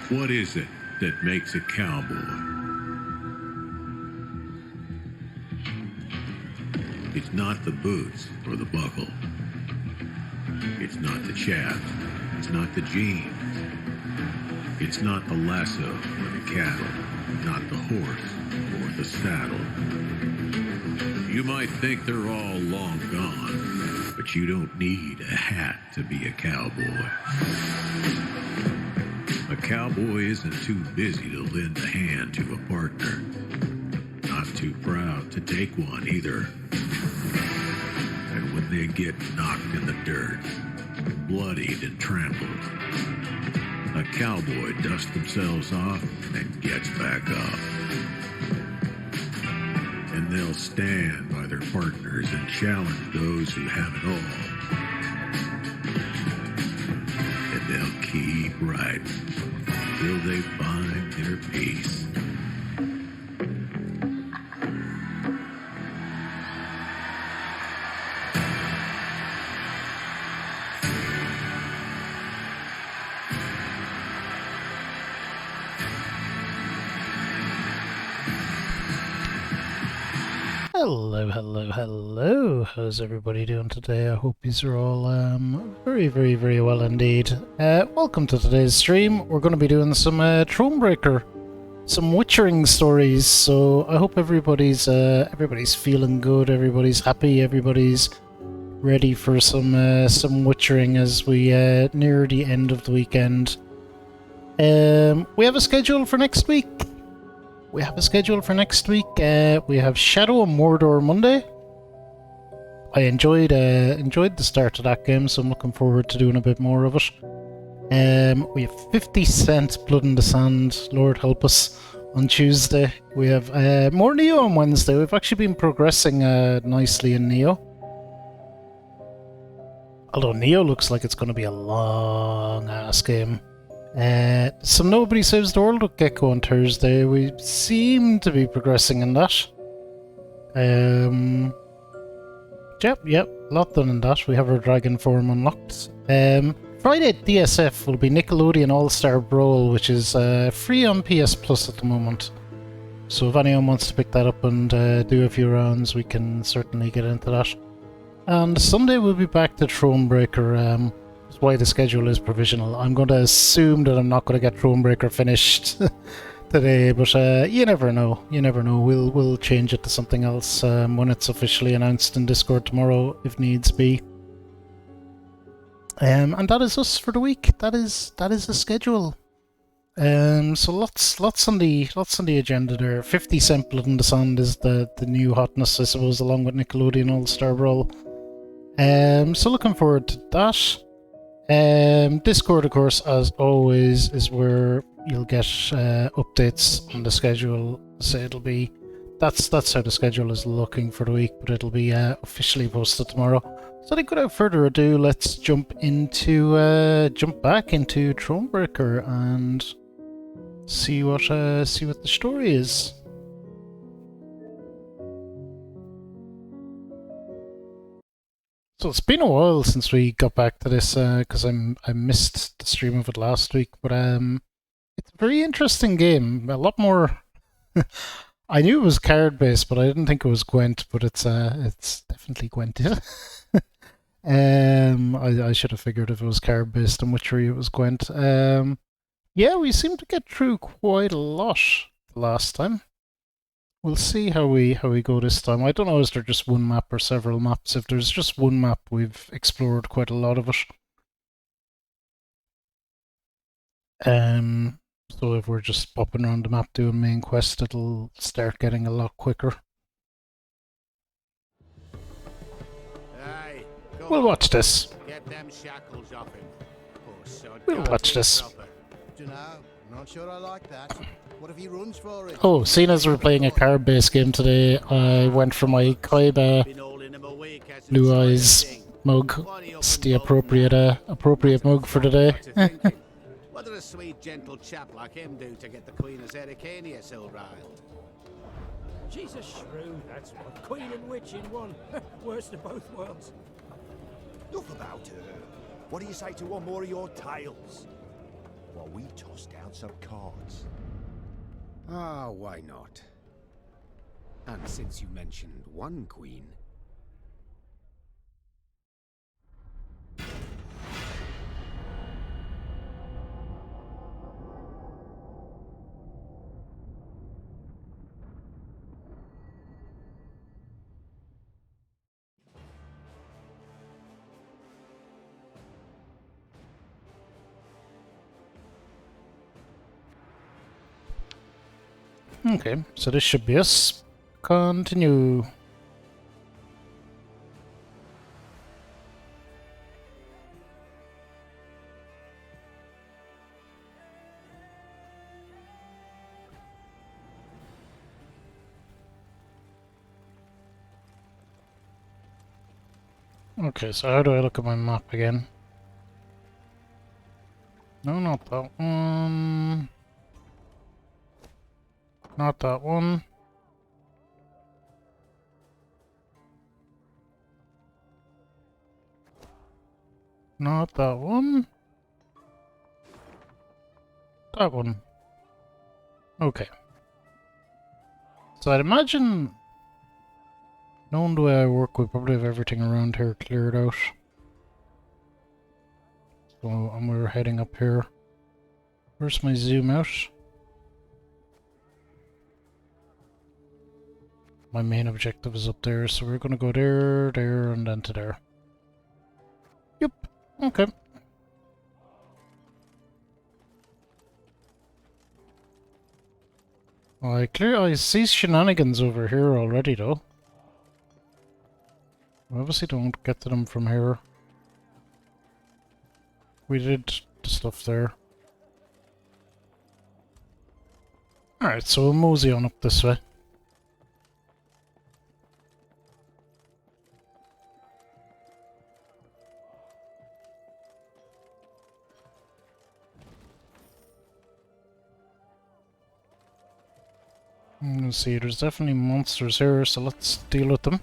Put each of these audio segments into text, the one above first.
What is it that makes a cowboy? It's not the boots or the buckle. It's not the chaps. It's not the jeans. It's not the lasso or the cattle. Not the horse or the saddle. You might think they're all long gone, but you don't need a hat to be a cowboy. A cowboy isn't too busy to lend a hand to a partner. Not too proud to take one either. And when they get knocked in the dirt, bloodied and trampled, a cowboy dusts themselves off and gets back up. And they'll stand by their partners and challenge those who have it all. And they'll keep riding till they find their peace. Hello. How's everybody doing today? I hope you're all very well indeed. Welcome to today's stream. We're going to be doing some Thronebreaker, some witchering stories. So I hope everybody's feeling good, everybody's happy, everybody's ready for some witchering as we near the end of the weekend. We have a schedule for next week. We have Shadow of Mordor Monday. I enjoyed the start of that game, so I'm looking forward to doing a bit more of it. We have 50 Cent Blood in the Sand, Lord help us, on Tuesday. We have more Neo on Wednesday. We've actually been progressing nicely in Neo. Although Neo looks like it's going to be a long-ass game. Some Nobody Saves the World with Gecko on Thursday. We seem to be progressing in that. Yep, a lot done in that. We have our Dragon form unlocked. Friday at DSF will be Nickelodeon All-Star Brawl, which is free on PS Plus at the moment. So if anyone wants to pick that up and do a few rounds, we can certainly get into that. And Sunday we'll be back to Thronebreaker. That's why the schedule is provisional. I'm going to assume that I'm not going to get Thronebreaker finished today, but you never know. We'll change it to something else when it's officially announced in Discord tomorrow, if needs be. And that is us for the week. That is the schedule. So lots on the agenda there. 50 Cent Blood in the Sand is the new hotness, I suppose, along with Nickelodeon All-Star Brawl. So looking forward to that. Discord, of course, as always, is where you'll get updates on the schedule. So it'll be that's how the schedule is looking for the week, but it'll be officially posted tomorrow. So I think without further ado, let's jump back into Thronebreaker and see what the story is. So it's been a while since we got back to this because I missed the stream of it last week, but it's a very interesting game. A lot more. I knew it was card based, but I didn't think it was Gwent. But it's definitely Gwent. I should have figured if it was card based and Witchery it was Gwent. Yeah, we seemed to get through quite a lot last time. We'll see how we go this time. I don't know, is there just one map or several maps? If there's just one map, we've explored quite a lot of it. So if we're just popping around the map doing main quest, it'll start getting a lot quicker. Aye, We'll watch this. get them shackles off him. Poor sod We'll can't watch do this. proper. Dunno, not sure I like that. What if he runs for it? Oh, seeing as we're playing a card-based game today, I went for my Kaiba Been holding him away, catching Blue sight of Eyes thing. mug. What are you It's up the and about appropriate mug for today. What you thinking? What did a sweet, gentle chap like him do to get the Queen of Zericania so riled? She's a shrew, that's what. Queen and witch in one. Worst of both worlds. Enough about her. What do you say to one more of your tales? while we tossed out some cards? Ah, why not? And since you mentioned one queen... Okay, so this should be us. Continue. Okay, so how do I look at my map again? No, not that one. Not that one. Not that one. That one. Okay. So I'd imagine, knowing the way I work, we probably have everything around here cleared out. So, and we're heading up here. Where's my zoom out? My main objective is up there, so we're gonna go there, there, and then to there. Yep. Okay. I see shenanigans over here already, though. We obviously don't get to them from here. We did the stuff there. Alright, so we'll mosey on up this way. Let's see, there's definitely monsters here, so let's deal with them.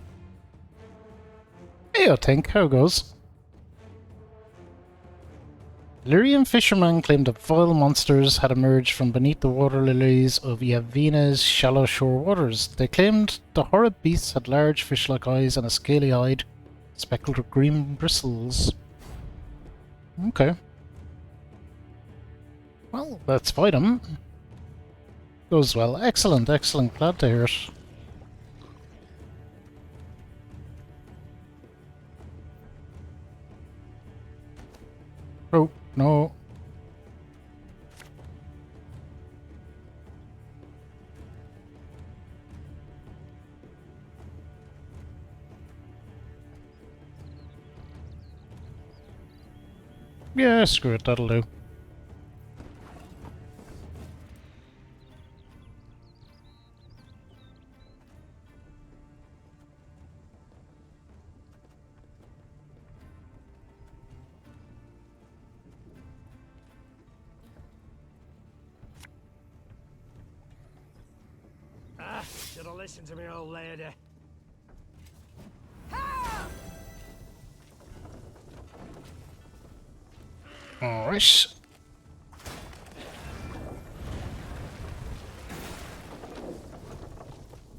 Hey, I think, how it goes? Lyrian fishermen claimed that vile monsters had emerged from beneath the water lilies of Yavina's shallow shore waters. They claimed the horrid beasts had large fish-like eyes and a scaly hide, speckled with green bristles. Okay. Well, let's fight them. Goes well. Excellent, excellent. Glad to hear it. Oh, no. Yeah, screw it, that'll do. Should have listened to me old lady. Alright.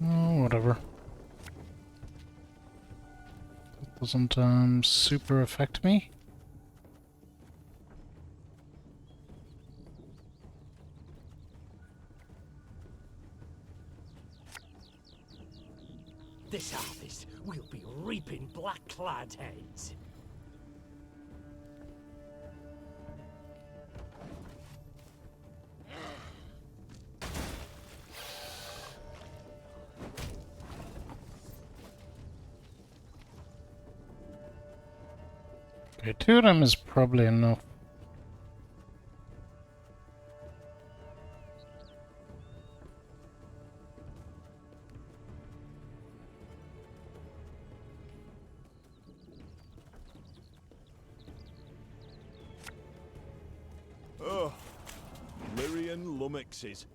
Oh, whatever. That doesn't super affect me. This harvest, we'll be reaping black-clad heads. Okay, 2 of them is probably enough. Oh, Lyrian lummoxes.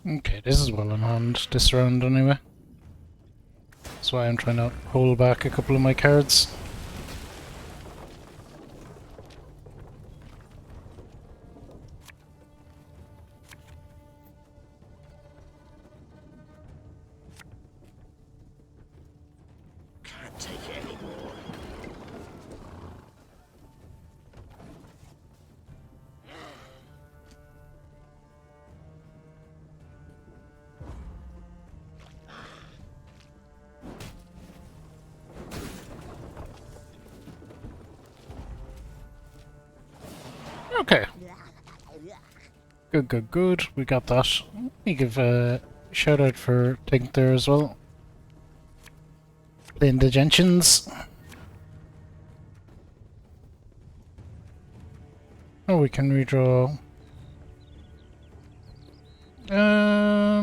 Okay, this is well in hand this round anyway. That's why I'm trying to hold back a couple of my cards. Can't take it anymore. Okay. Good, good, good. We got that. Let me give a shout out for Tink there as well. The indigentions. Oh, we can redraw. Oh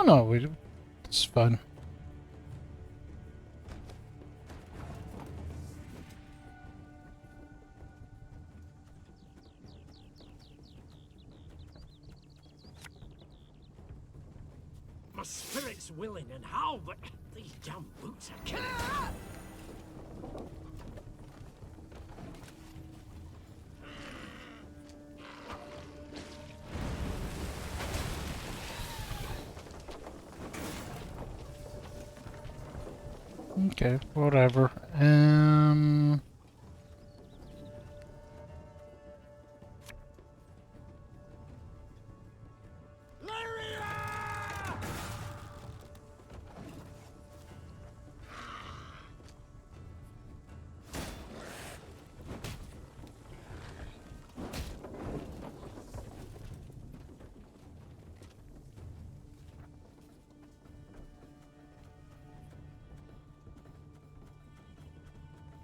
no, it's fine. My spirit's willing and how, but these damn boots are killing me. Okay, whatever.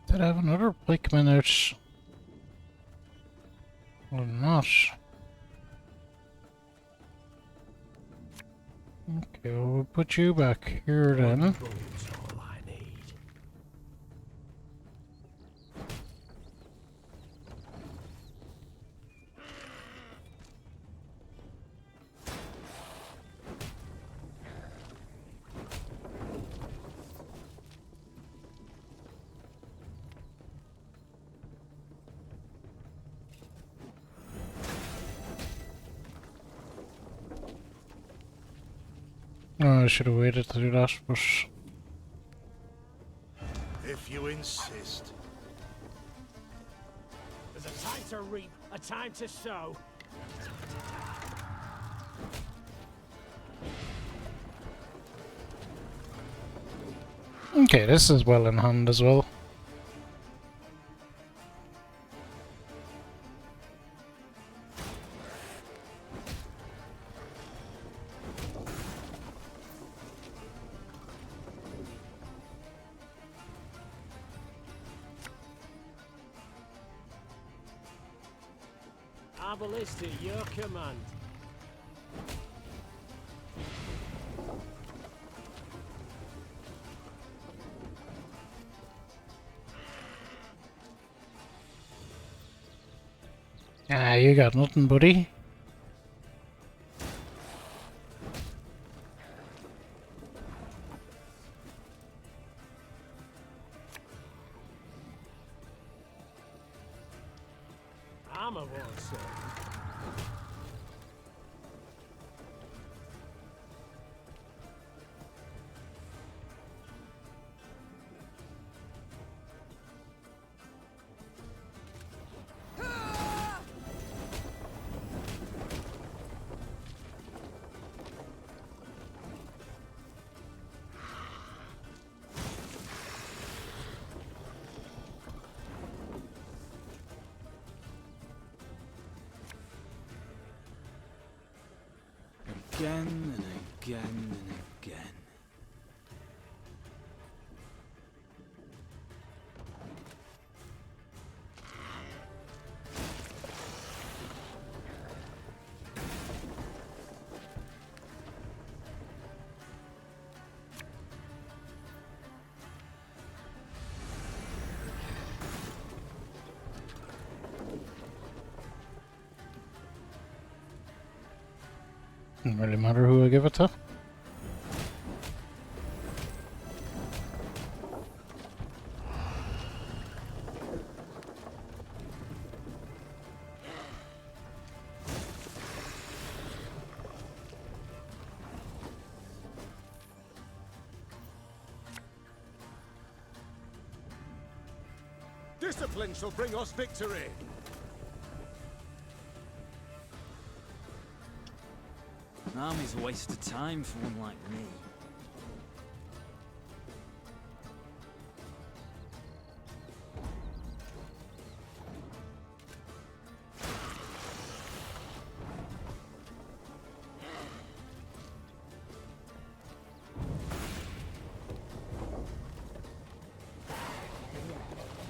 Did I have another pikeman out? Or not? Okay, well, we'll put you back here then. Boots all I need. Oh, I should have waited to do that, but... If you insist. There's a time to reap, a time to sow. Okay, this is well in hand as well. Our ballista, your command. Ah, you got nothing, buddy. Armor won't serve. Again and again and again. Doesn't really matter who I give it to. Discipline shall bring us victory. An army's a waste of time for one like me.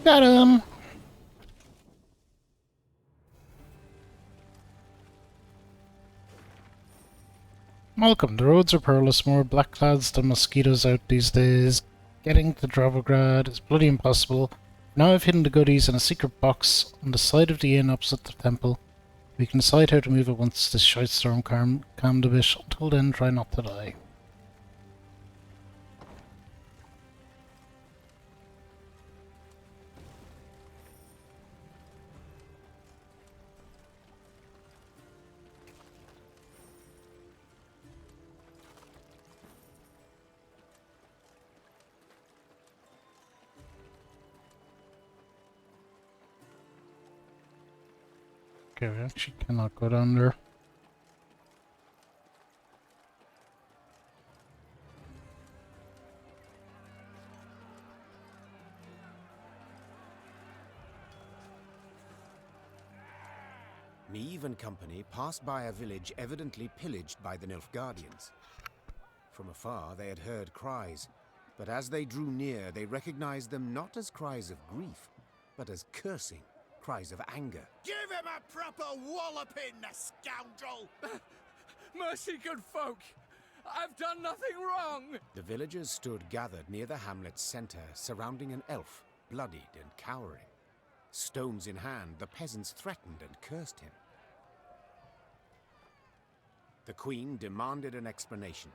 Got him! Malcolm, the roads are perilous, more blackclads than mosquitoes out these days. Getting to Dravograd is bloody impossible. Now I've hidden the goodies in a secret box on the side of the inn opposite the temple. We can decide how to move it once this shitestorm calmed a bit. Until then, try not to die. Okay, we actually cannot go down there. Meave and company passed by a village evidently pillaged by the Nilfgaardians. From afar they had heard cries, but as they drew near they recognized them not as cries of grief, but as cursing, cries of anger. Give him a proper walloping, the scoundrel! Mercy, good folk! I've done nothing wrong! The villagers stood gathered near the hamlet's center, surrounding an elf, bloodied and cowering. Stones in hand, the peasants threatened and cursed him. The queen demanded an explanation.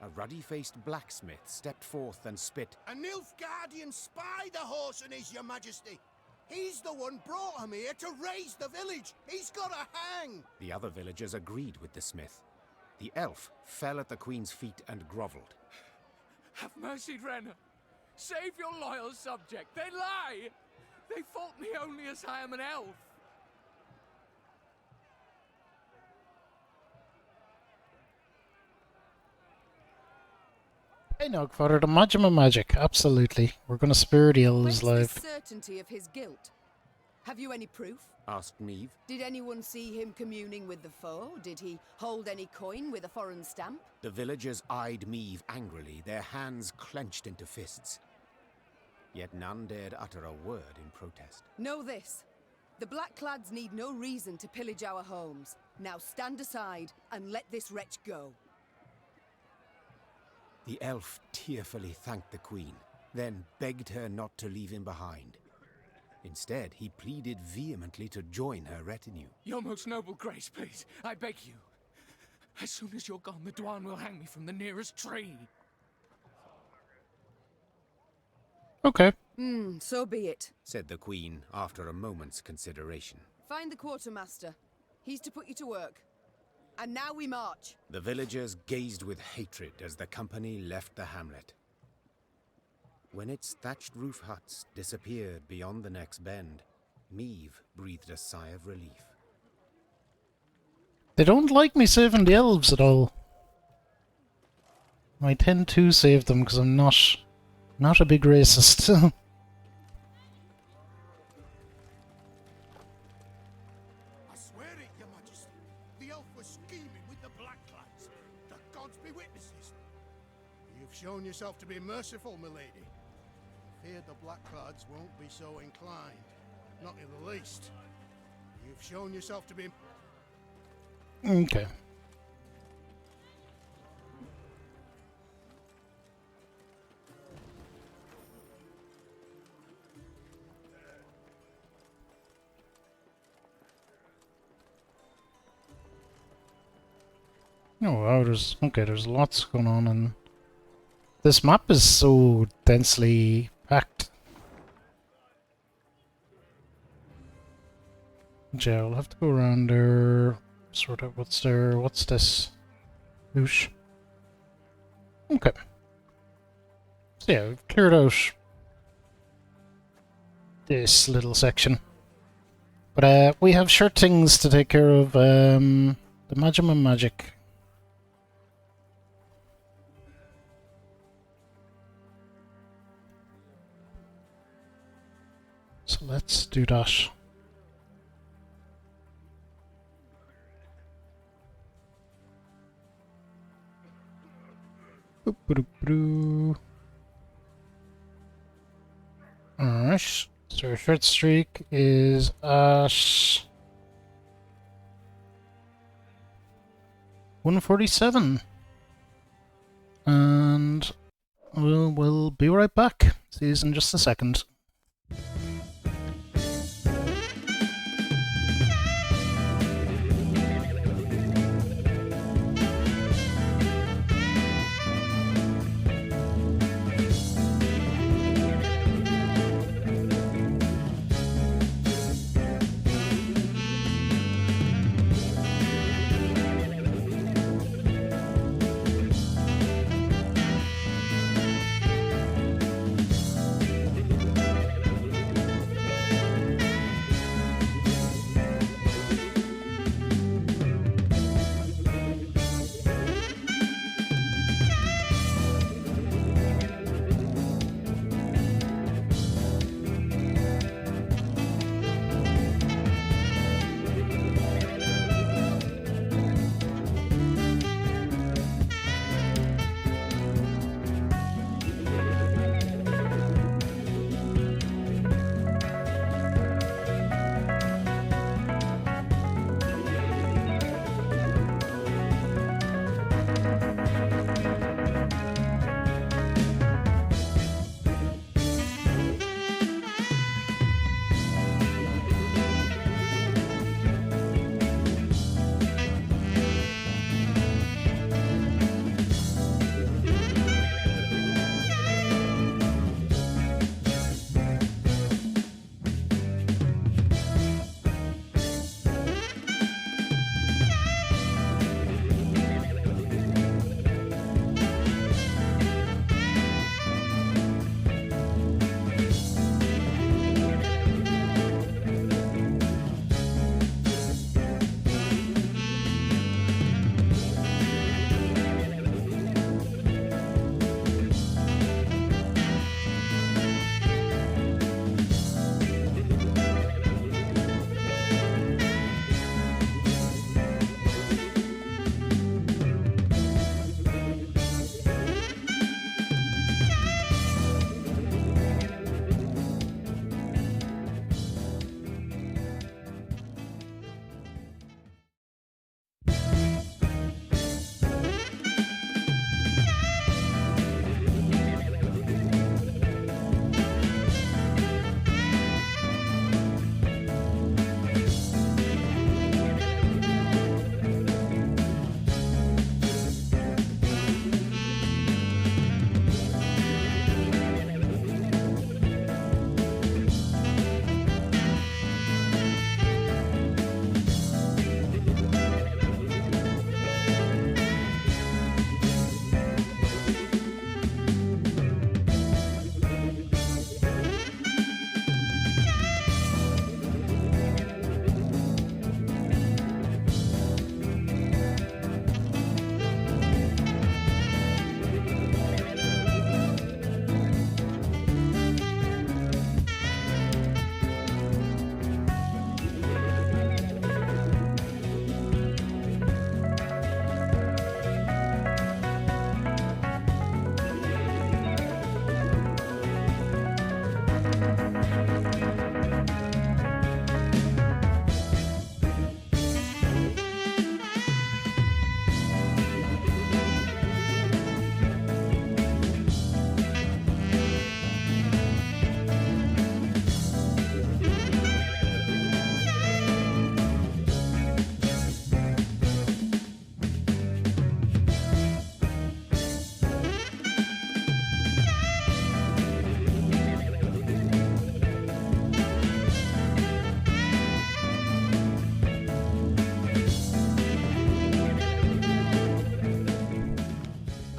A ruddy-faced blacksmith stepped forth and spit. A Nilfgaardian spy the horse and his, your majesty! He's the one brought him here to raise the village! He's gotta hang! The other villagers agreed with the smith. The elf fell at the queen's feet and groveled. Have mercy, Renner! Save your loyal subject! They lie! They fault me only as I am an elf! Hey Nogfather, the Majima magic, absolutely. We're gonna spare the elves Whence live. the certainty of his guilt? Have you any proof? Asked Meave. Did anyone see him communing with the foe? Did he hold any coin with a foreign stamp? The villagers eyed Meave angrily, their hands clenched into fists. Yet none dared utter a word in protest. Know this. The Blackclads need no reason to pillage our homes. Now stand aside and let this wretch go. The elf tearfully thanked the queen, then begged her not to leave him behind. Instead, he pleaded vehemently to join her retinue. Your most noble grace, please, I beg you. As soon as you're gone, the Dwan will hang me from the nearest tree. Okay. So be it. Said the queen after a moment's consideration. Find the quartermaster. He's to put you to work. And now we march. The villagers gazed with hatred as the company left the hamlet. When its thatched roof huts disappeared beyond the next bend, Meave breathed a sigh of relief. They don't like me saving the elves at all. I tend to save them because I'm not a big racist. I swear it, your majesty. The elf was scheming with the Blackclads. The gods be witnesses. You've shown yourself to be merciful, milady. Feared the Blackclads won't be so inclined. Not in the least. You've shown yourself to be... Okay. Oh wow, there's lots going on, and this map is so densely packed. Yeah, we'll have to go around there, sort out what's there. What's this? Oosh. Okay. So yeah, we've cleared out this little section. But we have short things to take care of. The Magima Magic. So let's do that. Alright, so our short streak is at 147. And we'll be right back. See you in just a second.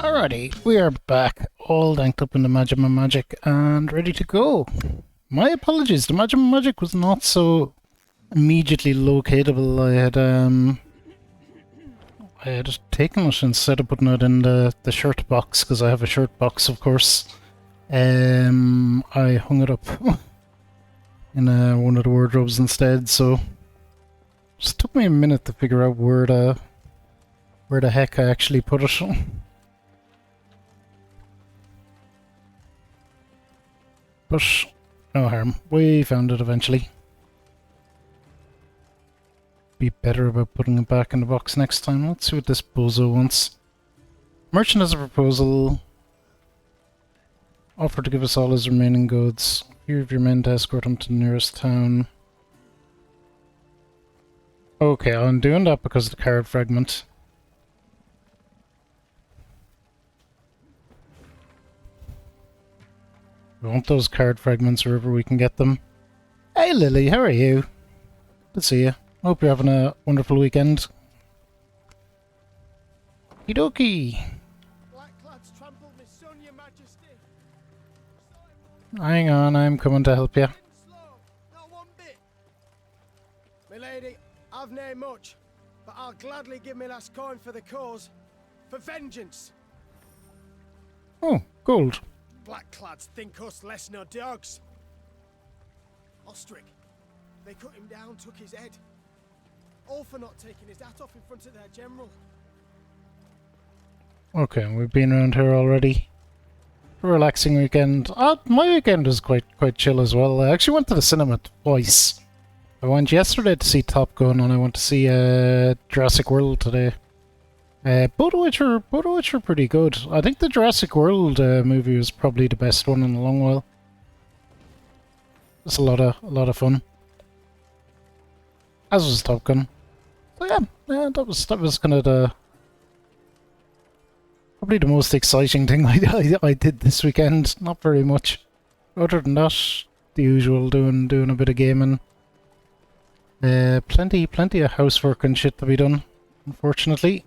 Alrighty, we are back, all danked up in the Magma Magic and ready to go. My apologies, the Magma Magic was not so immediately locatable. I had taken it instead of putting it in the shirt box, because I have a shirt box, of course. I hung it up in one of the wardrobes instead, so it just took me a minute to figure out where the heck I actually put it. But no harm, we found it eventually. Be better about putting it back in the box next time. Let's see what this bozo wants. Merchant has a proposal. Offer to give us all his remaining goods. Few of your men to escort him to the nearest town. Okay, I'm doing that because of the card fragment. We want those card fragments wherever we can get them. Hey Lily, how are you? Good to see you. Hope you're having a wonderful weekend. Okie dokie. Blackclads trampled me son, your majesty. Hang on, I'm coming to help you. Slow, not one bit. Milady, I've nae much, but I'll gladly give me last coin for the cause. For vengeance. Oh, gold. Blackclads think us less nor dogs. Ostrich, they cut him down, took his head. All for not taking his hat off in front of their general. Okay, we've been around here already. A relaxing weekend. My weekend was quite chill as well. I actually went to the cinema twice. I went yesterday to see Top Gun, and I went to see Jurassic World today. Both of which are pretty good. I think the Jurassic World movie was probably the best one in a long while. It's a lot of fun. As was Top Gun. So yeah, that was kind of probably the most exciting thing I did this weekend. Not very much. Other than that, the usual doing a bit of gaming. Plenty of housework and shit to be done, unfortunately.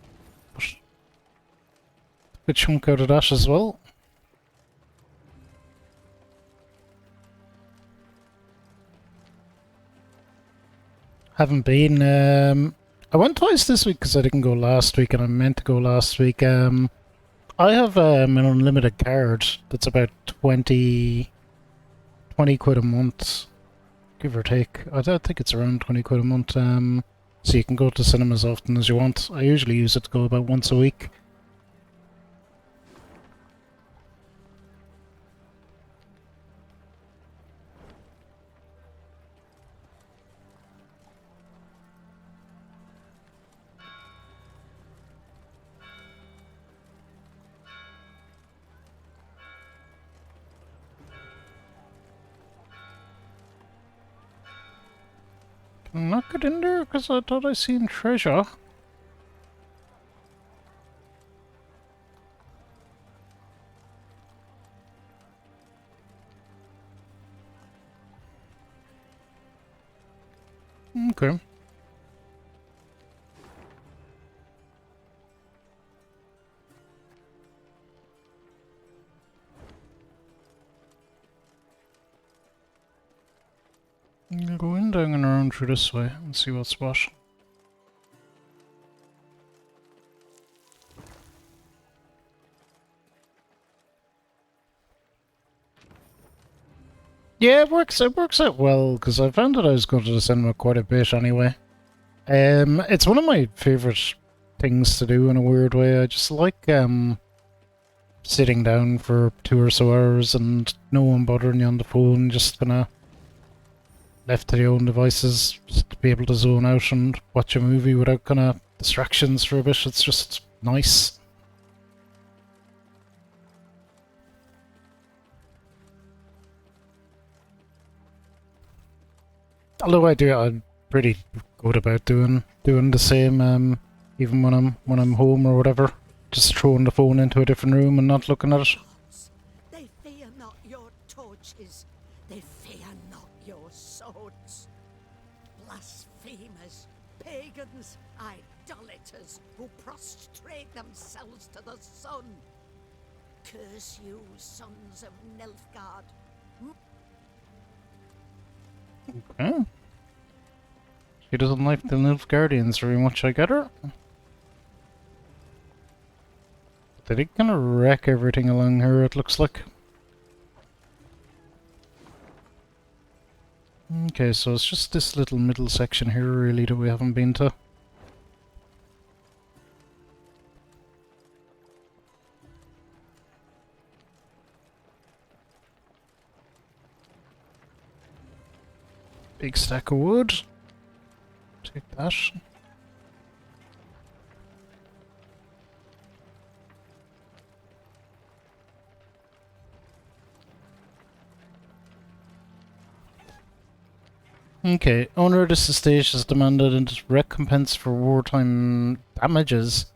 But a good chunk out of that as well. Haven't been. I went twice this week because I didn't go last week, and I meant to go last week. I have an unlimited card that's about 20 quid a month, give or take. I think it's around 20 quid a month. So you can go to cinema as often as you want. I usually use it to go about once a week. Can I not get in there because I thought I seen treasure. Okay. I'll go in down and around through this way and see what's what. Yeah, it works out well, because I found that I was going to the cinema quite a bit anyway. It's one of my favourite things to do in a weird way. I just like sitting down for 2 or so hours and no one bothering you on the phone, just kinda left to your own devices, just to be able to zone out and watch a movie without kinda distractions for a bit. It's just nice. Although I'm pretty good about doing the same, even when I'm home or whatever. Just throwing the phone into a different room and not looking at it. They fear not your torches. They fear not your swords. Blasphemers, pagans, idolaters who prostrate themselves to the sun. Curse you, sons of Nilfgaard. Okay. She doesn't like the Nilfgaardians very much, I get her. They did kind of wreck everything along here, it looks like. Okay, so it's just this little middle section here, really, that we haven't been to. Big stack of wood. Take that. Okay, owner of this estate has demanded a recompense for wartime damages.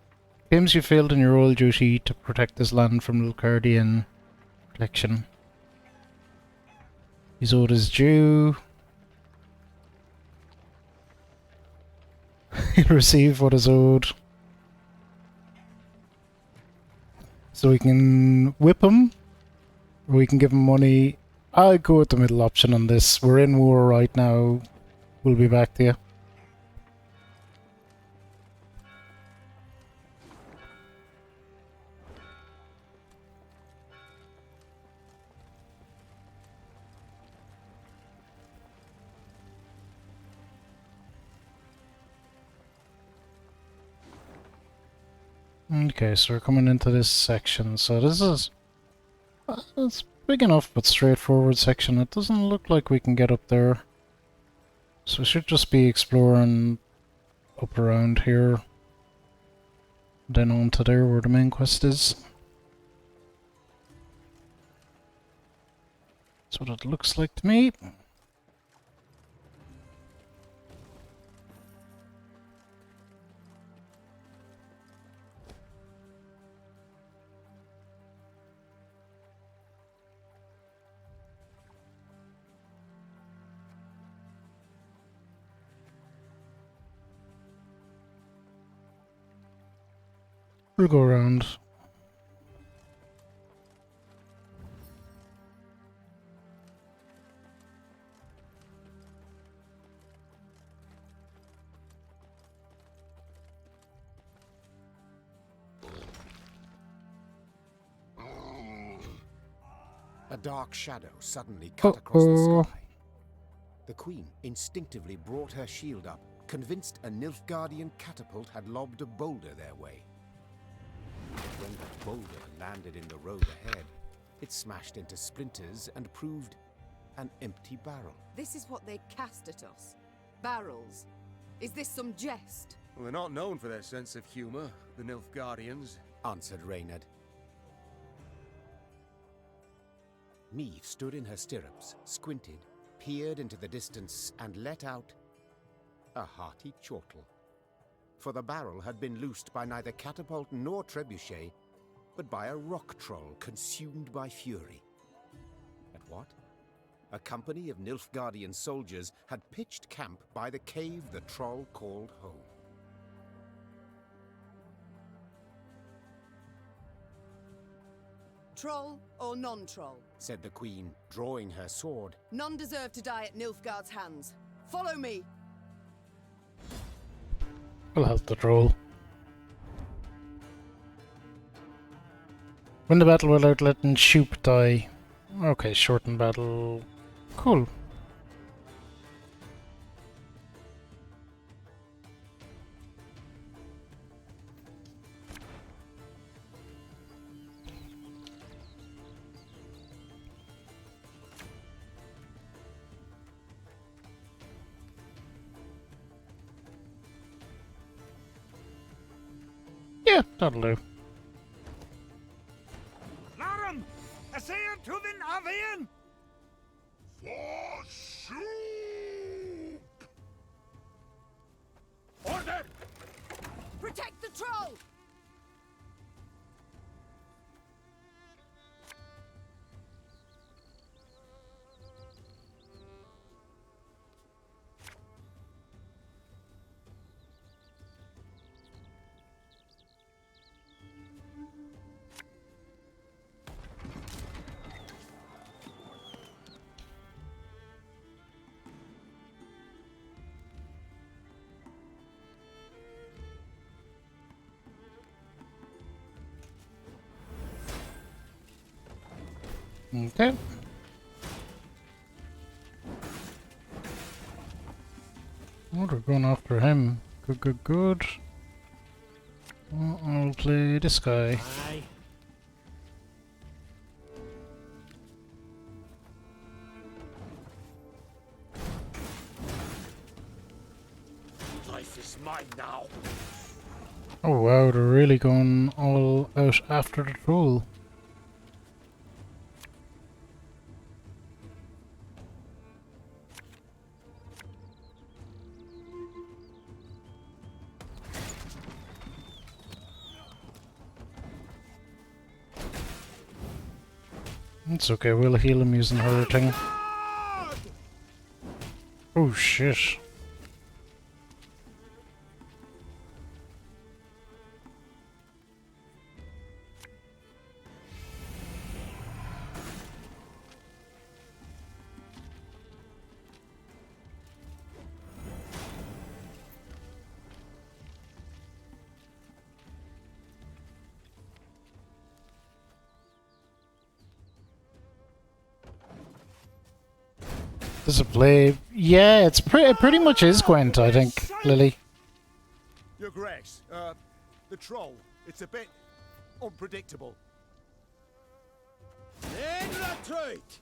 Claims you failed in your royal duty to protect this land from Nilfgaardian protection. He's owed his due. He'll receive what is owed. So we can whip him, or we can give him money. I'll go with the middle option on this. We're in war right now. We'll be back to you. Okay, so we're coming into this section. So this is... it's big enough but straightforward section. It doesn't look like we can get up there. So we should just be exploring up around here. Then on to there where the main quest is. That's what it looks like to me. We'll go around. A dark shadow suddenly cut across the sky. The queen instinctively brought her shield up, convinced a Nilfgaardian catapult had lobbed a boulder their way. When the boulder landed in the road ahead, it smashed into splinters and proved an empty barrel. This is what they cast at us. Barrels. Is this some jest? Well, they're not known for their sense of humor, the Nilfgaardians, answered Reynard. Meve stood in her stirrups, squinted, peered into the distance, and let out a hearty chortle. For the barrel had been loosed by neither catapult nor trebuchet, but by a rock troll consumed by fury. And what? A company of Nilfgaardian soldiers had pitched camp by the cave the troll called home. Troll or non-troll? Said the queen, drawing her sword. None deserve to die at Nilfgaard's hands. Follow me! We'll help the troll. Win the battle without letting Shoop die. Okay, shorten battle. Cool. Yeah, that'll do. Larum! Essayant to the Navian! For soup! Order! Protect the troll! Okay. Oh, they're going after him. Good, good, good. I'll play this guy. Aye. Life is mine now. Oh wow, they're really going all out after the troll. It's okay, we'll heal him using hurting. Oh shit. Does it play? Yeah, it pretty much is Gwent, I think, Lily. Your Grace, the troll, it's a bit unpredictable. In retreat!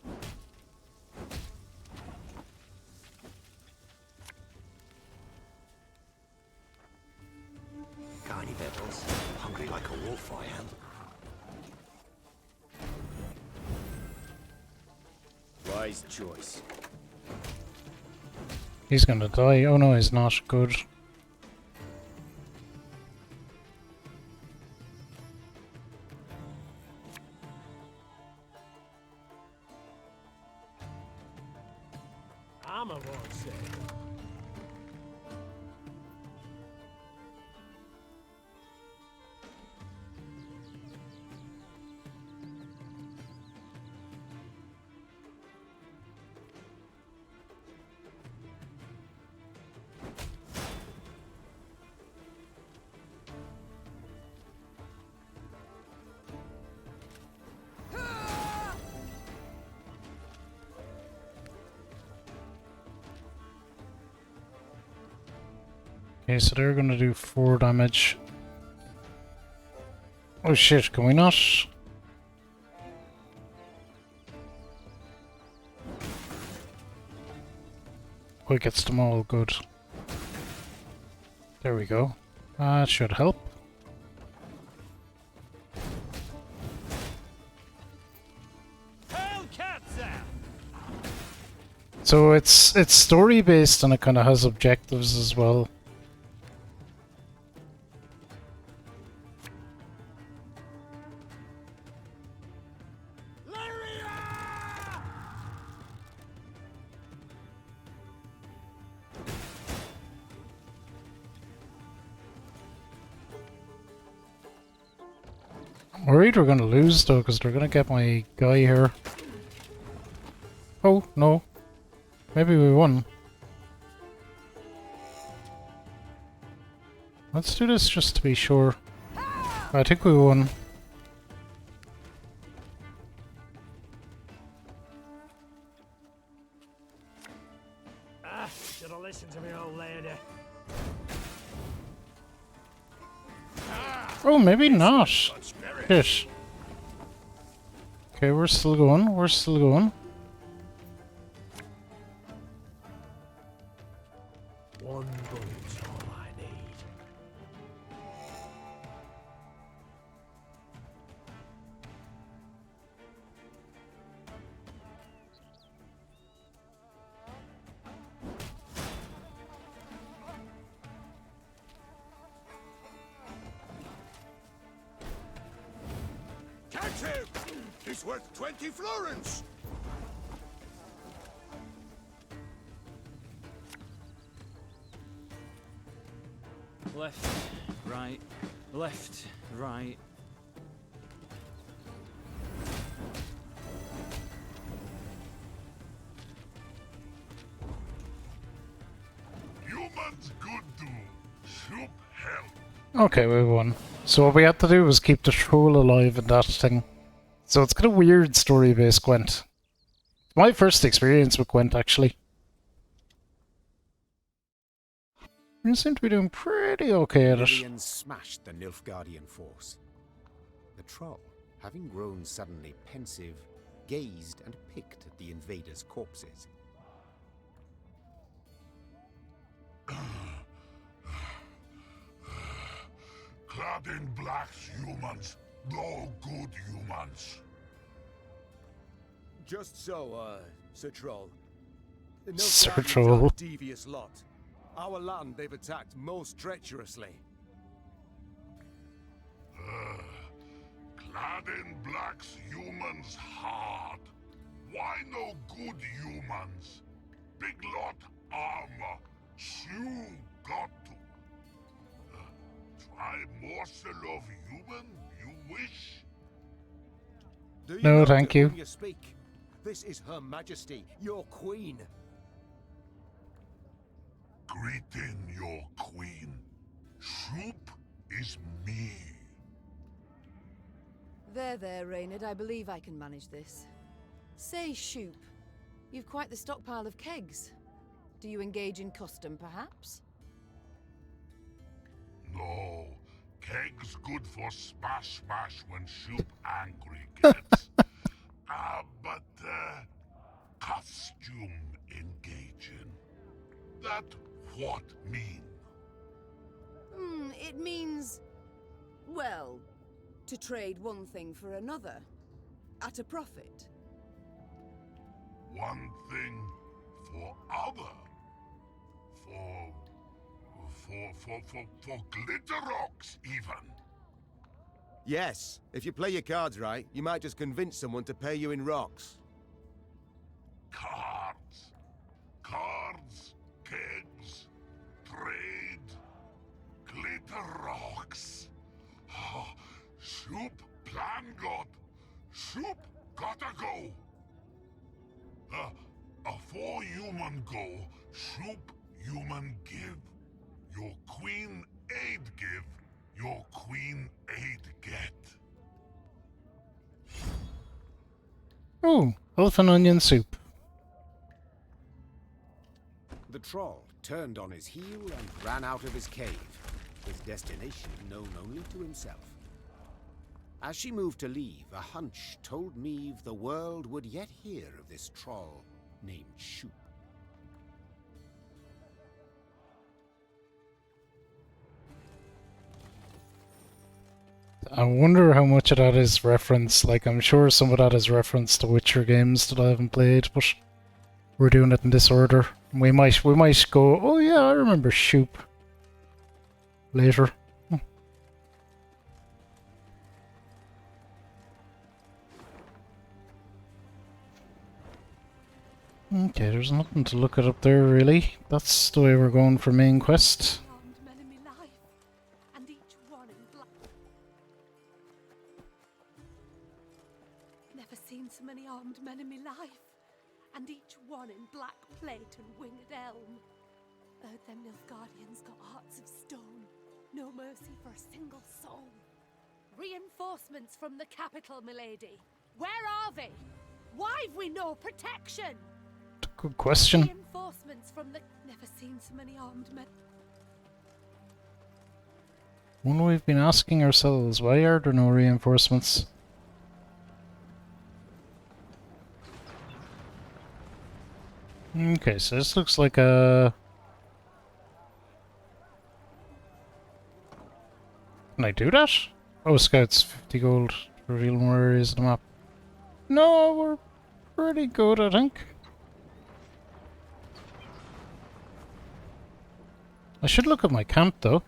Got any victuals? Hungry like a wolf, I am. Wise choice. He's gonna die. Oh no, he's not. Good. Armor won't say. Okay, so they're gonna do 4 damage. Oh shit, can we not? Oh, it gets them all, good. There we go. That should help. So it's story based and it kind of has objectives as well. I'm worried we're going to lose though, because they're going to get my guy here. Oh, no. Maybe we won. Let's do this just to be sure. I think we won. Ah, should have listened to me, old lady. Oh, maybe not. Shit. Okay, we're still going. We're still going. One bullet's all I need. Catch him! He's worth 20 florins! Left, right, left, right. Humans good do. Soup help. Okay, we won. So what we had to do was keep the troll alive in that thing. So it's kind of weird story-based Gwent. My first experience with Gwent, actually. You seem to be doing pretty okay at it. Lillian smashed the Nilfgaardian force. The troll, having grown suddenly pensive, gazed and picked at the invaders' corpses. Clad in black humans, no good humans. Just so, Sir Troll. The Sir Nilfgaardians Troll. are a devious lot. Our land they've attacked most treacherously. Clad in blacks, humans hard. Why no good humans? Big lot armor. You got to. Try morsel of human, you wish? Do you No, know thank to you. whom you speak? This is Her Majesty, your queen. Greeting your queen. Soup is me. There, Reynard. I believe I can manage this. Say, Shoop, you've quite the stockpile of kegs. Do you engage in custom, perhaps? No. Kegs good for smash when soup angry gets. But costume engaging. That what mean? It means... well, to trade one thing for another. At a profit. One thing for other. For glitter rocks, even. Yes, if you play your cards right, you might just convince someone to pay you in rocks. Cards. Cards, kegs, trade, glitter rocks. Oh, soup plan got. Soup gotta go. A 4 human go, soup human give. Your queen aid give, your queen aid get. Oh, oath and onion soup. The troll turned on his heel and ran out of his cave, his destination known only to himself. As she moved to leave, a hunch told Meve the world would yet hear of this troll named Shoop. I wonder how much of that is reference. Like, I'm sure some of that is reference to Witcher games that I haven't played, but we're doing it in this order. We might go, oh yeah, I remember Shoop later. Okay, there's nothing to look at up there really. That's the way we're going for main quest. Never seen so many armed men in my life, and each one in black plate and winged elm. Heard them Nilfgaardians got hearts of stone, no mercy for a single soul. Reinforcements from the capital, milady. Where are they? Why've we no protection? Good question. Reinforcements from the... Never seen so many armed men. One we've been asking ourselves, why are there no reinforcements? Okay, so this looks like a... Can I do that? Oh, scouts, 50 gold. Reveal more areas of the map. No, we're pretty good, I think. I should look at my camp, though.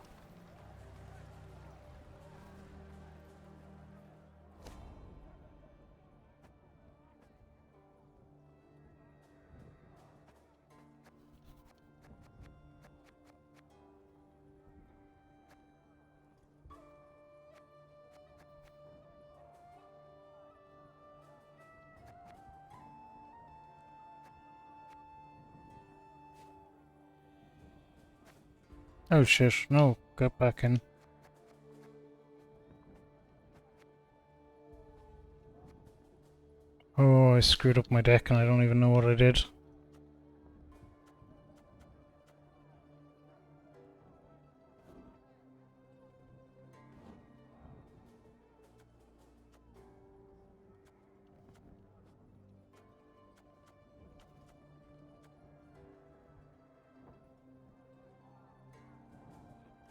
Oh shit, no, get back in. Oh, I screwed up my deck and I don't even know what I did.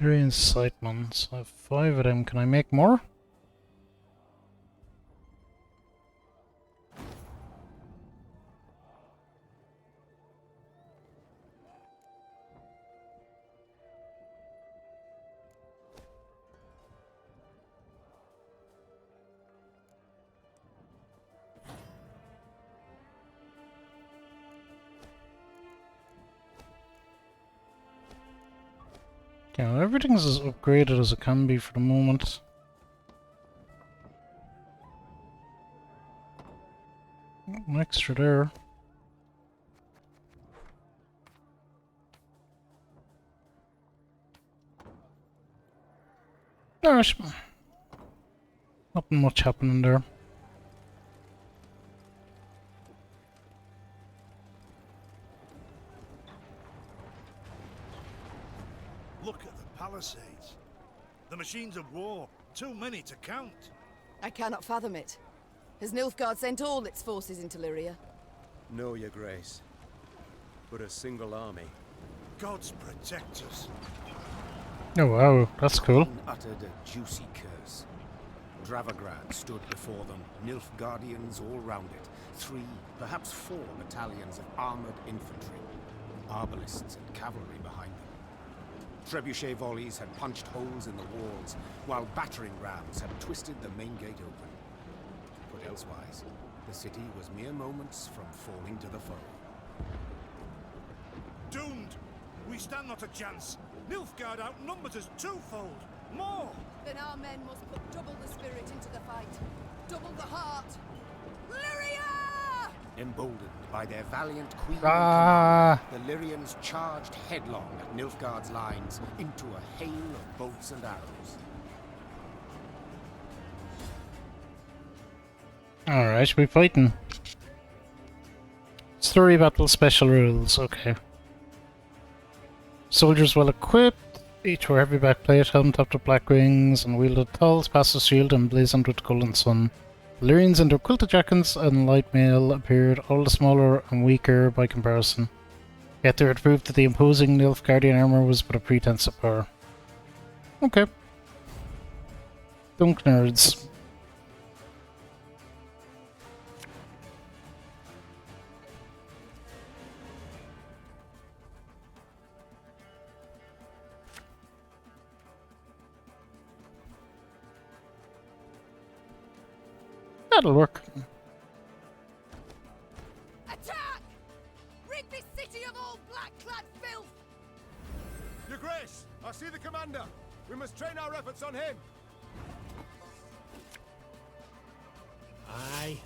Lyrian Sightmans. I have 5 of them. Can I make more? Yeah, well, everything's as upgraded as it can be for the moment. An extra there. There's nothing much happening there. Look at the palisades. The machines of war. Too many to count. I cannot fathom it. Has Nilfgaard sent all its forces into Lyria? No, your grace. But a single army. Gods protect us. Oh wow, that's cool. Queen uttered a juicy curse. Dravagrad stood before them, Nilfgaardians all round it. 3, perhaps 4 battalions of armored infantry. Arbalists and cavalry behind them. Trebuchet volleys had punched holes in the walls, while battering rams had twisted the main gate open. But elsewise, the city was mere moments from falling to the foe. Doomed! We stand not a chance. Nilfgaard outnumbers us twofold. More! Then our men must put double the spirit into the fight. Double the heart. Lyria! Emboldened by their valiant queen, Ah. the Lyrians charged headlong at Nilfgaard's lines into a hail of bolts and arrows. Alright, we're fighting. Story battle special rules, okay. Soldiers well equipped, each wore heavy backplate, helmet topped with black wings, and wielded tall, passive shield emblazoned with golden sun. Lyrians in their quilted jackets and light mail appeared all the smaller and weaker by comparison. Yet they had proved that the imposing Nilfgaardian armour was but a pretense of power. Okay. Dunk nerds. That'll work. Attack! Rid this city of all black-clad filth! Your grace, I see the commander. We must train our efforts on him. Aye.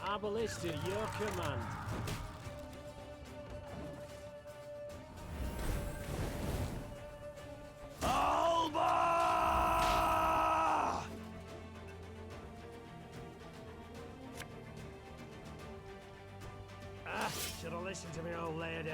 Arbalist to your command. Alba! Should have listened to me, old lady.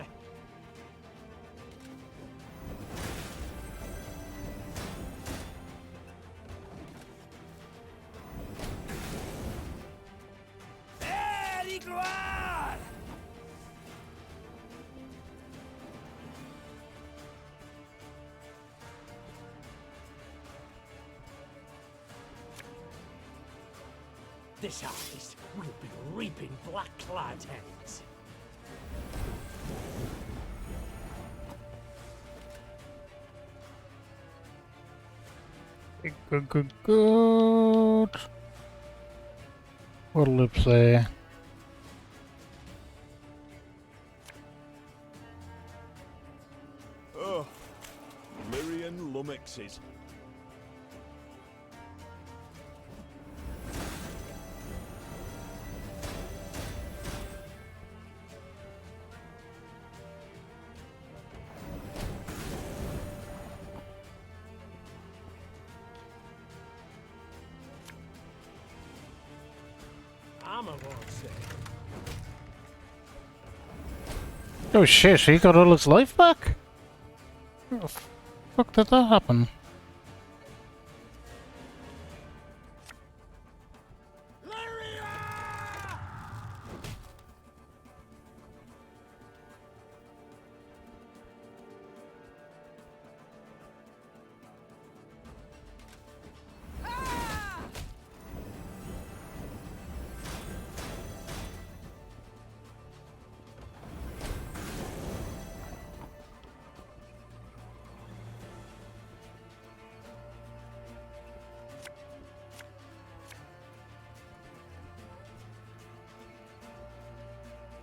This harvest will be reaping black-clad heads. Good. What'll it play? Oh, Lyrian lummoxes. Armor won't say. Oh shit, he got all his life back? How the fuck did that happen?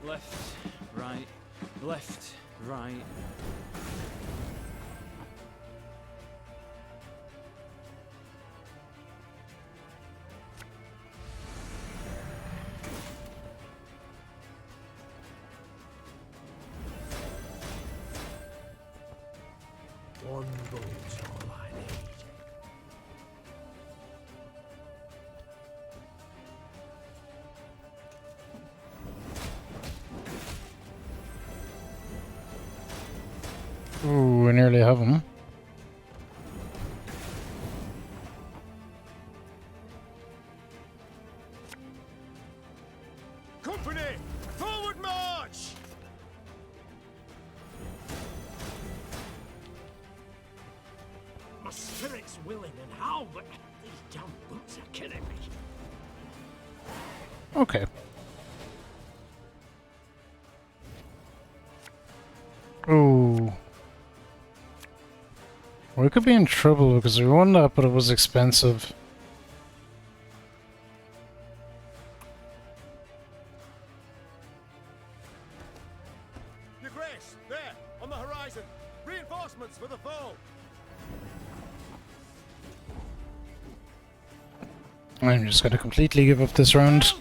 Left, right, left, right. One boat's all I need. Ooh, I nearly have him. Company, forward march! My spirit's willing and how, but these damn boots are killing me. Okay. Ooh. We could be in trouble because we won that, but it was expensive. Your Grace, there, on the horizon. Reinforcements for the foe. I'm just going to completely give up this round.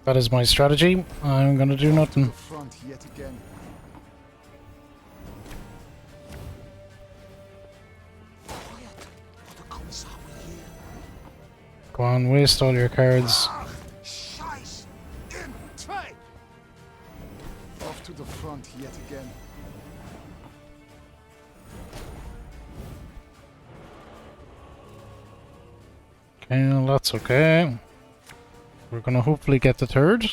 That is my strategy. I'm going to do nothing. Front yet again. Go on, waste all your cards. Off to the front yet again. Okay, well, that's okay. We're gonna hopefully get the third.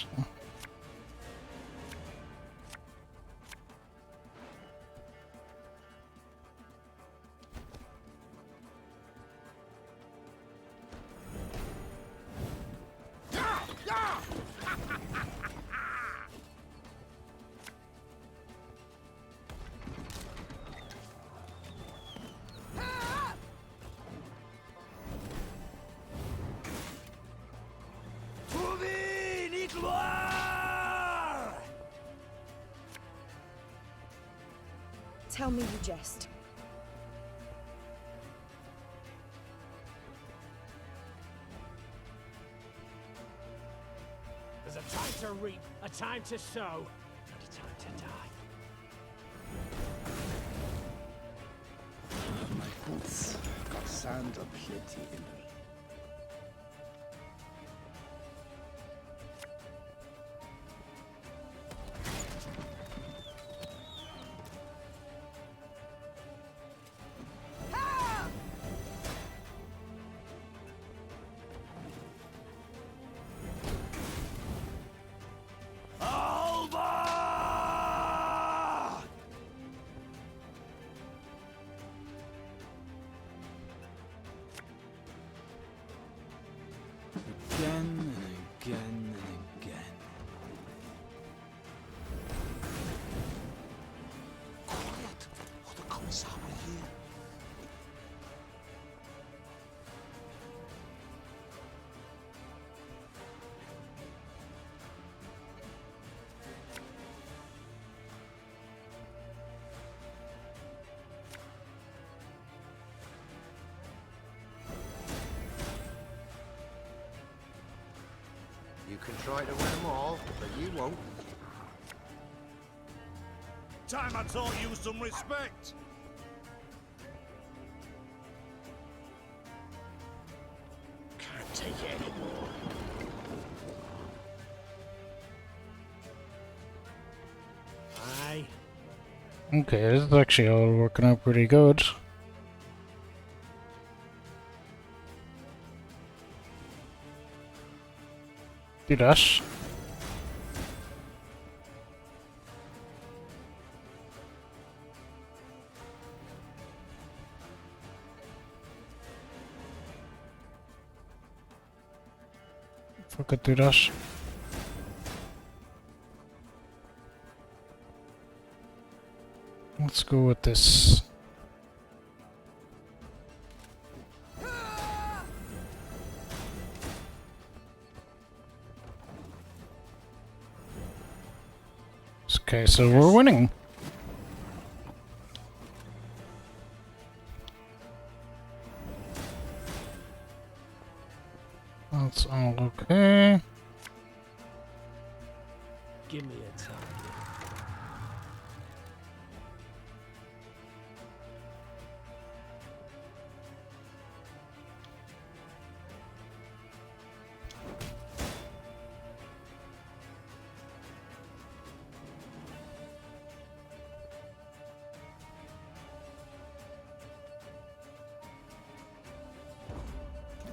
Tell me you jest. There's a time to reap, a time to sow, and a time to die. My boots got sand aplenty in them. can try to win them all, but you won't. Time I taught you some respect. Can't take it anymore. Aye. Okay, this is actually all working out pretty good. Do that. If I could do that. Let's go with this. Okay, so we're winning. That's all okay. Give me a target.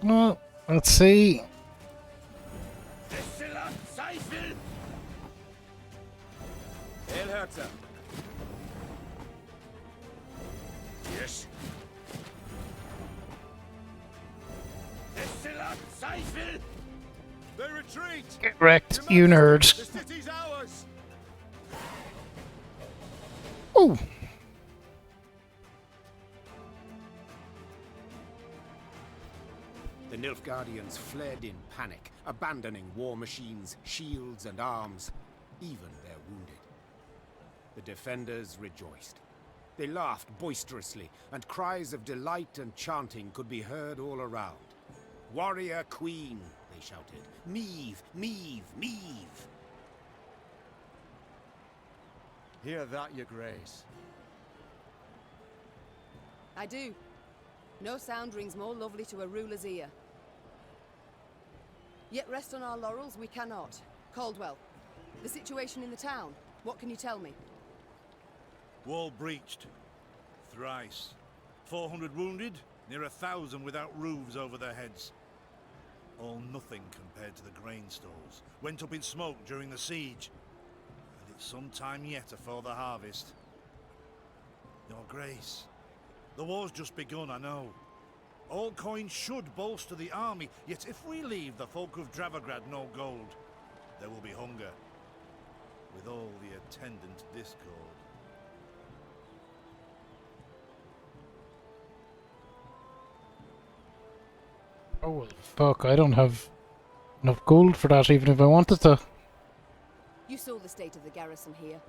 Well, let's see. Yes. They retreat. Get wrecked, you nerds. The city's ours. Oh. The Nilfgaardians fled in panic, abandoning war machines, shields, and arms, even their wounded. The defenders rejoiced. They laughed boisterously, and cries of delight and chanting could be heard all around. "Warrior Queen," they shouted. "Meve, Meve, Meve!" Hear that, your grace? I do. No sound rings more lovely to a ruler's ear. Yet rest on our laurels we cannot. Caldwell, the situation in the town, what can you tell me? Wall breached. Thrice. 400 wounded, near 1,000 without roofs over their heads. All nothing compared to the grain stores. Went up in smoke during the siege. And it's some time yet afore the harvest. Your Grace, the war's just begun, I know. All coins should bolster the army, yet if we leave the folk of Dravograd no gold, there will be hunger, with all the attendant discord. Oh well, fuck, I don't have enough gold for that even if I wanted to. You saw the state of the garrison here.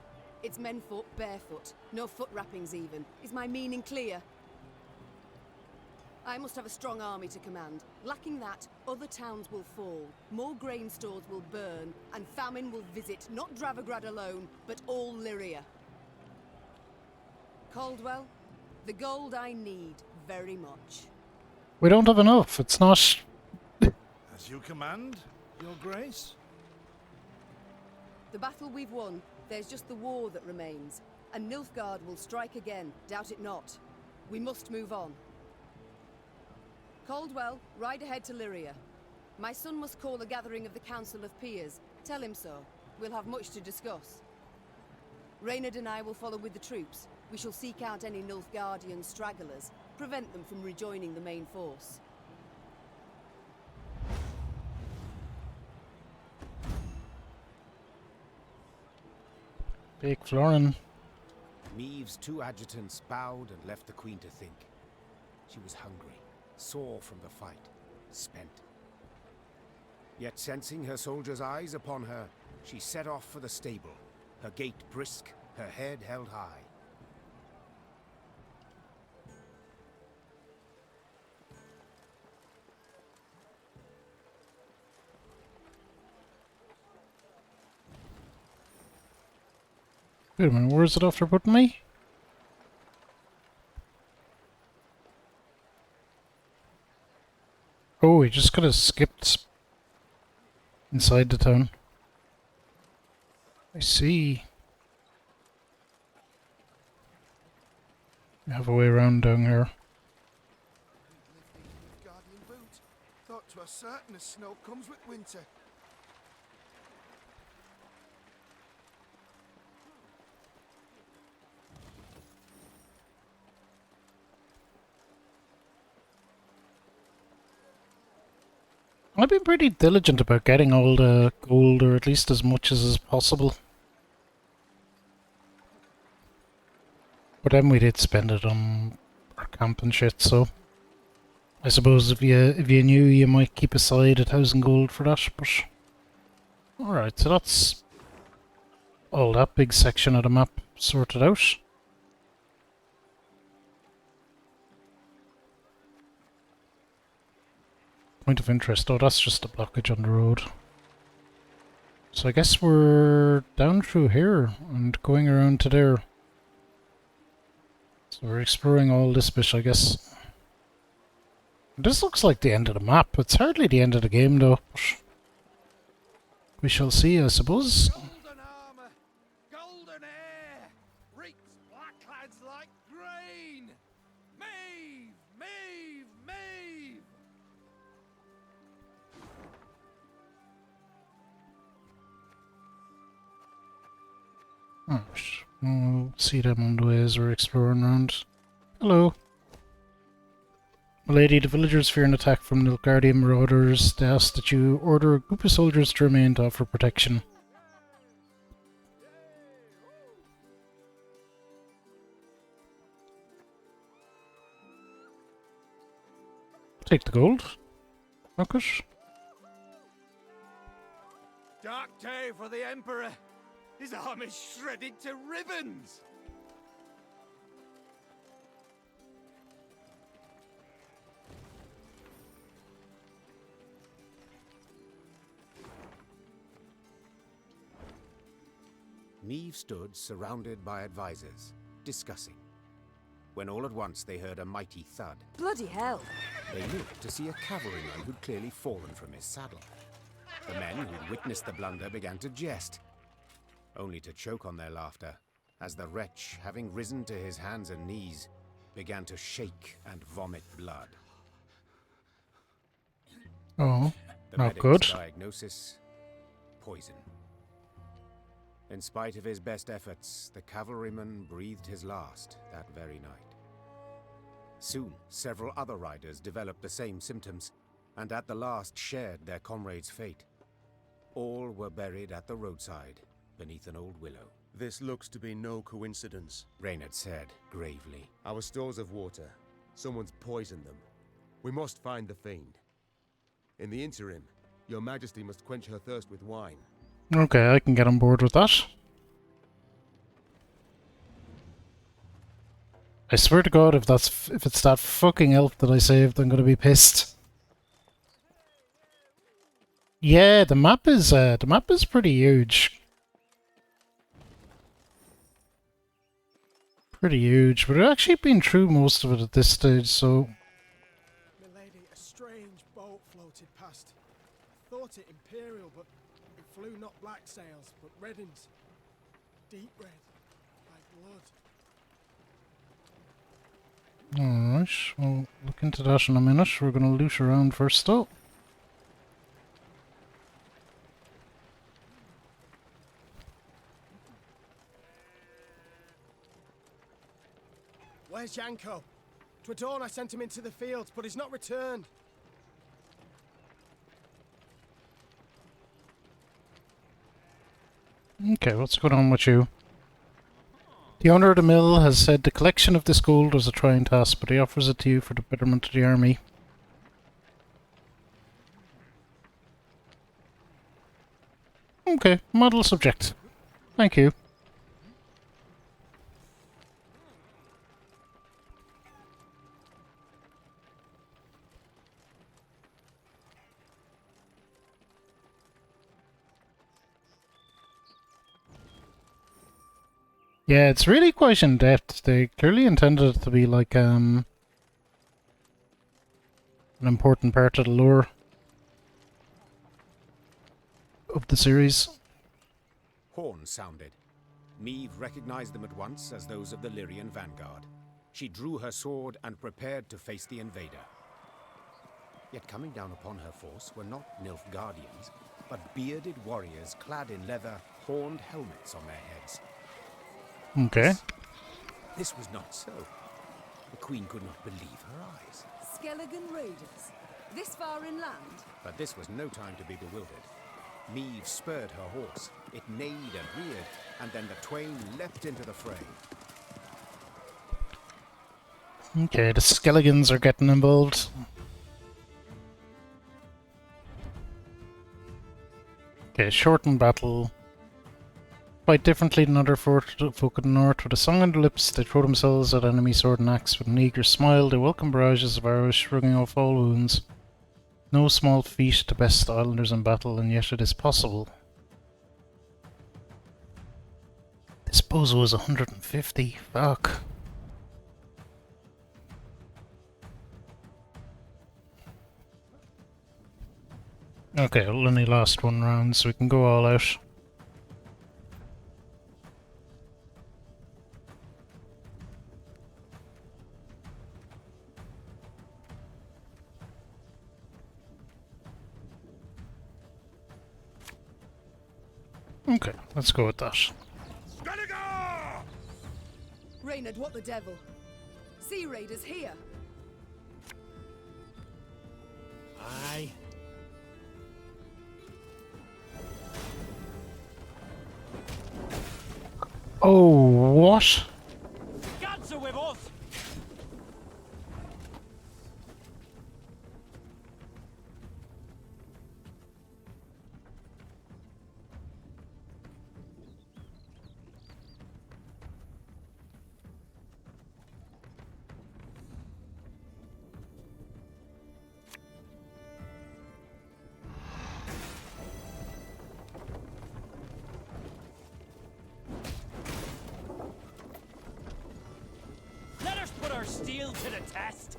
Its men fought barefoot, no foot wrappings even. Is my meaning clear? I must have a strong army to command. Lacking that, other towns will fall, more grain stores will burn, and famine will visit not Dravograd alone, but all Lyria. Caldwell, the gold I need very much. We don't have enough, it's not... As you command, Your Grace? The battle we've won, there's just the war that remains. And Nilfgaard will strike again, doubt it not. We must move on. Caldwell, ride ahead to Lyria. My son must call a gathering of the Council of Peers. Tell him so. We'll have much to discuss. Reynard and I will follow with the troops. We shall seek out any Nilfgaardian stragglers, prevent them from rejoining the main force. Big Florin. Meve's two adjutants bowed and left the Queen to think. She was hungry, sore from the fight, spent. Yet sensing her soldiers' eyes upon her, she set off for the stable, her gait brisk, her head held high. Wait a minute, where is it after putting me? Oh, we just could have skipped inside the town. I see. We have a way around down here. Guardian boot. Thought 'twas certain as snow comes with winter. I've been pretty diligent about getting all the gold, or at least as much as is possible. But then we did spend it on our camp and shit, so I suppose if you knew, you might keep aside 1,000 gold for that. But alright, so that's all that big section of the map sorted out. Point of interest. Oh, that's just a blockage on the road. So I guess we're down through here and going around to there. So we're exploring all this bit, I guess. This looks like the end of the map. It's hardly the end of the game, though. But we shall see, I suppose. Golden armor, golden hair, reeks blackclads like grain. Maeve, Maeve, Maeve. Alright, we'll see them on the way as we're exploring around. Hello. Milady, the villagers fear an attack from the Nilfgaardian marauders. They ask that you order a group of soldiers to remain to offer protection. Take the gold. Fuck it. Dark day for the Emperor. His arm is shredded to ribbons. Neve stood surrounded by advisors, discussing, when all at once they heard a mighty thud. Bloody hell! They looked to see a cavalryman who'd clearly fallen from his saddle. The men who'd witnessed the blunder began to jest, only to choke on their laughter, as the wretch, having risen to his hands and knees, began to shake and vomit blood. Oh, The not medic's good. diagnosis: poison. In spite of his best efforts, the cavalryman breathed his last that very night. Soon, several other riders developed the same symptoms, and at the last shared their comrade's fate. All were buried at the roadside, beneath an old willow. This looks to be no coincidence, Reynard said gravely. Our stores of water. Someone's poisoned them. We must find the fiend. In the interim, your Majesty must quench her thirst with wine. Okay, I can get on board with that. I swear to God, if it's that fucking elf that I saved, I'm gonna be pissed. Yeah, the map is pretty huge. Pretty huge, but I've actually been through most of it at this stage, so Milady, a strange boat floated past. I thought it Imperial, but it flew not black sails, but red uns. Deep red, like blood. alright, we'll look into that in a minute. We're gonna loot around first though. Where's Yanko? Twa dawn I sent him into the fields, but he's not returned. Okay, what's going on with you? The owner of the mill has said the collection of this gold was a trying task, but he offers it to you for the betterment of the army. Okay, model subject. Thank you. Yeah, it's really quite in depth. They clearly intended it to be like an important part of the lore of the series. Horns sounded. Meve recognized them at once as those of the Lyrian vanguard. She drew her sword and prepared to face the invader. Yet coming down upon her force were not Nilfgaardians, but bearded warriors clad in leather, horned helmets on their heads. Okay. This was not so. The queen could not believe her eyes. Skelligan raiders? This far inland? But this was no time to be bewildered. Meve spurred her horse. It neighed and reared, and then the twain leapt into the fray. Okay, the Skelligans are getting involved. Okay, shortened battle. Fight differently than other folk of the north. With a song on their lips, they throw themselves at enemy sword and axe. With an eager smile, they welcome barrages of arrows, shrugging off all wounds. No small feat to best islanders in battle, and yet it is possible. This bozo is 150. Fuck. Okay, it'll only last one round, so we can go all out. Okay, let's go with that. Reynard, what the devil? Sea raiders here! Aye. Oh, what? Gods are with us! Let us put our steel to the test!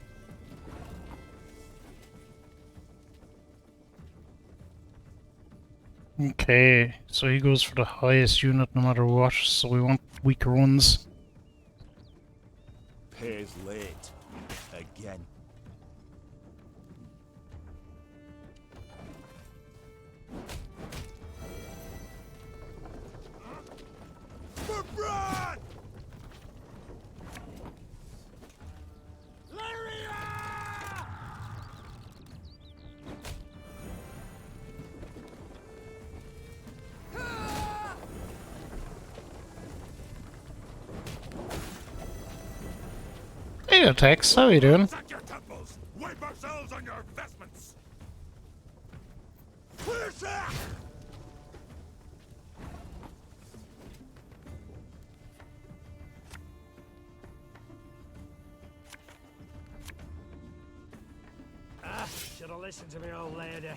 Okay, so he goes for the highest unit no matter what, so we want weaker ones. Pays late. Again. For Brad! Hey, Tex, how you doing? Sack your temples! Wipe ourselves on your vestments! Clear sack! Ah, should have listened to me old lady.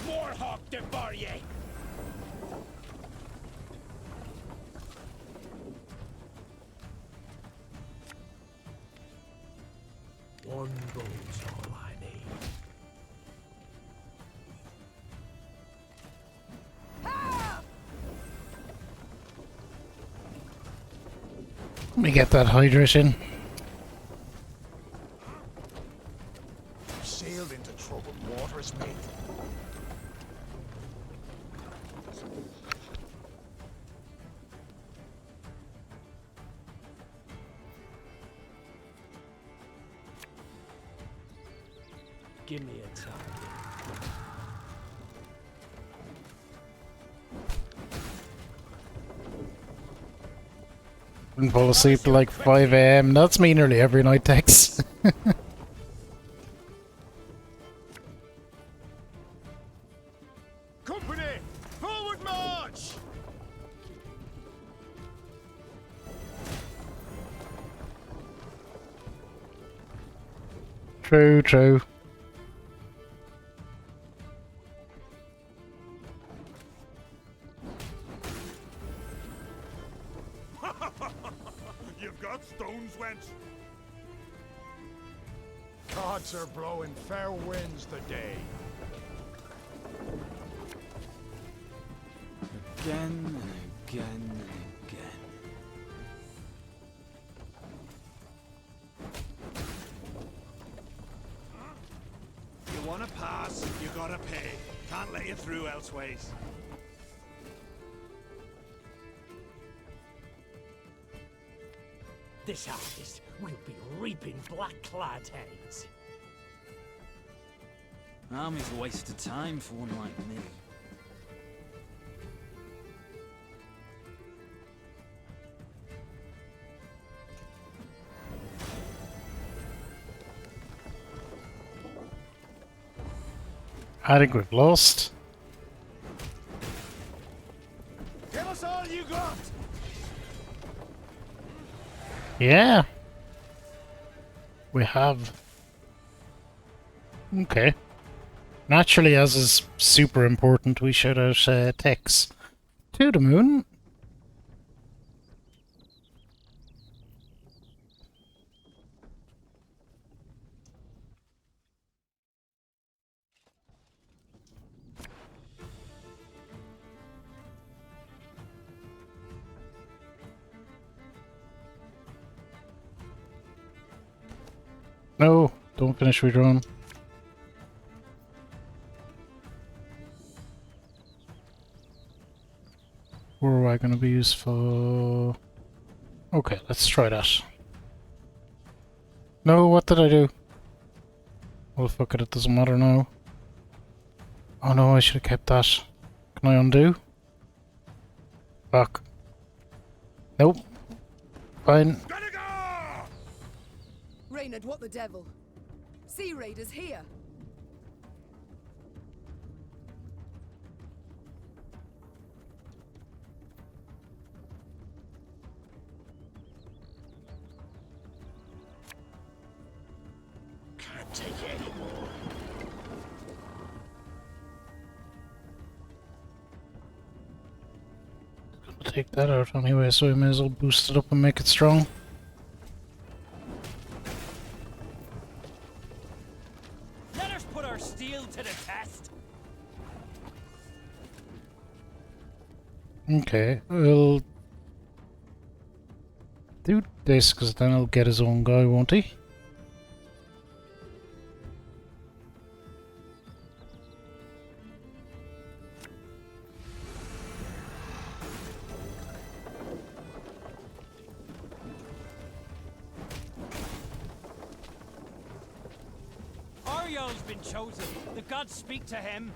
Morhawk de Barrier! One boat's all I need. Let me get that hydration. Sailed into troubled waters, mate. Give me a target. And fall asleep till like 5 AM. That's me nearly every night, Tex. Company! Forward march! True, true. You've got stones, wench. Gods are blowing fair winds today. Again and again and again. You wanna pass, you gotta pay. Can't let you through elseways. This harvest will be reaping black-clad heads. Army's a waste of time for one like me. I think we've lost. Give us all you got! Yeah. We have. Okay. Naturally, as is super important, we shout out Tex to the moon. No, don't finish redrawing. Where am I going to be useful? Okay, let's try that. No, what did I do? Well, fuck it, it doesn't matter now. Oh no, I should have kept that. Can I undo? Fuck. Nope. Fine. Reynard, what the devil? Sea Raiders here! Can't take it anymore. Gonna take that out anyway, so we may as well boost it up and make it strong. Let us put our steel to the test. Okay, we'll do this because then he'll get his own guy, won't he? Ario's been chosen. The gods speak to him.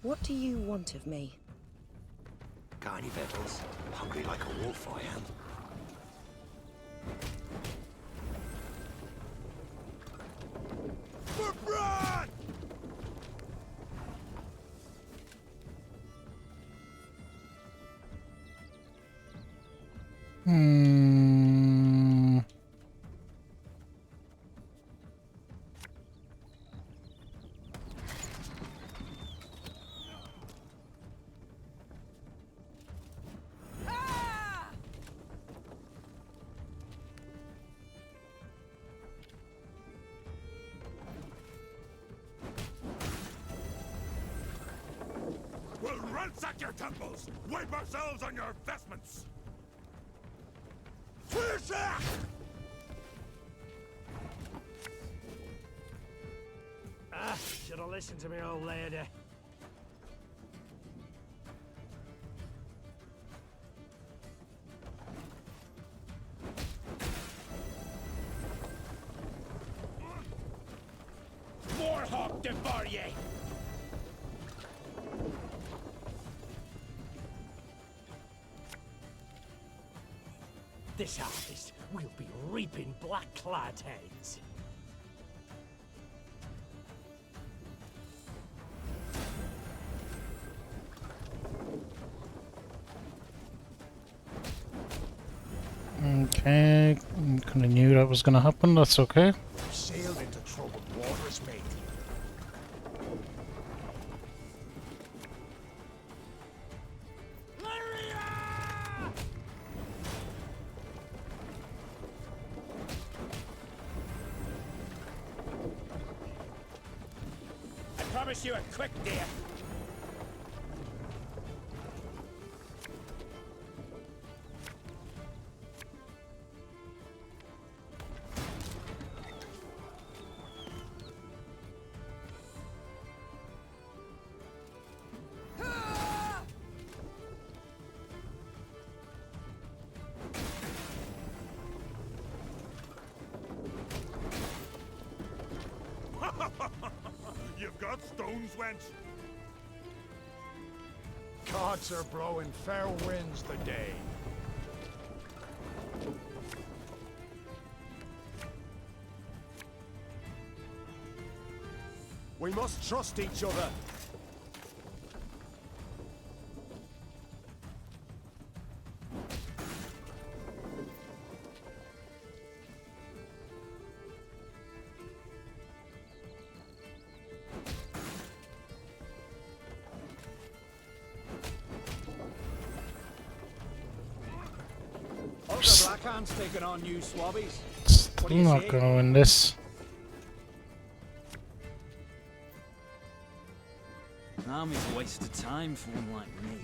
What do you want of me? Got any victuals? Hungry like a wolf, I am. For Brad! We'll ransack your temples! Wipe ourselves on your vestments! Should have listened to me old lady. More Hawk de Barrier! This harvest will be reaping black-clad heads. Okay, kind of knew that was going to happen, that's okay. Sailed into troubled waters, mate. promise you a quick death. You've got stones, wench. Gods are blowing fair winds the day. We must trust each other. Blackhand's taking on new swabbies. I'm not gonna win this. An army's a waste of time for one like me.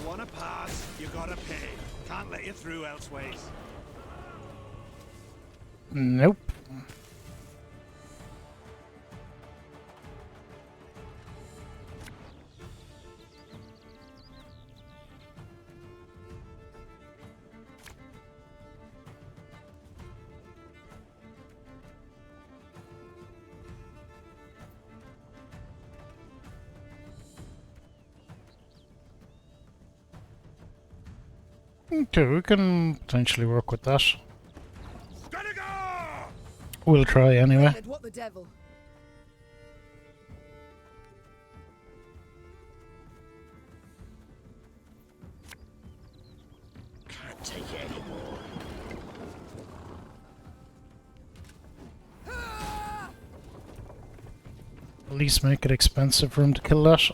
Wanna pass, you gotta pay. Can't let you through elseways. Nope. Okay, we can potentially work with that. We'll try anyway. What the devil? Can't take it anymore. At least make it expensive for him to kill that.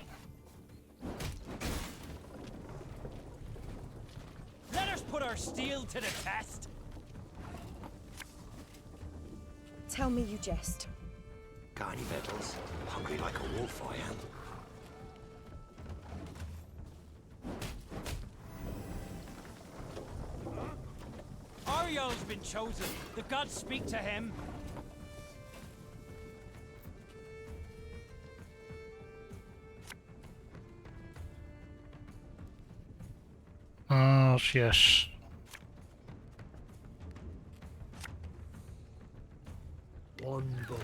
Let us put our steel to the test. Tell me you jest. Got any victuals? Hungry like a wolf, I am. Ariel's been chosen. The gods speak to him. Oh, yes. One bolt.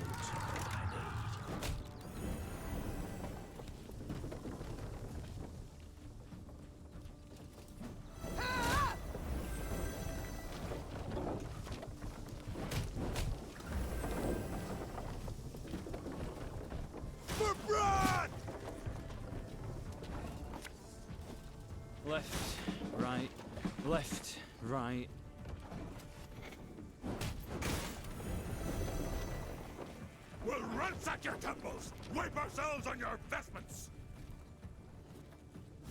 Left, right, left, right. We'll ransack your temples! Wipe ourselves on your vestments!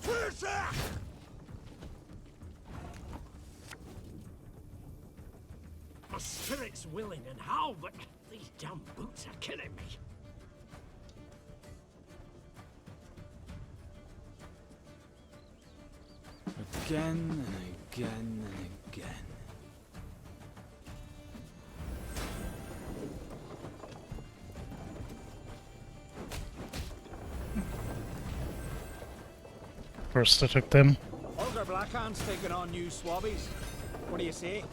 Trisha! My spirit's willing and how, but these damn boots are killing me. Again and again and again. First I took them. Older Blackhand's taking on new swabbies. What do you say?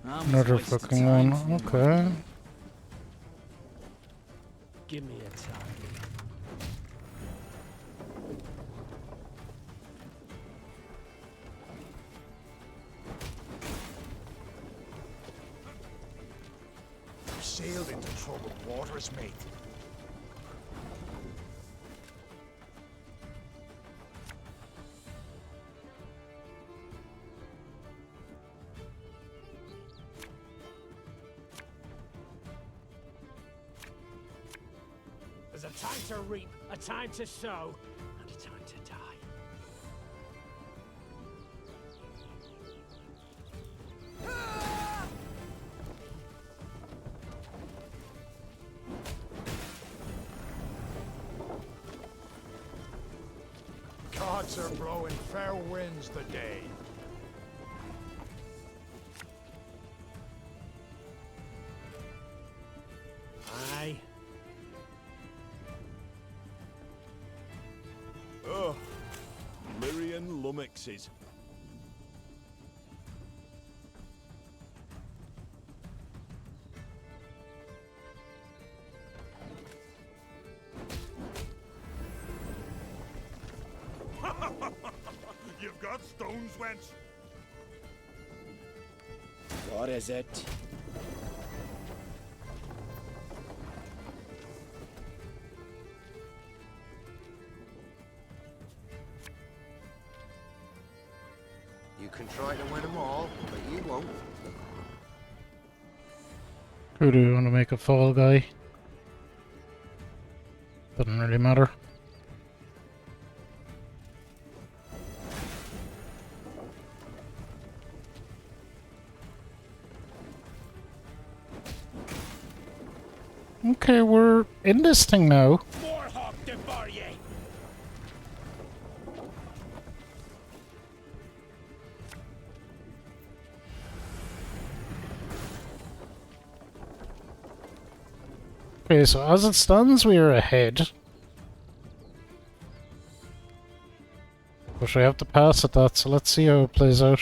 Another fucking one. Okay. Give me a time. We've sailed into troubled waters, mate. time to reap, a time to sow, and a time to die. Gods are blowing fair winds the day. Aye. Oh, Lyrian lummoxes. You've got stones, wench. What is it? You can try to win them all, but you won't. Who do we want to make a fall guy? Doesn't really matter. Okay, we're in this thing now. Okay, so as it stands, we are ahead. But we have to pass at that, so let's see how it plays out.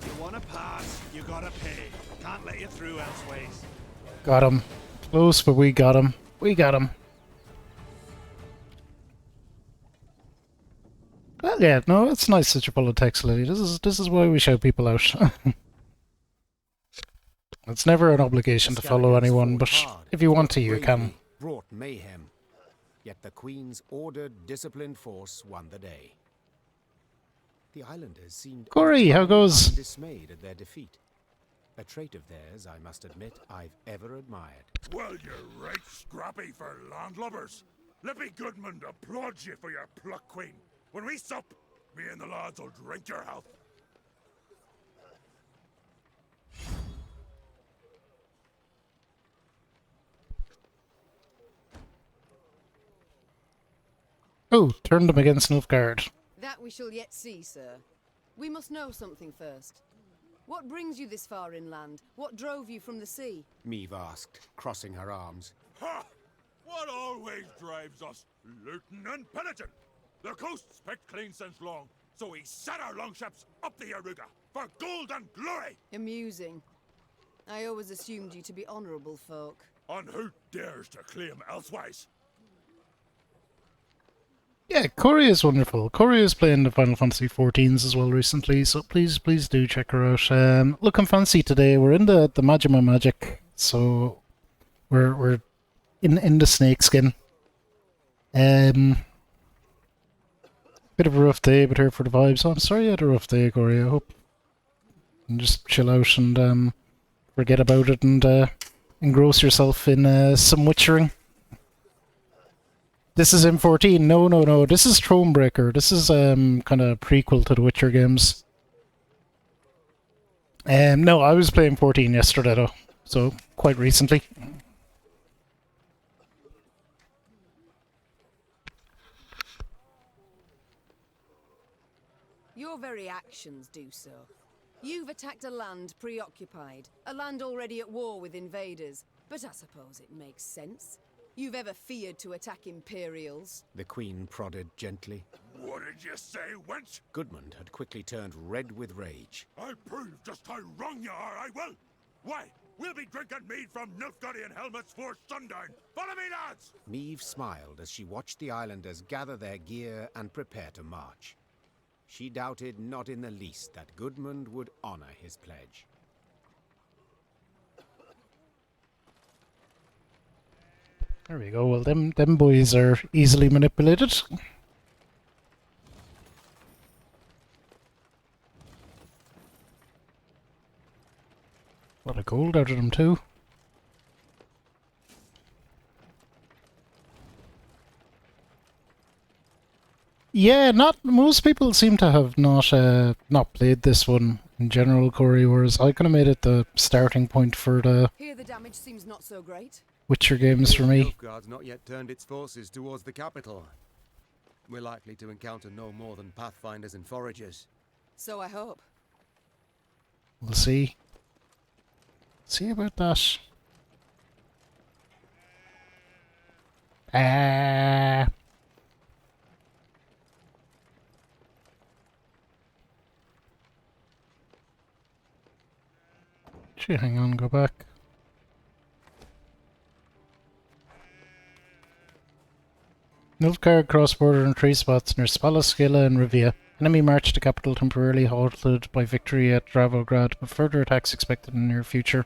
You wanna pass, you gotta pay. Can't let you through elseways. Got him. Close, but we got him. We got him. Well, yeah, no, it's nice that you follow text, Lily. This is why we shout people out. It's never an obligation to follow anyone, but if you want to, you can. Brought mayhem, yet the Queen's ordered, disciplined force won the day. The islanders seemed Corey, how goes? Dismayed at their defeat. A trait of theirs, I must admit, I've ever admired. Well, you're right scrappy for landlubbers. Let me Goodman applaud you for your pluck, Queen. When we sup, me and the lads will drink your health. Oh, turned them against Nilfgaard. That we shall yet see, sir. We must know something first. What brings you this far inland? What drove you from the sea? Meve asked, crossing her arms. Ha! What always drives us? Looting and pillaging. The coast's picked clean since long, so we set our longships up the Aruga for gold and glory. Amusing. I always assumed you to be honourable folk. And who dares to claim elsewise? Yeah, Corey is wonderful. Corey is playing the Final Fantasy 14s as well recently, so please do check her out. Looking fancy today. We're in the Majima Magic, so we're in the snake skin. Bit of a rough day, but here for the vibes. Oh, I'm sorry you had a rough day, Corey. I hope you can just chill out and forget about it and engross yourself in some witchering. This is M14. No. This is Thronebreaker. This is kind of prequel to the Witcher games. No, I was playing 14 yesterday though, so quite recently. Your very actions do so. You've attacked a land preoccupied, a land already at war with invaders, but I suppose it makes sense. You've ever feared to attack Imperials? The Queen prodded gently. What did you say, wench? Gudmund had quickly turned red with rage. I'll prove just how wrong you are, I will! Why, we'll be drinking mead from Nilfgaardian helmets for sundown! Follow me, lads! Meve smiled as she watched the islanders gather their gear and prepare to march. She doubted not in the least that Gudmund would honor his pledge. There we go. Well, them boys are easily manipulated. A lot of gold out of them too. Yeah, not most people seem to have not played this one in general, Corey, whereas I kind of made it the starting point for the Here the damage seems not so great. Witcher games for me. Nilfgaard's not yet turned its forces towards the capital. We're likely to encounter no more than pathfinders and foragers. So I hope. We'll see. See about that. Gee, hang on, go back. Nilfgaard cross-border in 3 spots near Spalaskila and Rivia. Enemy march to capital temporarily halted by victory at Dravograd, but further attacks expected in the near future.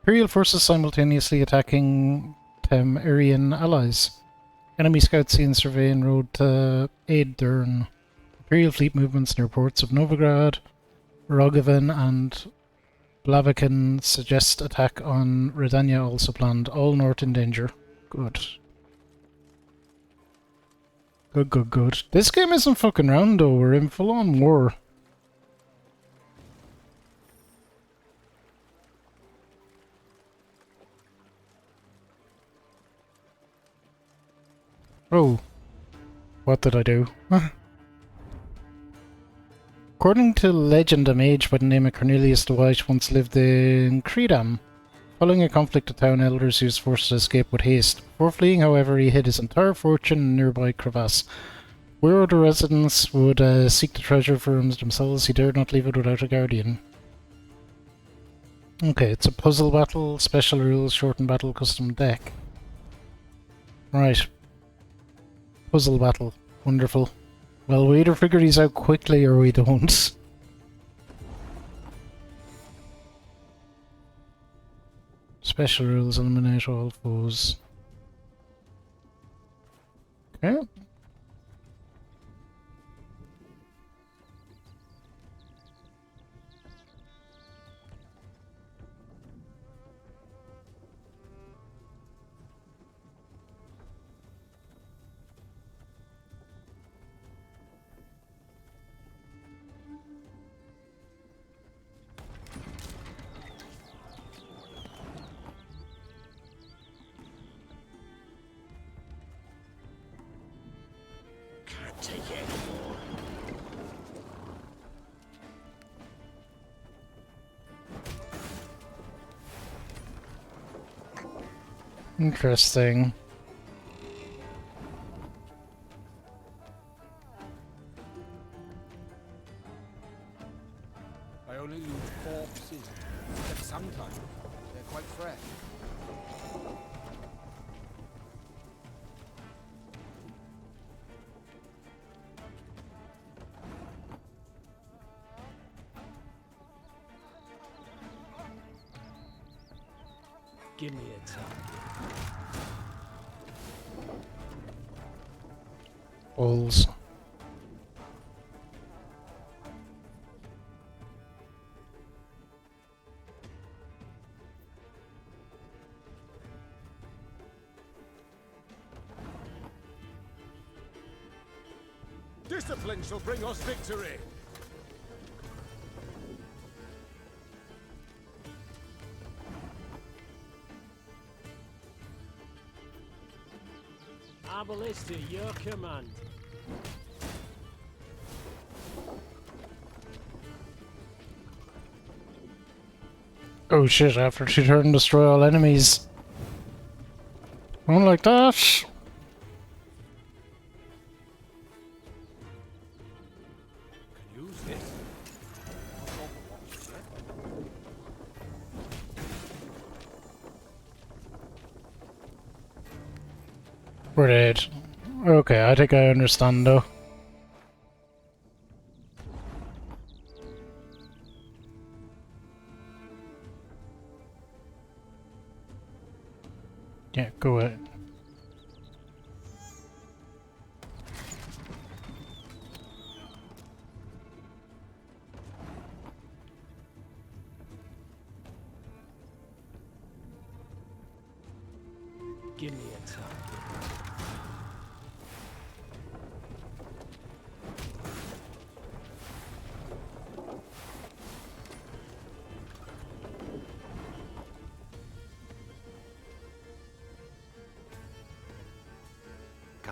Imperial forces simultaneously attacking Temerian allies. Enemy scouts seen surveying road to Aidurn. Imperial fleet movements near ports of Novigrad, Rogovan and Blaviken suggest attack on Redania also planned. All north in danger. Good. Good. This game isn't fucking around though, we're in full-on war. Oh. What did I do? According to legend, a mage by the name of Cornelius the White once lived in Creedam. Following a conflict, the town elders he was forced to escape with haste. Before fleeing, however, he hid his entire fortune in a nearby crevasse. Where the residents would seek the treasure for themselves, he dared not leave it without a guardian. Okay, it's a puzzle battle, special rules, shortened battle, custom deck. Right. Puzzle battle. Wonderful. Well, we either figure these out quickly or we don't. Special rules, eliminate all foes. Okay. Take it anymore. Interesting. I only loot corpses, but sometimes they're quite fresh. Give me a target. Balls. Discipline shall bring us victory. Ballista, your command. Oh shit, after she turned and destroy all enemies. One like that. Use this. We're dead. Okay, I think I understand though. Yeah, go ahead. Give me a target.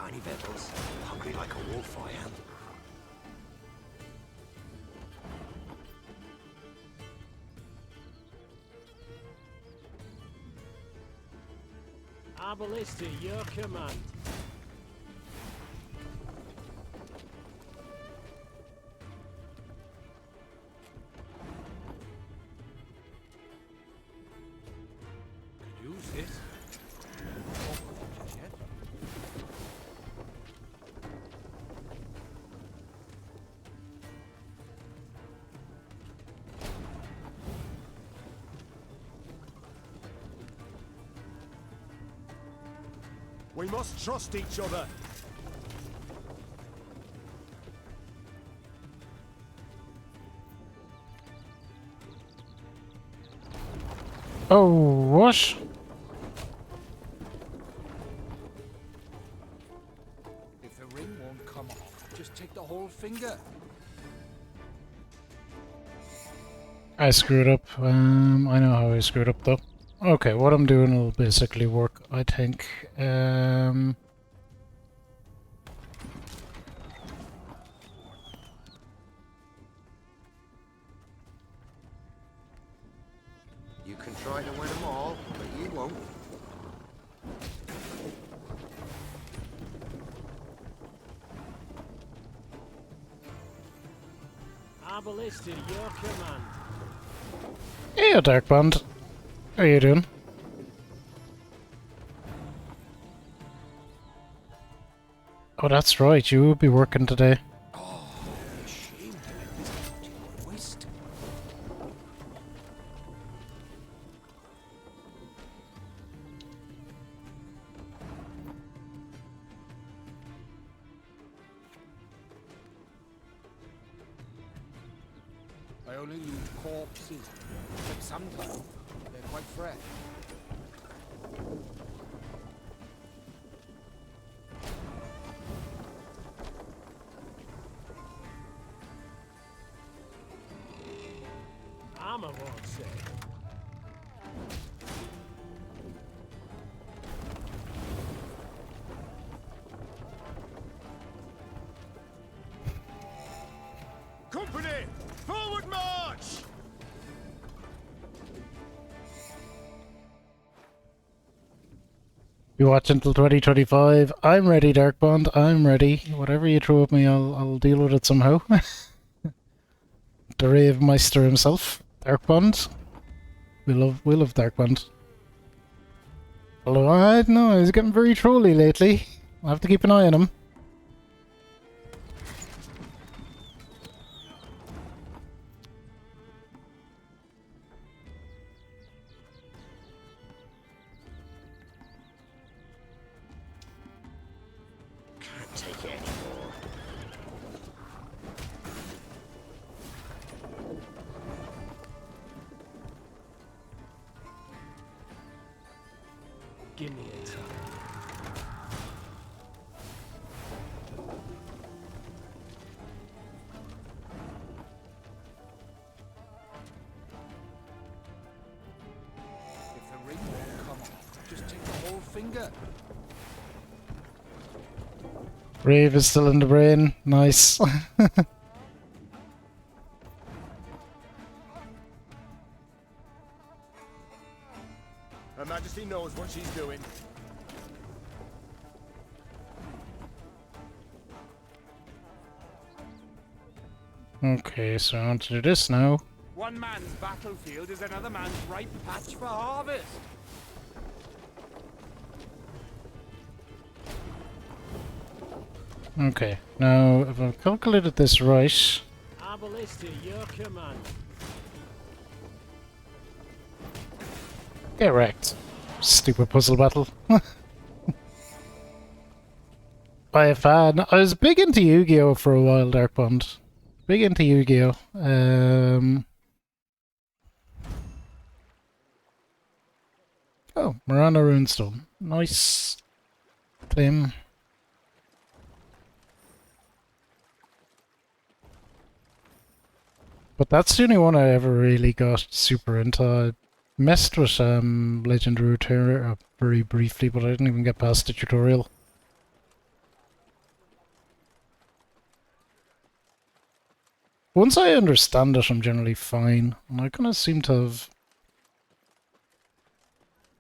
Tiny Bettles, hungry like a wolf I am. Our ballista, your command. Use it. We must trust each other. Oh, what? If the ring won't come off, just take the whole finger. I screwed up. I know how I screwed up though. Okay, what I'm doing will basically work, I think. You can try to win them all, but you won't. Our ballista, your command. Hey, Darkband. How you doing? Oh, that's right. You will be working today. Shame to let this opportunity waste. I only loot corpses, but sometimes they're quite fresh. Armor won't say. Company, forward march! You watch until 2025. I'm ready, Darkbond. I'm ready. Whatever you throw at me, I'll deal with it somehow. The Rave Meister himself, Darkbond. We love Darkbond. Although I don't know, he's getting very trolly lately. I'll have to keep an eye on him. Can't take it anymore. Give me a time. If the ring won't come off, just take the whole finger. Rave is still in the brain. Nice. Her Majesty knows what she's doing. Okay, so I want to do this now. One man's battlefield is another man's ripe patch for harvest. Okay, now if I've calculated this right, Our ballista, your command. get wrecked. Stupid puzzle battle. By a fan. I was big into Yu-Gi-Oh for a while, Darkbond. Big into Yu-Gi-Oh. Oh, Miranda Runestone. Nice. Claim. But that's the only one I ever really got super into. I messed with Legendary Terror very briefly, but I didn't even get past the tutorial. Once I understand it, I'm generally fine. And I kind of seem to have...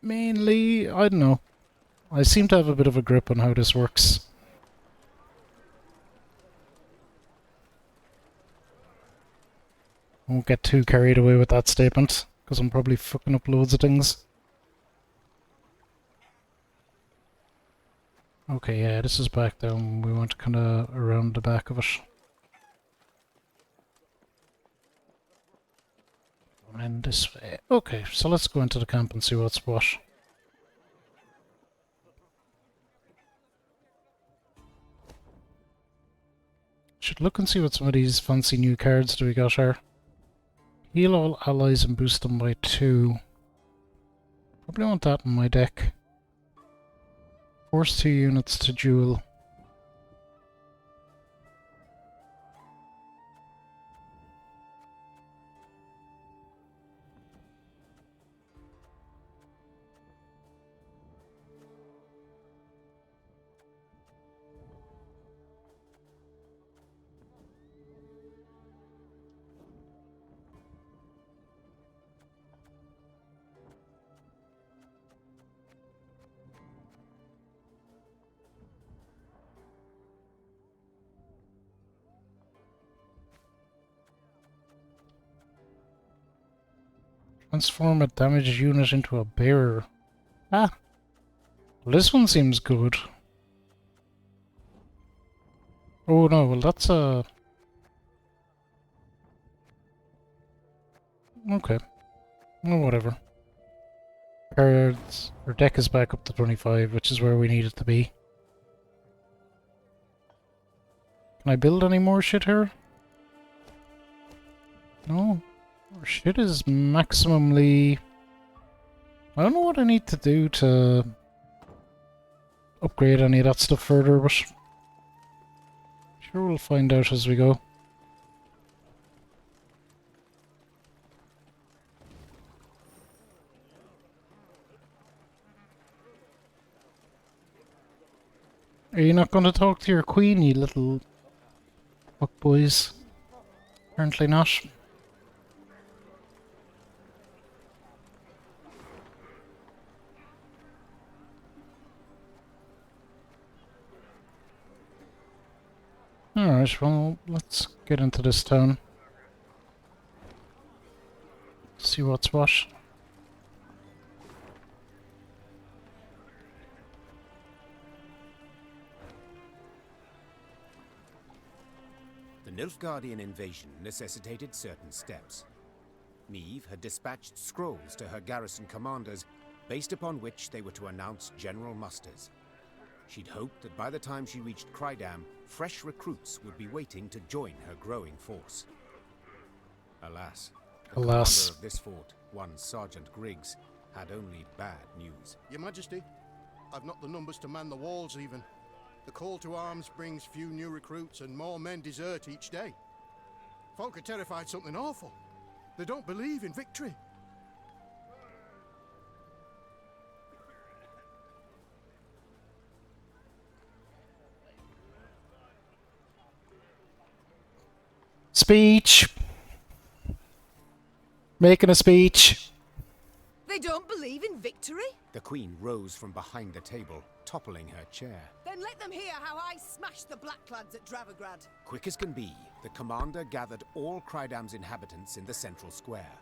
Mainly, I don't know. I seem to have a bit of a grip on how this works. I won't get too carried away with that statement, because I'm probably fucking up loads of things. Okay, yeah, this is back down. We went kind of around the back of it. And this way. Okay, so let's go into the camp and see what's what. Should look and see what some of these fancy new cards do we got here. Heal all allies and boost them by 2. Probably want that in my deck. Force 2 units to duel. Transform a damaged unit into a bearer. Ah! Well, this one seems good. Oh no, well that's a... Okay. Oh, whatever. Cards... Our deck is back up to 25, which is where we need it to be. Can I build any more shit here? No. Our shit is maximally... I don't know what I need to do to upgrade any of that stuff further, but sure we'll find out as we go. Are you not going to talk to your queen, you little fuckboys? Apparently not. Alright, well, let's get into this town. See what's what. The Nilfgaardian invasion necessitated certain steps. Meve had dispatched scrolls to her garrison commanders, based upon which they were to announce general musters. She'd hoped that by the time she reached Crydam, fresh recruits would be waiting to join her growing force. Alas, the commander of this fort, one Sergeant Griggs, had only bad news. Your Majesty, I've not the numbers to man the walls even. The call to arms brings few new recruits and more men desert each day. Folk are terrified something awful. They don't believe in victory. Speech! Making a speech. They don't believe in victory? The Queen rose from behind the table, toppling her chair. Then let them hear how I smashed the Blackclads at Dravograd. Quick as can be, the commander gathered all Crydam's inhabitants in the central square.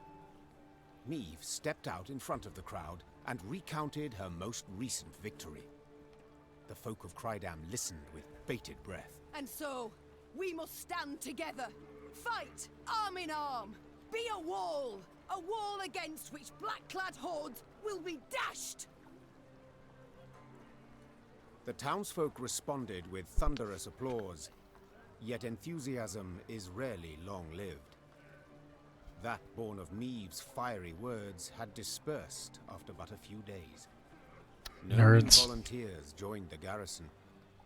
Meve stepped out in front of the crowd and recounted her most recent victory. The folk of Crydam listened with bated breath. And so, we must stand together. Fight, arm in arm. Be a wall against which black-clad hordes will be dashed! The townsfolk responded with thunderous applause, yet enthusiasm is rarely long-lived. That born of Meve's fiery words had dispersed after but a few days. No new volunteers joined the garrison,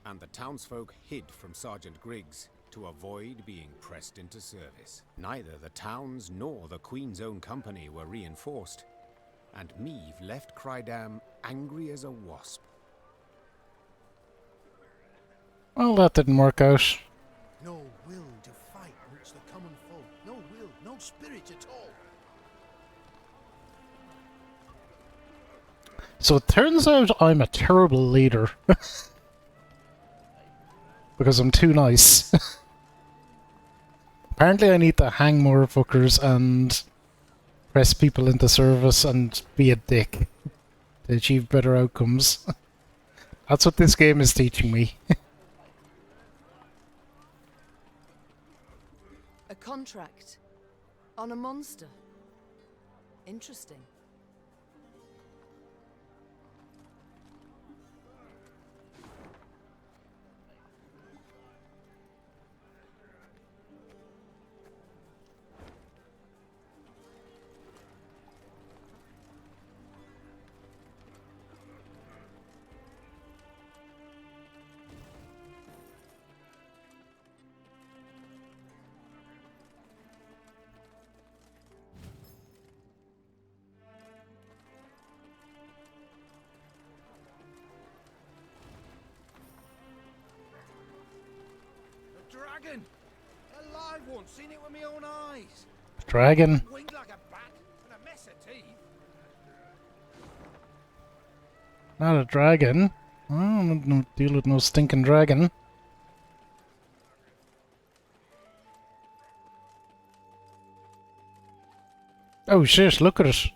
and the townsfolk hid from Sergeant Griggs to avoid being pressed into service. Neither the towns nor the Queen's own company were reinforced, and Meve left Crydam angry as a wasp. Well, that didn't work out. No will to fight amongst the common folk. No spirit at all. So it turns out I'm a terrible leader. Because I'm too nice. Apparently I need to hang more fuckers and press people into service and be a dick to achieve better outcomes. That's what this game is teaching me. A contract on a monster. Interesting. Dragon! A live one, seen it with my own eyes. Dragon. Winged like a bat, and a mess of teeth. Not a dragon. I don't deal with no stinking dragon. Oh shit, look at it.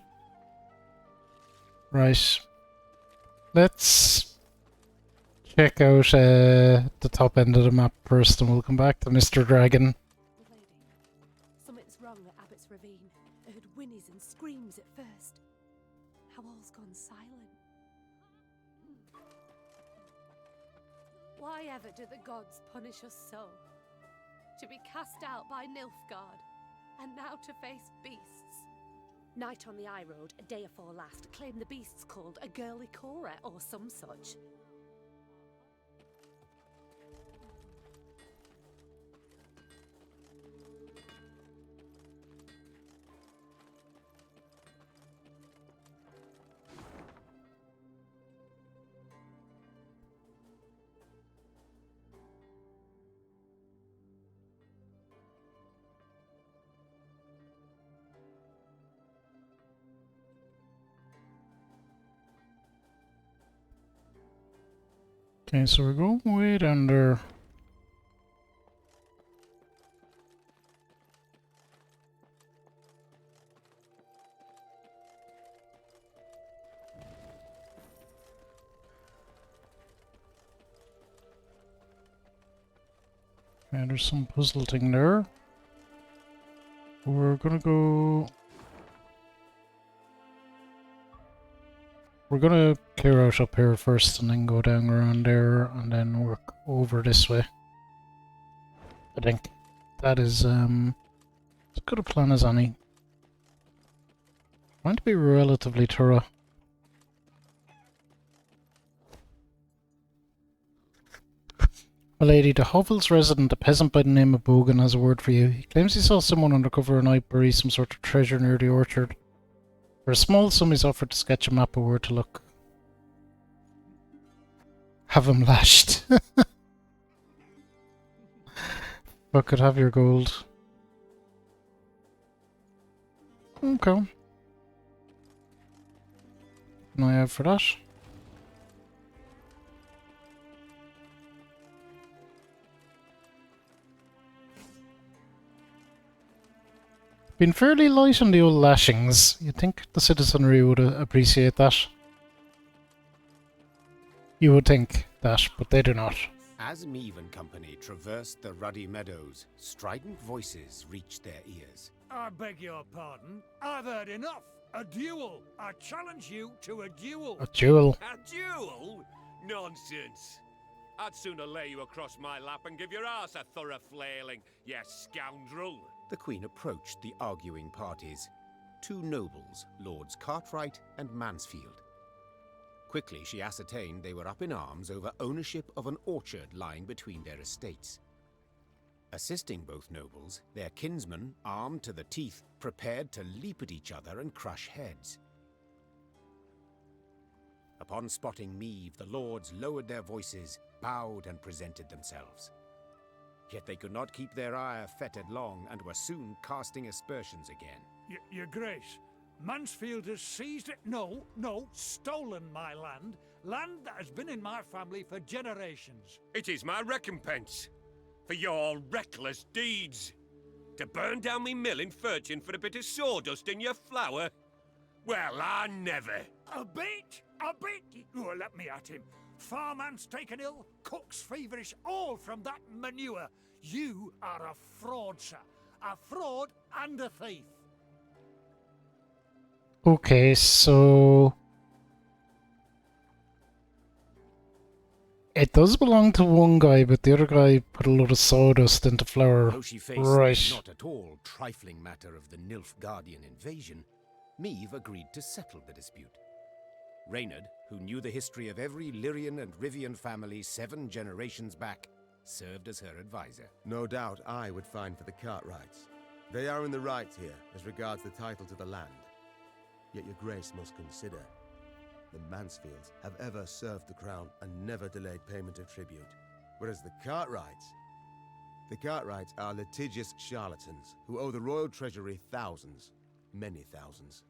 Right. Let's check out the top end of the map first and we'll come back to Mr. Dragon. Lady, something's wrong at Abbott's Ravine. I heard whinnies and screams at first. How all's gone silent. Why ever do the gods punish us so? To be cast out by Nilfgaard, and now to face beasts. Night on the High Road, a day afore last, claimed the beasts called a girly Cora or some such. Okay, so we're going way down there. Okay, there's some puzzle thing there. We're gonna go... We're gonna clear out up here first and then go down around there and then work over this way. I think that is as good a plan as any. Trying to be relatively thorough. A lady, the Hovel's resident, a peasant by the name of Bogan, has a word for you. He claims he saw someone under cover of night bury some sort of treasure near the orchard. For a small sum, he's offered to sketch a map of where to look. Have him lashed. Fuck it, have your gold. Okay. An eye out for that. Been fairly light on the old lashings. You'd think the citizenry would appreciate that. You would think that, but they do not. As Meave and company traversed the ruddy meadows, strident voices reached their ears. I beg your pardon. I've heard enough. A duel. I challenge you to a duel. A duel? A duel? Nonsense. I'd sooner lay you across my lap and give your ass a thorough flailing, you scoundrel. The Queen approached the arguing parties. Two nobles, Lords Cartwright and Mansfield. Quickly she ascertained they were up in arms over ownership of an orchard lying between their estates. Assisting both nobles, their kinsmen, armed to the teeth, prepared to leap at each other and crush heads. Upon spotting Meave, the lords lowered their voices, bowed and presented themselves. Yet they could not keep their ire fettered long, and were soon casting aspersions again. Your Grace, Mansfield has seized it. No, stolen my land. Land that has been in my family for generations. It is my recompense for your reckless deeds. To burn down me mill in Furchin for a bit of sawdust in your flour? Well, I never. A bit? Oh, let me at him. Farman's taken ill, cook's feverish, all from that manure. You are a fraud, sir. A fraud and a thief. Okay, so... It does belong to one guy, but the other guy put a lot of sawdust into flour. Though she faced Right. not at all trifling matter of the Nilfgaardian invasion, Meve agreed to settle the dispute. Reynard, who knew the history of every Lyrian and Rivian family 7 generations back, served as her advisor. No doubt I would find for the Cartwrights. They are in the right here as regards the title to the land. Yet your Grace must consider, the Mansfields have ever served the crown and never delayed payment of tribute. Whereas the Cartwrights are litigious charlatans who owe the royal treasury thousands, many thousands.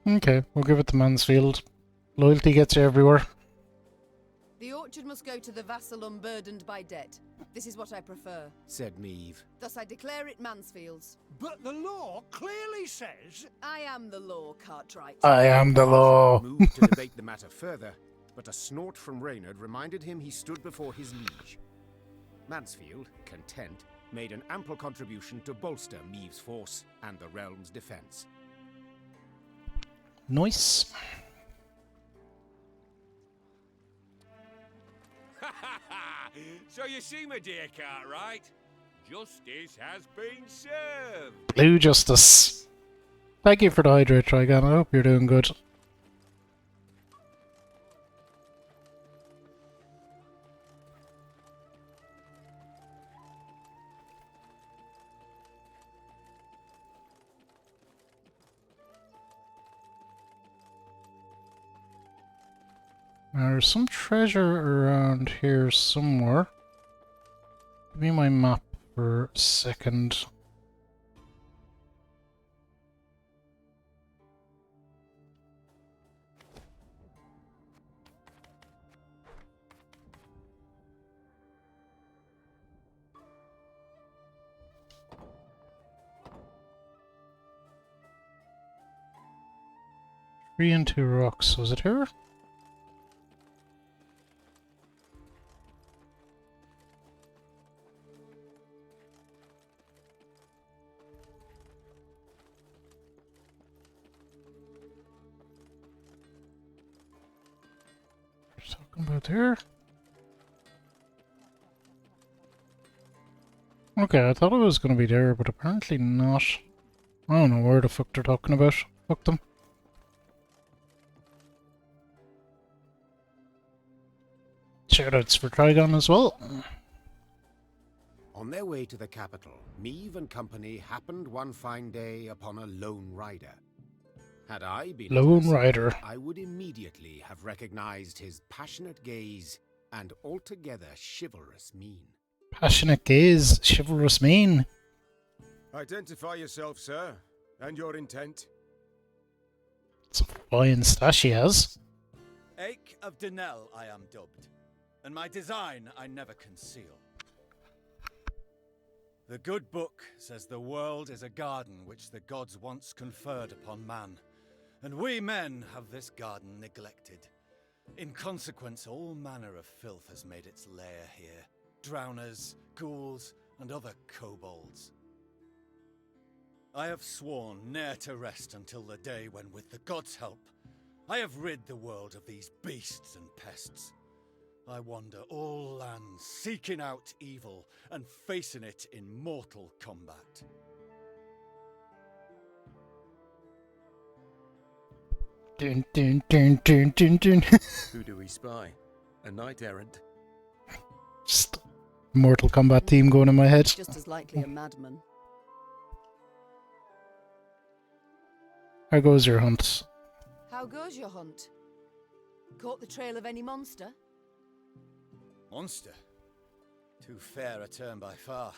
Okay, we'll give it to Mansfield. Loyalty gets you everywhere. The orchard must go to the vassal unburdened by debt. This is what I prefer, said Meve. Thus I declare it Mansfield's. But the law clearly says... I am the law, Cartwright. I am the law. Moved to debate the matter further, but a snort from Reynard reminded him he stood before his liege. Mansfield, content, made an ample contribution to bolster Meve's force and the realm's defense. Nice. So you see, my dear Cartwright, justice has been served. Blue Justice. Thank you for the hydrate, Trigon. I hope you're doing good. There's some treasure around here somewhere. Give me my map for a second. Three and 2 rocks. Was it here? About here. Okay, I thought it was going to be there, but apparently not. I don't know where the fuck they're talking about. Fuck them. Shoutouts for Trigon as well. On their way to the capital, Meve and company happened one fine day upon a lone rider. Had I been Lone Rider, I would immediately have recognized his passionate gaze and altogether chivalrous mien. Passionate gaze, chivalrous mien. Identify yourself, sir, and your intent. It's a fine stash he has. Ake of Denel I am dubbed, and my design I never conceal. The good book says the world is a garden which the gods once conferred upon man. And we men have this garden neglected. In consequence, all manner of filth has made its lair here. Drowners, ghouls, and other kobolds. I have sworn ne'er to rest until the day when, with the gods' help, I have rid the world of these beasts and pests. I wander all lands, seeking out evil and facing it in mortal combat. Dun, dun, dun, dun, dun, dun. Who do we spy? A knight errant? Just Mortal Kombat theme going in my head. Just as likely a madman. How goes your hunt? How goes your hunt? Caught the trail of any monster? Monster? Too fair a term by far.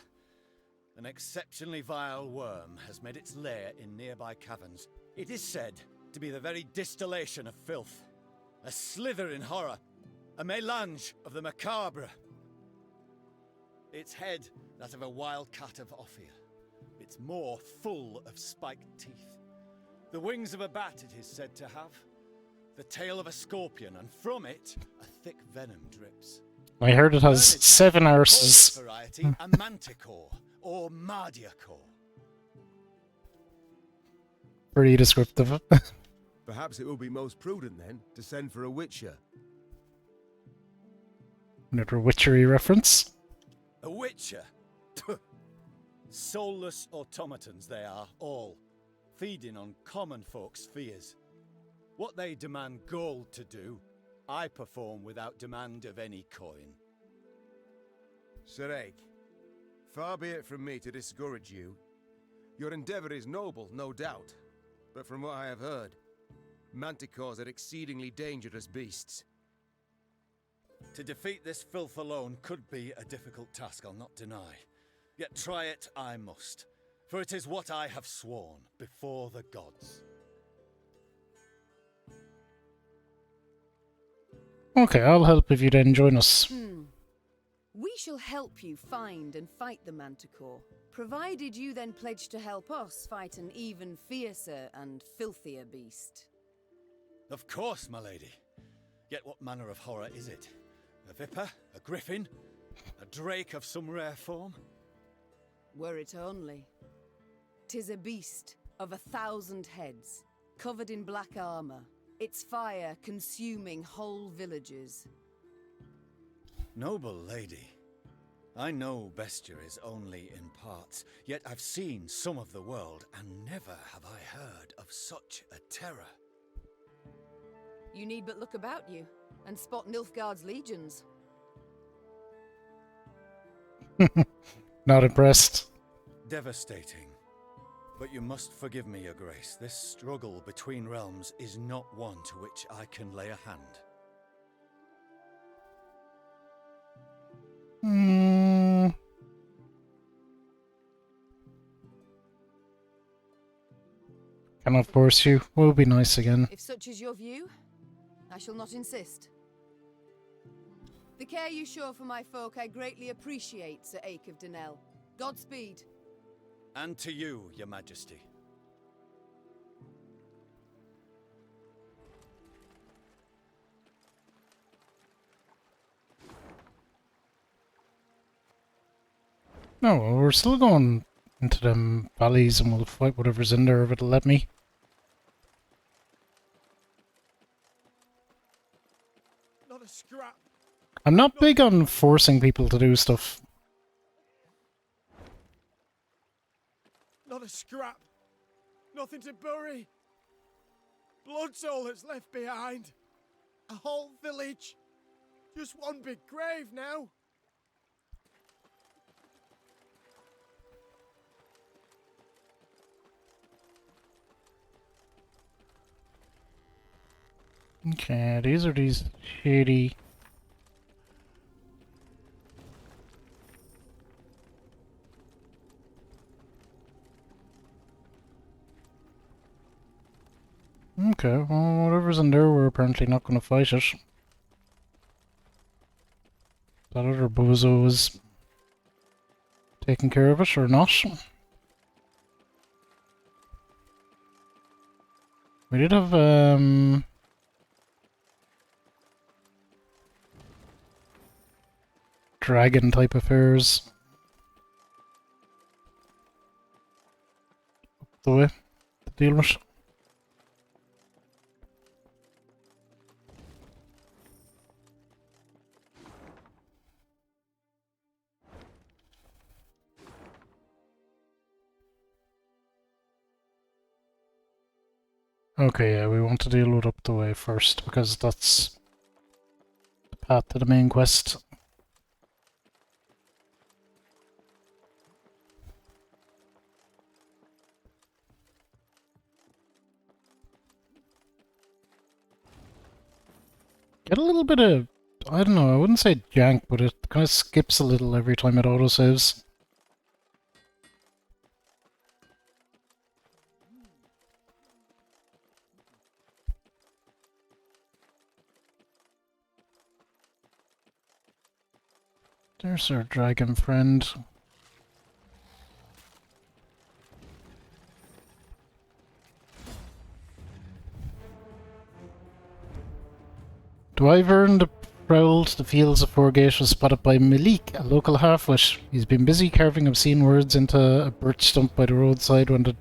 An exceptionally vile worm has made its lair in nearby caverns. It is said to be the very distillation of filth. A slither in horror. A mélange of the macabre. Its head, that of a wild cat of Ophir. Its maw full of spiked teeth. The wings of a bat it is said to have. The tail of a scorpion, and from it, a thick venom drips. I heard it has 7 arses. Variety, a manticore, or mardiacore. Pretty descriptive. Perhaps it will be most prudent, then, to send for a witcher. Another witchery reference. A witcher? Soulless automatons they are, all. Feeding on common folks' fears. What they demand gold to do, I perform without demand of any coin. Sir Ake, far be it from me to discourage you. Your endeavor is noble, no doubt. But from what I have heard, manticores are exceedingly dangerous beasts. To defeat this filth alone could be a difficult task, I'll not deny. Yet try it I must, for it is what I have sworn before the gods. Okay, I'll help if you then join us. We shall help you find and fight the Manticore, provided you then pledge to help us fight an even fiercer and filthier beast. Of course, my lady. Yet what manner of horror is it? A viper? A griffin? A drake of some rare form? Were it only. 'Tis a beast of 1,000 heads, covered in black armor, its fire consuming whole villages. Noble lady, I know bestiary is only in parts, yet I've seen some of the world, and never have I heard of such a terror. You need but look about you, and spot Nilfgaard's legions. Not impressed. Devastating. But you must forgive me, Your Grace. This struggle between realms is not one to which I can lay a hand. Cannot force you. Will be nice again. If such is your view, I shall not insist. The care you show for my folk I greatly appreciate, Sir Ake of Denell. Godspeed. And to you, Your Majesty. No, well, we're still going into them valleys and we'll fight whatever's in there if it'll let me. Not a scrap. I'm not big on forcing people to do stuff. Not a scrap. Nothing to bury. Blood soul that's left behind. A whole village. Just one big grave now. Okay, these are these shady... Okay, well, whatever's in there, we're apparently not going to fight it. That other bozo is taking care of it, or not. We did have, dragon type affairs. Up the way to deal with. Okay, yeah, we want to deal with up the way first, because that's the path to the main quest. Get a little bit of, I don't know, I wouldn't say jank, but it kind of skips a little every time it autosaves. There's our dragon friend. Wyvern prowled the fields of Foregate was spotted by Malik, a local half-wit. He's been busy carving obscene words into a birch stump by the roadside when the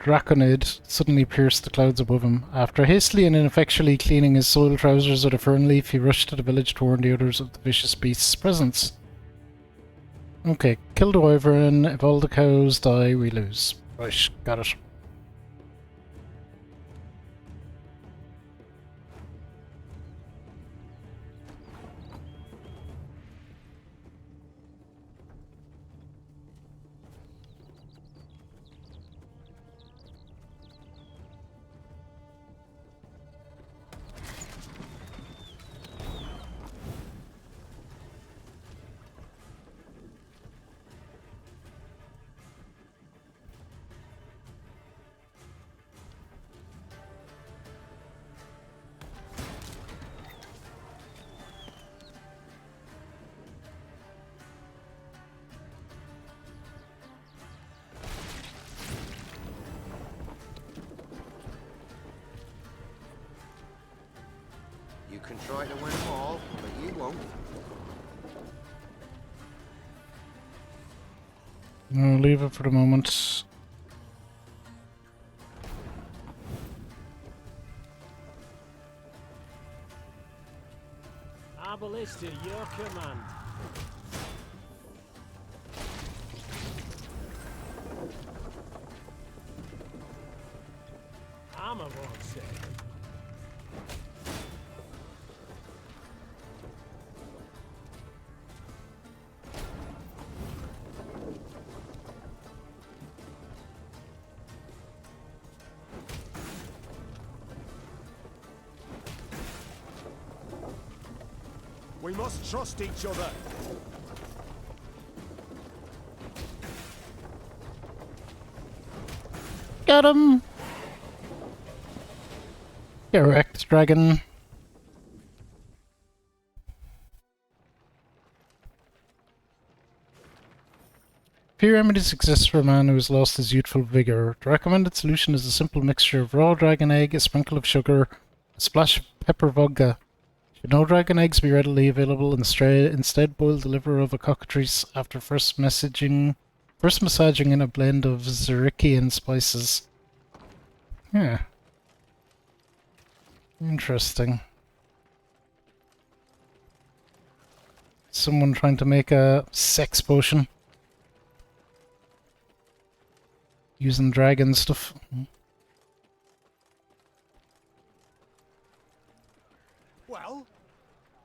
Draconid suddenly pierced the clouds above him. After hastily and ineffectually cleaning his soiled trousers with a fern leaf, he rushed to the village to warn the others of the vicious beast's presence. Okay, kill the Wyvern. If all the cows die, we lose. Right, got it. You can try to win them all, but you won't. I'll leave it for the moment. Arbalist to your command. Armor won't save. We must trust each other. Got him! Get wrecked, dragon. Few remedies exist for a man who has lost his youthful vigor. The recommended solution is a simple mixture of raw dragon egg, a sprinkle of sugar, a splash of pepper vodka. Should no dragon eggs be readily available, instead boil the liver of a cockatrice after first massaging in a blend of Zerikian spices. Yeah. Interesting. Someone trying to make a sex potion. Using dragon stuff.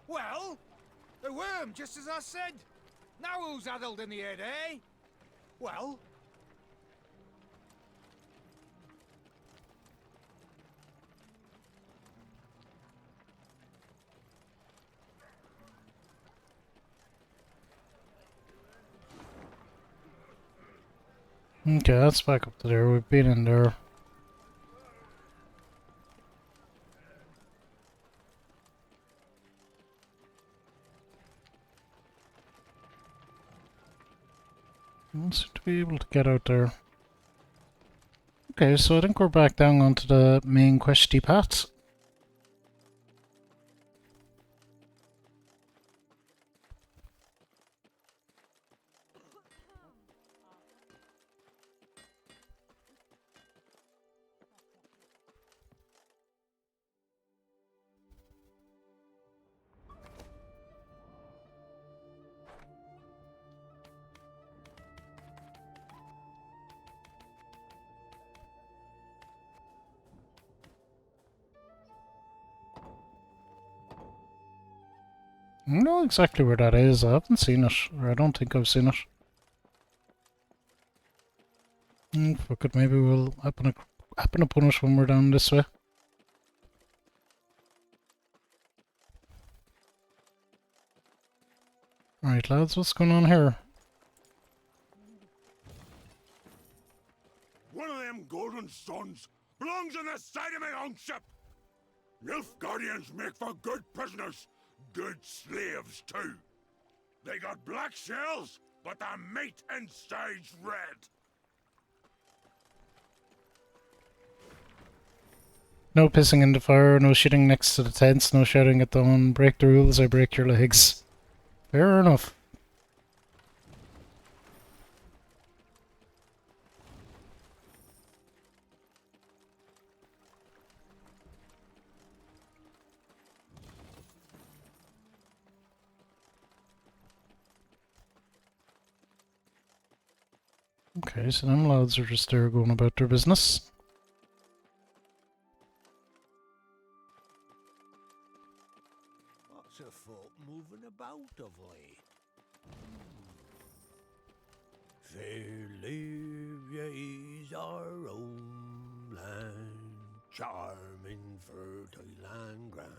Well, the worm, just as I said. Now who's addled in the head, eh? Well? Okay, let's back up to there. We've been in there. Don't seem to be able to get out there. Okay, so I think we're back down onto the main questy path. I don't know exactly where that is. I haven't seen it, or I don't think I've seen it. Fuck it, maybe we'll happen upon it when we're down this way. Right, lads, what's going on here? One of them golden sons belongs on the side of my own ship. Nilfgaardians make for good prisoners, good slaves too. They got black shells, but the meat inside's red. No pissing in the fire, no shitting next to the tents, no shouting at them. Break the rules, I break your legs. Fair enough. Okay, so them lads are just there going about their business. Lots of folk moving about of late. Fair Libya is our own land, charming, fertile and grand.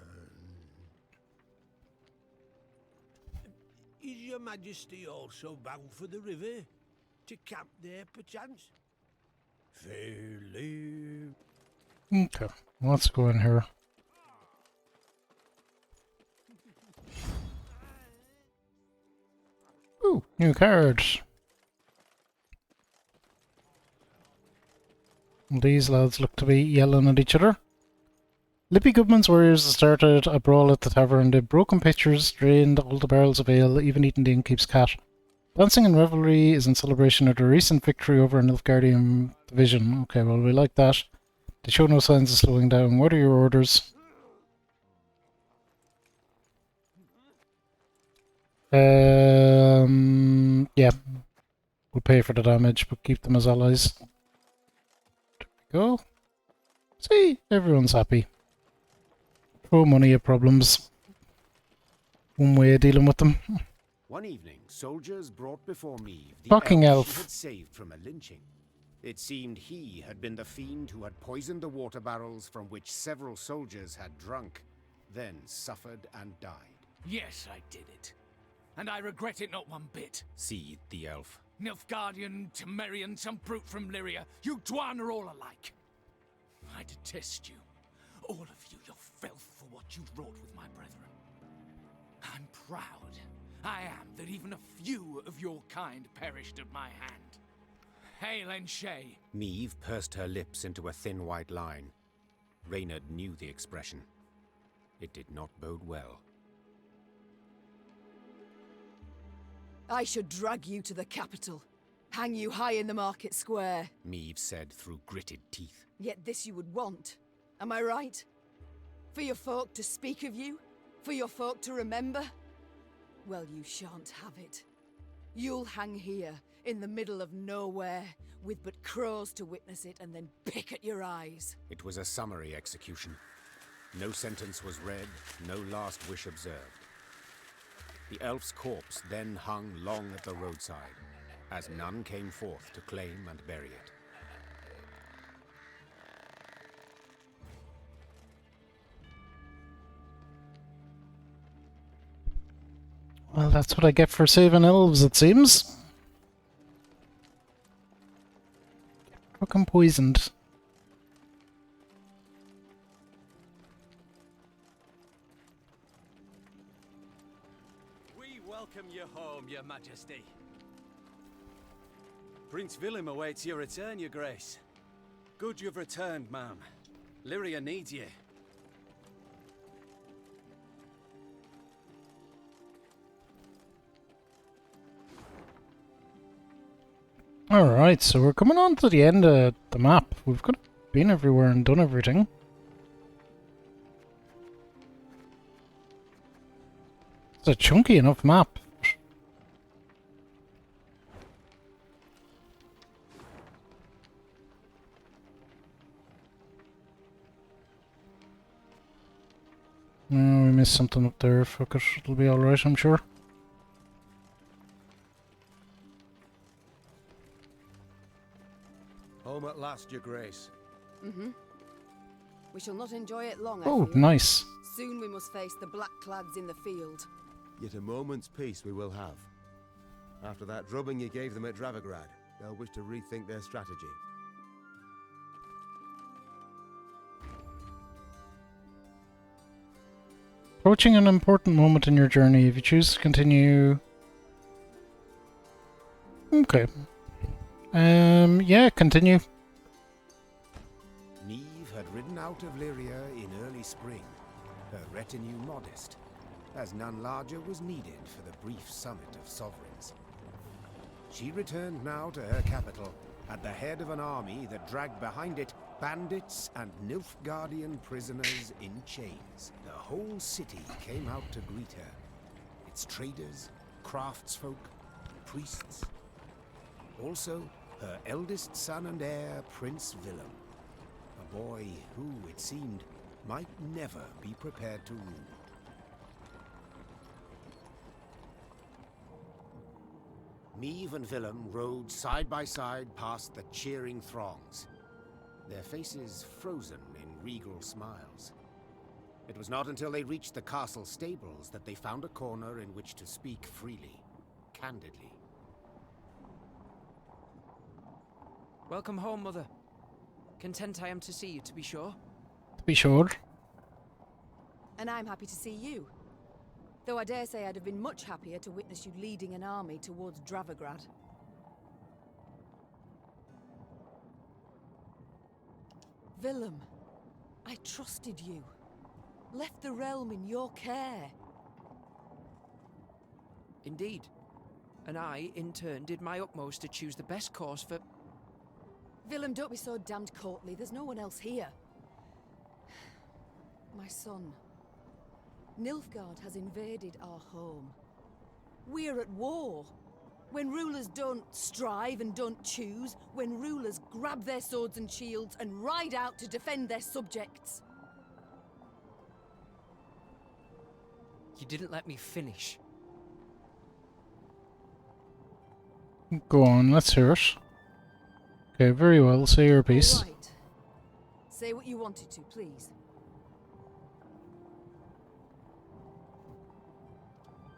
Is your majesty also bound for the river? To camp there, perchance? Fair Libya. Okay, let's go in here. Ooh, new cards. These lads look to be yelling at each other. Lippy Goodman's warriors started a brawl at the tavern. They broken pitchers, drained all the barrels of ale, even eaten the innkeep's cat. Dancing and revelry is in celebration of the recent victory over an Nilfgaardian division. Okay, well, we like that. They show no signs of slowing down. What are your orders? Yeah. We'll pay for the damage, but keep them as allies. There we go. See, everyone's happy. Throw money at problems. One way of dealing with them. One evening, soldiers brought before me the Fucking elf elf. she had saved from a lynching. It seemed he had been the fiend who had poisoned the water barrels from which several soldiers had drunk, then suffered and died. Yes, I did it. And I regret it not one bit. Seethed the elf. Nilfgaardian, Temerian, some brute from Lyria, you Dwan are all alike. I detest you. All of you, your filth for what you wrought with my brethren. I'm proud. I am that even a few of your kind perished at my hand. Hail and Shay. Meve pursed her lips into a thin white line. Reynard knew the expression. It did not bode well. I should drag you to the capital. Hang you high in the market square. Meve said through gritted teeth. Yet this you would want. Am I right? For your folk to speak of you? For your folk to remember? Well, you shan't have it. You'll hang here, in the middle of nowhere, with but crows to witness it and then pick at your eyes. It was a summary execution. No sentence was read, no last wish observed. The elf's corpse then hung long at the roadside, as none came forth to claim and bury it. Well, that's what I get for saving elves, it seems. Fucking poisoned. We welcome you home, your majesty. Prince Willem awaits your return, your grace. Good you've returned, ma'am. Lyria needs you. Alright, so we're coming on to the end of the map. We've got been everywhere and done everything. It's a chunky enough map. No, we missed something up there. Fuck it, it'll be alright, I'm sure. Home at last, your grace. Mm-hmm. We shall not enjoy it long, I Oh, fear. nice. Soon we must face the black clads in the field. Yet a moment's peace we will have. After that drubbing you gave them at Dravigrad, they'll wish to rethink their strategy. Approaching an important moment in your journey. If you choose to continue... Okay. Yeah, continue. Neve had ridden out of Lyria in early spring, her retinue modest, as none larger was needed for the brief summit of sovereigns. She returned now to her capital, at the head of an army that dragged behind it bandits and Nilfgaardian prisoners in chains. The whole city came out to greet her. Its traders, craftsfolk, priests. Also, her eldest son and heir, Prince Willem. A boy who, it seemed, might never be prepared to rule. Neve and Willem rode side by side past the cheering throngs, their faces frozen in regal smiles. It was not until they reached the castle stables that they found a corner in which to speak freely, candidly. Welcome home, Mother. Content I am to see you, to be sure. To be sure. And I'm happy to see you. Though I dare say I'd have been much happier to witness you leading an army towards Dravigrad. Willem, I trusted you. Left the realm in your care. Indeed. And I, in turn, did my utmost to choose the best course for... Willem, don't be so damned courtly. There's no one else here. My son. Nilfgaard has invaded our home. We're at war. When rulers don't strive and don't choose, when rulers grab their swords and shields and ride out to defend their subjects. You didn't let me finish. Go on, let's hear it. Okay, very well. Say your piece. All right. Say what you wanted to, please.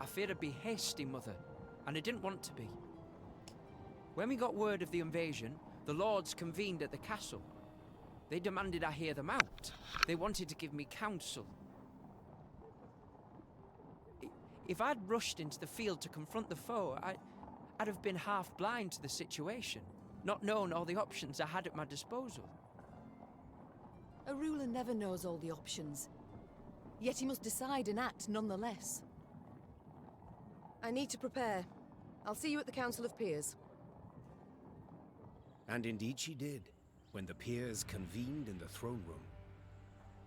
I feared I'd be hasty, Mother, and I didn't want to be. When we got word of the invasion, the lords convened at the castle. They demanded I hear them out. They wanted to give me counsel. If I'd rushed into the field to confront the foe, I'd have been half blind to the situation, not known all the options I had at my disposal. A ruler never knows all the options. Yet he must decide and act nonetheless. I need to prepare. I'll see you at the Council of Peers. And indeed she did, when the peers convened in the throne room.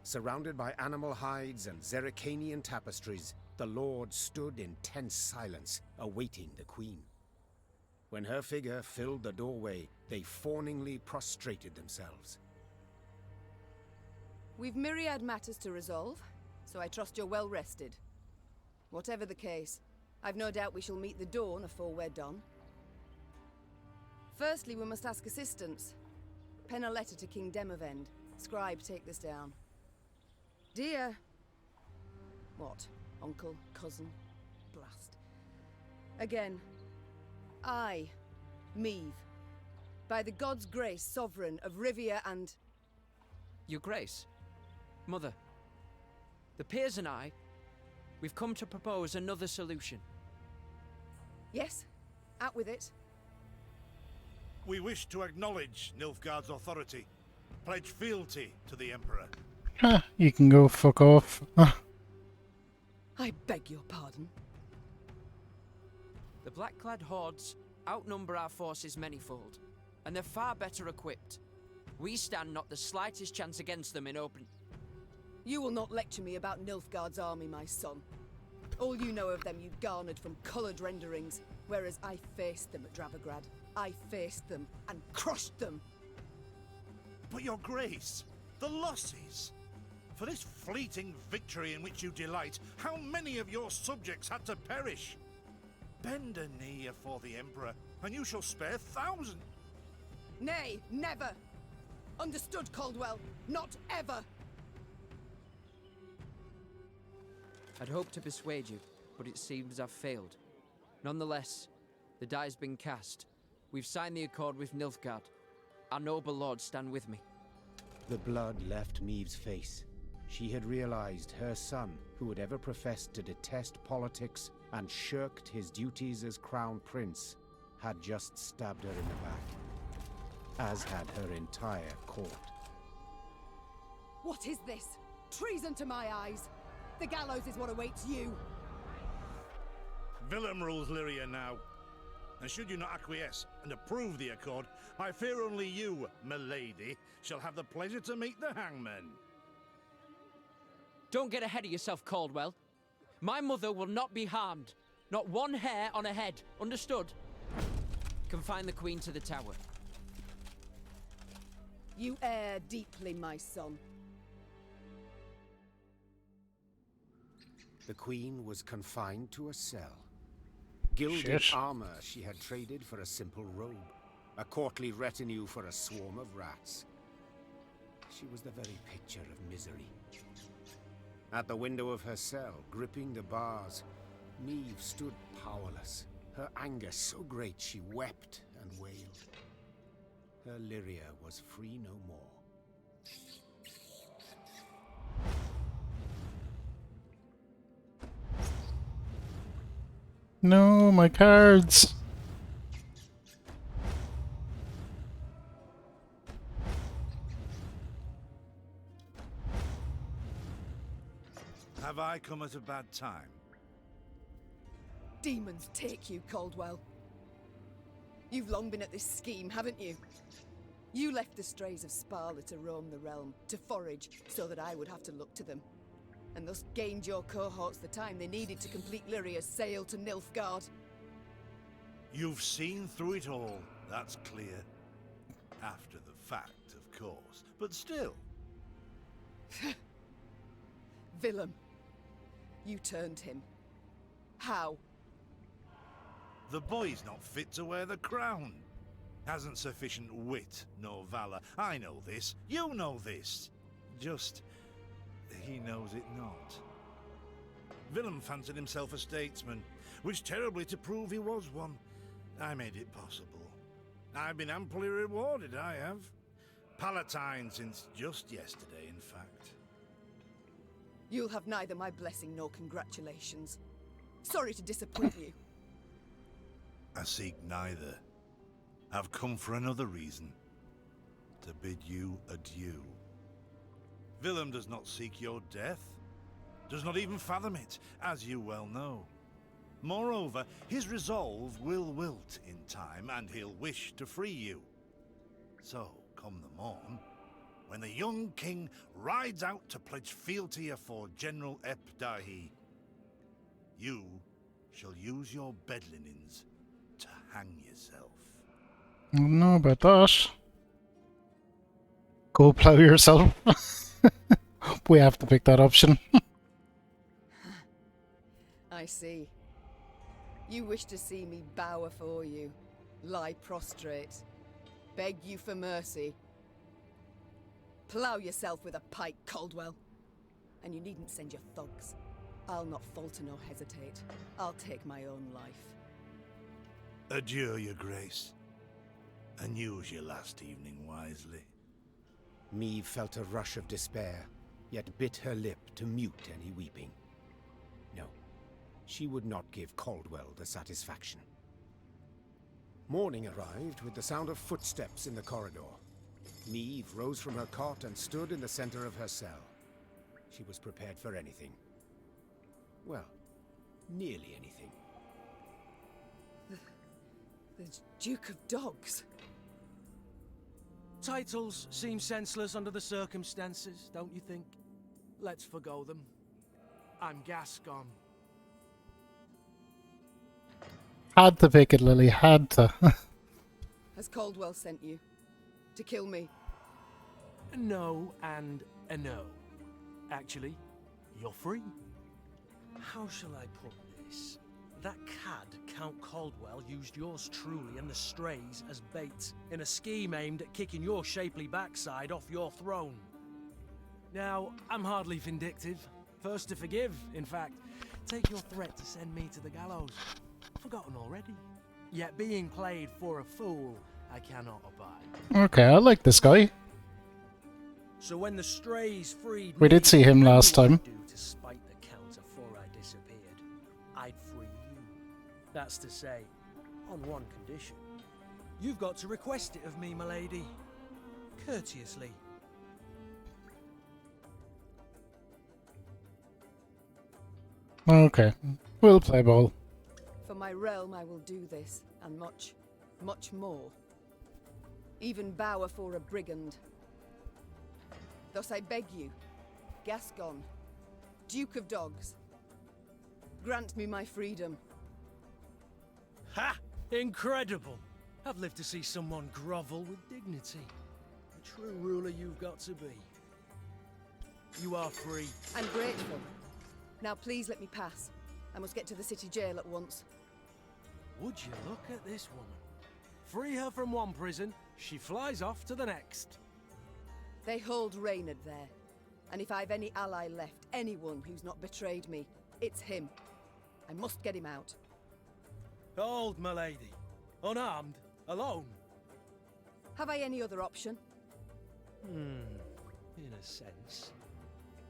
Surrounded by animal hides and Zerrikanian tapestries, the lords stood in tense silence, awaiting the queen. When her figure filled the doorway, they fawningly prostrated themselves. We've myriad matters to resolve, so I trust you're well rested. Whatever the case, I've no doubt we shall meet the dawn afore we're done. Firstly, we must ask assistance. Pen a letter to King Demavend. Scribe, take this down. Dear... What? Uncle? Cousin? Blast. Again. I, Meve, by the god's grace, sovereign of Rivia and... Your Grace, Mother, the peers and I, we've come to propose another solution. Yes, out with it. We wish to acknowledge Nilfgaard's authority, pledge fealty to the Emperor. You can go fuck off. I beg your pardon. The black-clad hordes outnumber our forces manyfold, and they're far better equipped. We stand not the slightest chance against them in open... You will not lecture me about Nilfgaard's army, my son. All you know of them you garnered from coloured renderings, whereas I faced them at Dravigrad. I faced them and crushed them. But your grace, the losses. For this fleeting victory in which you delight, how many of your subjects had to perish? Bend a knee afore the Emperor, and you shall spare thousands. Nay, never! Understood, Caldwell? Not ever! I'd hoped to persuade you, but it seems I've failed. Nonetheless, the die's been cast. We've signed the accord with Nilfgaard. Our noble lords stand with me. The blood left Maeve's face. She had realized her son, who had ever professed to detest politics and shirked his duties as crown prince, had just stabbed her in the back, as had her entire court. What is this? Treason to my eyes! The gallows is what awaits you! Willem rules Lyria now. And should you not acquiesce and approve the accord, I fear only you, milady, shall have the pleasure to meet the hangman. Don't get ahead of yourself, Caldwell. My mother will not be harmed. Not one hair on her head. Understood? Confine the Queen to the tower. You err deeply, my son. The Queen was confined to a cell. Gilded armor she had traded for a simple robe. A courtly retinue for a swarm of rats. She was the very picture of misery. At the window of her cell, gripping the bars, Maeve stood powerless. Her anger so great she wept and wailed. Her Lyria was free no more. No, my cards. Have I come at a bad time? Demons take you, Caldwell. You've long been at this scheme, haven't you? You left the strays of Sparla to roam the realm, to forage, so that I would have to look to them. And thus gained your cohorts the time they needed to complete Lyria's sail to Nilfgaard. You've seen through it all, that's clear. After the fact, of course, but still. Willem, you turned him. How? The boy's not fit to wear the crown. Hasn't sufficient wit nor valor. I know this. You know this. Just, he knows it not. Willem fancied himself a statesman, which terribly to prove he was one. I made it possible. I've been amply rewarded, I have. Palatine since just yesterday, in fact. You'll have neither my blessing nor congratulations. Sorry to disappoint you. I seek neither. I've come for another reason. To bid you adieu. Willem does not seek your death. Does not even fathom it, as you well know. Moreover, his resolve will wilt in time, and he'll wish to free you. So, come the morn, when the young king rides out to pledge fealty afore General Ep Dahi, you shall use your bed linens to hang yourself. I don't know about that. Go plow yourself. We have to pick that option. I see. You wish to see me bow afore you, lie prostrate, beg you for mercy. Plough yourself with a pike, Caldwell. And you needn't send your thugs. I'll not falter nor hesitate. I'll take my own life. Adieu, your grace. And use your last evening wisely. Maeve felt a rush of despair, yet bit her lip to mute any weeping. No, she would not give Caldwell the satisfaction. Morning arrived with the sound of footsteps in the corridor. Maeve rose from her cot and stood in the center of her cell. She was prepared for anything. Well, nearly anything. The Duke of Dogs. Titles seem senseless under the circumstances, don't you think? Let's forgo them. I'm Gascon. Had to pick it, Lily. Had to. Has Caldwell sent you? To kill me? No and a no. Actually, you're free. How shall I put this? That cad, Count Caldwell, used yours truly and the strays as bait in a scheme aimed at kicking your shapely backside off your throne. Now, I'm hardly vindictive. First to forgive, in fact. take your threat to send me to the gallows. Forgotten already. Yet being played for a fool, I cannot abide. Okay, I like this guy. So when the strays freed We did see him last time. Do to spite the count afore I disappeared, I'd free you. That's to say, on one condition. You've got to request it of me, my lady. Courteously. Okay, we'll play ball. For my realm I will do this, and much, much more. Even bow afore a brigand. Thus I beg you, Gascon, Duke of Dogs, grant me my freedom. Ha! Incredible! I've lived to see someone grovel with dignity. The true ruler you've got to be. You are free. I'm grateful. Now please let me pass. I must get to the city jail at once. Would you look at this woman? Free her from one prison, she flies off to the next. They hold Reynard there. And if I've any ally left, anyone who's not betrayed me, it's him. I must get him out. Hold, my lady. Unarmed, alone. Have I any other option? In a sense.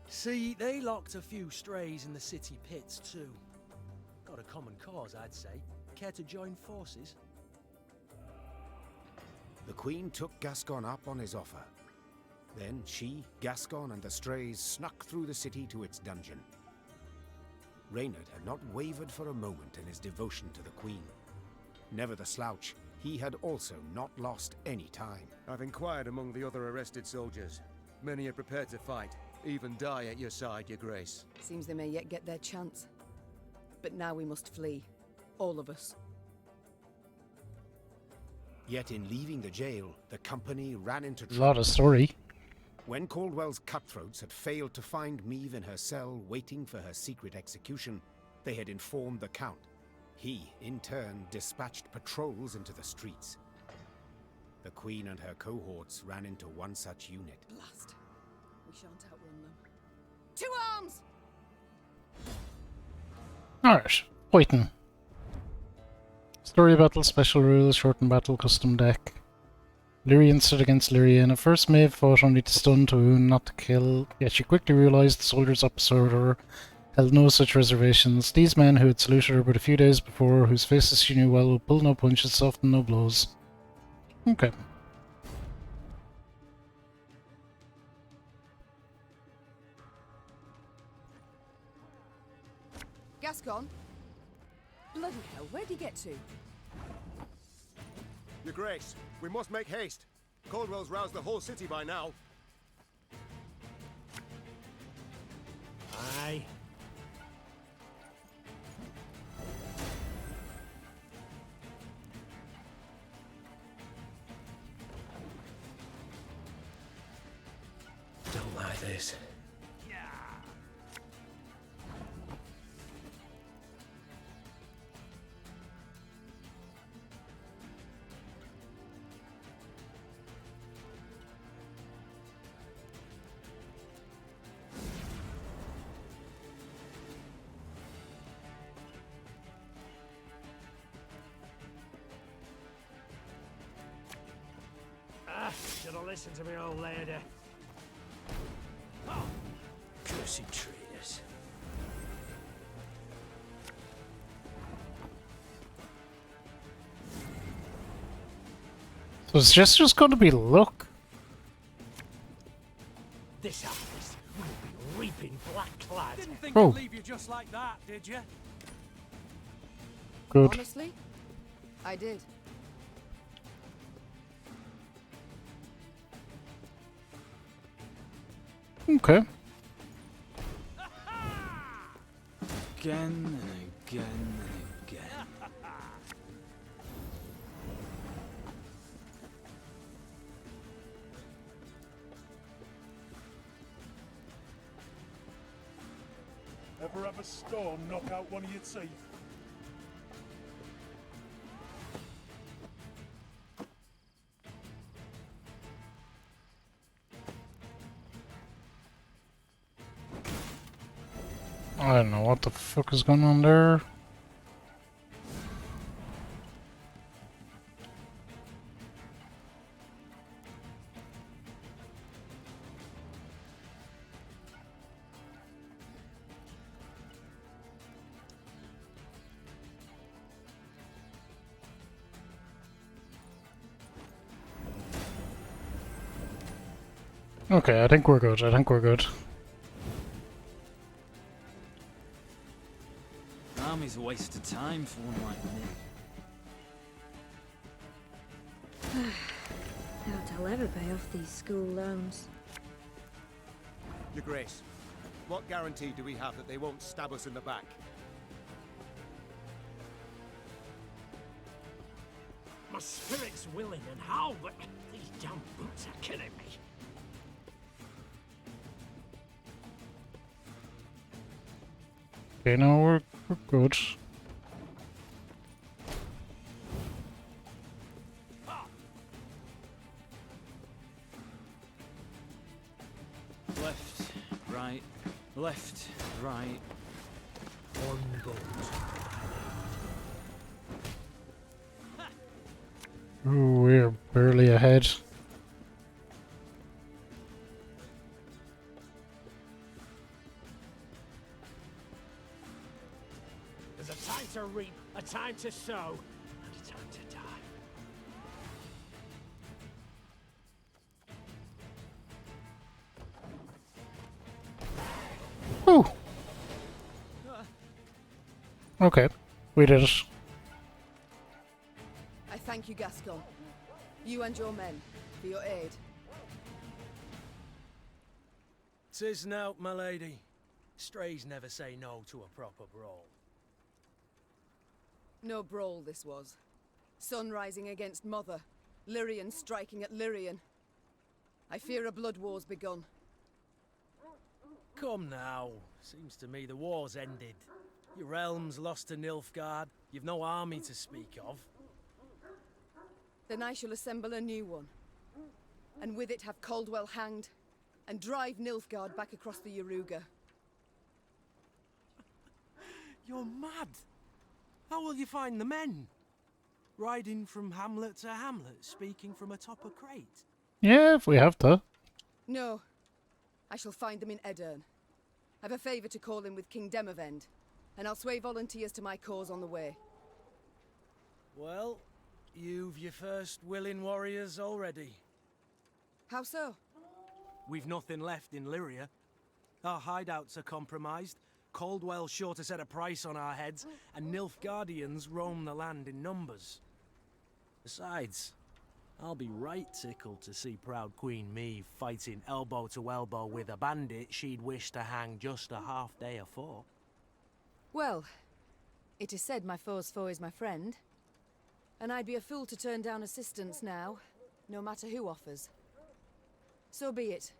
See, they locked a few strays in the city pits too. Got a common cause, I'd say. Care to join forces? The Queen took Gascon up on his offer. Then she, Gascon, and the strays snuck through the city to its dungeon. Reynard had not wavered for a moment in his devotion to the Queen. Never the slouch, he had also not lost any time. I've inquired among the other arrested soldiers. Many are prepared to fight, even die at your side, Your Grace. Seems they may yet get their chance. But now we must flee. All of us. Yet in leaving the jail, the company ran into A trouble. lot of story. When Caldwell's cutthroats had failed to find Meve in her cell waiting for her secret execution, they had informed the Count. He, in turn, dispatched patrols into the streets. The Queen and her cohorts ran into one such unit. Blast. We shan't outrun them. To arms! Alright, waiting. Story battle, special rules, shortened battle, custom deck. Lyrian stood against Lyrian. At first Maeve fought only to stun, to wound, not to kill, yet she quickly realised the soldiers opposite her held no such reservations. These men who had saluted her but a few days before, whose faces she knew well, would pull no punches, soften no blows. Okay. Gascon? Bloody hell, where'd he get to? Your Grace, we must make haste. Caldwell's roused the whole city by now. Aye. Don't like this. Should have listened to me, old lady. Oh, cursed traitors. So it's just going to be luck. This harvest will be reaping black clad. Didn't think Oh. I'd leave you just like that, did you? Good. Honestly, I did. Okay. Again and again and again. Ever have a storm knock out one of your teeth? I don't know what the fuck is going on there. Okay, I think we're good. I think we're good. Army's a waste of time for one like me. Doubt I'll ever pay off these school loans. Your Grace, what guarantee do we have that they won't stab us in the back? My spirit's willing and how, but these damn boots are killing me. Okay, no, we're good. Left, right, left, right. One boat. Ooh, we're barely ahead. There's a time to reap, a time to sow, and a time to die. Ooh. Okay, we did it. I thank you, Gascon. You and your men, for your aid. 'Tis nought, my lady. Strays never say no to a proper brawl. No brawl this was. Sun rising against Mother. Lyrian striking at Lyrian. I fear a blood war's begun. Come now. Seems to me the war's ended. Your realm's lost to Nilfgaard. You've no army to speak of. Then I shall assemble a new one. And with it have Caldwell hanged, and drive Nilfgaard back across the Yaruga. You're mad. How will you find the men? Riding from hamlet to hamlet, speaking from atop a crate? Yeah, if we have to. No. I shall find them in Edirn. I've a favour to call in with King Demavend, and I'll sway volunteers to my cause on the way. Well, you've your first willing warriors already. How so? We've nothing left in Lyria. Our hideouts are compromised. Caldwell's sure to set a price on our heads, and Nilfgaardians roam the land in numbers. Besides, I'll be right tickled to see proud Queen Meve fighting elbow to elbow with a bandit she'd wish to hang just a half day afore. Well, it is said my foe's foe is my friend. And I'd be a fool to turn down assistance now, no matter who offers. So be it.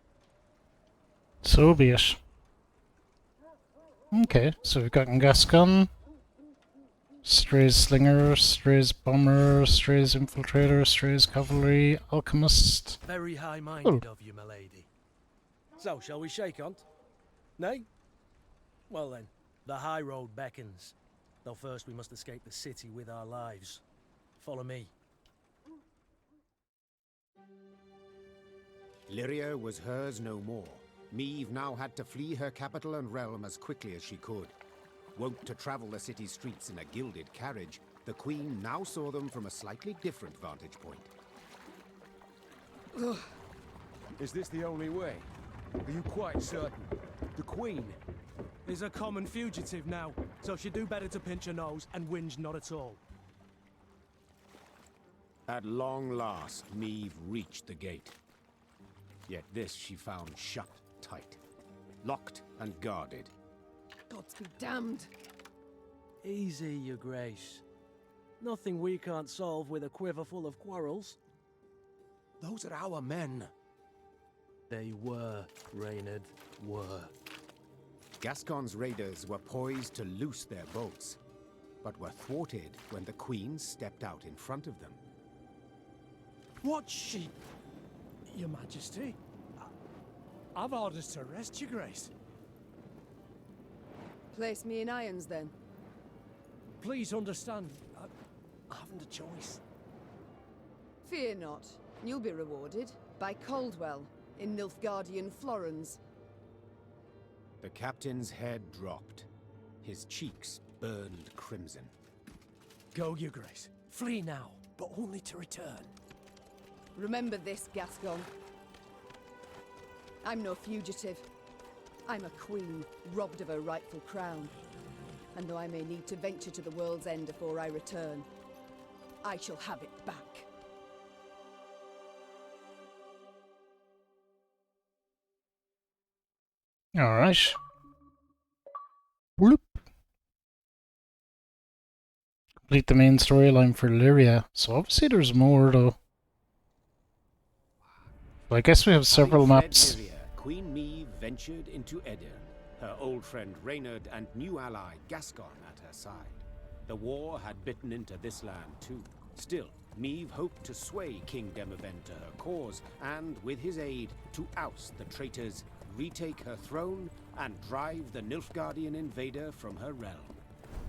So be it. Okay, so we've got Gascon, Strays Slinger, Strays Bomber, Strays Infiltrator, Strays Cavalry, Alchemist. Very high-minded of you, my lady. So, shall we shake on? Nay? Well then, the high road beckons. Though first we must escape the city with our lives. Follow me. Lyria was hers no more. Meve now had to flee her capital and realm as quickly as she could. Wont to travel the city streets in a gilded carriage, the Queen now saw them from a slightly different vantage point. Is this the only way? Are you quite certain? The Queen is a common fugitive now, so she'd do better to pinch her nose and whinge not at all. At long last, Meve reached the gate. Yet this she found shut tight, locked and guarded. Gods be damned. Easy, your grace. Nothing we can't solve with a quiver full of quarrels. Those are our men. They were, Reynard, were. Gascon's raiders were poised to loose their boats, but were thwarted when the Queen stepped out in front of them. What she... Your Majesty? I've orders to arrest your Grace. Place me in irons, then. Please understand, I haven't a choice. Fear not. You'll be rewarded by Caldwell in Nilfgaardian Florens. The captain's head dropped. His cheeks burned crimson. Go, Your Grace. Flee now, but only to return. Remember this, Gascon. I'm no fugitive. I'm a queen, robbed of her rightful crown. And though I may need to venture to the world's end before I return, I shall have it back. Alright. Bloop. Complete the main storyline for Lyria. So obviously there's more though. So I guess we have several maps. Lyria, Queen Meve ventured into Edir, her old friend Reynard and new ally Gascon at her side. The war had bitten into this land too. Still, Meve hoped to sway King Demavend to her cause, and with his aid, to oust the traitors, retake her throne, and drive the Nilfgaardian invader from her realm.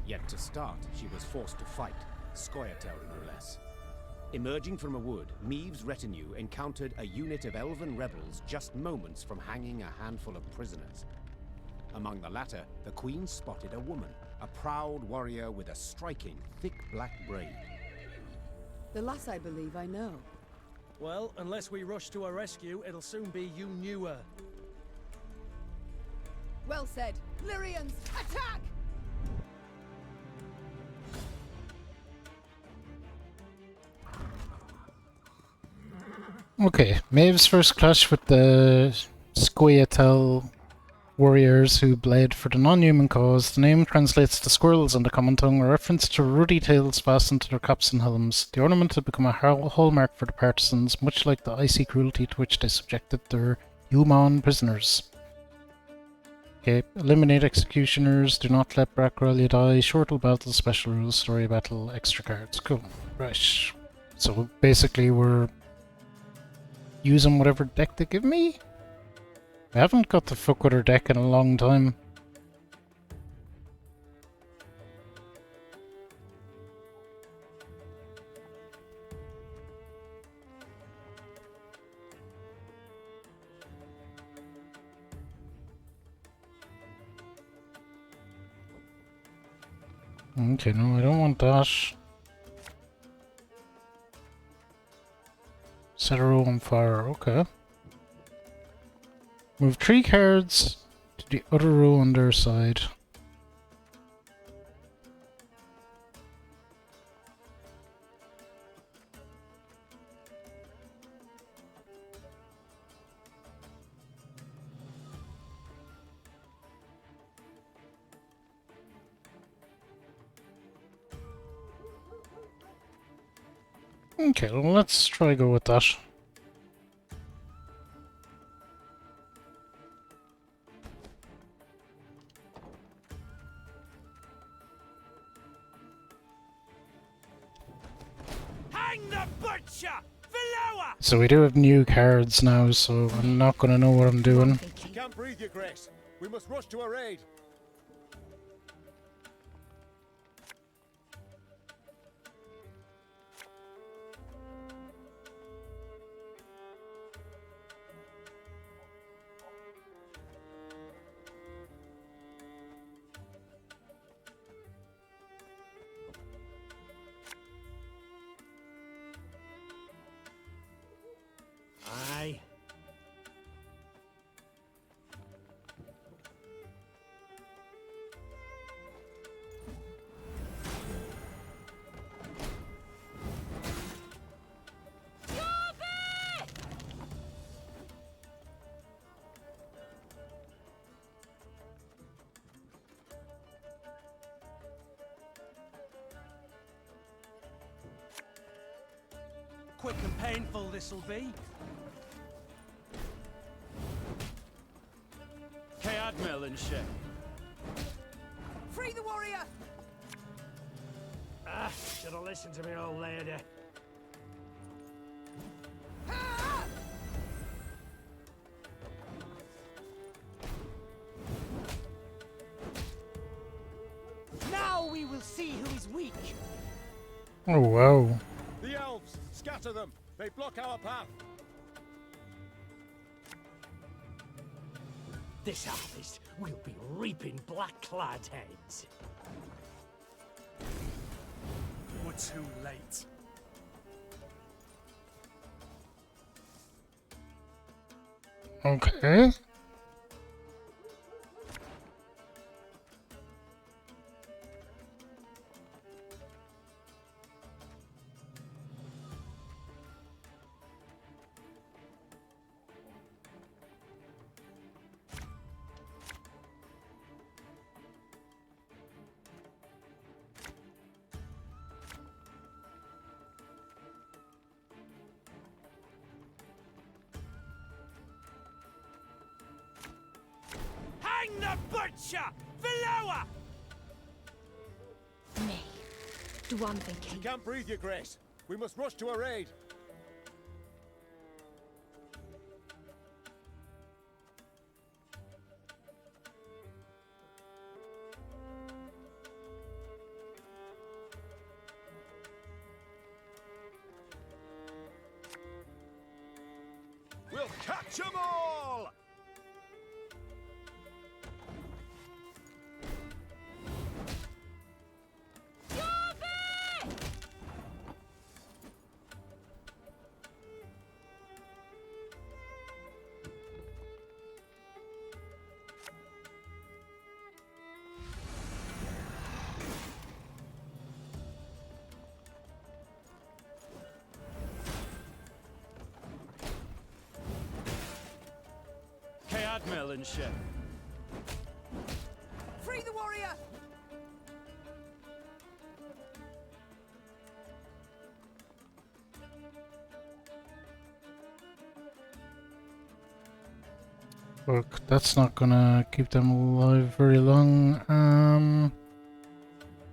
Yet to start, she was forced to fight, Scoia'tael no less. Emerging from a wood, Meve's retinue encountered a unit of elven rebels just moments from hanging a handful of prisoners. Among the latter, the Queen spotted a woman, a proud warrior with a striking, thick black braid. The lass I believe I know. Well, unless we rush to her rescue, it'll soon be you knew her. Well said. Lyrians, attack! Okay, Maeve's first clash with the Scoia'tael warriors who bled for the non-human cause. The name translates to squirrels in the common tongue, a reference to ruddy tails fastened to their caps and helms. The ornament had become a hallmark for the partisans, much like the icy cruelty to which they subjected their human prisoners. Okay, eliminate executioners, do not let Brackrolia die, shortle battle, special rules, story battle, extra cards. Cool. Right. So basically we're using whatever deck they give me? I haven't got to fuck with her deck in a long time. Okay, no, I don't want that. Set a row on fire, okay. Move 3 cards to the other row on their side. Okay, well, let's try go with that. Hang the butcher! Below! So we do have new cards now, so I'm not gonna know what I'm doing. She can't breathe, Your Grace. We must rush to her aid. Aye. Quick and painful this'll be. Admiral and shit. Free the warrior! Ah, should have listened to me, old lady. will see who is weak. Oh, wow. The elves! Scatter them! They block our path! This harvest will be reaping black-clad heads. We're too late. Okay. Hang the butcher! Below! Me. Do I'm thinking. We can't breathe, Your Grace. We must rush to her aid. We'll catch 'em all! Admiral and ship. Free the warrior! Look, that's not gonna keep them alive very long.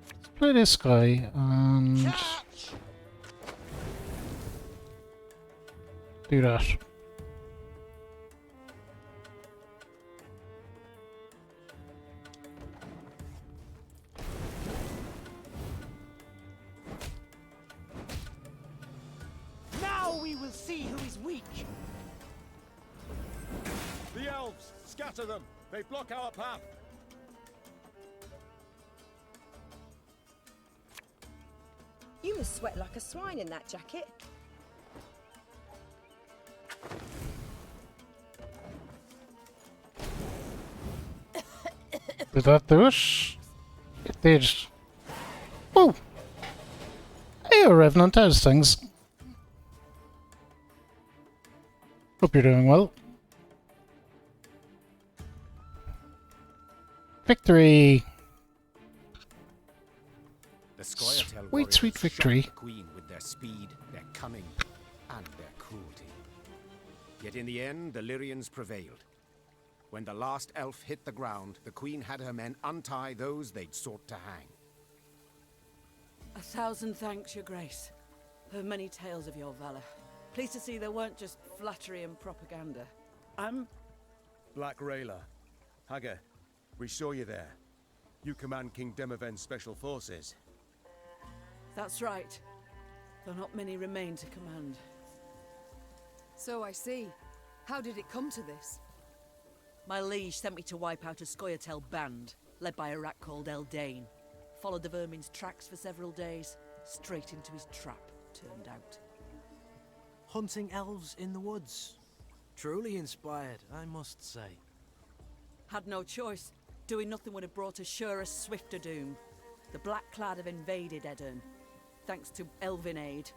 Let's play this guy and do that. Now we will see who is weak. The elves! Scatter them! They block our path! You must sweat like a swine in that jacket. Did that do it? It did. Whoa! Hey, Revenant, how's things? Hope you're doing well. Victory! The Scoia'tael Sweet, sweet warriors victory. shocked the queen with their speed, their cunning, and their cruelty. Yet in the end, the Lyrians prevailed. When the last elf hit the ground, the queen had her men untie those they'd sought to hang. 1,000 thanks, Your Grace. Heard many tales of your valor. Pleased to see they weren't just flattery and propaganda. Black Rayla. Haga, we saw you there. You command King Demoven's special forces. That's right. Though not many remain to command. So I see. How did it come to this? My liege sent me to wipe out a Scoia'tael band, led by a rat called Eldane. Followed the vermin's tracks for several days. Straight into his trap, turned out. Hunting elves in the woods. Truly inspired, I must say. Had no choice. Doing nothing would have brought us surer, swifter doom. The Black-clad have invaded Edirn. Thanks to elven aid.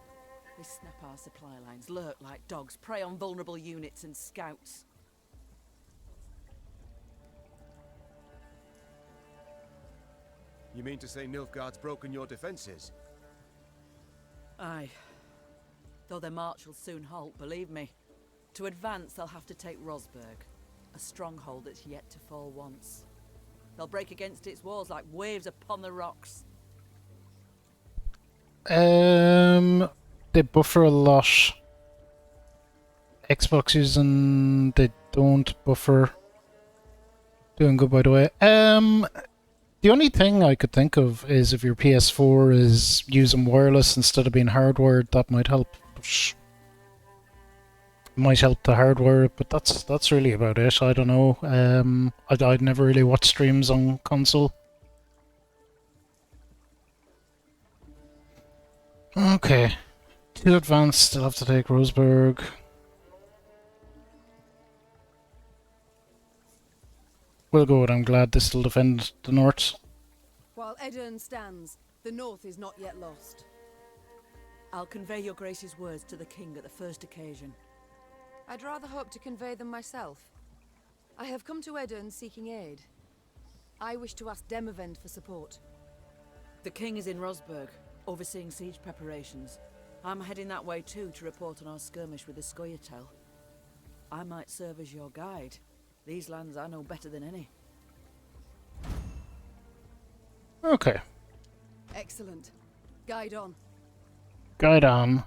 They snap our supply lines, lurk like dogs, prey on vulnerable units and scouts. You mean to say Nilfgaard's broken your defenses? Aye. Though their march will soon halt, believe me. To advance, they'll have to take Rosberg, a stronghold that's yet to fall once. They'll break against its walls like waves upon the rocks. They buffer a lot. Xboxes and they don't buffer. Doing good, by the way. The only thing I could think of is if your PS4 is using wireless instead of being hardwired, that might help. Might help to hardwire it, but that's really about it. I don't know. I'd never really watched streams on console. Okay. Too advanced, still have to take Roseburg. We'll go with I'm glad this will defend the north. While Edirn stands, the north is not yet lost. I'll convey your grace's words to the king at the first occasion. I'd rather hope to convey them myself. I have come to Edirn seeking aid. I wish to ask Demavend for support. The king is in Rosberg, overseeing siege preparations. I'm heading that way too to report on our skirmish with the Scoia'tael. I might serve as your guide. These lands I know better than any. Okay. Excellent. Guide on. Guide on.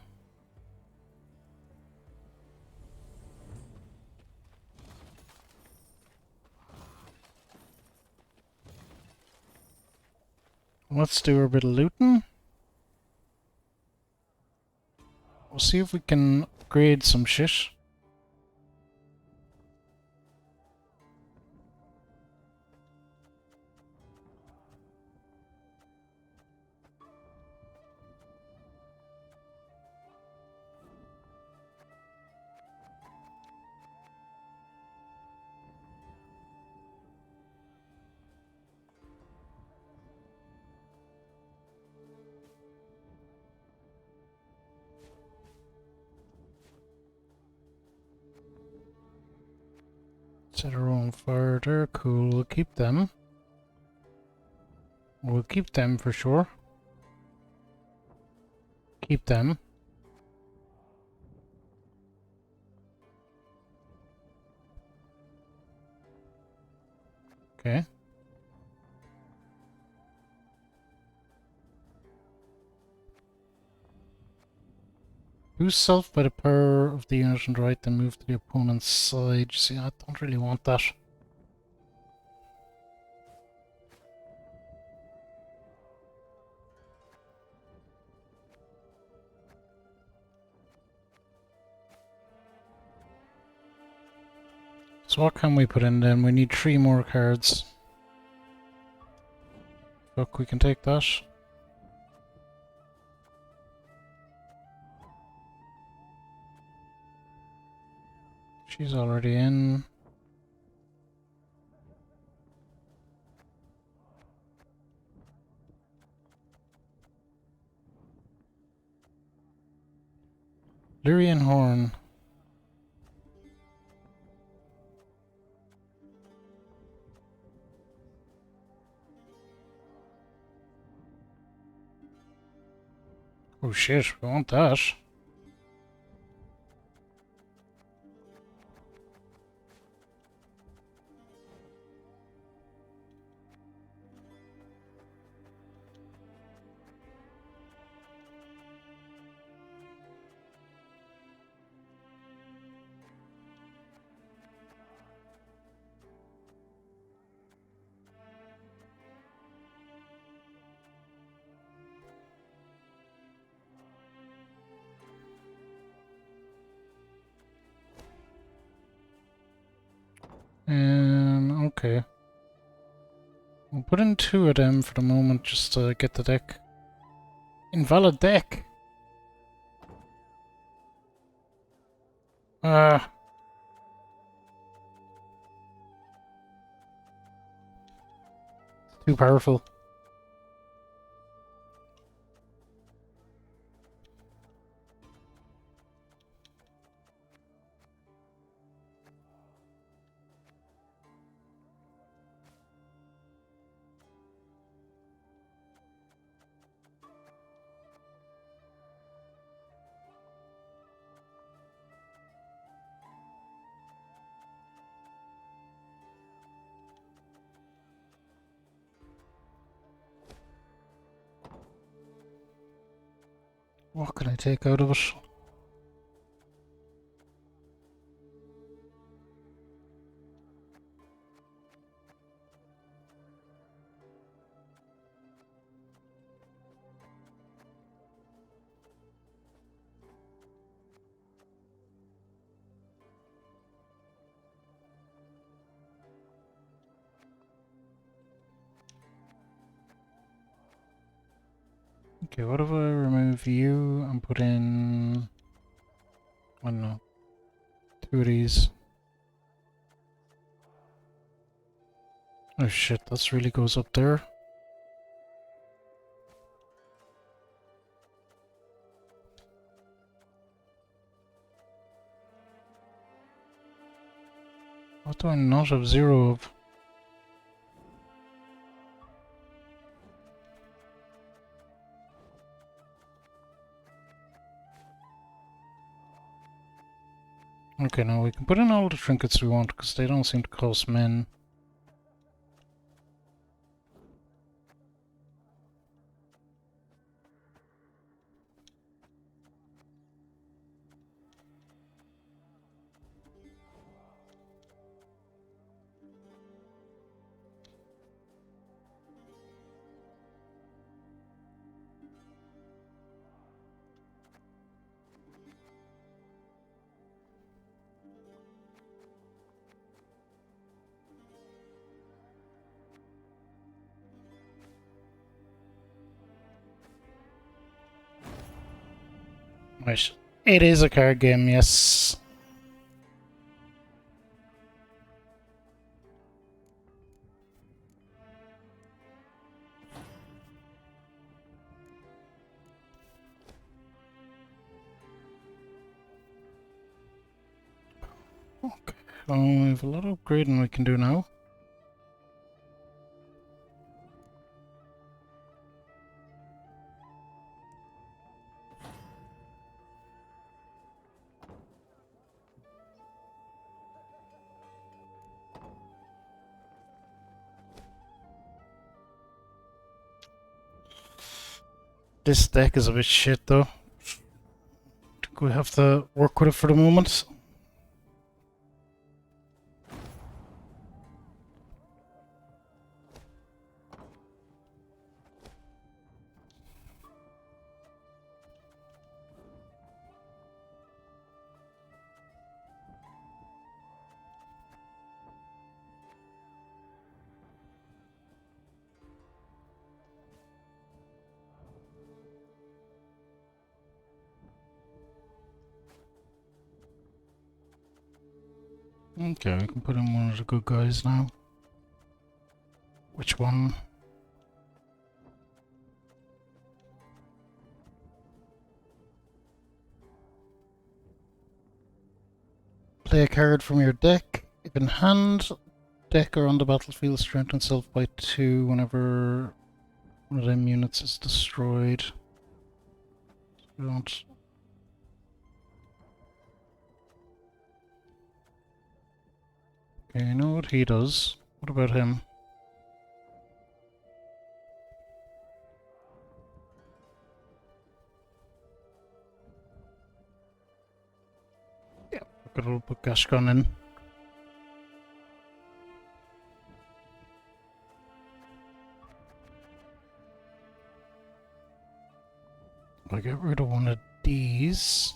Let's do a bit of looting. We'll see if we can upgrade some shit. Set our own fire there, cool, we'll keep them. We'll keep them for sure. Keep them. Okay. Boost self by the power of the unit on the right, then move to the opponent's side. See, I don't really want that. So what can we put in then? We need 3 more cards. Look, we can take that. She's already in. Lyrian Horn. Oh shit, we want that. Okay. We'll put in 2 of them for the moment just to get the deck. Invalid deck! Too powerful. What can I take out of it? Okay, what if I remove you and put in... I don't know. 2 of these. Oh shit, that really goes up there. What do I not have 0 of? Okay, now we can put in all the trinkets we want because they don't seem to cost men. Right. It is a card game, yes. Okay, we have a lot of upgrading we can do now. This deck is a bit shit though. I think we have to work with it for the moment. Okay, we can put in one of the good guys now. Which one? Play a card from your deck. If in hand, deck or on the battlefield, strengthen itself by 2 whenever one of them units is destroyed. We don't. Okay, you know what he does. What about him? Yep, we'll put Gashgon in. I'll get rid of one of these.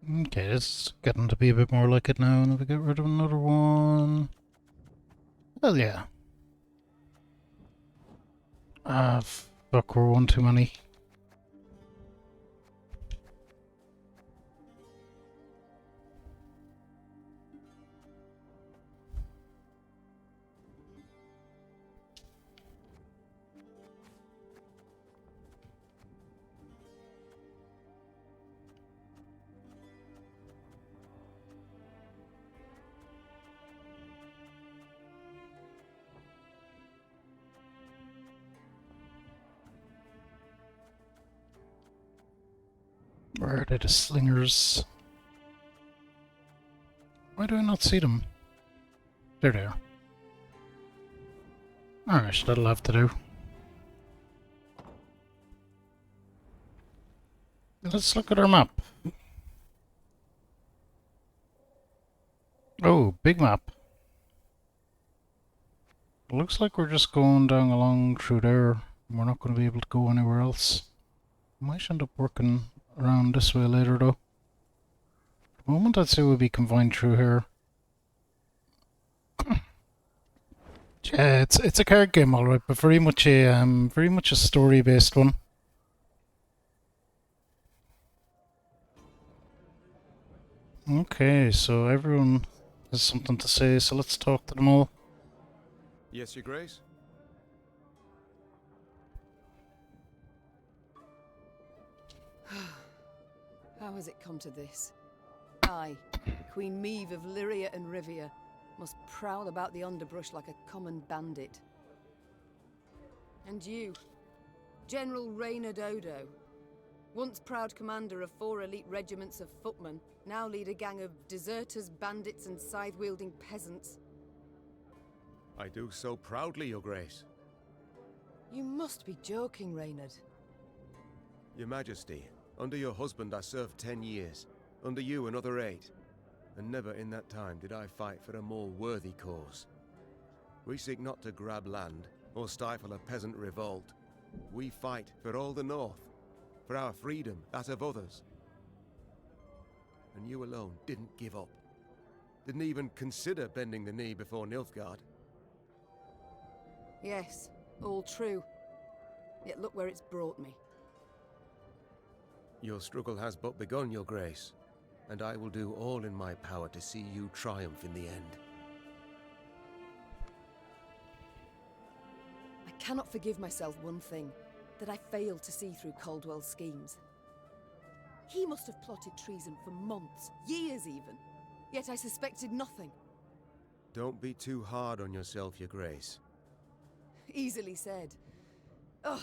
Okay, it's getting to be a bit more like it now, and if we get rid of another one... Well, yeah. Ah, fuck, we're one too many. Where are they, the slingers? Why do I not see them? There they are. Alright, that'll have to do. Let's look at our map. Oh, big map. Looks like we're just going down along through there. We're not going to be able to go anywhere else. Might end up working around this way later though. For the moment I'd say we'll be confined through here. Yeah, it's a card game, all right, but very much a story-based one. Okay, so everyone has something to say, so let's talk to them all. Yes, Your Grace? How has it come to this? I, Queen Meve of Lyria and Rivia, must prowl about the underbrush like a common bandit. And you, General Reynard Odo, once proud commander of 4 elite regiments of footmen, now lead a gang of deserters, bandits, and scythe-wielding peasants. I do so proudly, Your Grace. You must be joking, Reynard. Your Majesty, under your husband I served 10 years, under you another 8, and never in that time did I fight for a more worthy cause. We seek not to grab land, or stifle a peasant revolt. We fight for all the North, for our freedom, that of others. And you alone didn't give up. Didn't even consider bending the knee before Nilfgaard. Yes, all true. Yet look where it's brought me. Your struggle has but begun, Your Grace, and I will do all in my power to see you triumph in the end. I cannot forgive myself one thing, that I failed to see through Caldwell's schemes. He must have plotted treason for months, years even, yet I suspected nothing. Don't be too hard on yourself, Your Grace. Easily said. Ugh,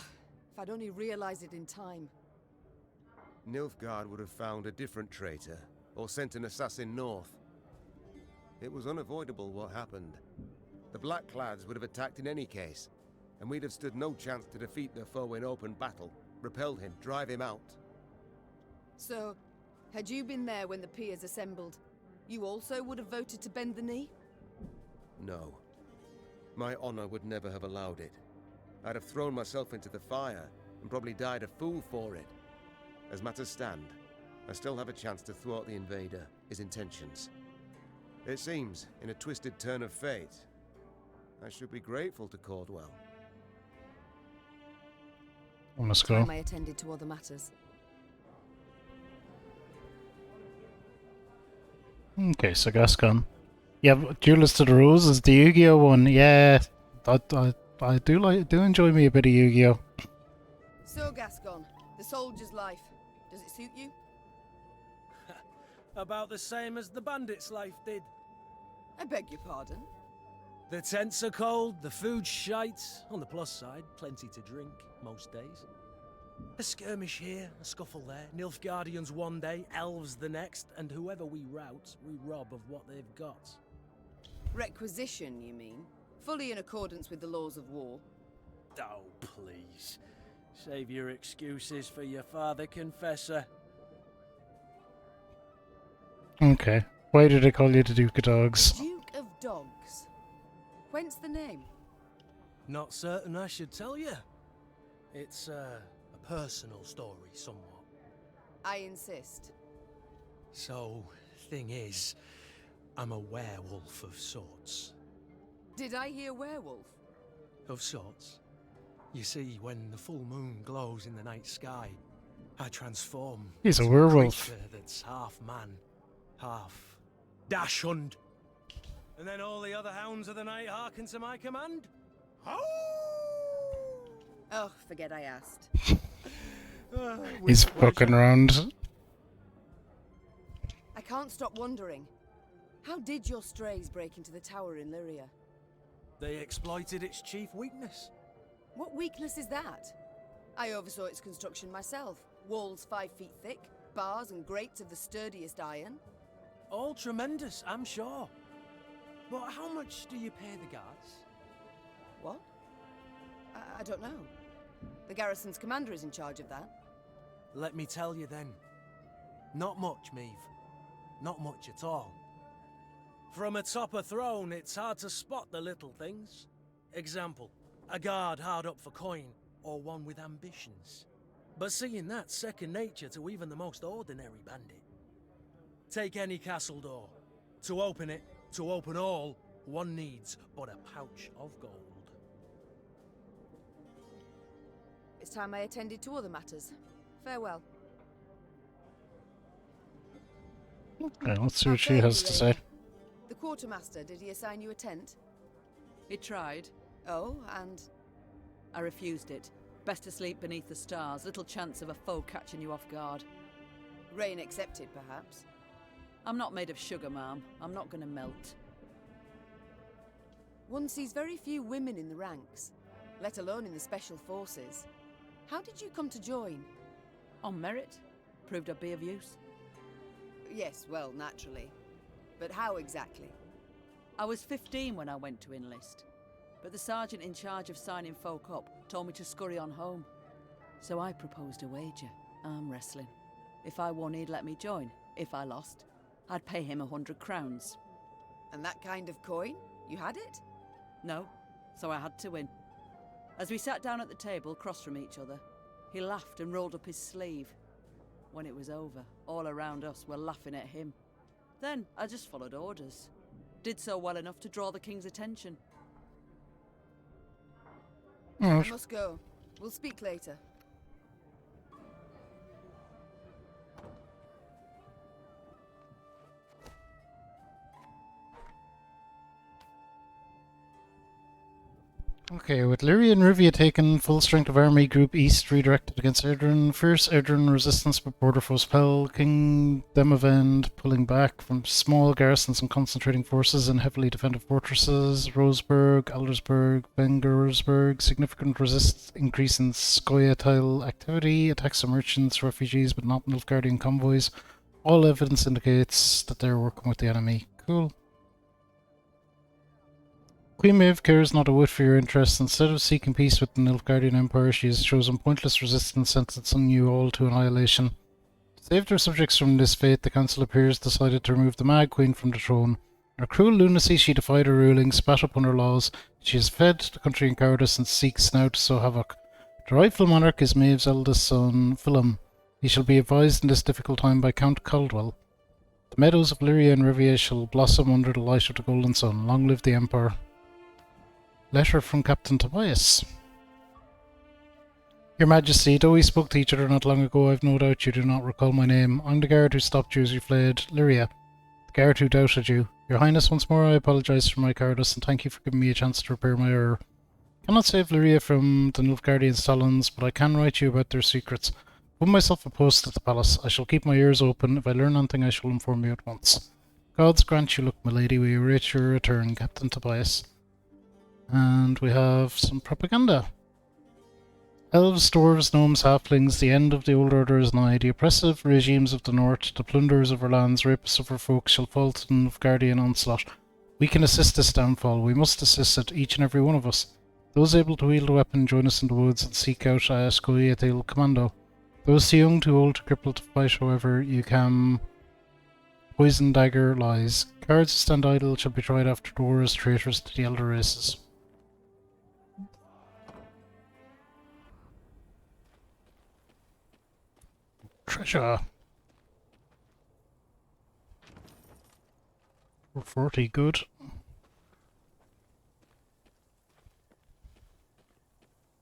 if I'd only realized it in time. Nilfgaard would have found a different traitor, or sent an assassin north. It was unavoidable what happened. The Blackclads would have attacked in any case, and we'd have stood no chance to defeat the foe in open battle, repel him, drive him out. So, had you been there when the peers assembled, you also would have voted to bend the knee? No. My honor would never have allowed it. I'd have thrown myself into the fire, and probably died a fool for it. As matters stand, I still have a chance to thwart the invader, his intentions. It seems, in a twisted turn of fate, I should be grateful to Caldwell. I must go. I attended to other matters. Okay, so Gascon. Yeah, Duelist of the Rose is the Yu-Gi-Oh one. Yeah, I do enjoy me a bit of Yu-Gi-Oh. So Gascon, the soldier's life, does it suit you? About the same as the bandit's life did. I beg your pardon? The tents are cold, the food's shite. On the plus side, plenty to drink, most days. A skirmish here, a scuffle there, Nilfgaardians one day, elves the next, and whoever we rout, we rob of what they've got. Requisition, you mean? Fully in accordance with the laws of war. Oh, please. Save your excuses for your father confessor. Okay. Why did they call you the Duke of Dogs? Duke of Dogs. Whence the name? Not certain I should tell you. It's a personal story, somewhat. I insist. So, thing is, I'm a werewolf of sorts. Did I hear werewolf? Of sorts. You see, when the full moon glows in the night sky, I transform. He's a into werewolf. creature that's half man, half dachshund. And then all the other hounds of the night hearken to my command. Oh, forget I asked. He's fucking around. I can't stop wondering. How did your strays break into the tower in Lyria? They exploited its chief weakness. What weakness is that? I oversaw its construction myself. Walls 5 feet thick, bars and grates of the sturdiest iron. All tremendous, I'm sure. But how much do you pay the guards? What? I don't know. The garrison's commander is in charge of that. Let me tell you then. Not much, Meve. Not much at all. From atop a throne, it's hard to spot the little things. Example, a guard hard up for coin, or one with ambitions. But seeing that's second nature to even the most ordinary bandit. Take any castle door. To open it, to open all, one needs but a pouch of gold. It's time I attended to other matters. Farewell. Okay, let's see How what she fared has you, to Raina? say. The quartermaster, did he assign you a tent? He tried. Oh, and? I refused it. Best to sleep beneath the stars. Little chance of a foe catching you off guard. Rain accepted, perhaps? I'm not made of sugar, ma'am. I'm not gonna melt. One sees very few women in the ranks, let alone in the special forces. How did you come to join? On merit. Proved I'd be of use. Yes, well, naturally. But how exactly? I was 15 when I went to enlist. But the sergeant in charge of signing folk up told me to scurry on home. So I proposed a wager. Arm wrestling. If I won, he'd let me join. If I lost, I'd pay him 100 crowns. And that kind of coin? You had it? No, so I had to win. As we sat down at the table, across from each other, he laughed and rolled up his sleeve. When it was over, all around us were laughing at him. Then I just followed orders. Did so well enough to draw the king's attention. I must go. We'll speak later. Okay, with Lyria and Rivia taken, full strength of army group east redirected against Erdrin. Fierce Erdrin resistance but border foes fell. King Demavend pulling back from small garrisons and concentrating forces in heavily defended fortresses. Roseburg, Aldersburg, Vengersburg. Significant increase in Scoia'tael activity. Attacks on merchants, refugees, but not Nilfgaardian convoys. All evidence indicates that they're working with the enemy. Cool. Queen Maeve cares not a whit for your interests. Instead of seeking peace with the Nilfgaardian Empire, she has chosen pointless resistance, sentencing you all to annihilation. To save their subjects from this fate, the Council of Peers decided to remove the Mad Queen from the throne. In her cruel lunacy, she defied her ruling, spat upon her laws. She has fed the country in cowardice and seeks now to sow havoc. The rightful monarch is Maeve's eldest son, Philem. He shall be advised in this difficult time by Count Caldwell. The meadows of Lyria and Rivia shall blossom under the light of the golden sun. Long live the Empire. Letter from Captain Tobias. Your Majesty, though we spoke to each other not long ago, I've no doubt you do not recall my name. I'm the guard who stopped you as you fled, Lyria. The guard who doubted you. Your Highness, once more I apologise for my cowardice and thank you for giving me a chance to repair my error. I cannot save Lyria from the Nilfgaardian talons, but I can write you about their secrets. Put myself a post at the palace. I shall keep my ears open. If I learn anything, I shall inform you at once. Gods grant you luck, my lady. We await your return, Captain Tobias. And we have some propaganda. Elves, dwarves, gnomes, halflings, the end of the old order is nigh. The oppressive regimes of the north, the plunderers of our lands, rapists of our folk, shall fall to the Nilfgaardian onslaught. We can assist this downfall. We must assist it, each and every one of us. Those able to wield a weapon, join us in the woods and seek out Scoia'tael Commando. Those too young, too old, too crippled to fight, however, you can... Poison dagger lies. Cards who stand idle shall be tried after the war as traitors to the elder races. Treasure. 440, good.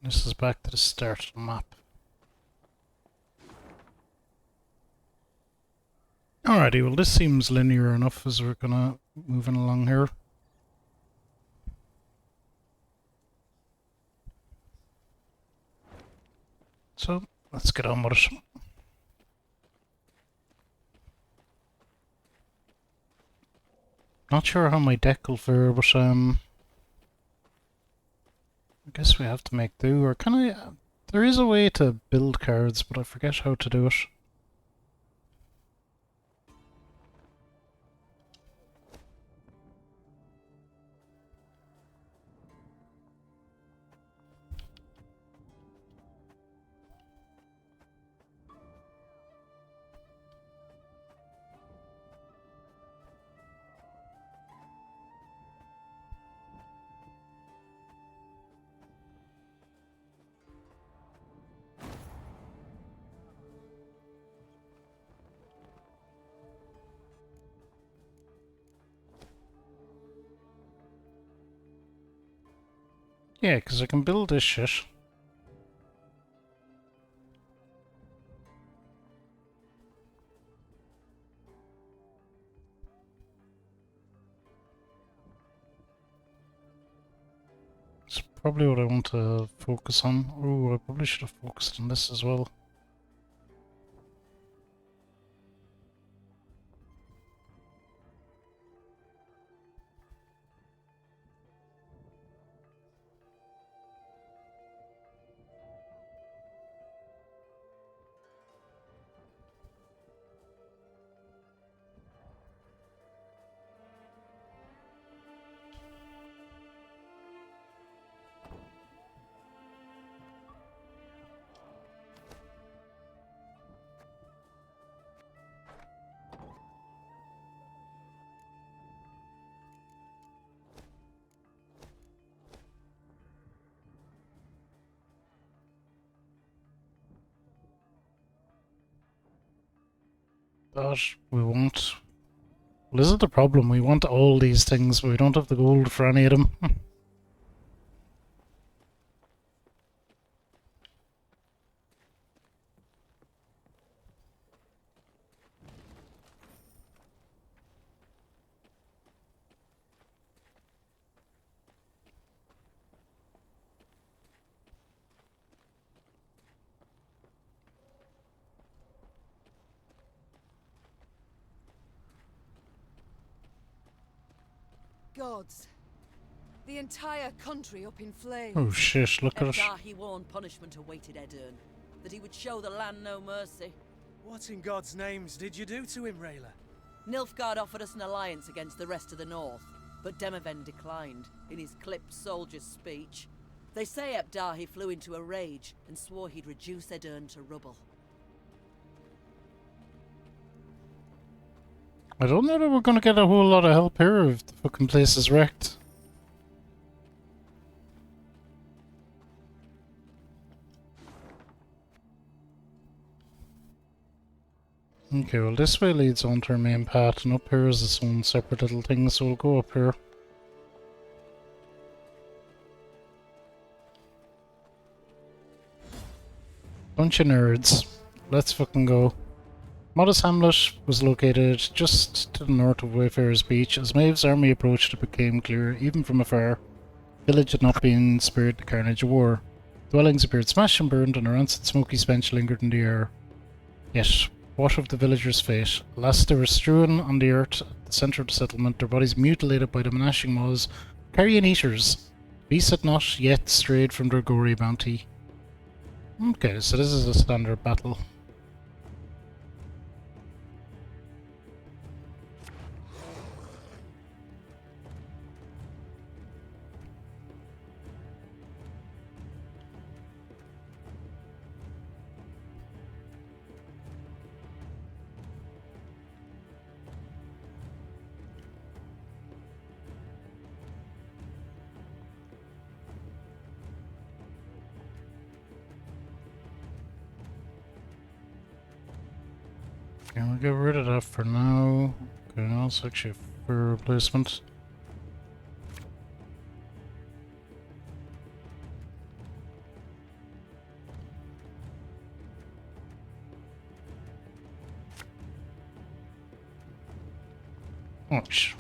This is back to the start of the map. Alrighty, well this seems linear enough as we're gonna moving along here. So, let's get on with it. Not sure how my deck will fare, but I guess we have to make do, or can I... there is a way to build cards, but I forget how to do it. Yeah, because I can build this shit. It's probably what I want to focus on. Oh, I probably should have focused on this as well. But we won't. Well, is it the problem? We want all these things, but we don't have the gold for any of them. Gods. The entire country up in flames. Oh shit, look at it. He warned punishment awaited Edern, that he would show the land no mercy. What in God's names did you do to him, Rayla? Nilfgaard offered us an alliance against the rest of the north, but Demoven declined, in his clipped soldier's speech. They say Ebdahi flew into a rage and swore he'd reduce Edern to rubble. I don't know that we're gonna get a whole lot of help here if the fucking place is wrecked. Okay, well this way leads on to our main path, and up here is its own separate little thing, so we'll go up here. Bunch of nerds. Let's fucking go. Modest Hamlet was located just to the north of Wayfarer's Beach. As Maeve's army approached, it became clear, even from afar, the village had not been spared the carnage of war. Dwellings appeared smashed and burned, and a rancid smoky stench lingered in the air. Yet, what of the villagers' fate? Alas, they were strewn on the earth at the centre of the settlement, their bodies mutilated by the menashing maws of carrion eaters. Beasts had not yet strayed from their gory bounty. Okay, so this is a standard battle. Okay, we'll get rid of that for now. Okay, now it's actually a fair replacement. Ouch.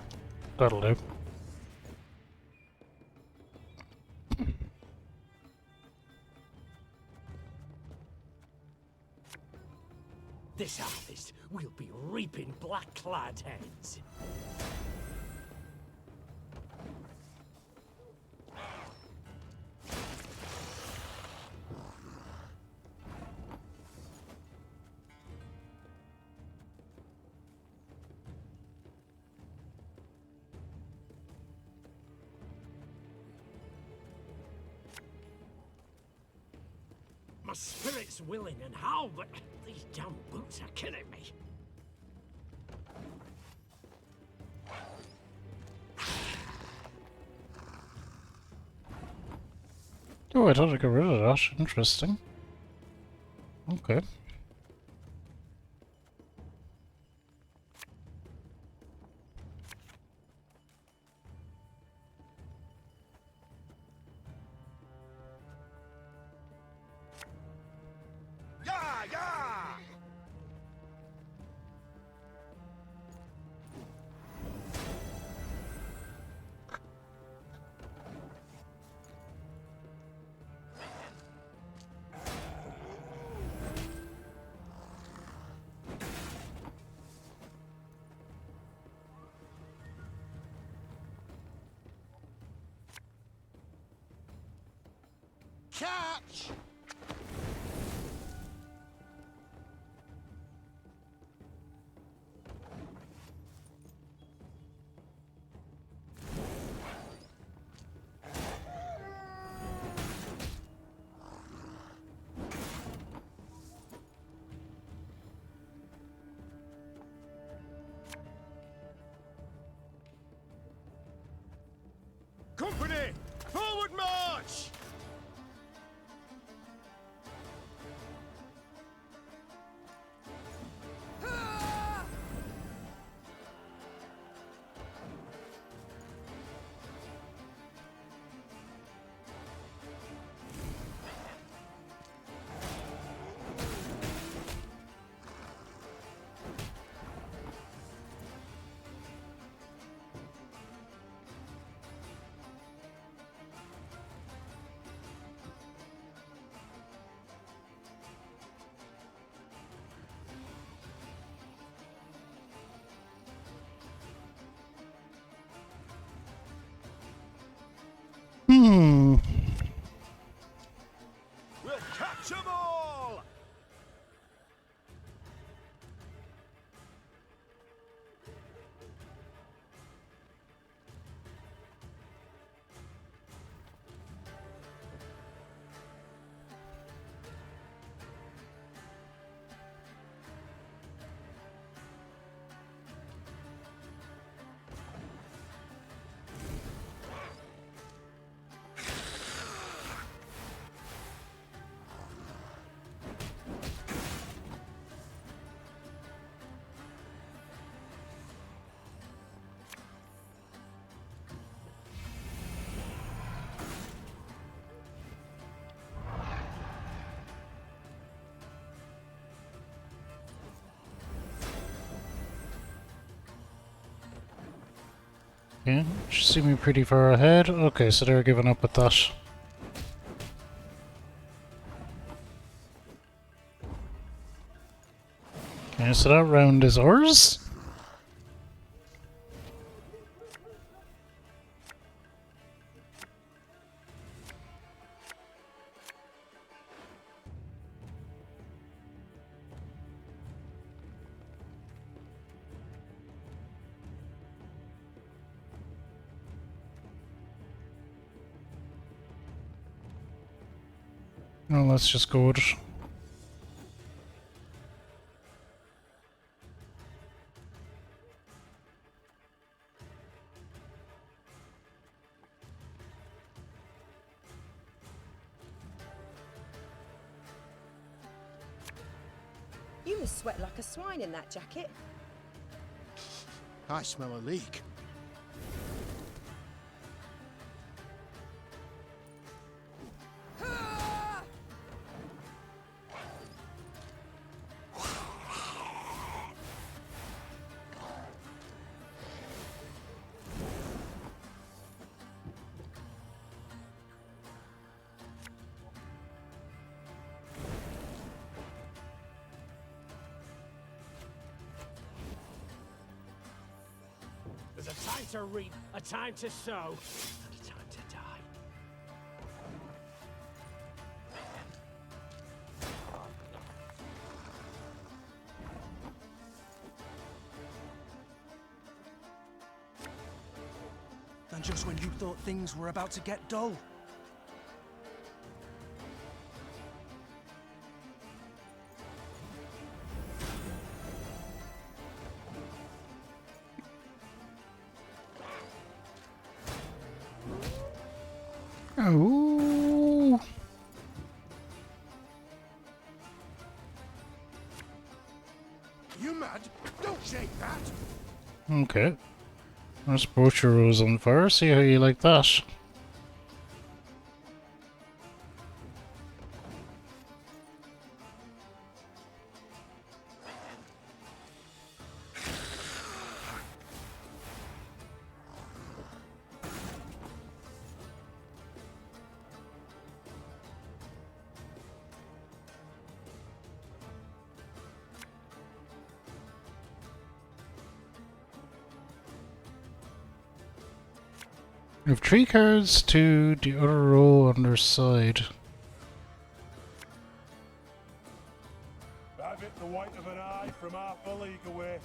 That'll do. This harvest, we'll be reaping black-clad heads. My spirit's willing and how, but these damn boots are killing me. Oh, I thought I got rid of that. Interesting. Okay. Catch! Company! Forward march! Hmm. We'll catch 'em all! Yeah, should see me pretty far ahead. Okay, so they're giving up with that. Okay, so that round is ours. Well, let's just go with it. You must sweat like a swine in that jacket. I smell a leak. There's a time to reap, a time to sow, and a time to die. And just when you thought things were about to get dull. Oh. You mad? Don't shake that! Okay. Let's both your rows on fire, see how you like that. We have 3 cards to the other row on their side. Have it the white of an eye from half a league away.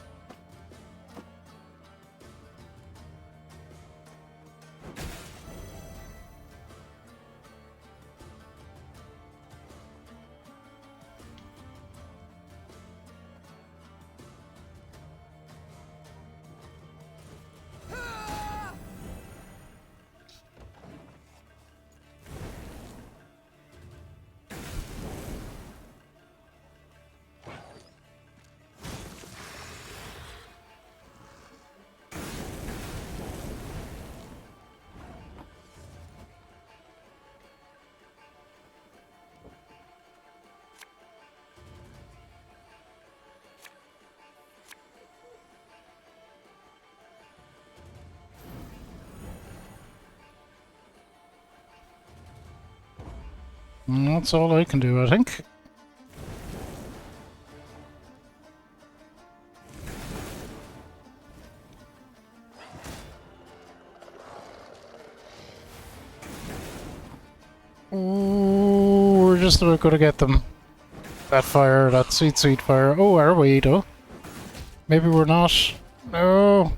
And that's all I can do, I think. Oh, we're just about going to get them. That fire, that sweet, sweet fire. Oh, are we, though? Maybe we're not. No.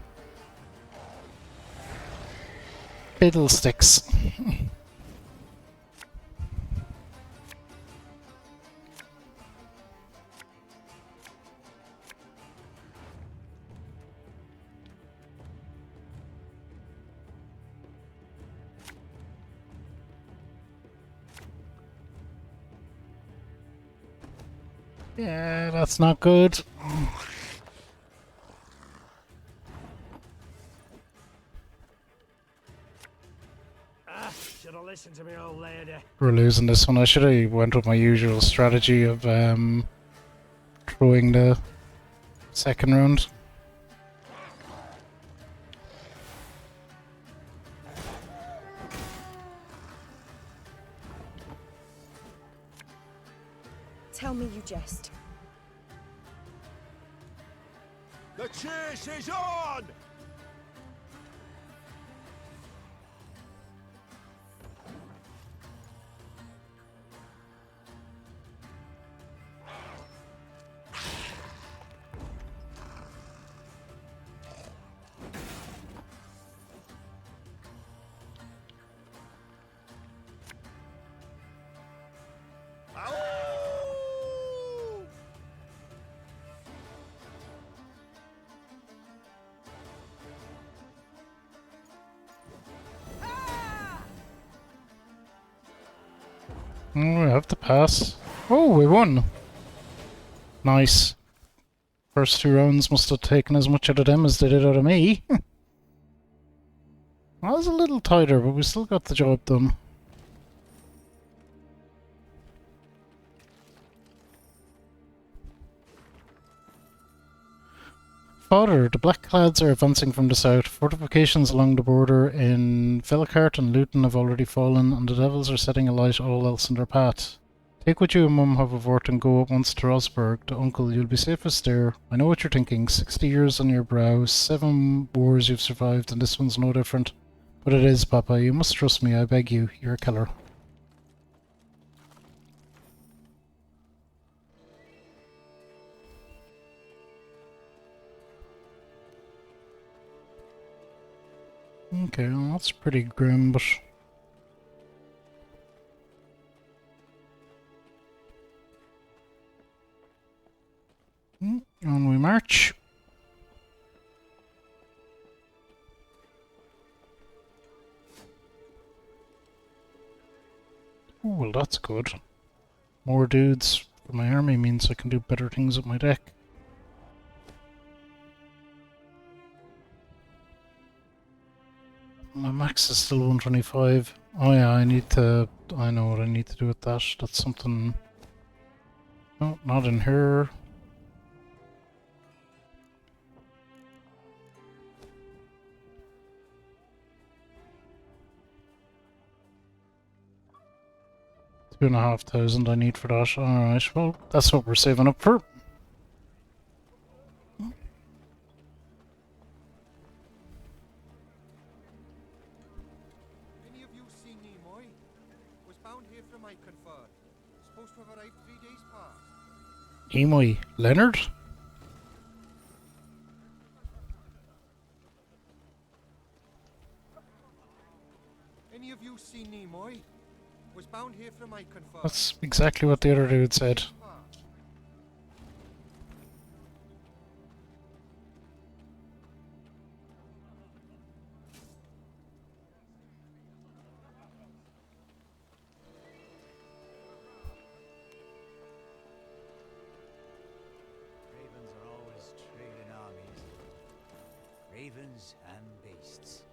Fiddlesticks. Yeah, that's not good. Should have listened to me, old lady. We're losing this one. I should have went with my usual strategy of throwing the second round. Tell me you jest. The chase is on! Oh, we have to pass. Oh, we won! Nice. First 2 rounds must have taken as much out of them as they did out of me. That was a little tighter, but we still got the job done. Father, the Blackclads are advancing from the south. Fortifications along the border in Vellicart and Luton have already fallen, and the devils are setting alight all else in their path. Take what you and Mum have of worth and go at once to Rosberg. To Uncle, you'll be safest there. I know what you're thinking. 60 years on your brow, 7 wars you've survived, and this one's no different. But it is, Papa. You must trust me, I beg you. You're a killer. Okay, well, that's pretty grim, but... on we march. Oh, well, that's good. More dudes for my army means I can do better things with my deck. My max is still 125. Oh yeah, I know what I need to do with that. That's something... No, not in here. $2,500 I need for that. Alright, well, that's what we're saving up for. my confer. Supposed to have arrived 3 days past. Emoy Leonard? Any of you seen Nimoy? Was bound here for my confer. That's exactly what the other dude said. Ravens are always trailing armies. Ravens and beasts.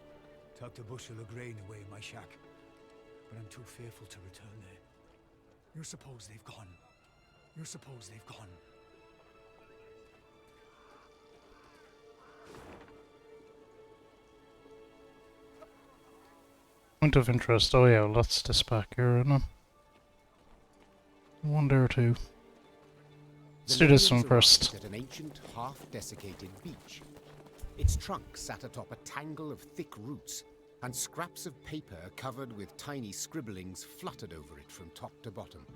Tucked a bushel of grain away in my shack, but I'm too fearful to return there. You suppose they've gone? You suppose they've gone? Point of interest. Oh yeah, lots this back here, isn't it? One there or two. Let's do this one first. At an ancient, half-desiccated beach. Its trunk sat atop a tangle of thick roots, and scraps of paper covered with tiny scribblings fluttered over it from top to bottom.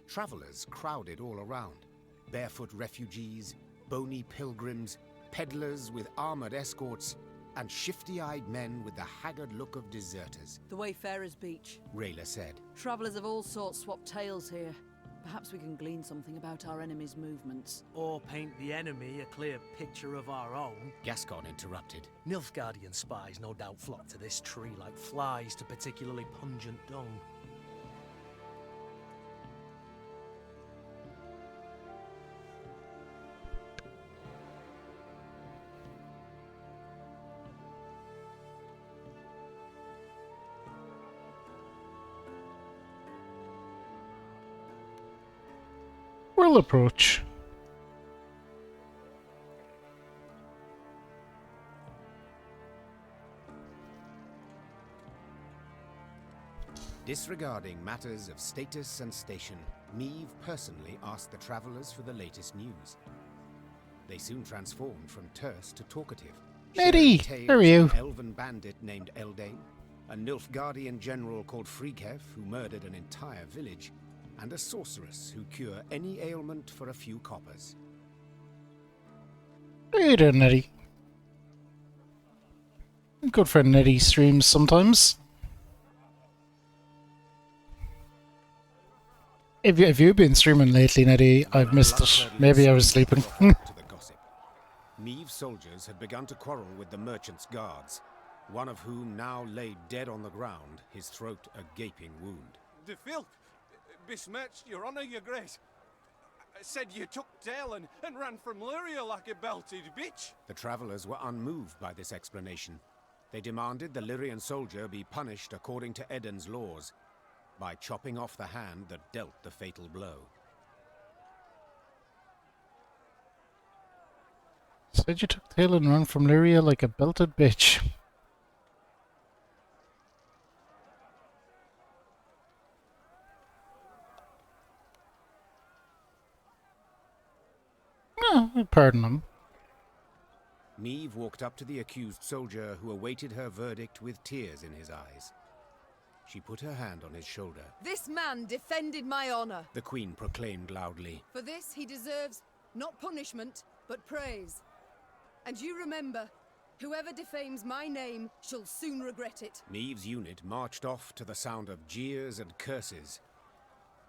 Travelers crowded all around. Barefoot refugees, bony pilgrims, peddlers with armored escorts, and shifty-eyed men with the haggard look of deserters. The Wayfarer's Beach. Rayla said. Travellers of all sorts swap tales here. Perhaps we can glean something about our enemy's movements. Or paint the enemy a clear picture of our own. Gascon interrupted. Nilfgaardian spies no doubt flock to this tree like flies to particularly pungent dung. We'll approach. Disregarding matters of status and station, Meve personally asked the travelers for the latest news. They soon transformed from terse to talkative. Eddie, how are you? An elven bandit named Eldane, a Nilfgaardian general called Frighev who murdered an entire village, and a sorceress who cure any ailment for a few coppers. Hey there, Nettie. Good friend Nettie streams sometimes. If you've been streaming lately, Nettie, I've missed it. Maybe I was sleeping. Meve's soldiers had begun to quarrel with the merchant's guards, one of whom now lay dead on the ground, his throat a gaping wound. The filth besmirched your honor, your grace. Said you took tail and ran from Lyria like a belted bitch. The travelers were unmoved by this explanation. They demanded the Lyrian soldier be punished according to Eden's laws, by chopping off the hand that dealt the fatal blow. Said you took tail and ran from Lyria like a belted bitch. Oh, pardon him. Meve walked up to the accused soldier who awaited her verdict with tears in his eyes. She put her hand on his shoulder. This man defended my honor. The Queen proclaimed loudly. For this he deserves not punishment, but praise. And you remember, whoever defames my name shall soon regret it. Meve's unit marched off to the sound of jeers and curses.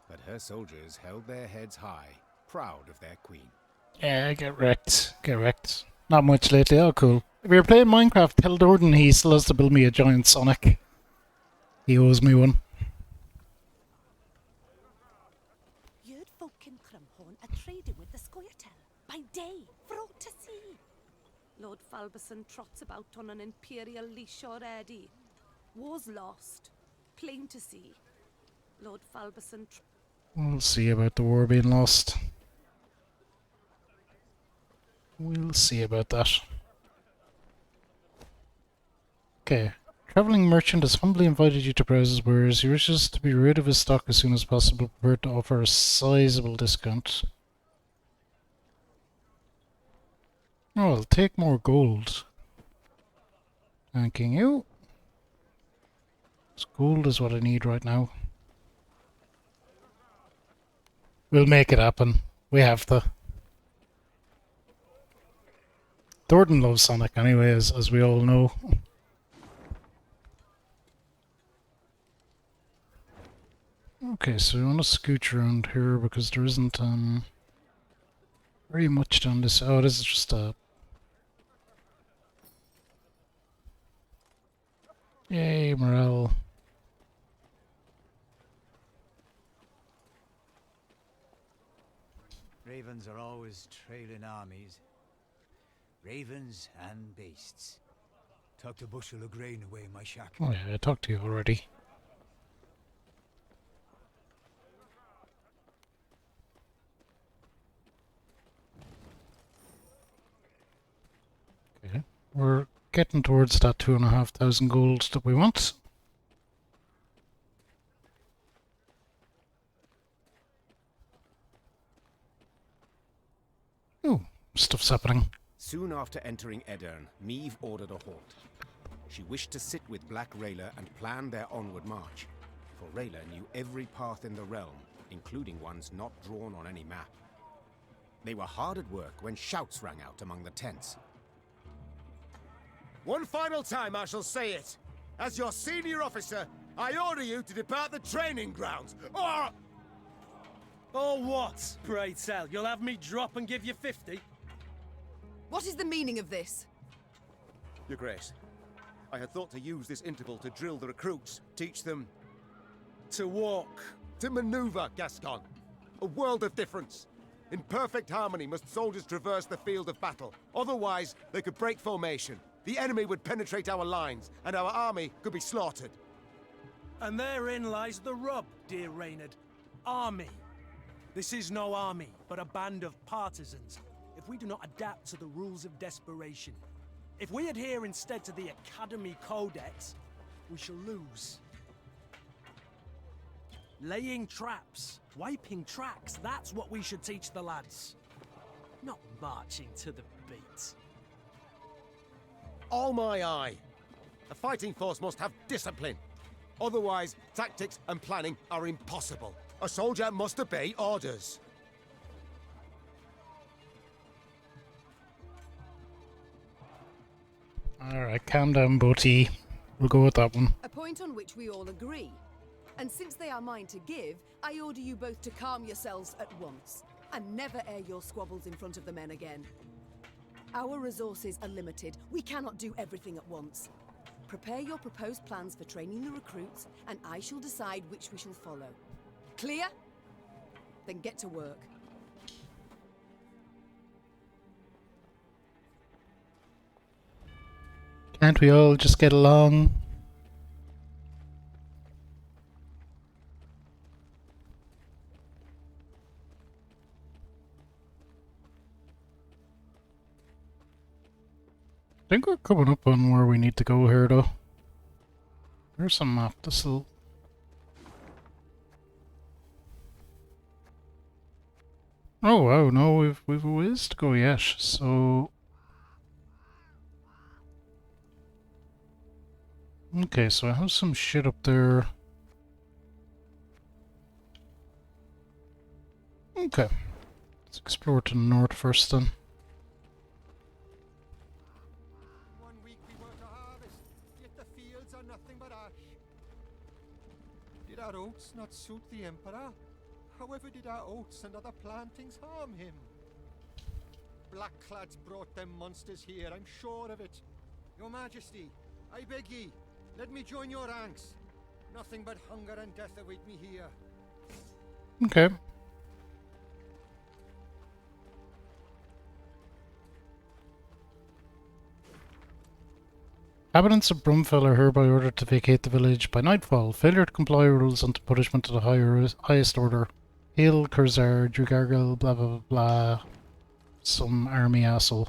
But her soldiers held their heads high, proud of their queen. Yeah, get wrecked. Get wrecked. Not much lately, oh cool. If you're playing Minecraft, tell Jordan he still has to build me a giant Sonic. He owes me one. You'd folk in Crumhorn are trading with the Scoia'tael by day, for all to see. Lord Falberson trots about on an imperial leash already. War's lost. Plain to see. Lord Falberson... We'll see about the war being lost. We'll see about that. Okay. Travelling merchant has humbly invited you to browse his wares. He wishes to be rid of his stock as soon as possible, prepared to offer a sizable discount. Oh, I'll take more gold. Thanking you. Gold is what I need right now. We'll make it happen. We have to. Thornton loves Sonic anyway, as we all know. Okay, so we want to scooch around here because there isn't very much down this. Oh, this is just a. Yay, morale. Ravens are always trailing armies. Ravens and beasts. Tucked a bushel of grain away in my shack. Oh yeah, I talked to you already. Okay, we're getting towards that 2,500 gold that we want. Oh, stuff's happening. Soon after entering Edirn, Meve ordered a halt. She wished to sit with Black Rayla and plan their onward march, for Rayla knew every path in the realm, including ones not drawn on any map. They were hard at work when shouts rang out among the tents. One final time I shall say it. As your senior officer, I order you to depart the training grounds, or... Or what, pray tell? You'll have me drop and give you 50? What is the meaning of this? Your Grace, I had thought to use this interval to drill the recruits, teach them... to walk. To maneuver, Gascon. A world of difference. In perfect harmony must soldiers traverse the field of battle. Otherwise, they could break formation. The enemy would penetrate our lines, and our army could be slaughtered. And therein lies the rub, dear Reynard. Army. This is no army, but a band of partisans. If we do not adapt to the rules of desperation, if we adhere instead to the Academy Codex, we shall lose. Laying traps, wiping tracks, that's what we should teach the lads. Not marching to the beat. All my eye. A fighting force must have discipline. Otherwise, tactics and planning are impossible. A soldier must obey orders. Alright, calm down, Boti. We'll go with that one. A point on which we all agree. And since they are mine to give, I order you both to calm yourselves at once, and never air your squabbles in front of the men again. Our resources are limited. We cannot do everything at once. Prepare your proposed plans for training the recruits, and I shall decide which we shall follow. Clear? Then get to work. Can't we all just get along? I think we're coming up on where we need to go here, though. There's some map. This'll... Oh wow, no, we've a ways to go yet, so... Okay, so I have some shit up there. Okay. Let's explore to the north first then. Did our oats not suit the Emperor? However did our oats and other plantings harm him? Blackclads brought them monsters here, I'm sure of it. Your Majesty, I beg ye, let me join your ranks. Nothing but hunger and death await me here. Okay. Inhabitants of Brumfell are hereby ordered to vacate the village by nightfall. Failure to comply with rules and punishment to the highest order. Hail Curzar, Drugargel, blah blah blah. Some army asshole.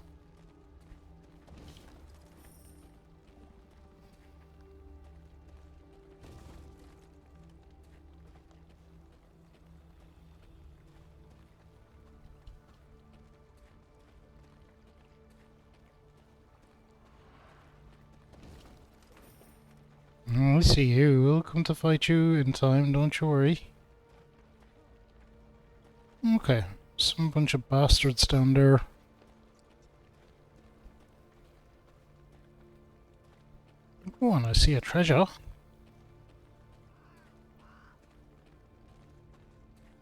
I see you. We'll come to fight you in time, don't you worry. Okay, some bunch of bastards down there. Go on, I see a treasure.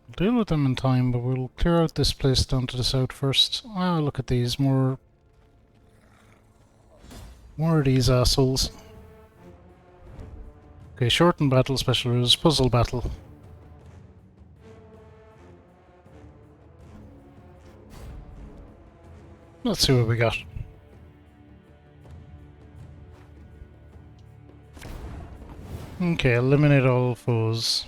We'll deal with them in time, but we'll clear out this place down to the south first. Ah, look at these, more of these assholes. Okay, shortened battle, special rules, puzzle battle. Let's see what we got. Okay, eliminate all foes.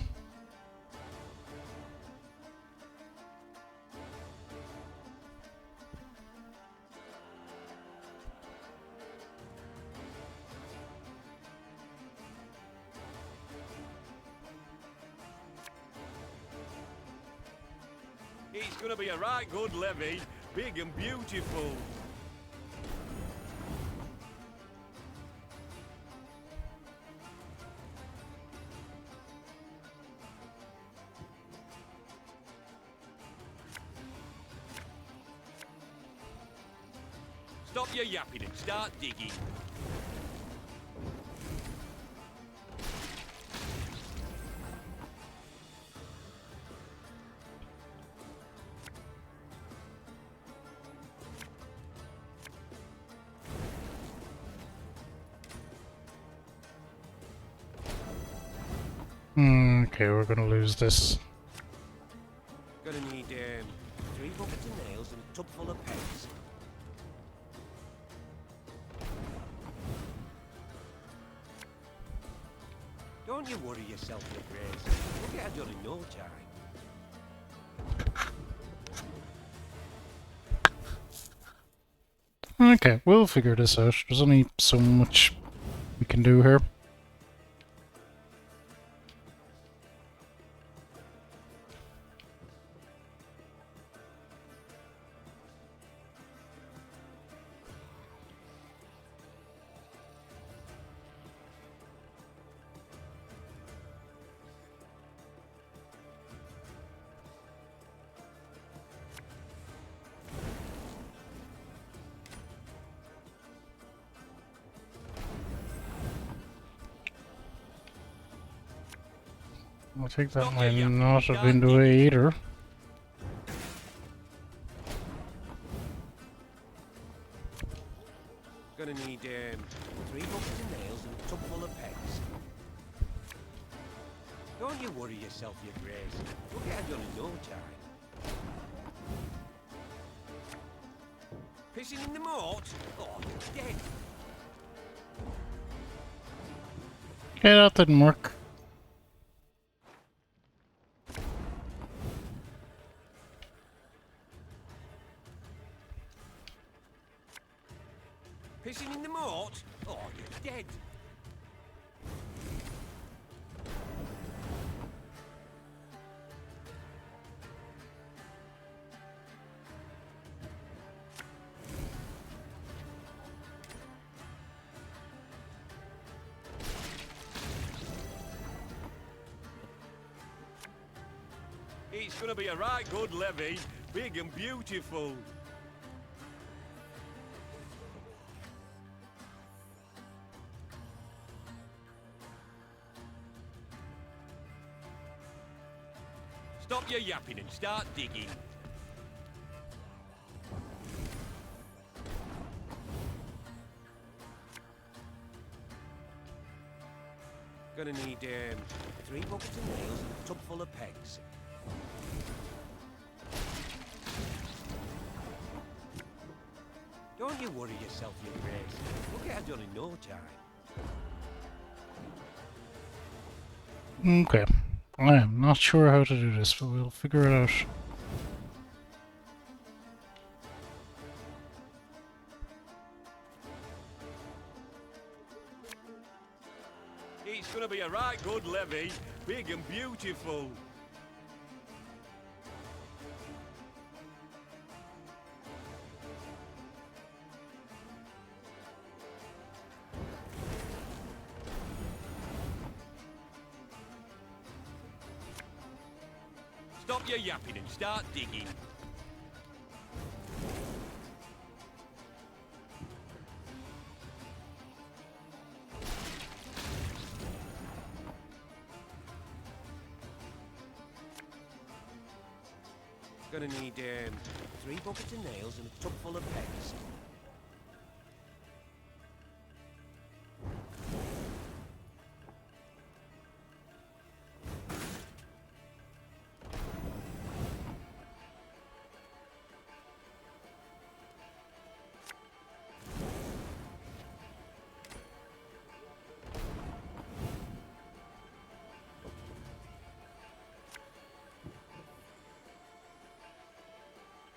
It's gonna be a right good levy, big and beautiful. Stop your yapping and start digging. Okay, we're gonna lose this. Gonna need 3 buckets of nails and a tub full of pegs. Don't you worry yourself, your grace. We'll get it done in no time. Okay, we'll figure this out. There's only so much we can do here. I think that might not have been the way either. Gonna need 3 buckets of nails and a tub full of pegs. Don't you worry yourself, your grace. We'll get it done in no time. Pissing in the moat? Oh, you're dead. Okay, that didn't work. Pissing in the moat? Oh, you're dead. It's gonna be a right good levy, big and beautiful. Stop your yapping and start digging. Gonna need 3 buckets of nails and a tub full of pegs. Don't you worry yourself, your grace. We'll get it done in no time. Okay. I am not sure how to do this, but we'll figure it out. It's gonna be a right good levy, big and beautiful. stop your yapping and start digging. Gonna need 3 buckets of nails and a tub full of pegs.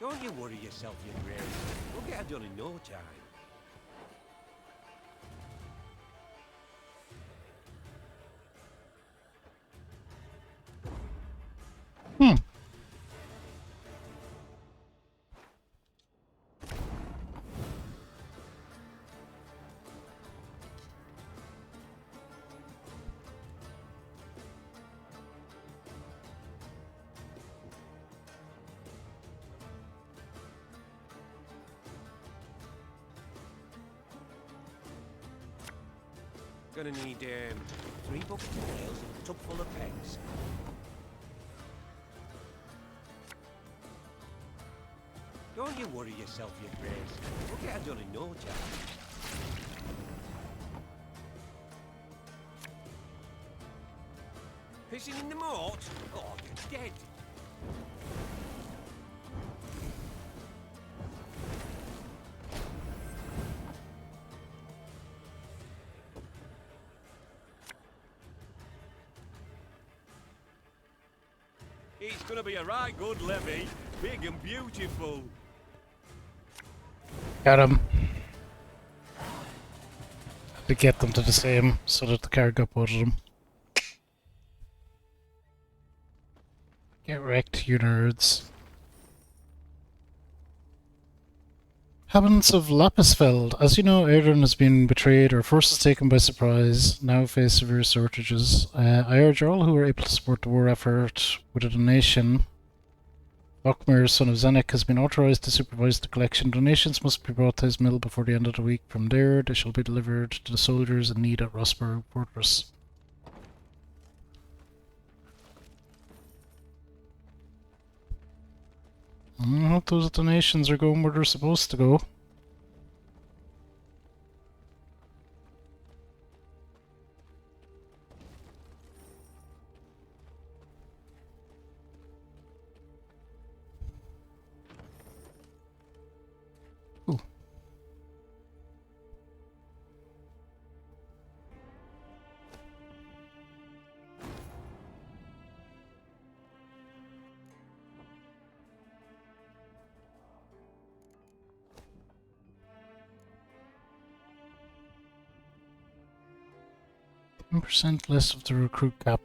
Don't you worry yourself, you Grace. We'll get it done in no time. Gonna need 3 buckets of nails and a tub full of pegs. Don't you worry yourself, you Grace. We'll get it done in no time. Pissing in the moat? Oh, you're dead. It's gonna be a right good levy, big and beautiful. Got him. To get them to the same so that the car got both of them. Get wrecked, you nerds. Habitants of Lapisfeld. As you know, Aerin has been betrayed, her forces taken by surprise, now face severe shortages. I urge all who are able to support the war effort with a donation. Lockmir, son of Zenek, has been authorized to supervise the collection. Donations must be brought to his mill before the end of the week. From there, they shall be delivered to the soldiers in need at Rossburg Fortress. I hope those donations are going where they're supposed to go. Ooh. %, less of the recruit cap.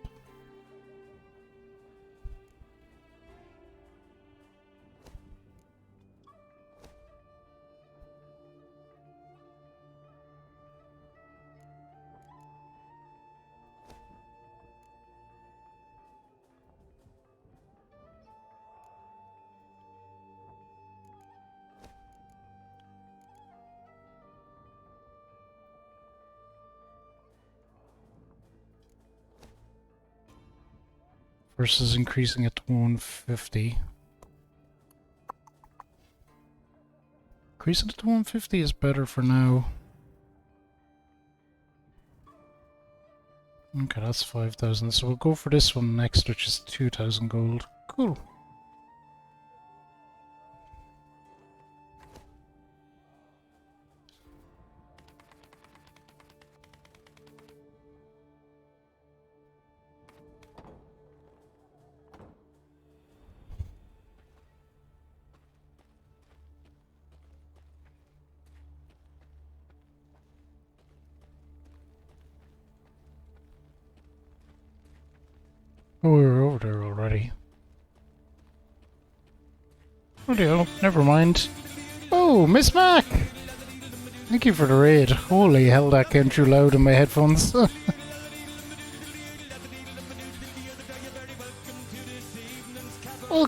Versus increasing it to 150. Increasing it to 150 is better for now. Okay, that's 5,000. So we'll go for this one next, which is 2,000 gold. Cool. Oh, we were over there already. Oh dear, never mind. Oh, Miss Mac! Thank you for the raid. Holy hell, that came through loud in my headphones.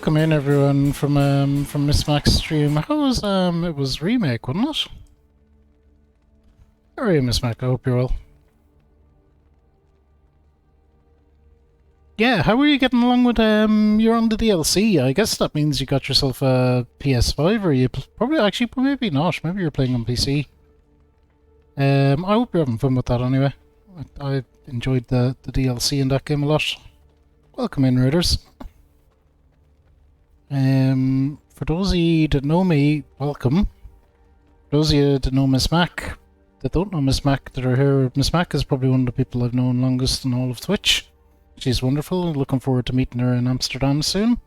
welcome in everyone from Miss Mac's stream. How was it was remake, wasn't it? How are you, Miss Mac? I hope you're well. Yeah, how are you getting along with you're on the DLC? I guess that means you got yourself a PS5, or you probably actually maybe not. Maybe you're playing on PC. I hope you're having fun with that anyway. I enjoyed the DLC in that game a lot. Welcome in, Raiders. For those of you that know me, welcome. For those of you that know Miss Mac, that don't know Miss Mac, that are here, Miss Mac is probably one of the people I've known longest in all of Twitch. She's wonderful. Looking forward to meeting her in Amsterdam soon.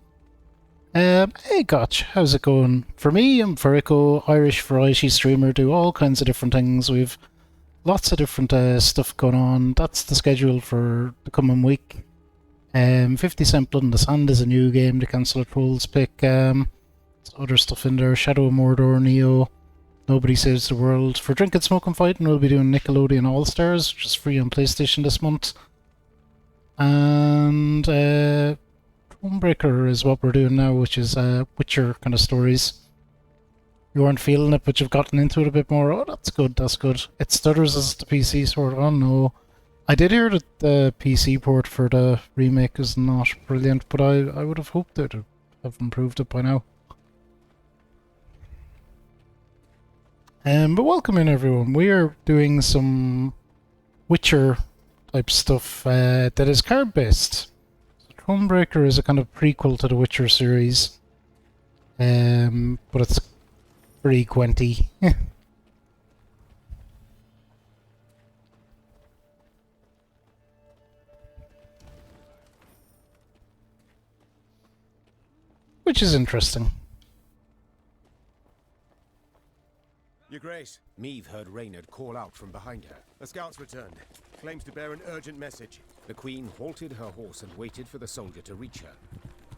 Hey Gotch, how's it going? For me, I'm Fericho, Irish variety streamer, do all kinds of different things. We've lots of different stuff going on. That's the schedule for the coming week. 50 Cent Blood in the Sand is a new game, the Council of Trolls pick. Other stuff in there, Shadow of Mordor, Neo, Nobody Saves the World. For Drinking, Smoking, Fighting, we'll be doing Nickelodeon All-Stars, which is free on PlayStation this month. And Thronebreaker is what we're doing now, which is Witcher kind of stories. You weren't feeling it, but you've gotten into it a bit more. Oh, that's good, that's good. It stutters as the PC sort. Oh no. I did hear that the PC port for the remake is not brilliant, but I would have hoped they'd have improved it by now. But welcome in everyone. We are doing some Witcher type stuff that is card based. Thronebreaker is a kind of prequel to the Witcher series, but it's pretty Gwenty. Which is interesting. Your Grace. Meave heard Reynard call out from behind her. A scout's returned. Claims to bear an urgent message. The Queen halted her horse and waited for the soldier to reach her.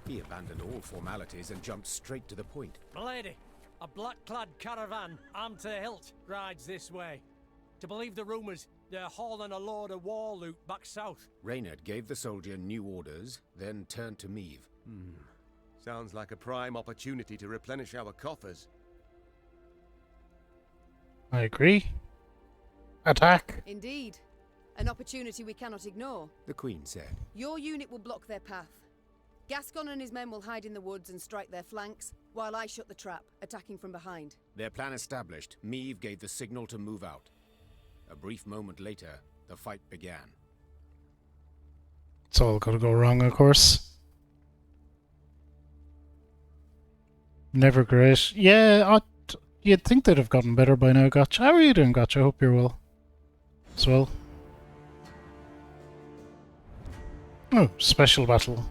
He abandoned all formalities and jumped straight to the point. Milady, a black-clad caravan, armed to the hilt, rides this way. To believe the rumours, they're hauling a load of war loot back south. Reynard gave the soldier new orders, then turned to Meave. Sounds like a prime opportunity to replenish our coffers. I agree. Attack. Indeed. An opportunity we cannot ignore. The Queen said. Your unit will block their path. Gascon and his men will hide in the woods and strike their flanks, while I shut the trap, attacking from behind. Their plan established, Meave gave the signal to move out. A brief moment later, the fight began. It's all gonna go wrong, of course. Never great. Yeah, you'd think they'd have gotten better by now, Gotch. How are you doing, Gotch? I hope you're well. As well. Oh, special battle.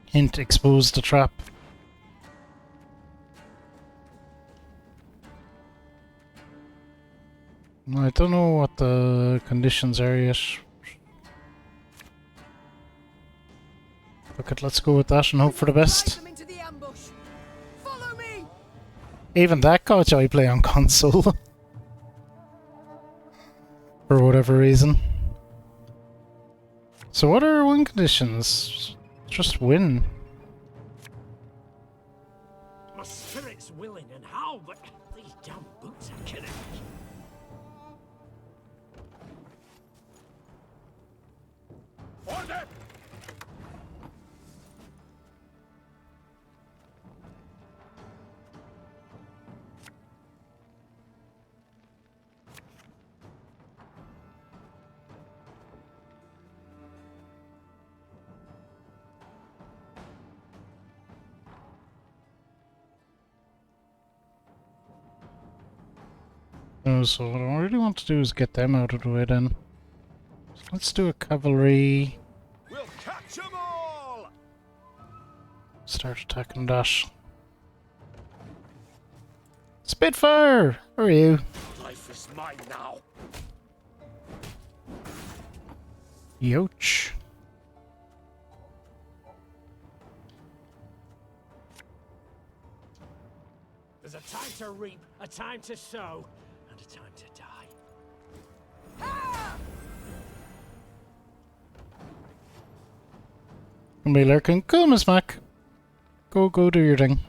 Hint, expose the trap. I don't know what the conditions are yet. Okay, let's go with that and hope for the best. Even that coach I play on console. For whatever reason. So what are our win conditions? Just win. My spirit's willing and how, but these damn boots are killing me. Order! Oh, so what I really want to do is get them out of the way then. So let's do a cavalry. We'll catch 'em all! Start attacking that. Spitfire! Where are you? Life is mine now. Yoch. to reap, a time to sow, and a time to die. And be lurking. Go, Miss Mac. Go do your thing.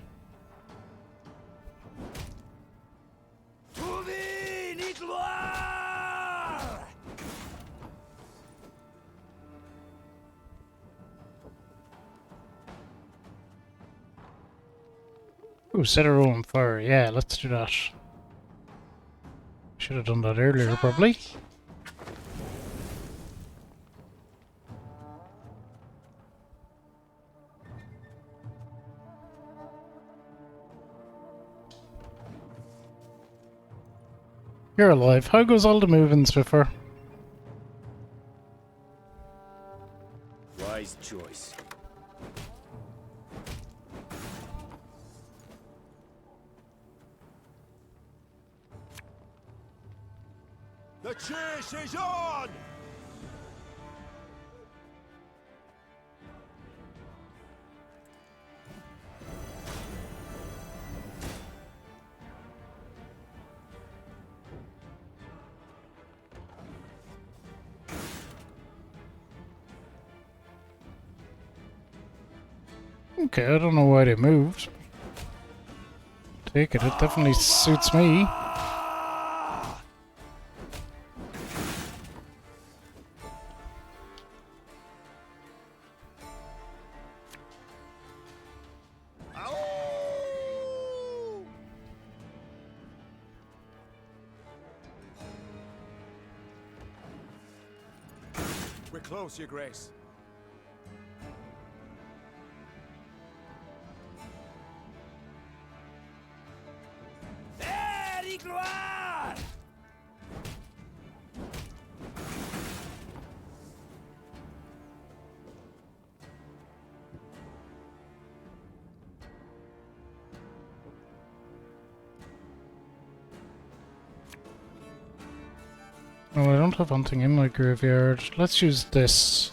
Ooh, set a roll on fire. Yeah, let's do that. Should have done that earlier, probably. You're alive. How goes all the moving, Swiffer? Wise choice. The chase is on! Okay, I don't know why they moved. Take it, it definitely suits me. We're close, Your Grace. Oh, I don't have anything in my graveyard. Let's use this.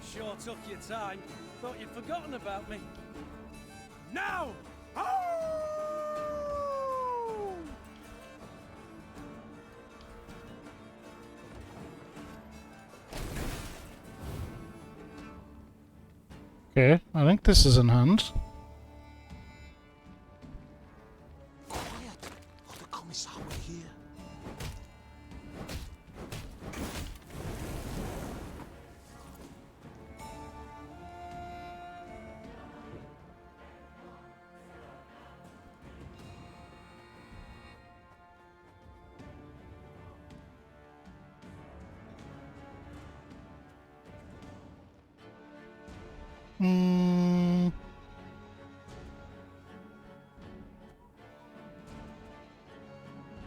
Sure took your time. Thought you'd forgotten about me. Now! Okay, I think this is in hand. The commissar will hear.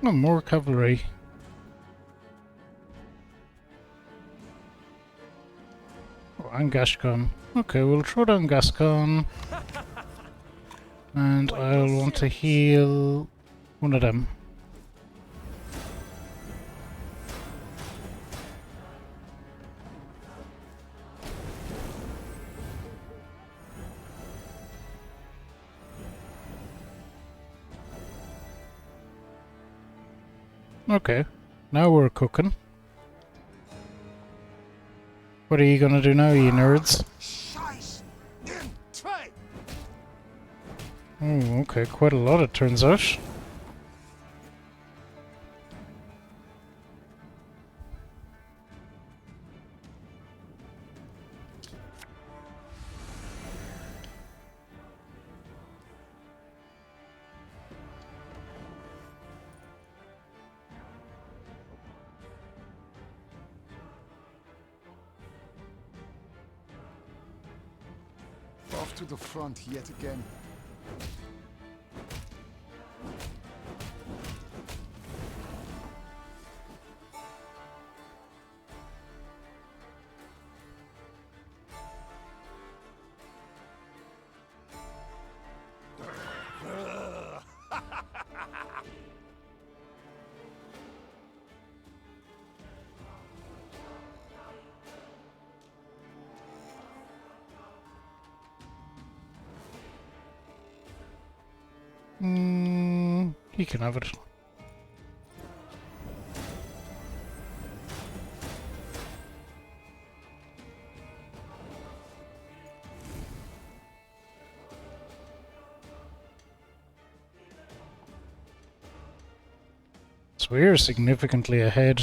Oh, more cavalry. Oh, and Gascon. Okay, we'll throw down Gascon. And I'll want to heal one of them. Okay, now we're cooking. What are you gonna do now, you nerds? Oh, okay, quite a lot it turns out. Off to the front yet again. You can have it. So we're significantly ahead.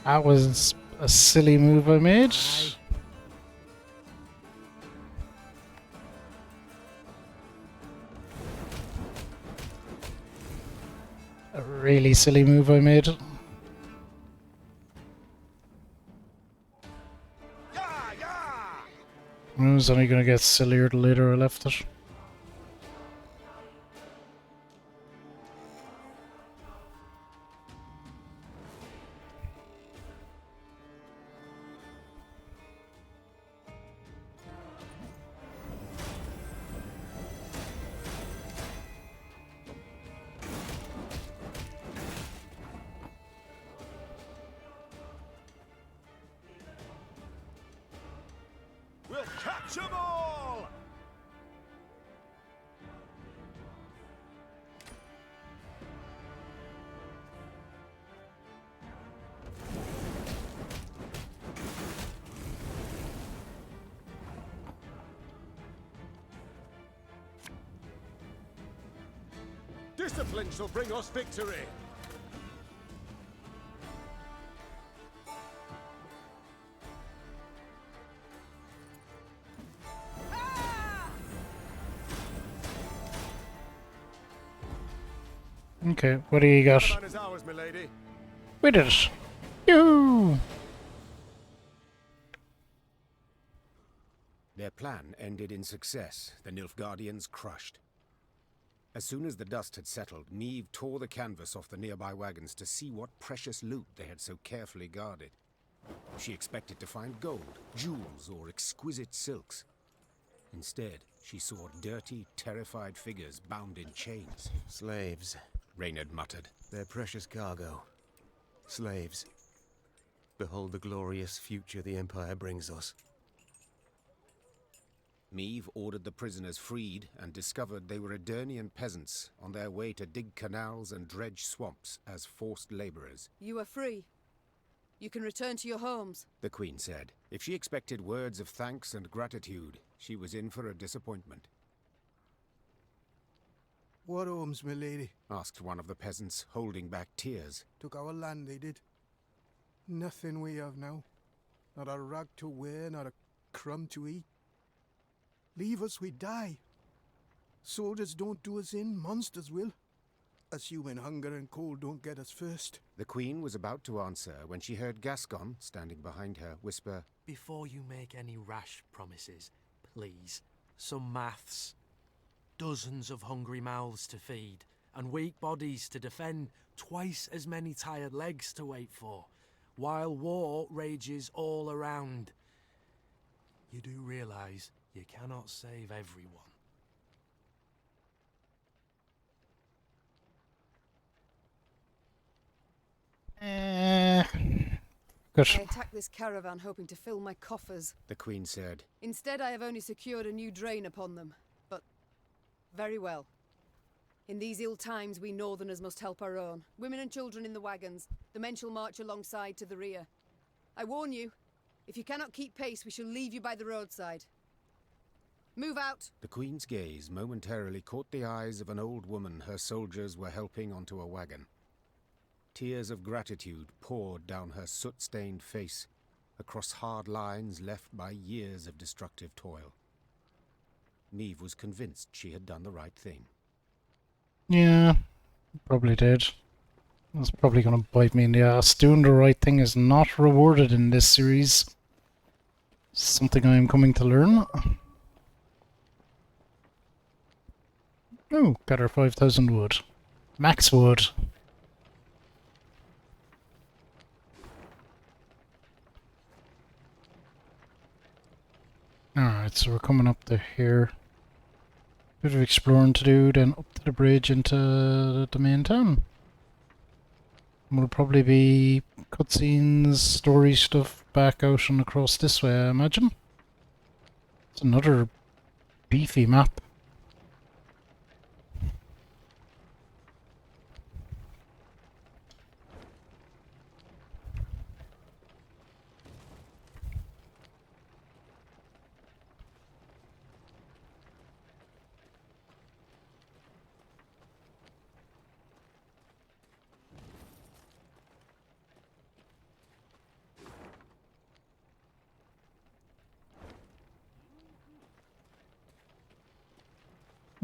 That was a silly move I made. A really silly move I made. It was only going to get sillier the later I left it. We'll catch 'em all! Discipline shall bring us victory. Okay, what do you got? Is ours, milady. We did it! Yoo! Their plan ended in success, the Nilfgaardians crushed. As soon as the dust had settled, Niamh tore the canvas off the nearby wagons to see what precious loot they had so carefully guarded. She expected to find gold, jewels, or exquisite silks. Instead, she saw dirty, terrified figures bound in chains. Slaves, Reynard muttered. Their precious cargo. Slaves. Behold the glorious future the Empire brings us. Niamh ordered the prisoners freed and discovered they were Edirnian peasants on their way to dig canals and dredge swamps as forced laborers. You are free. You can return to your homes, The Queen said. If she expected words of thanks and gratitude, she was in for a disappointment. What homes, my lady? Asked one of the peasants, holding back tears. Took our land, they did. Nothing we have now. Not a rag to wear, not a crumb to eat. Leave us, we die. Soldiers don't do us in, monsters will. Assuming hunger and cold don't get us first. The Queen was about to answer when she heard Gascon, standing behind her, whisper, Before you make any rash promises, please, some maths. Dozens of hungry mouths to feed, and weak bodies to defend, twice as many tired legs to wait for, while war rages all around. You do realise you cannot save everyone. Good. I attacked this caravan hoping to fill my coffers. The Queen said. Instead, I have only secured a new drain upon them. But very well. In these ill times, we Northerners must help our own. Women and children in the wagons. The men shall march alongside to the rear. I warn you, if you cannot keep pace, we shall leave you by the roadside. Move out! The Queen's gaze momentarily caught the eyes of an old woman her soldiers were helping onto a wagon. Tears of gratitude poured down her soot-stained face, across hard lines left by years of destructive toil. Niamh was convinced she had done the right thing. Yeah, probably did. It's probably going to bite me in the ass. Doing the right thing is not rewarded in this series. Something I am coming to learn. Oh, got our 5,000 wood. Max wood. Alright. Alright, so we're coming up to here. Bit of exploring to do, then up to the bridge into the main town. Will probably be cutscenes, story stuff back out and across this way, I imagine. It's another beefy map.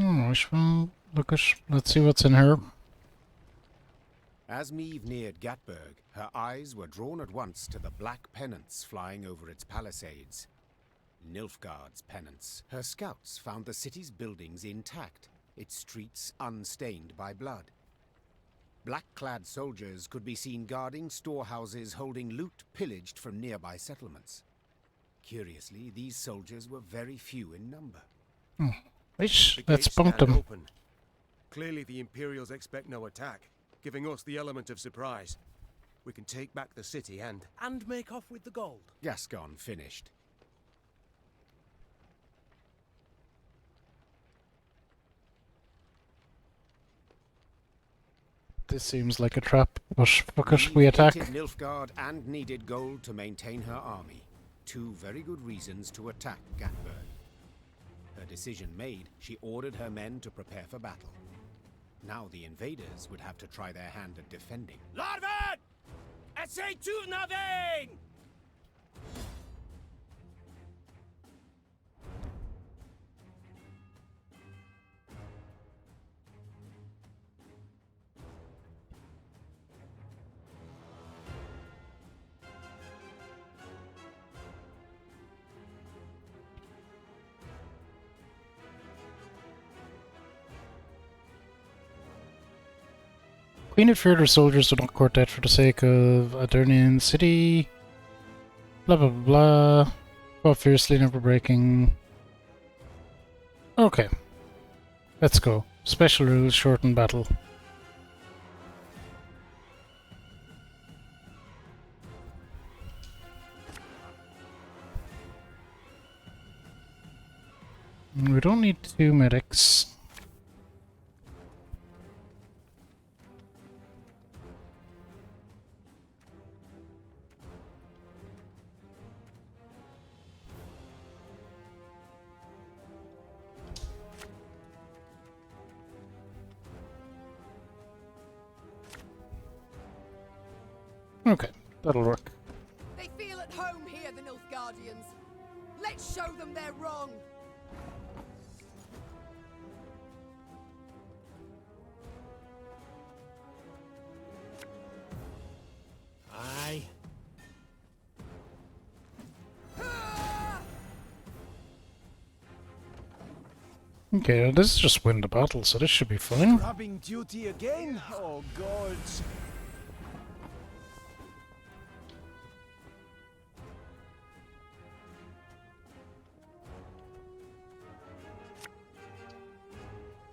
Alright, well, let's see what's in here. As Meve neared Gatburg, her eyes were drawn at once to the black pennants flying over its palisades. Nilfgaard's pennants. Her scouts found the city's buildings intact, its streets unstained by blood. Black-clad soldiers could be seen guarding storehouses holding loot pillaged from nearby settlements. Curiously, these soldiers were very few in number. Let's bump them. Open. Clearly the Imperials expect no attack, giving us the element of surprise. We can take back the city and make off with the gold. Gascon finished. This seems like a trap, but fuck it, we attack. Hated Nilfgaard and needed gold to maintain her army. Two very good reasons to attack Gatburg. Her decision made, she ordered her men to prepare for battle. Now the invaders would have to try their hand at defending. Larven! Essay to nothing! Queen had feared her soldiers would not court death for the sake of Adernian city. Blah blah blah. Fought fiercely, never breaking. Okay. Let's go. Special rules, shorten battle. We don't need 2 medics. Okay, that'll work. They feel at home here, the Nilfgaardians. Let's show them they're wrong. Aye. Okay, well, this is just win the battle, so this should be fine. Grabbing duty again? Oh, gods.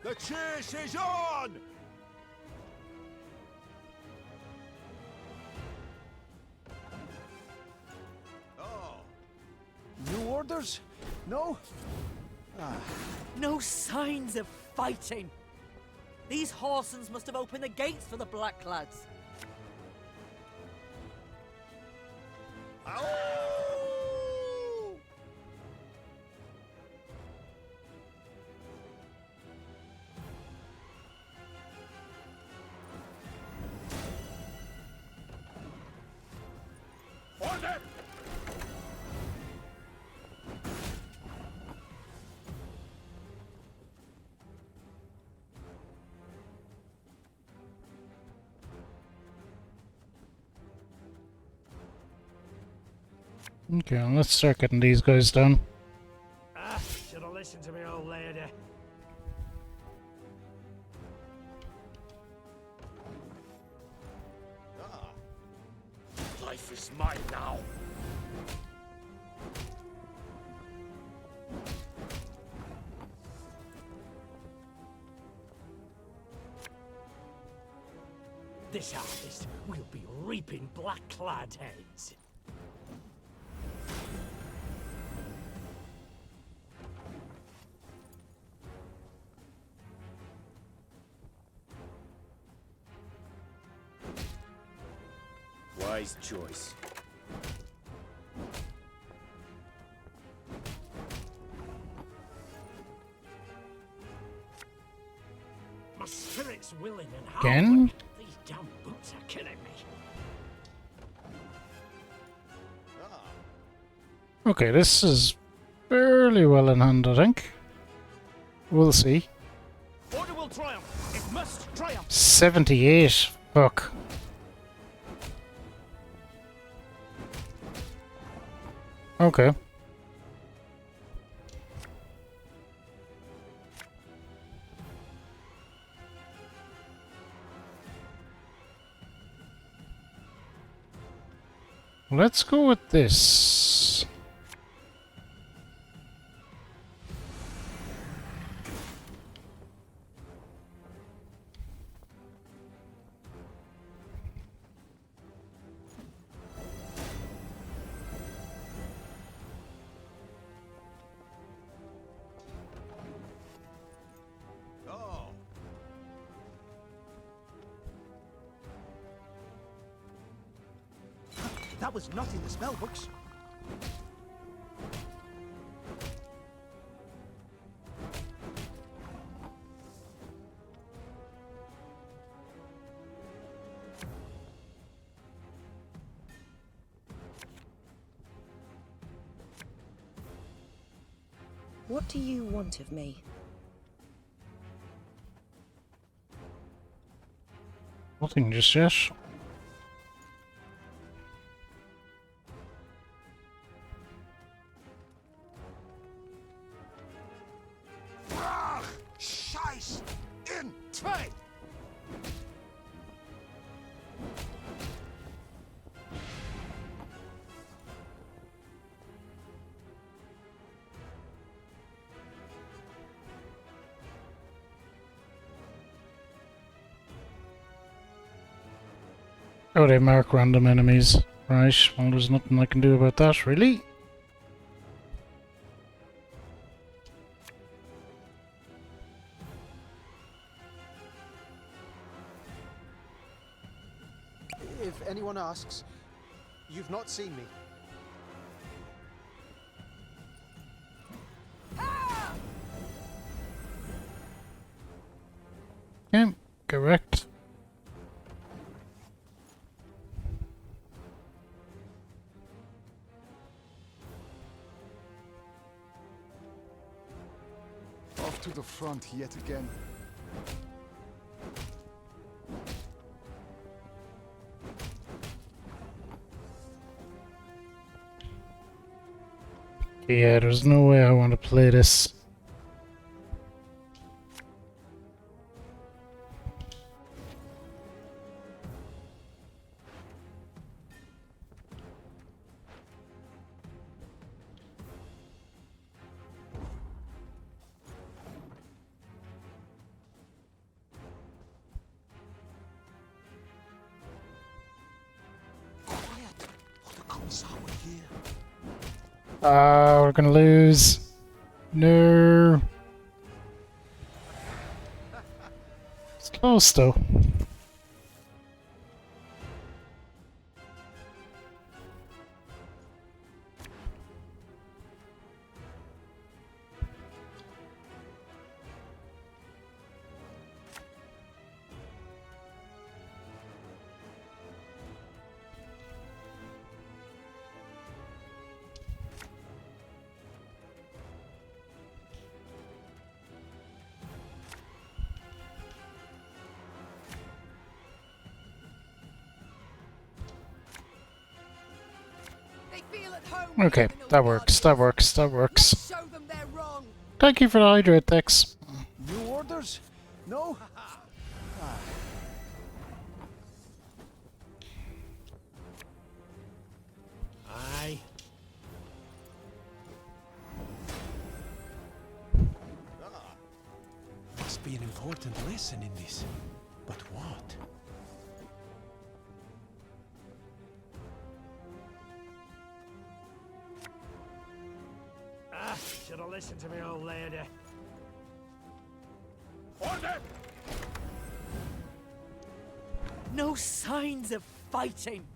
The chase is on! New orders? No? No signs of fighting. These Horsens must have opened the gates for the Blacklads. Order! Okay, let's start getting these guys down. Should have listened to me, old lady. Life is mine now. This harvest, we'll be reaping black-clad heads. Wise choice. My spirit's willing and how, Again? but these damn boots are killing me. Okay, this is fairly well in hand, I think. We'll see. Order will triumph. It must triumph. 78. Fuck. Okay. Let's go with this. That was not in the spell books. What do you want of me? Nothing just yet. Scheiß in zwei! Oh, they mark random enemies. Right, well, there's nothing I can do about that, really. If anyone asks, you've not seen me. Yeah, correct. Off to the front yet again. Yeah, there's no way I want to play this. We're gonna lose. No. It's close though. Okay, that works, that works, that works. Thank you for the hydrate, Dex. New orders? No? Aye. Must be an important lesson in this. But what? Should have listened to me, old lady. Order! No signs of fighting.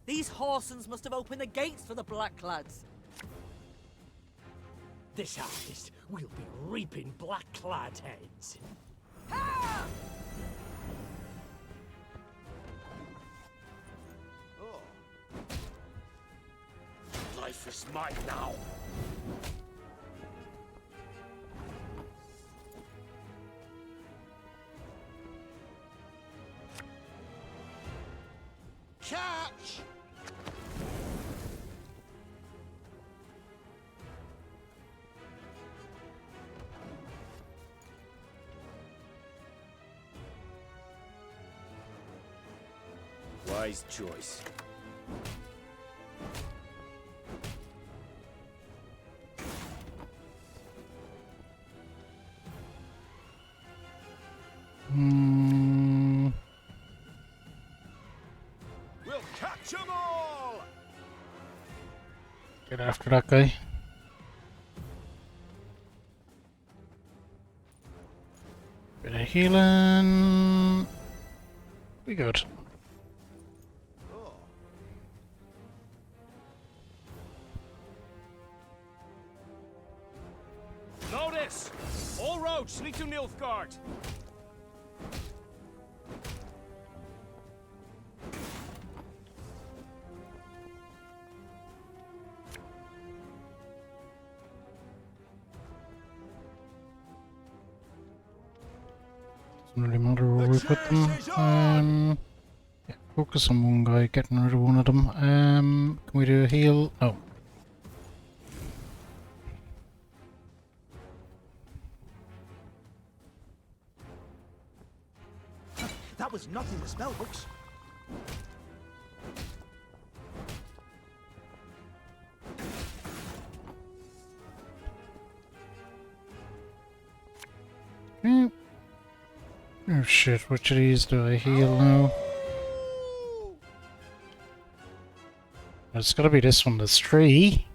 These Horsons must have opened the gates for the Blacklads. This harvest, we'll be reaping black-clad heads. Life is mine now. Catch! Wise choice. We'll catch 'em all! Get after that guy. Bit of healing. We good. Notice! All roads lead to Nilfgaard. Doesn't really matter where we put them. Yeah, focus on one guy, getting rid of one of them. Can we do a heal? No. That was not in the spell books. Oh shit, which of these do I heal now? It's gotta be this one, there's 3.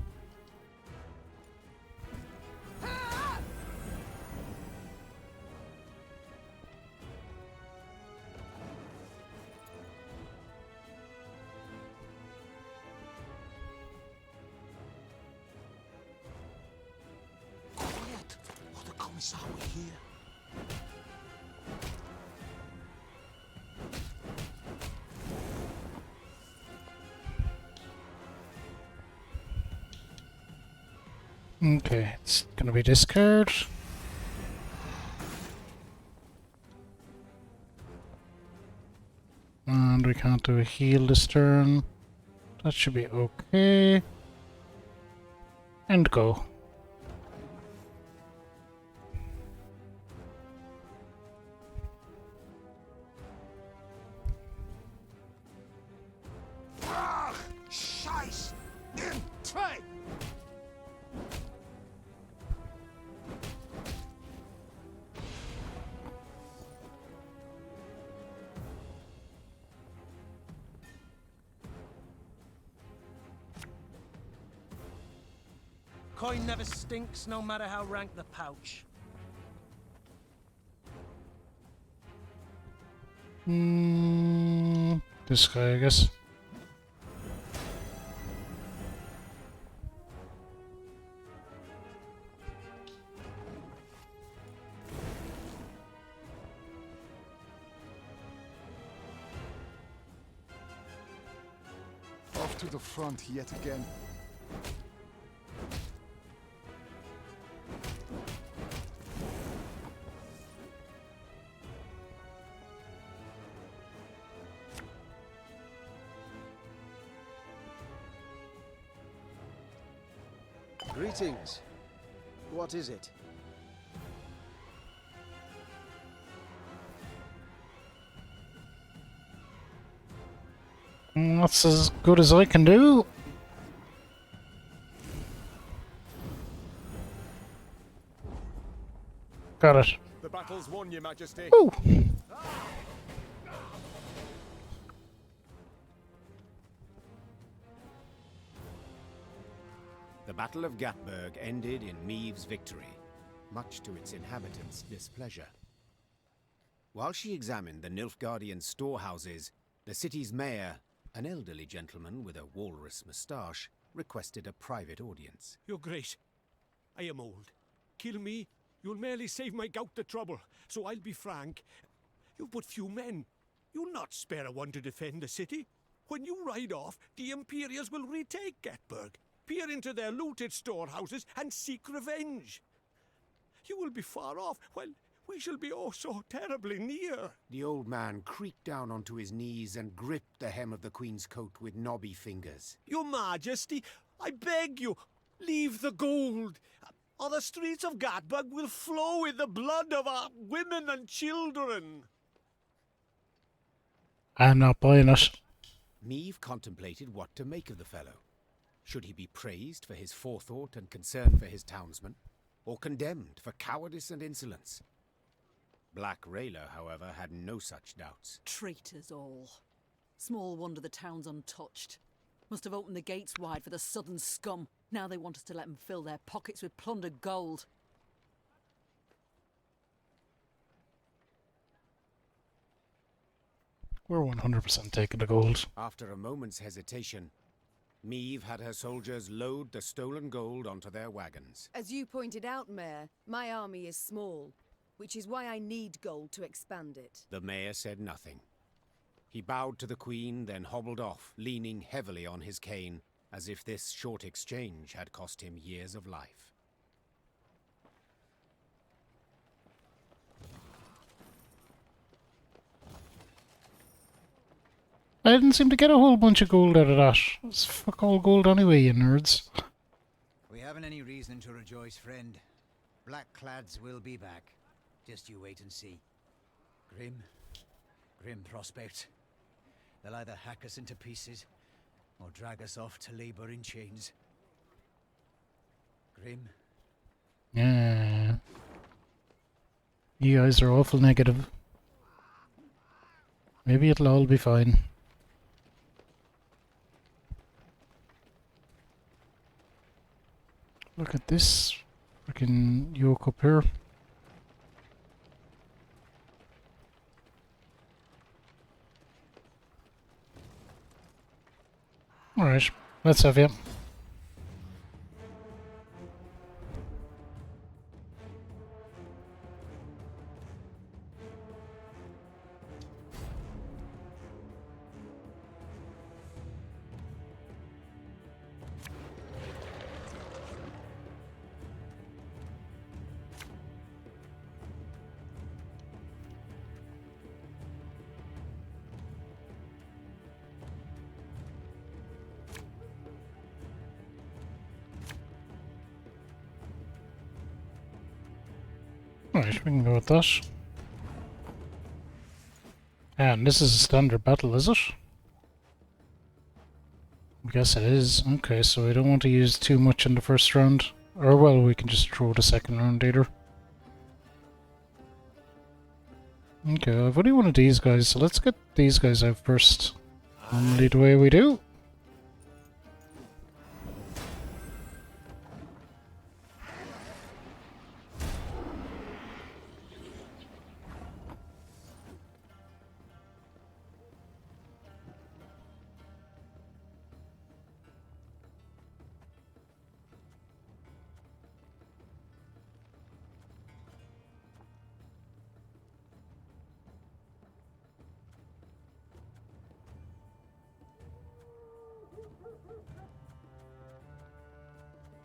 Quiet, or the commissar will hear. Okay, it's gonna be this card. And we can't do a heal this turn. That should be okay. And go. Ah! Scheiß! In Trey! Coin never stinks, no matter how rank the pouch. This guy, I guess. Off to the front yet again. Greetings. What is it? That's as good as I can do. Got it. The battle's won, Your Majesty. Ooh. The The Battle of Gatburg ended in Meave's victory, much to its inhabitants' displeasure. While she examined the Nilfgaardian storehouses, the city's mayor, an elderly gentleman with a walrus moustache, requested a private audience. Your Grace, I am old. Kill me, you'll merely save my gout the trouble. So I'll be frank. You've but few men. You'll not spare a one to defend the city. When you ride off, the Imperials will retake Gatburg, peer into their looted storehouses, and seek revenge. You will be far off, while we shall be oh so terribly near. The old man creaked down onto his knees and gripped the hem of the Queen's coat with knobby fingers. Your Majesty, I beg you, leave the gold, or the streets of Gatburg will flow with the blood of our women and children. I'm not buying it. Meave contemplated what to make of the fellow. Should he be praised for his forethought and concern for his townsmen, or condemned for cowardice and insolence? Black Rayla, however, had no such doubts. Traitors all. Small wonder the town's untouched. Must have opened the gates wide for the southern scum. Now they want us to let them fill their pockets with plundered gold. We're 100% taking the gold. After a moment's hesitation, Meave had her soldiers load the stolen gold onto their wagons. As you pointed out, Mayor, my army is small, which is why I need gold to expand it. The mayor said nothing. He bowed to the Queen, then hobbled off, leaning heavily on his cane, as if this short exchange had cost him years of life. I didn't seem to get a whole bunch of gold out of that. It's fuck all gold anyway, you nerds. We haven't any reason to rejoice, friend. Black-clads will be back. Just you wait and see. Grim prospect. They'll either hack us into pieces, or drag us off to labor in chains. Grim? Yeah. You guys are awful negative. Maybe it'll all be fine. Look at this freaking yoke up here. Alright, let's have you. Alright, we can go with that. And this is a standard battle, is it? I guess it is. Okay, so we don't want to use too much in the first round. Or, well, we can just throw the second round either. Okay, I've only one of these guys, so let's get these guys out first. Normally the way we do.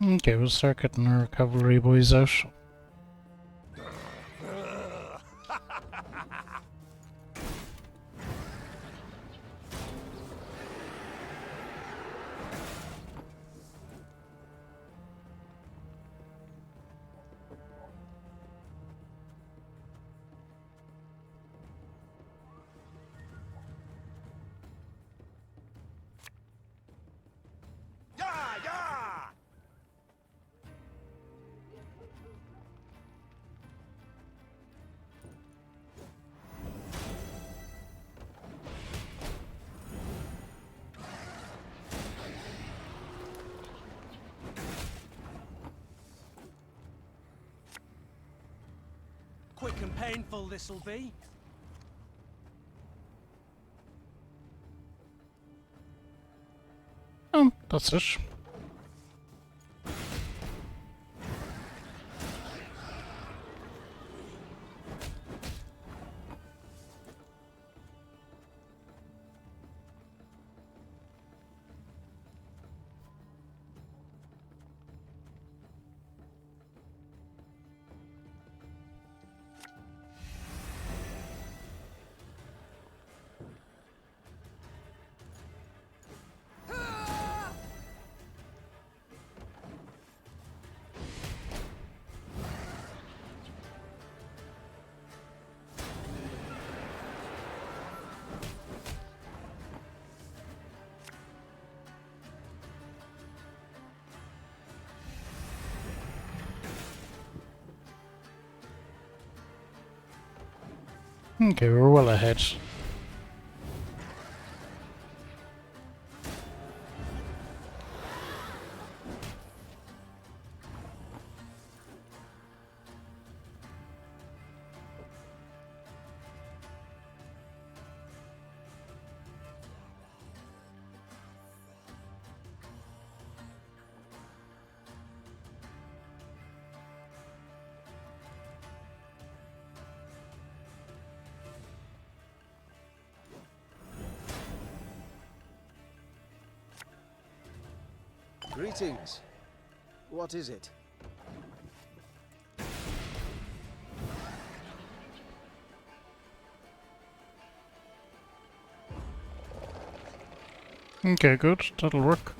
Okay, we'll start getting our cavalry boys out. quick and painful this'll be. That's it. Okay, we're well ahead. Greetings. What is it? Okay, good. That'll work.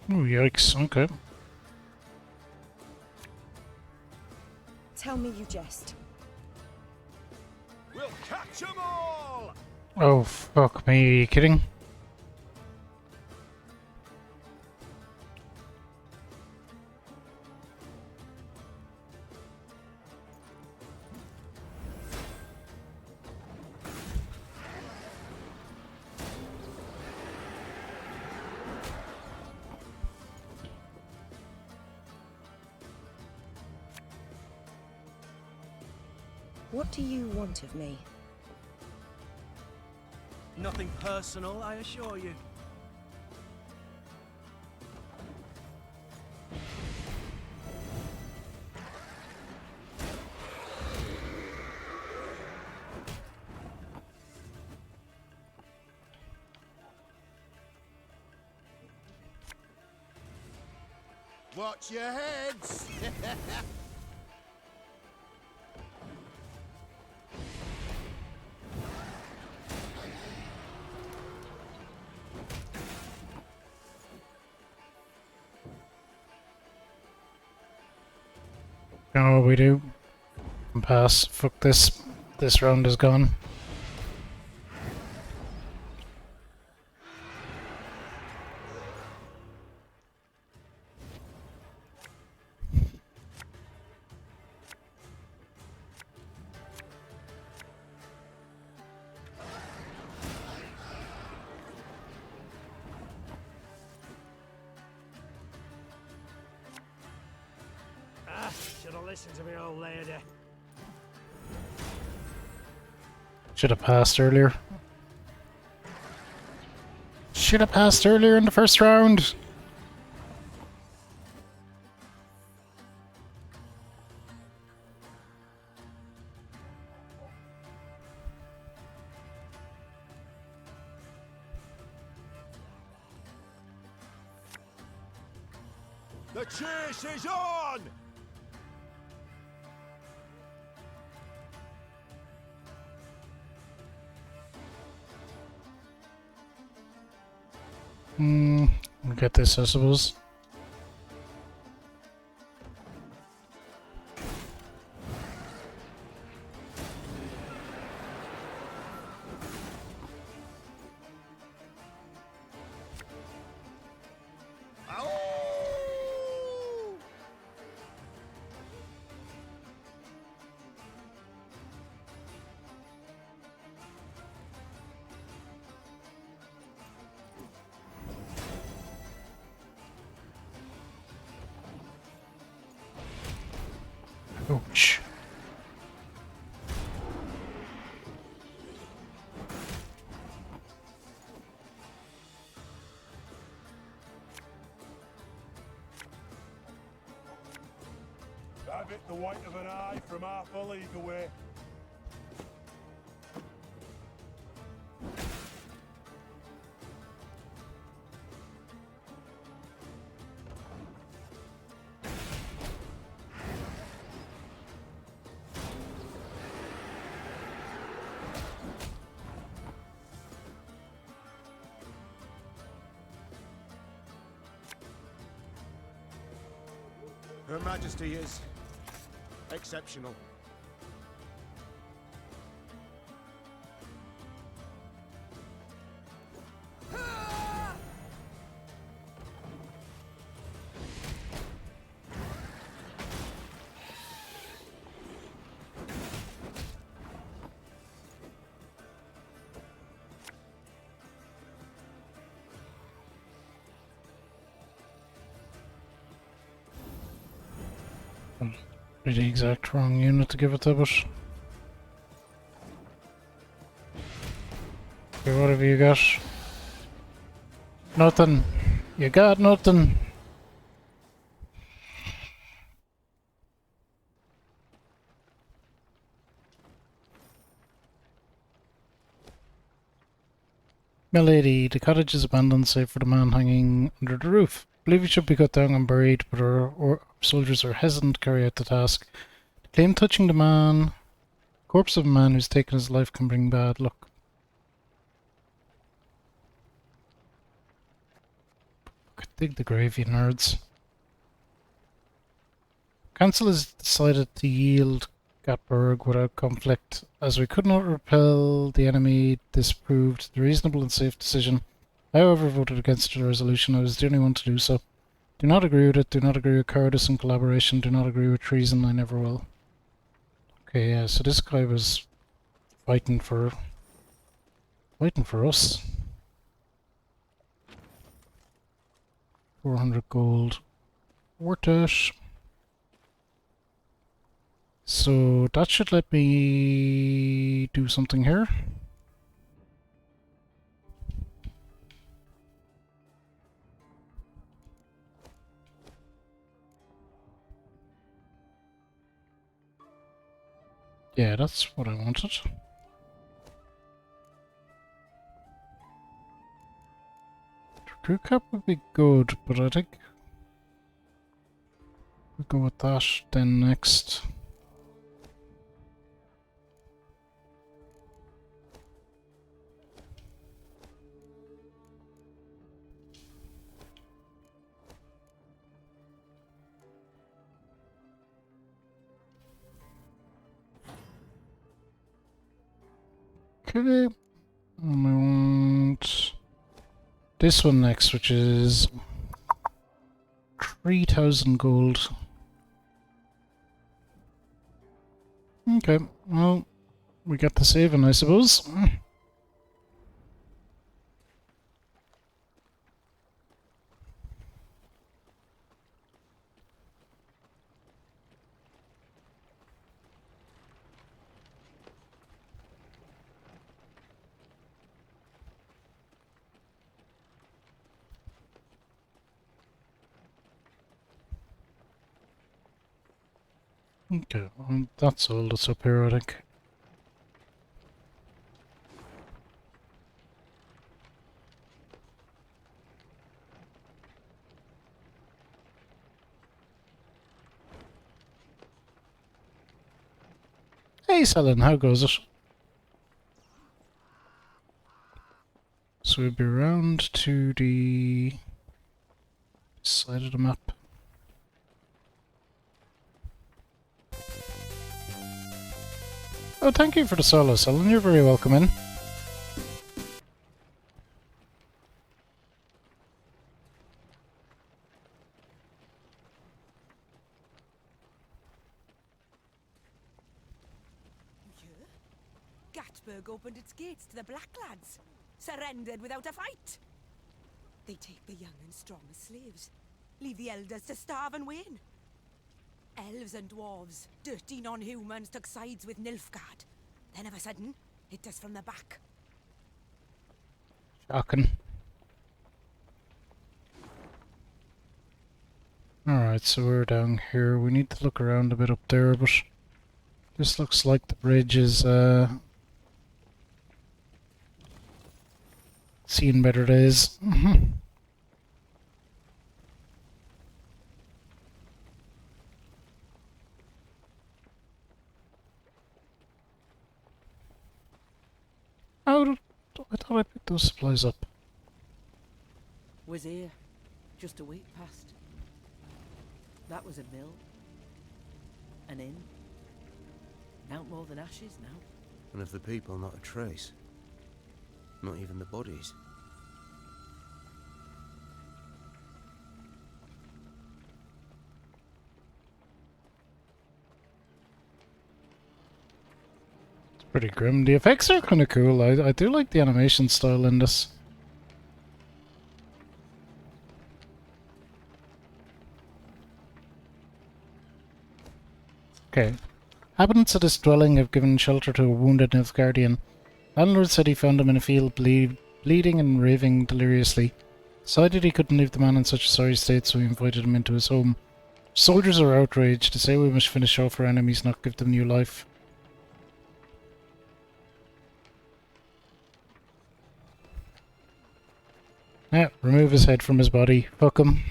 Oh, yikes. Okay. Tell me you jest. We'll catch 'em all! Oh, fuck me. Are you kidding? What do you want of me? Nothing personal, I assure you. Watch your heads! You know what we do? Pass. Fuck this. This round is gone. Should have listened to me old lady. Should have passed earlier. Should have passed earlier in the first round. The chase is on! We'll get this, I suppose. Ouch. Have it the white of an eye from half a league away. Her Majesty is exceptional. Pretty exact wrong unit to give it to, but... Okay, what have you got? Nothing. You got nothing. Milady, the cottage is abandoned save for the man hanging under the roof. I believe it should be cut down and buried, but our soldiers are hesitant to carry out the task. The claim touching the corpse of a man who's taken his life can bring bad luck. Dig the grave, you nerds. Council has decided to yield Gatberg without conflict. As we could not repel the enemy, this proved the reasonable and safe decision. I, however, voted against the resolution. I was the only one to do so. Do not agree with it. Do not agree with cowardice and collaboration. Do not agree with treason. I never will. Okay, yeah, so this guy was fighting for us. 400 gold. Worth it. So that should let me do something here. Yeah, that's what I wanted. Crew cap would be good, but I think we'll go with that then next. Okay, and I want this one next, which is 3,000 gold. Okay, well, we got the saving, I suppose. Okay, that's all that's up here, I think. Hey, Selin, how goes it? So we'll be around to the side of the map. Oh, thank you for the solo, Selin. You're very welcome in. Gatberg opened its gates to the Black Lads, surrendered without a fight. They take the young and strong as slaves, leave the elders to starve and wane. Elves and dwarves, dirty non-humans, took sides with Nilfgaard. Then of a sudden, hit us from the back. Shocking. Alright, so we're down here. We need to look around a bit up there, but this looks like the bridge is seeing better days. I thought I picked those supplies up. Was here, just a week past. That was a mill. An inn. Not more than ashes now. And of the people, not a trace. Not even the bodies. It's pretty grim. The effects are kind of cool. I do like the animation style in this. Okay. Inhabitants of this dwelling have given shelter to a wounded Nilfgaardian. Landlord said he found him in a field bleeding and raving deliriously. Decided he couldn't leave the man in such a sorry state, so he invited him into his home. Soldiers are outraged. They say we must finish off our enemies, not give them new life. Yeah, remove his head from his body. Fuck him.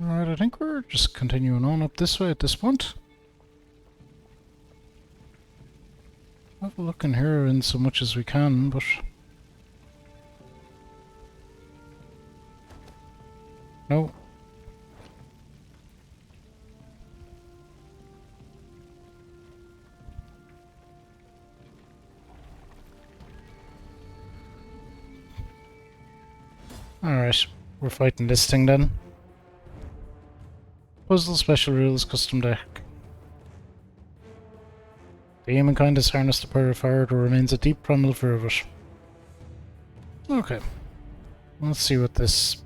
Alright, I think we're just continuing on up this way at this point. Have a look in here in so much as we can, but... No. Alright, we're fighting this thing then. Puzzle special rules custom deck. The humankind has harnessed the power of fire, there remains a deep primal fear of it. Okay. Let's see what this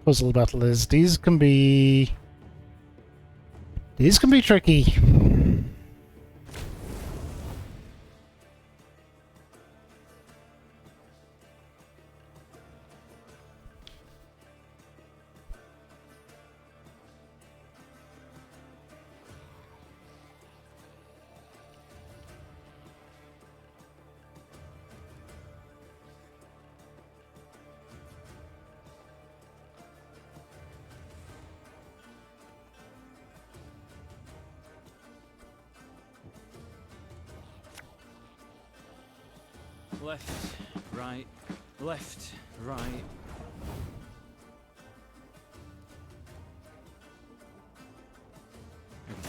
puzzle battle is. These can be tricky. Left, right, left, right.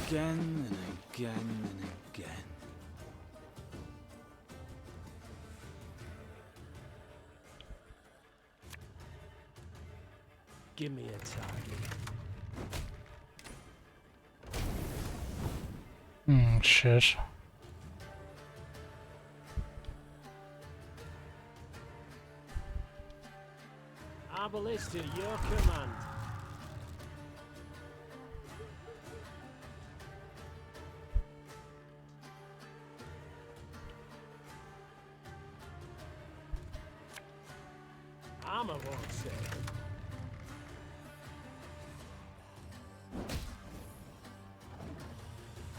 Again and again and again. Give me a target. Shit. Arbalist to your command. Armor won't save.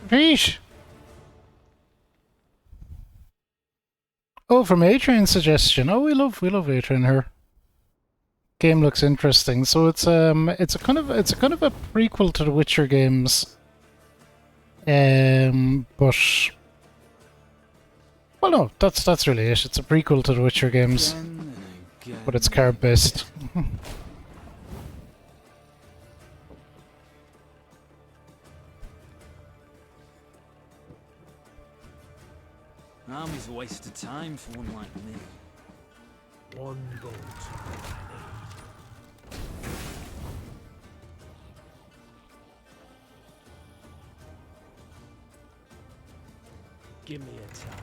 Reach. Oh, from A-Train's suggestion. Oh, we love A-Train here. Game looks interesting. So it's a kind of a prequel to the Witcher games. But well, no, that's really it. It's a prequel to the Witcher games, but it's card based. Army's a waste of time for one like me. One bolt. Give me a target.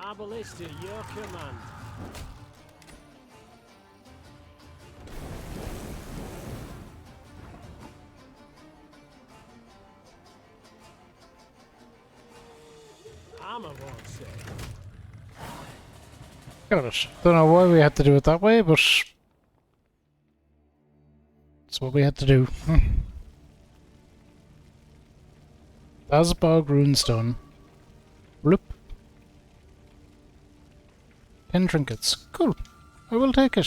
Our ballista, your command. Armor won't say. Got it. Don't know why we had to do it that way, but it's what we had to do. Dasbog Runestone. Bloop. 10 trinkets. Cool. I will take it.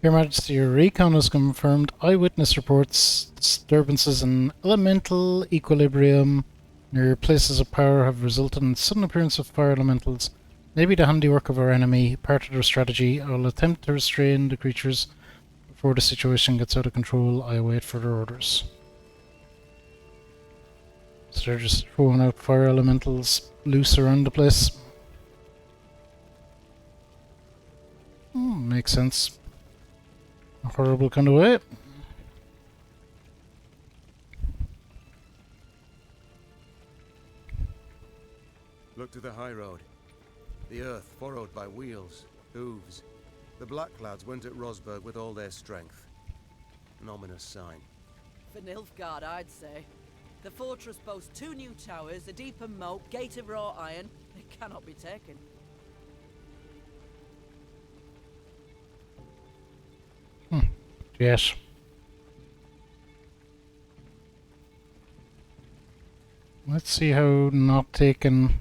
Your Majesty, your recon has confirmed eyewitness reports disturbances in elemental equilibrium near places of power have resulted in sudden appearance of fire elementals. Maybe the handiwork of our enemy, part of their strategy. I will attempt to restrain the creatures before the situation gets out of control. I await further orders. So they're just throwing out fire elementals loose around the place. Makes sense. A horrible kind of way. Look to the high road. The earth furrowed by wheels, hooves. The Blackclads went at Rosberg with all their strength. An ominous sign. For Nilfgaard, I'd say. The fortress boasts 2 new towers, a deeper moat, gate of raw iron. It cannot be taken. Yes. Let's see how not taken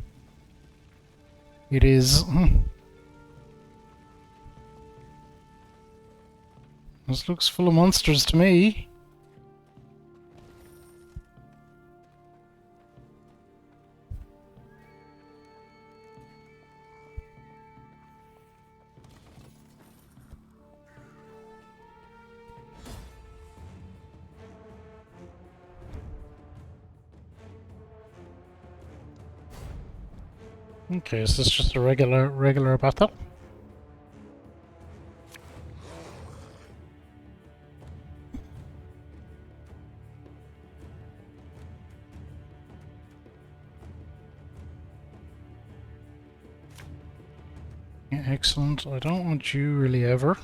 it is. This looks full of monsters to me. Okay, is this just a regular battle? Yeah, excellent. I don't want you really ever.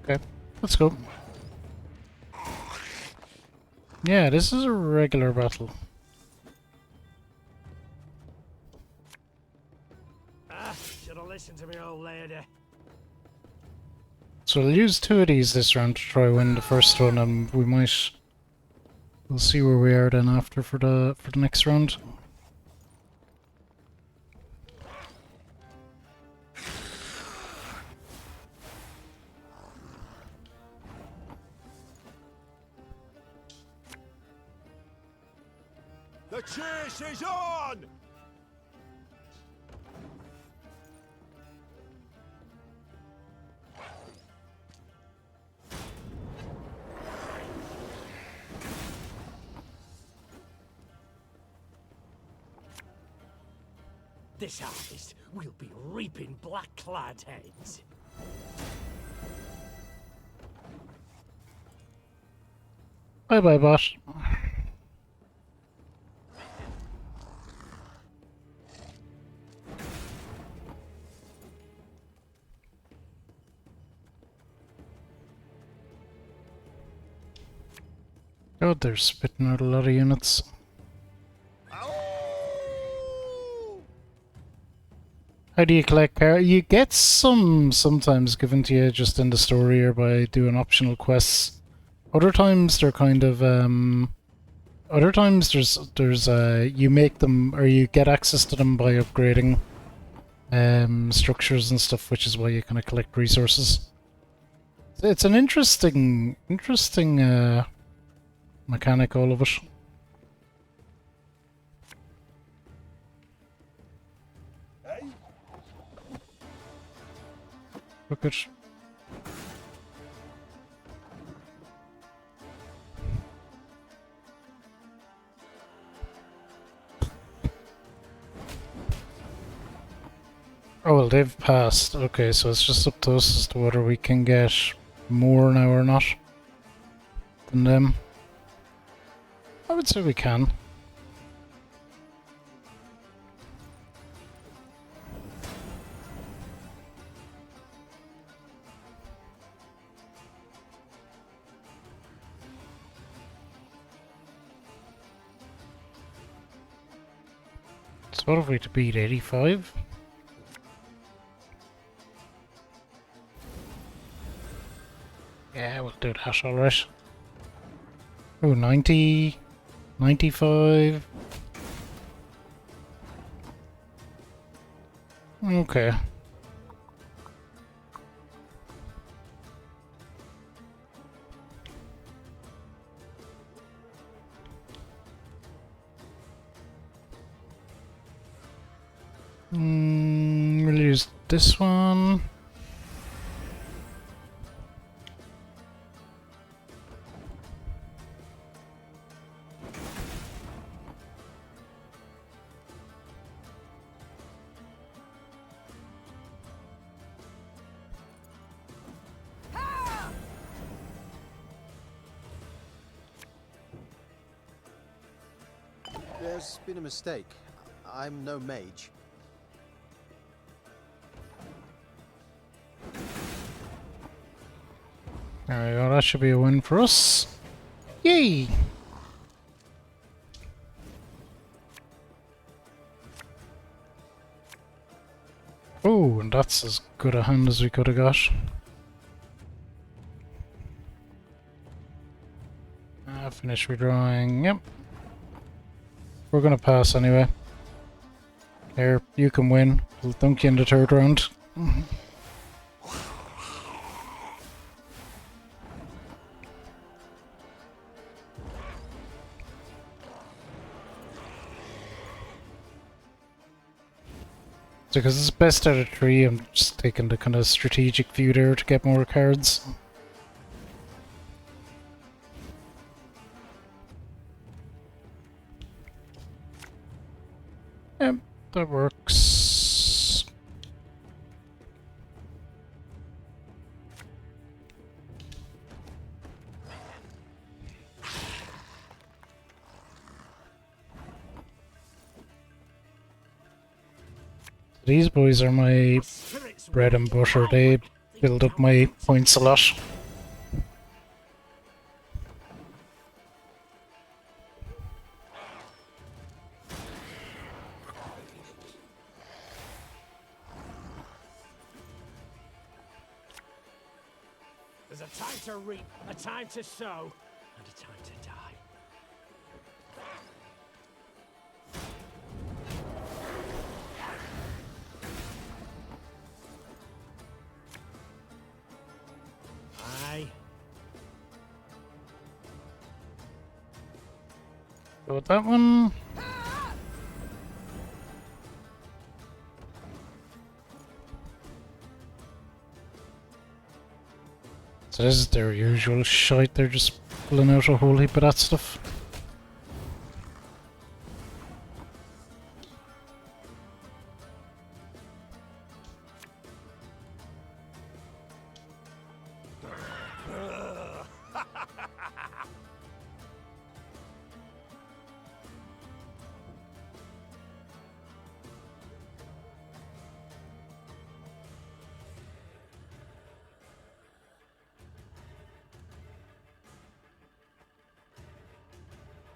Okay, let's go. Yeah, this is a regular battle. Should have listened to me old lady. So I'll use 2 of these this round to try win the first one, and we'll see where we are then after for the next round. The chase is on! This harvest will be reaping black-clad heads. Bye bye, boss. God, they're spitting out a lot of units. How do you collect cards? You get some sometimes given to you just in the story or by doing optional quests. Other times they're kind of other times there's you make them or you get access to them by upgrading structures and stuff, which is why you kind of collect resources. It's an interesting mechanic, all of it. Look at. Oh well, they've passed. Okay, so it's just up to us as to whether we can get more now or not than them. I would say we can. So what have we to beat? 85? Yeah, we'll do that alright. Oh, 90, 95. Okay. We'll use this one. There's been a mistake. I'm no mage. There we go, that should be a win for us. Yay! Oh, and that's as good a hand as we could have got. Finish redrawing, yep. We're gonna pass anyway. Here, you can win. We'll dunk you in the third round. Because it's best out of 3, I'm just taking the kind of strategic view there to get more cards. Yep, that works. These boys are my bread and butter. They build up my points a lot. There's a time to reap, a time to sow, and a time to die. Aye. Go with that one. So this is their usual shite, they're just pulling out a whole heap of that stuff.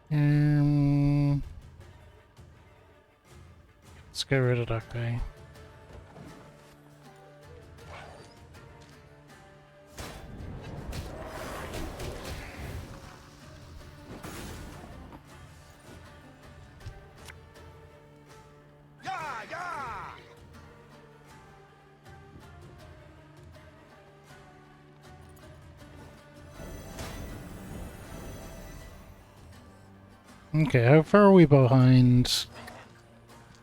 Let's get rid of that guy. Okay, how far are we behind?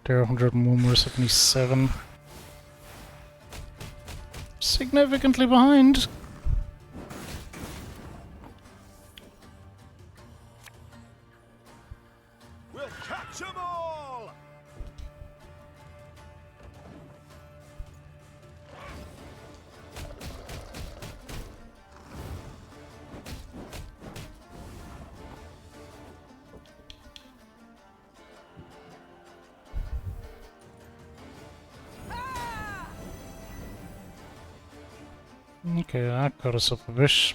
They're 101, we're 77. Significantly behind. We'll catch 'em all! Okay, that got us up a bit.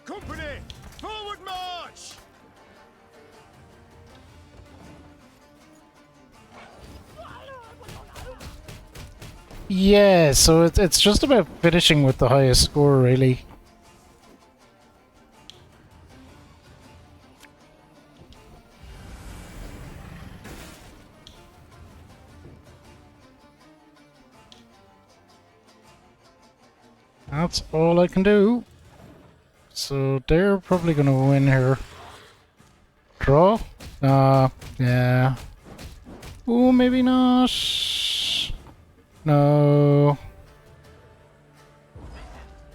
Company, forward march! Yeah, so it's just about finishing with the highest score, really. That's all I can do. So they're probably gonna win here. Draw? Yeah. Ooh, maybe not. No.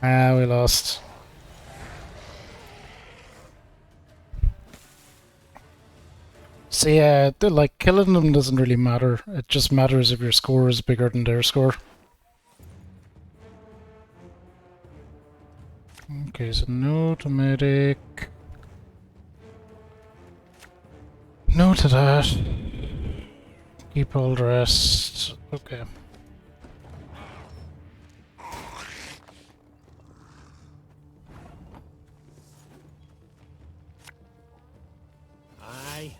Ah, we lost. So yeah, like killing them doesn't really matter. It just matters if your score is bigger than their score. Okay, so no to medic. No to that. Keep all the rest. Okay. Aye.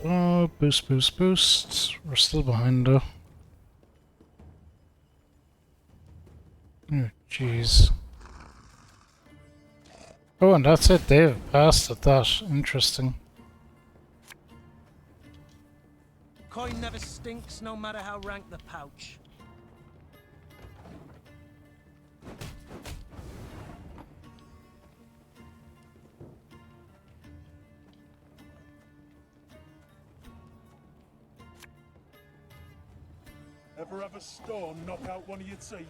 Oh, boost, boost, boost. We're still behind though. Oh, jeez. Oh, and that's it. They've passed at that. Interesting. Coin never stinks, no matter how rank the pouch. Ever have a stone knock out one of your teeth?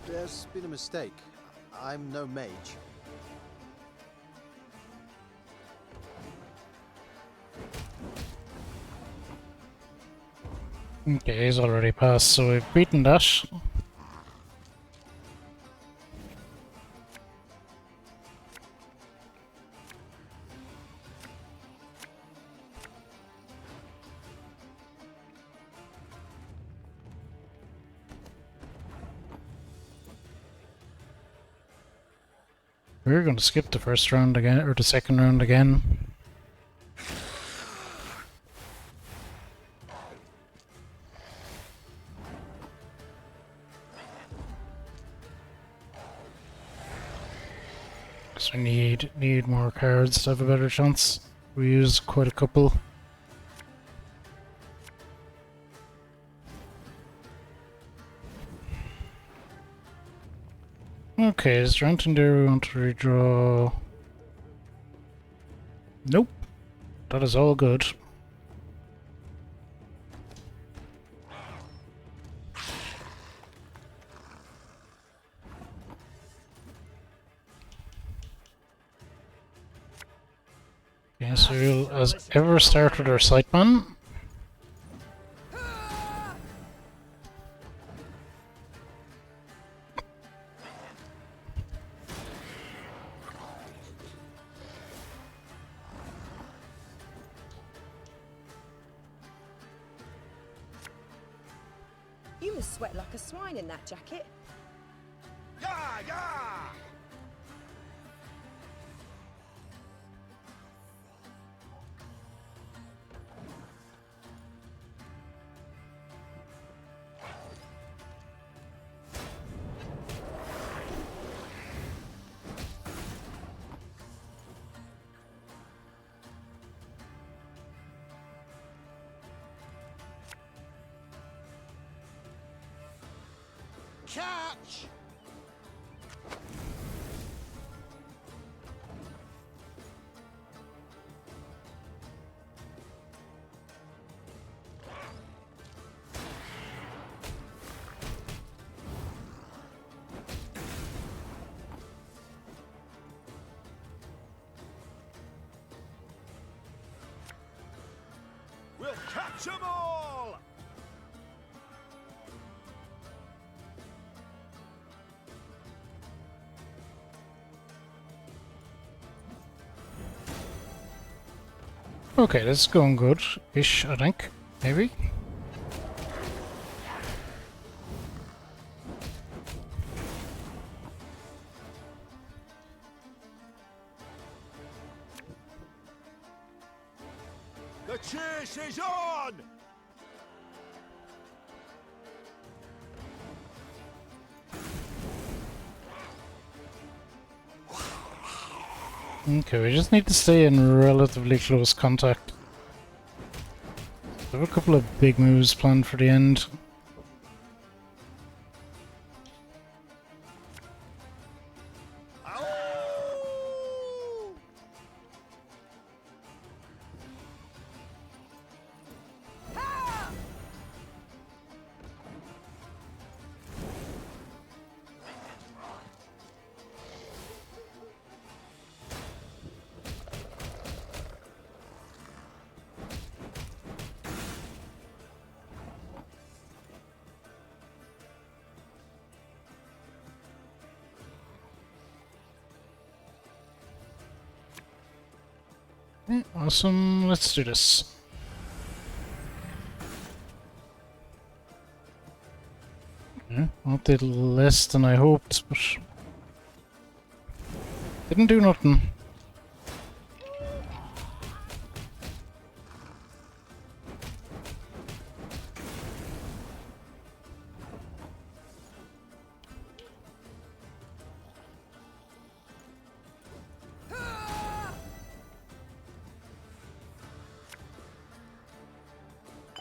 There's been a mistake. I'm no mage. Okay, he's already passed, so we've beaten that. We're going to skip the first round again, or the second round again. Because we need more cards to have a better chance. We used quite a couple. Okay, is there anything there we want to redraw? Nope. That is all good. Okay, so we'll as ever start with our sightman. You must sweat like a swine in that jacket. Yeah, yeah! Catch! We'll catch them all! Okay, this is going good-ish, I think. Maybe? The chase is on! Okay, we just need to stay in relatively close contact. I have a couple of big moves planned for the end. Awesome, let's do this. Yeah, well, did less than I hoped, but didn't do nothing.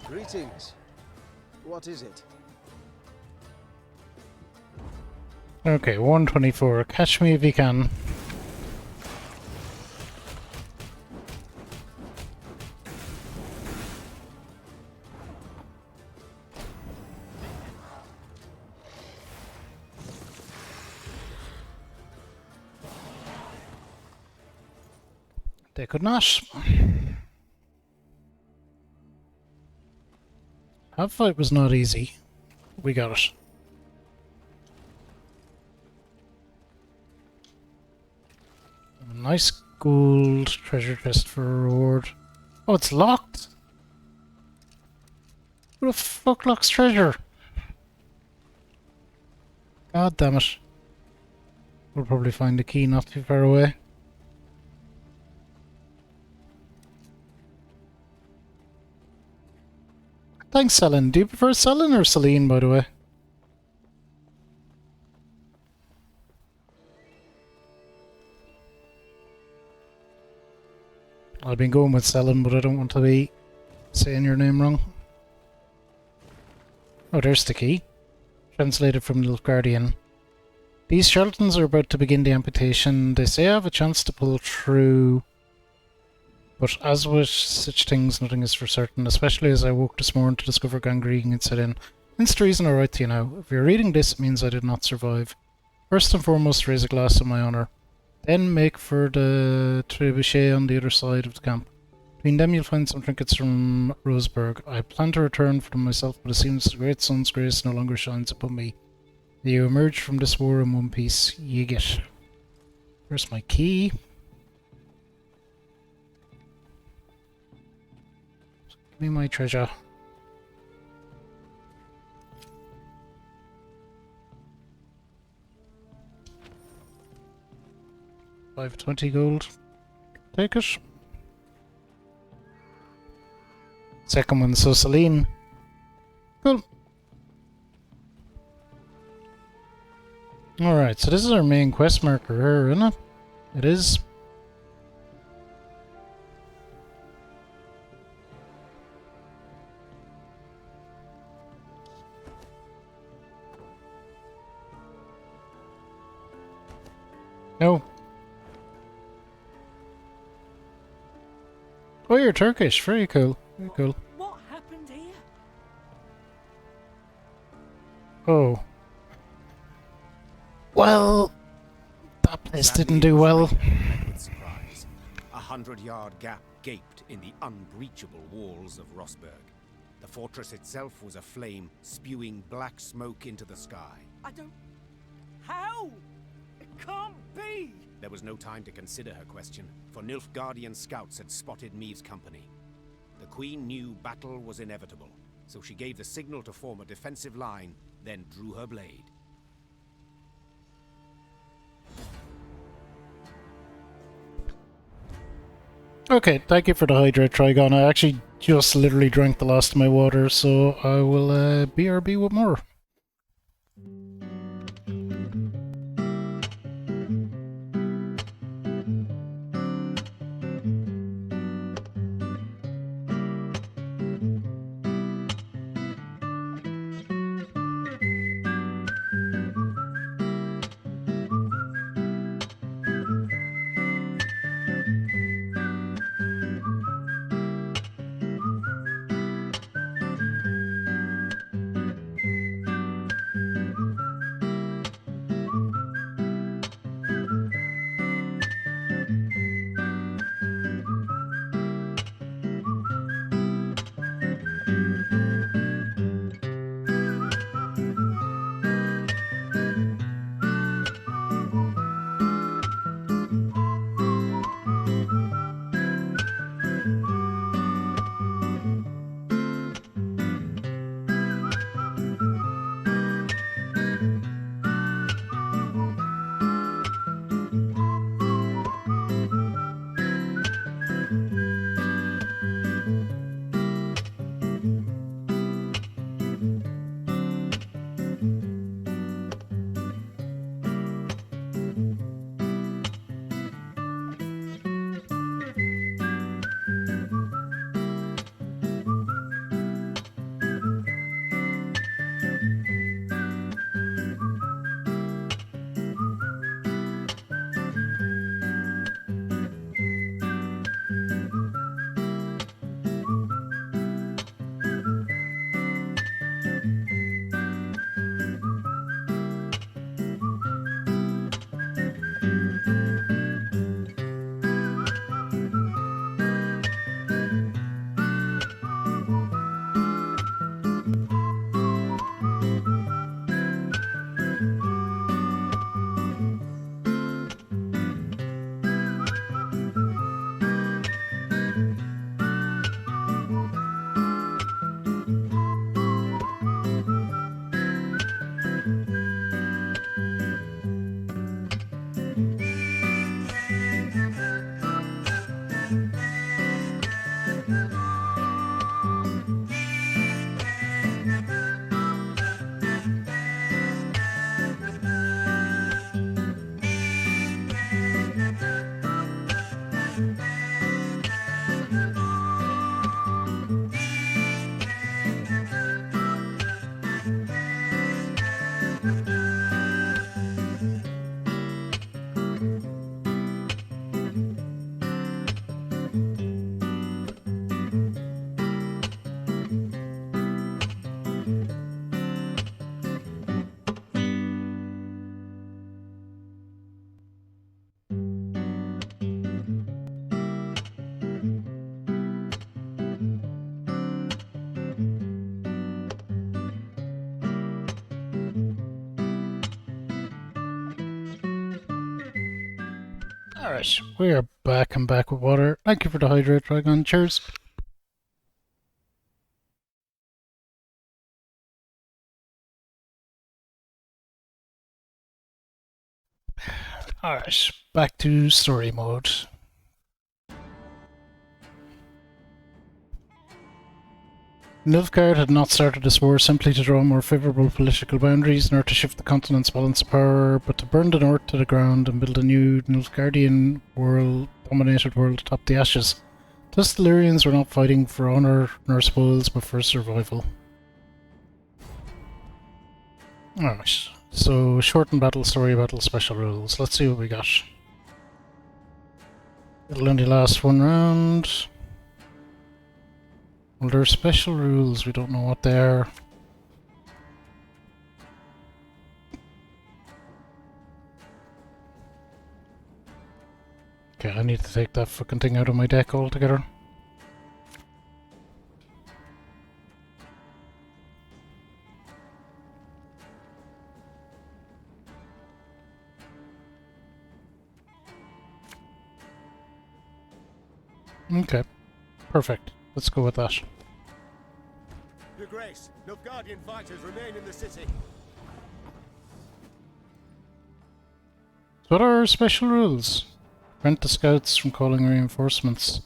Greetings. What is it? Okay, 124. Catch me if you can. They could not. That fight was not easy. We got it. A nice gold treasure chest for a reward. Oh, it's locked! What the fuck locks treasure? God damn it. We'll probably find a key not too far away. Thanks, Selin. Do you prefer Selin or Celine, by the way? I've been going with Selin, but I don't want to be saying your name wrong. Oh, there's the key. Translated from Nilfgaardian. These charlatans are about to begin the amputation. They say I have a chance to pull through, but as with such things, nothing is for certain, especially as I woke this morning to discover gangrene had set in. Against reason, I write to you now. If you're reading this, it means I did not survive. First and foremost, raise a glass in my honour. Then make for the trebuchet on the other side of the camp. Between them you'll find some trinkets from Roseburg. I plan to return for them myself, but it seems the great sun's grace no longer shines upon me. You emerge from this war in one piece. You get. Where's my key? Give me my treasure. $520 gold. Take it. Second one, so Celine. Cool. Alright, so this is our main quest marker here, isn't it? It is. No. Oh, you're Turkish. Very cool. Very cool. What happened here? Oh. Well, that place didn't do well. With surprise. 100-yard gap gaped in the unbreachable walls of Rosberg. The fortress itself was aflame, spewing black smoke into the sky. I don't... How? It can't be! There was no time to consider her question, for Nilfgaardian scouts had spotted Meave's company. The Queen knew battle was inevitable, so she gave the signal to form a defensive line, then drew her blade. Okay, thank you for the hydrate, Trigon. I actually just literally drank the last of my water, so I will BRB with more. Alright, we are back and back with water. Thank you for the hydrate, Dragon. Cheers. Alright, back to story mode. Nilfgaard had not started this war simply to draw more favourable political boundaries, nor to shift the continent's balance of power, but to burn the north to the ground and build a new Nilfgaardian dominated world atop the ashes. Thus the Lyrians were not fighting for honour nor spoils, but for survival. Alright, so shortened battle, story battle, special rules. Let's see what we got. It'll only last one round. Well, there are special rules, we don't know what they are. Okay, I need to take that fucking thing out of my deck altogether. Okay, perfect. Let's go with that. Your Grace, Nilfgaardian fighters remain in the city. What are our special rules? Prevent the scouts from calling reinforcements.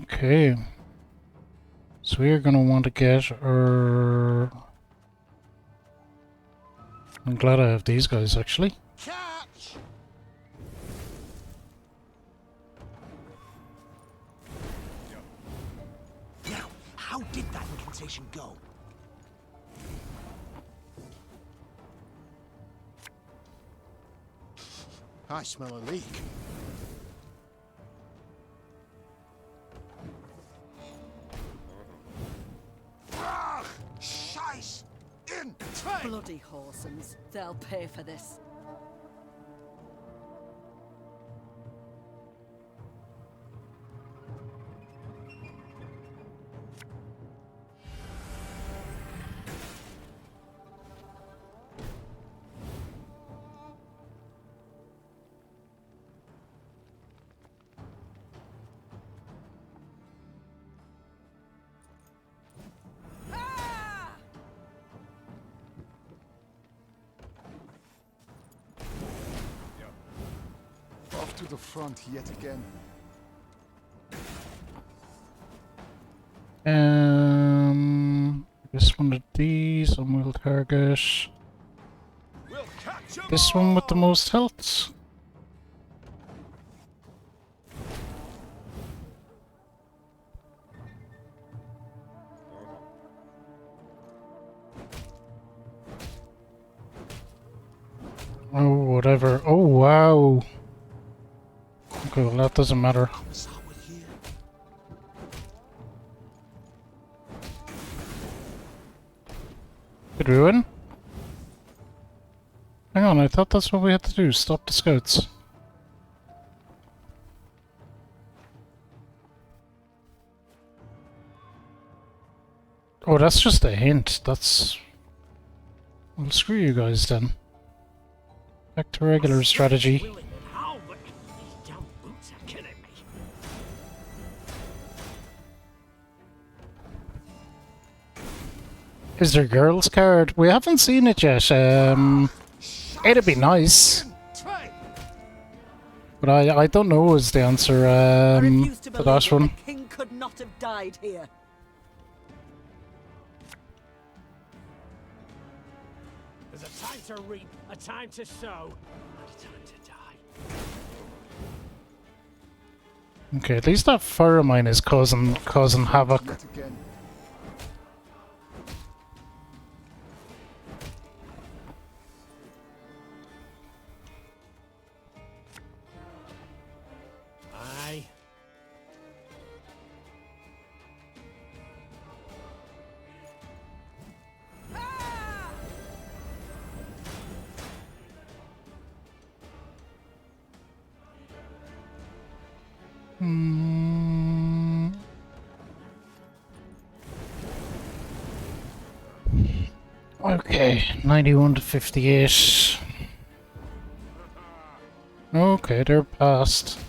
Okay. So we're gonna want to get our... I'm glad I have these guys actually. Catch! Now, how did that incantation go? I smell a leak. Scheiß! In! Bloody Horsens. They'll pay for this. Off to the front yet again. This one of these, and we'll target this one with the most health. Oh, whatever. Oh, wow. Okay, well, that doesn't matter. Did we win? Hang on, I thought that's what we had to do. Stop the scouts. Oh, that's just a hint. That's... Well, screw you guys then. Back to regular strategy. How, but these damn boots are killing me. Is there girls card? We haven't seen it yet. It'd be nice. But I don't know is the answer to that one. The king could not have died here. There's a time to reap, a time to sow, and a time to die. Okay, at least that fire of mine is causing havoc. Yet again. Aye. Okay, 91 to 58. Okay, they're past.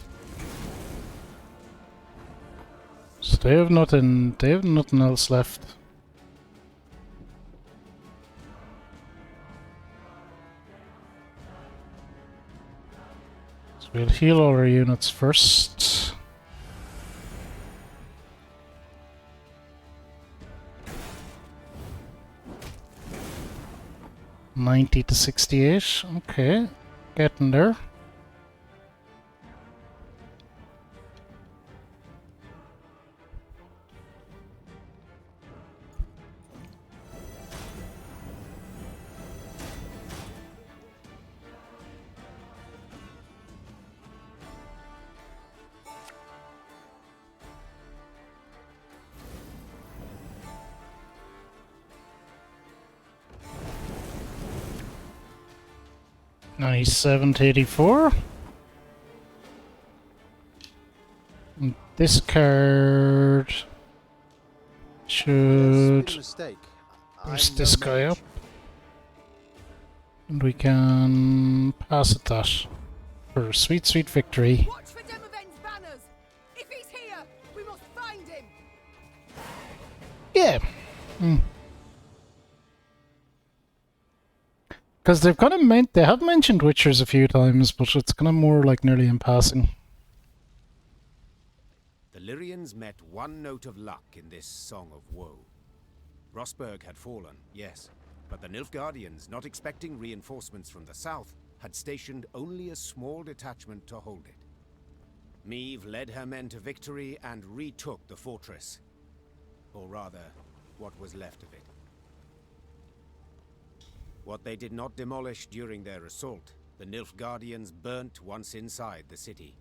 So they have nothing else left. So we'll heal all our units first. $90 to 68. Okay, getting there. $97 to 84. And this card should boost this guy up. And we can pass it that for a sweet, sweet victory. Watch for Demoven's banners! If he's here, we must find him! Yeah. Because they've kind of they have mentioned Witchers a few times, but it's kind of more like nearly in passing. The Lyrians met one note of luck in this song of woe. Rosberg had fallen, yes, but the Nilfgaardians, not expecting reinforcements from the south, had stationed only a small detachment to hold it. Meve led her men to victory and retook the fortress. Or rather, what was left of it. What they did not demolish during their assault, the Nilfgaardians burnt once inside the city.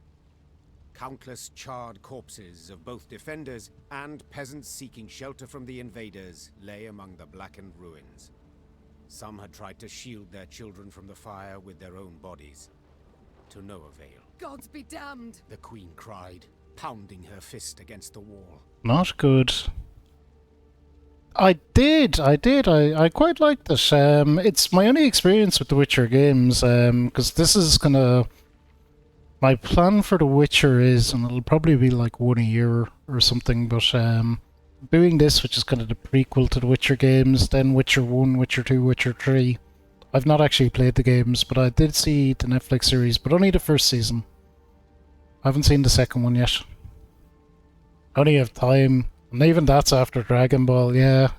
Countless charred corpses of both defenders and peasants seeking shelter from the invaders lay among the blackened ruins. Some had tried to shield their children from the fire with their own bodies. To no avail. Gods be damned! The queen cried, pounding her fist against the wall. Not good. I did. I quite liked it. It's my only experience with the Witcher games, because this is kind of... My plan for the Witcher is, and it'll probably be like one a year or something, but doing this, which is kind of the prequel to the Witcher games, then Witcher 1, Witcher 2, Witcher 3. I've not actually played the games, but I did see the Netflix series, but only the first season. I haven't seen the second one yet. I only have time. And even that's after Dragon Ball, yeah.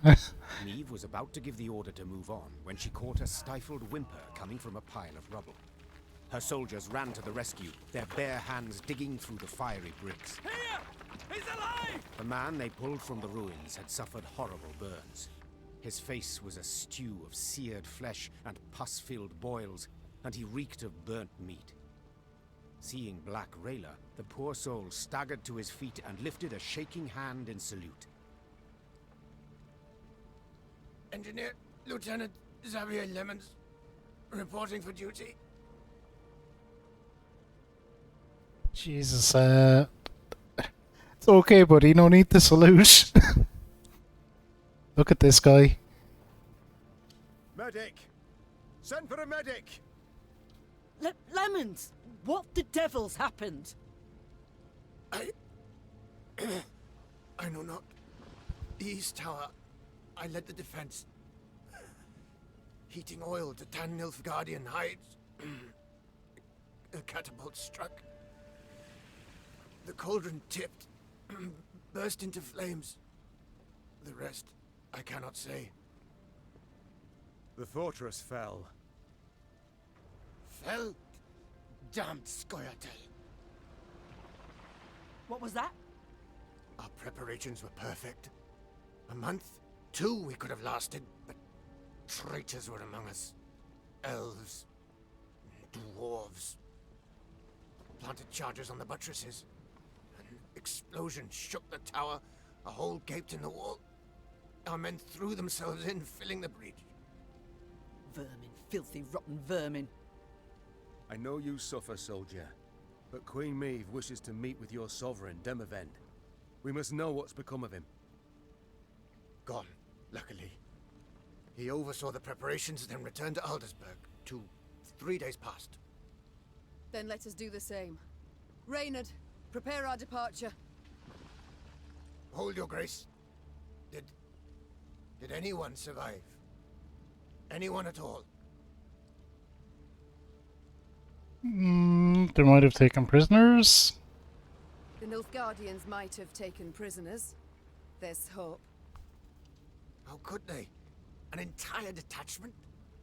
Meve was about to give the order to move on when she caught a stifled whimper coming from a pile of rubble. Her soldiers ran to the rescue, their bare hands digging through the fiery bricks. Here! He's alive! The man they pulled from the ruins had suffered horrible burns. His face was a stew of seared flesh and pus-filled boils, and he reeked of burnt meat. Seeing Black Rayla, the poor soul staggered to his feet and lifted a shaking hand in salute. Engineer Lieutenant Xavier Lemons, reporting for duty. Jesus, it's okay, buddy, no need to salute. Look at this guy. Medic! Send for a medic! Lemons! What the devil's happened? I know not. The East Tower. I led the defense. Heating oil to tan Nilfgaardian hides. A catapult struck. The cauldron tipped. Burst into flames. The rest, I cannot say. The fortress fell. Fell? Damned Scoia'tael. What was that? Our preparations were perfect. A month, 2 we could have lasted, but traitors were among us. Elves, dwarves. Planted charges on the buttresses. An explosion shook the tower, a hole gaped in the wall. Our men threw themselves in, filling the breach. Vermin, filthy, rotten vermin. I know you suffer, soldier, But Queen Meve wishes to meet with your sovereign, Demavend. We must know what's become of him. Gone, luckily. He oversaw the preparations, then returned to Aldersburg 3 days past. Then let us do the same. Reynard, prepare our departure. Hold your grace. Did anyone survive? Anyone at all? They might have taken prisoners. The Nilfgaardians might have taken prisoners. There's hope. How could they? An entire detachment?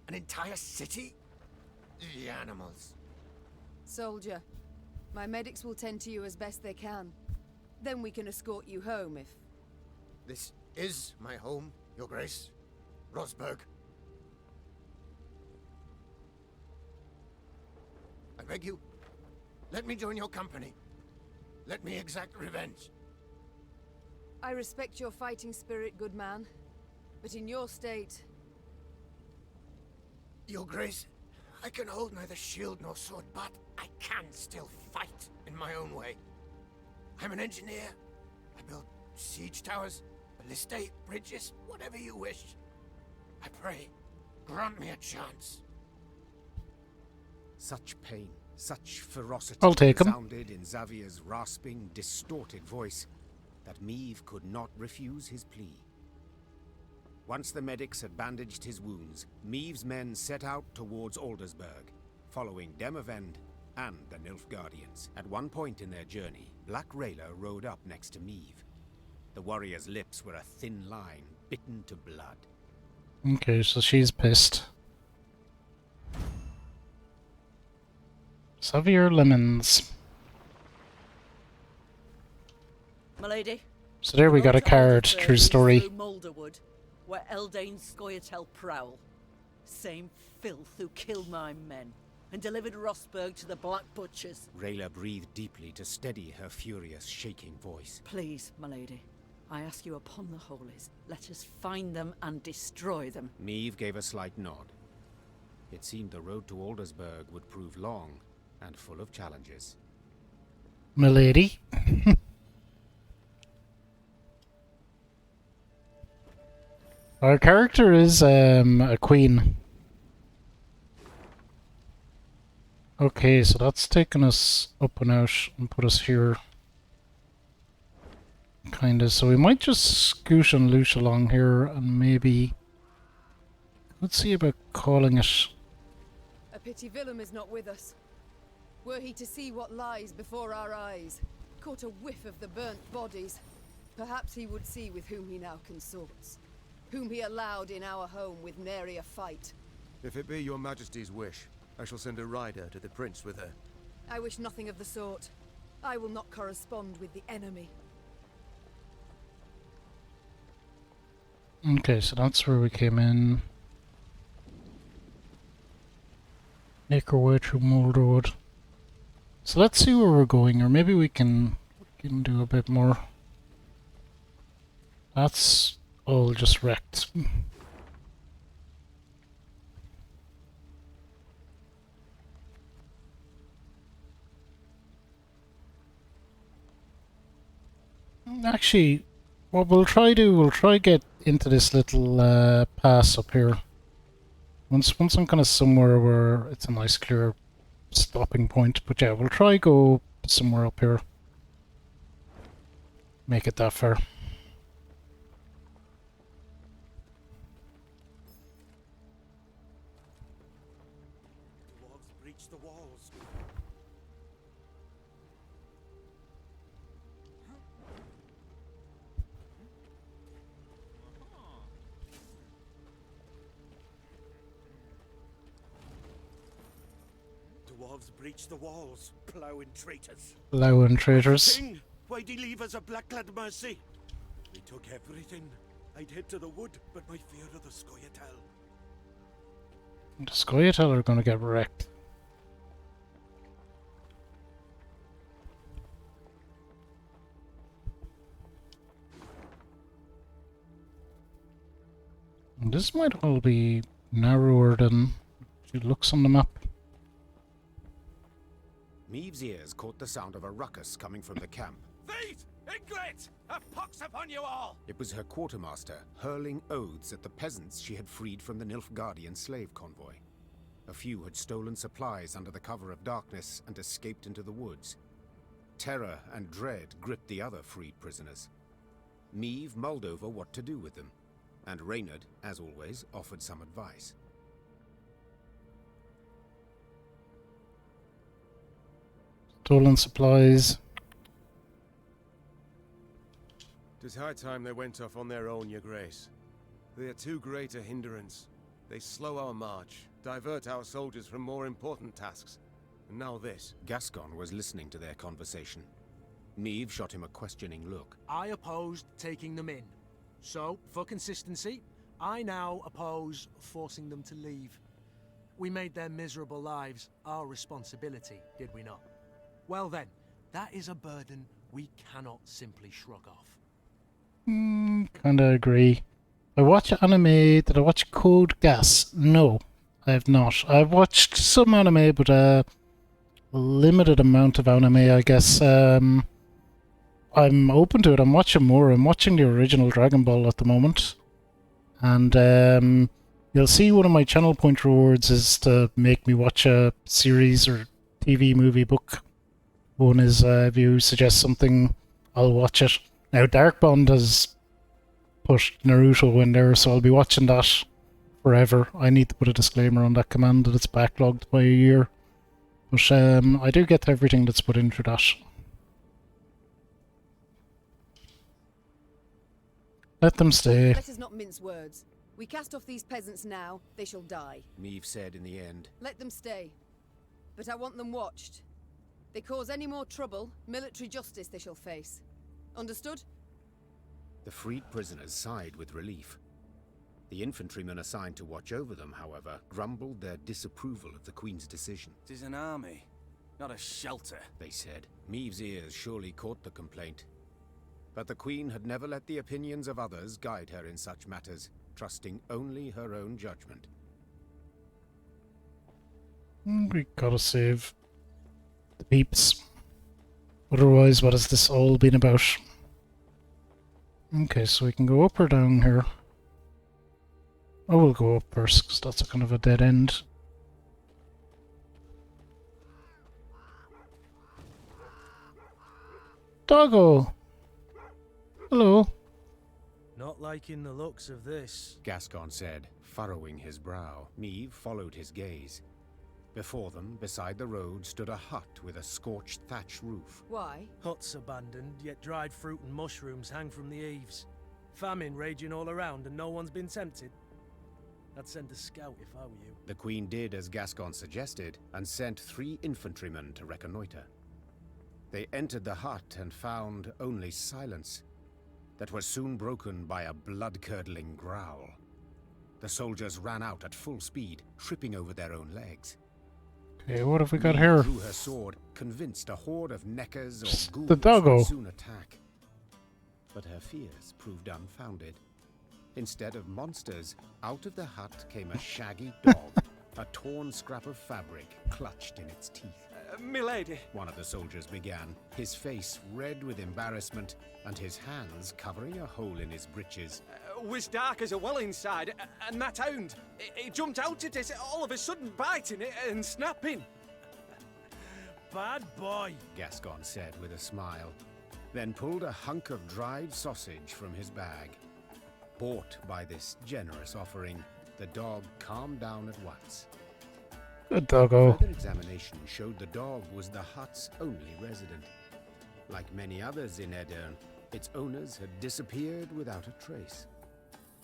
An entire city? The animals. Soldier, my medics will tend to you as best they can. Then we can escort you home if... This is my home, your grace. Rosberg. I beg you, let me join your company. Let me exact revenge. I respect your fighting spirit, good man. But in your state... Your grace, I can hold neither shield nor sword, but I can still fight in my own way. I'm an engineer. I build siege towers, ballistae, bridges, whatever you wish. I pray, grant me a chance. Such pain, such ferocity I'll take 'em. sounded in Xavier's rasping, distorted voice that Meve could not refuse his plea. Once the medics had bandaged his wounds, Meve's men set out towards Aldersburg, following Demavend and the Nilfgaardians. At one point in their journey, Black Rayla rode up next to Meve. The warrior's lips were a thin line, bitten to blood. Okay, so she's pissed. Xavier Lemons. Milady. So there we got a card, true story. Through Moulderwood, where Eldane Scoia'tael prowl. Same filth who killed my men and delivered Rosberg to the Black Butchers. Rayla breathed deeply to steady her furious, shaking voice. Please, milady, I ask you upon the holies, let us find them and destroy them. Meve gave a slight nod. It seemed the road to Aldersburg would prove long and full of challenges. Milady. Our character is a queen. Okay, so that's taken us up and out and put us here. Kinda, so we might just scoot and loosh along here and maybe... Let's see about calling it. A pity Willem is not with us. Were he to see what lies before our eyes, caught a whiff of the burnt bodies, perhaps he would see with whom he now consorts, whom he allowed in our home with nary a fight. If it be your majesty's wish, I shall send a rider to the prince with her. I wish nothing of the sort. I will not correspond with the enemy. Okay, so that's where we came in. Make our way through Moulderwood. So let's see where we're going, or maybe we can do a bit more. That's all just wrecked. Actually, what we'll try get into this little pass up here. Once I'm kind of somewhere where it's a nice clear stopping point, but yeah, we'll try go somewhere up here. Make it that far. Dwarves breach the walls. Dwarves breach the walls, ploughing traitors. Ploughing traitors. King, why'd he leave us a black-clad mercy? We took everything. I'd head to the wood, but my fear of the Scoia'tael. The Scoia'tael are gonna get wrecked. And this might all be narrower than it looks on the map. Meave's ears caught the sound of a ruckus coming from the camp. Feet! Ingrid! A pox upon you all! It was her quartermaster, hurling oaths at the peasants she had freed from the Nilfgaardian slave convoy. A few had stolen supplies under the cover of darkness and escaped into the woods. Terror and dread gripped the other freed prisoners. Meave mulled over what to do with them, and Reynard, as always, offered some advice. Stolen supplies. 'Tis high time they went off on their own, your grace. They are too great a hindrance. They slow our march, divert our soldiers from more important tasks. And now this. Gascon was listening to their conversation. Meave shot him a questioning look. I opposed taking them in. So, for consistency, I now oppose forcing them to leave. We made their miserable lives our responsibility, did we not? Well then, that is a burden we cannot simply shrug off. Kinda agree. I watch anime. Did I watch Code Geass? No, I have not. I've watched some anime, but a limited amount of anime, I guess. I'm open to it. I'm watching more. I'm watching the original Dragon Ball at the moment. And you'll see one of my channel point rewards is to make me watch a series or TV, movie, book. One is if you suggest something, I'll watch it. Now, Darkbond has put Naruto in there, so I'll be watching that forever. I need to put a disclaimer on that command that it's backlogged by a year. But I do get everything that's put in through that. Let them stay. Let us not mince words. We cast off these peasants now, they shall die. Meave said in the end. Let them stay. But I want them watched. They cause any more trouble, military justice they shall face. Understood? The freed prisoners sighed with relief. The infantrymen assigned to watch over them, however, grumbled their disapproval of the Queen's decision. It is an army, not a shelter, they said. Meave's ears surely caught the complaint. But the Queen had never let the opinions of others guide her in such matters, trusting only her own judgment. We gotta save the peeps. Otherwise, what has this all been about? Okay, so we can go up or down here. Oh, we'll go up first, because that's a kind of a dead end. Doggo! Hello. Not liking the looks of this, Gascon said, furrowing his brow. Meave followed his gaze. Before them, beside the road, stood a hut with a scorched thatch roof. Why? Hut's abandoned, yet dried fruit and mushrooms hang from the eaves. Famine raging all around and no one's been tempted. I'd send a scout if I were you. The Queen did as Gascon suggested, and sent 3 infantrymen to reconnoiter. They entered the hut and found only silence, that was soon broken by a blood-curdling growl. The soldiers ran out at full speed, tripping over their own legs. Okay, what have we got Meave here? drew her sword, convinced a horde of neckers or ghouls the doggo. would soon attack. But her fears proved unfounded. Instead of monsters, out of the hut came a shaggy dog, a torn scrap of fabric clutched in its teeth. Milady, One of the soldiers began, his face red with embarrassment and his hands covering a hole in his breeches. was dark as a well inside, and that hound, it jumped out at us, all of a sudden biting it and snapping. Bad boy, Gascon said with a smile, then pulled a hunk of dried sausage from his bag. Bought by this generous offering, the dog calmed down at once. Good doggo. Further examination showed the dog was the hut's only resident. Like many others in Aedirn, its owners had disappeared without a trace.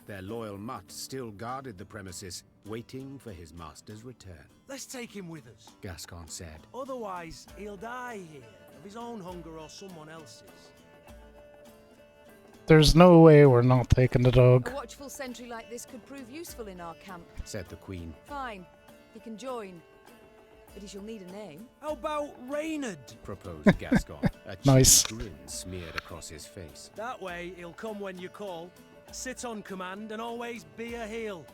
Their loyal mutt still guarded the premises, waiting for his master's return. let's take him with us. Gascon said. Otherwise, he'll die here, of his own hunger or someone else's. There's no way we're not taking the dog. A watchful sentry like this could prove useful in our camp. Said the Queen. Fine. He can join. But he shall need a name. How about Reynard? Proposed Gascon. A cheap Nice. grin smeared across his face. That way, he'll come when you call, sit on command, and always be a heel.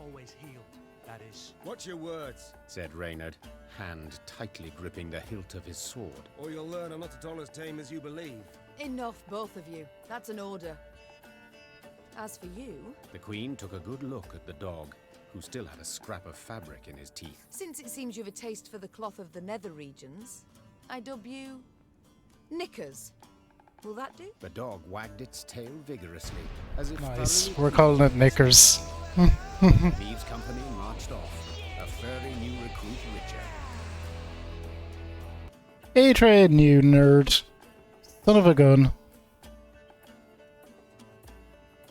always healed, that is. Watch your words, said Reynard, hand tightly gripping the hilt of his sword. or you'll learn I'm not at all as tame as you believe. Enough, both of you. That's an order. As for you, The Queen took a good look at the dog, who still had a scrap of fabric in his teeth. since it seems you have a taste for the cloth of the nether regions, I dub you Knickers. Will that do? The dog wagged its tail vigorously, as if Nice. thoroughly We're calling it Knickers. Thieves' company marched off, a furry new recruit richer. A-Train, you nerd. Son of a gun.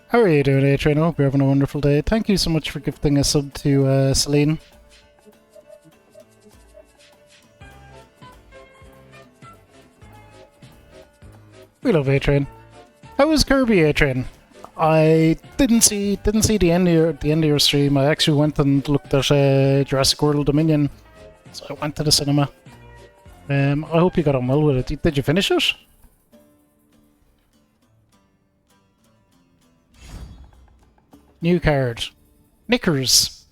How are you doing, A-Train? I hope you're having a wonderful day. Thank you so much for gifting a sub to Celine. We love A-Train. How was Kirby, A-Train? I didn't see the end of your stream. I actually went and looked at Jurassic World Dominion, so I went to the cinema. I hope you got on well with it. Did you finish it? New card. Knickers.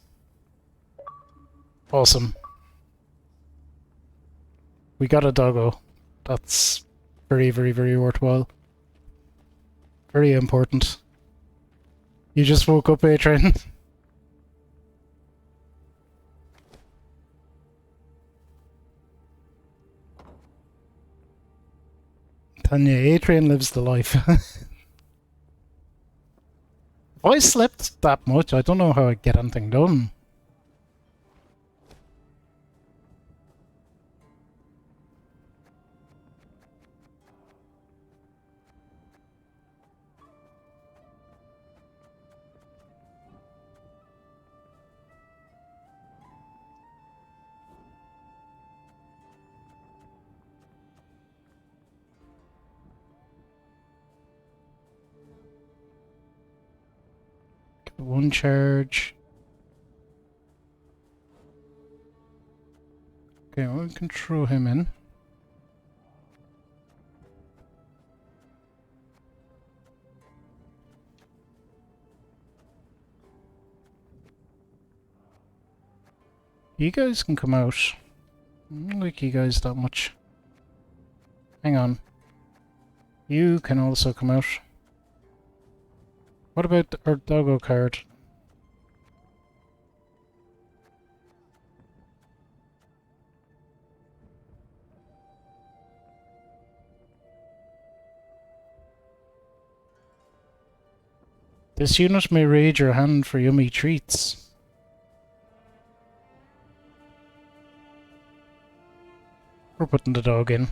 Awesome. We got a doggo. That's very, very, very worthwhile. Very important. You just woke up, A-Train. Tanya, A-Train lives the life. If I slept that much, I don't know how I'd get anything done. One charge. Okay, well, we can throw him in. You guys can come out. I don't like you guys that much. Hang on. You can also come out. What about our doggo card? This unit may raid your hand for yummy treats. We're putting the dog in.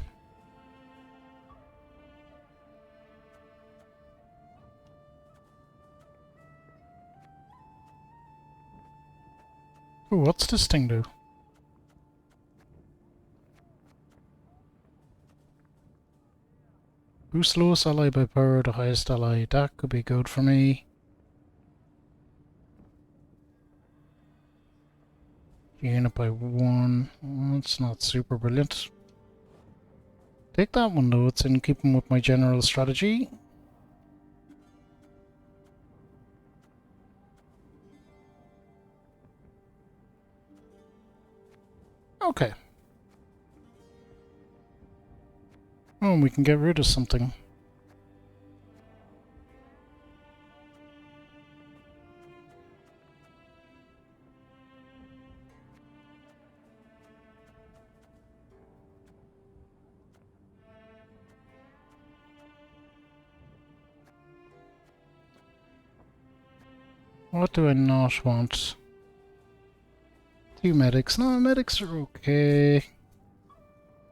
Ooh, what's this thing do? Boost lowest ally by power, the highest ally. That could be good for me. Unit by 1. That's not super brilliant. Take that one though, it's in keeping with my general strategy. Okay. Oh, and we can get rid of something. What do I not want? 2 medics. No, medics are okay.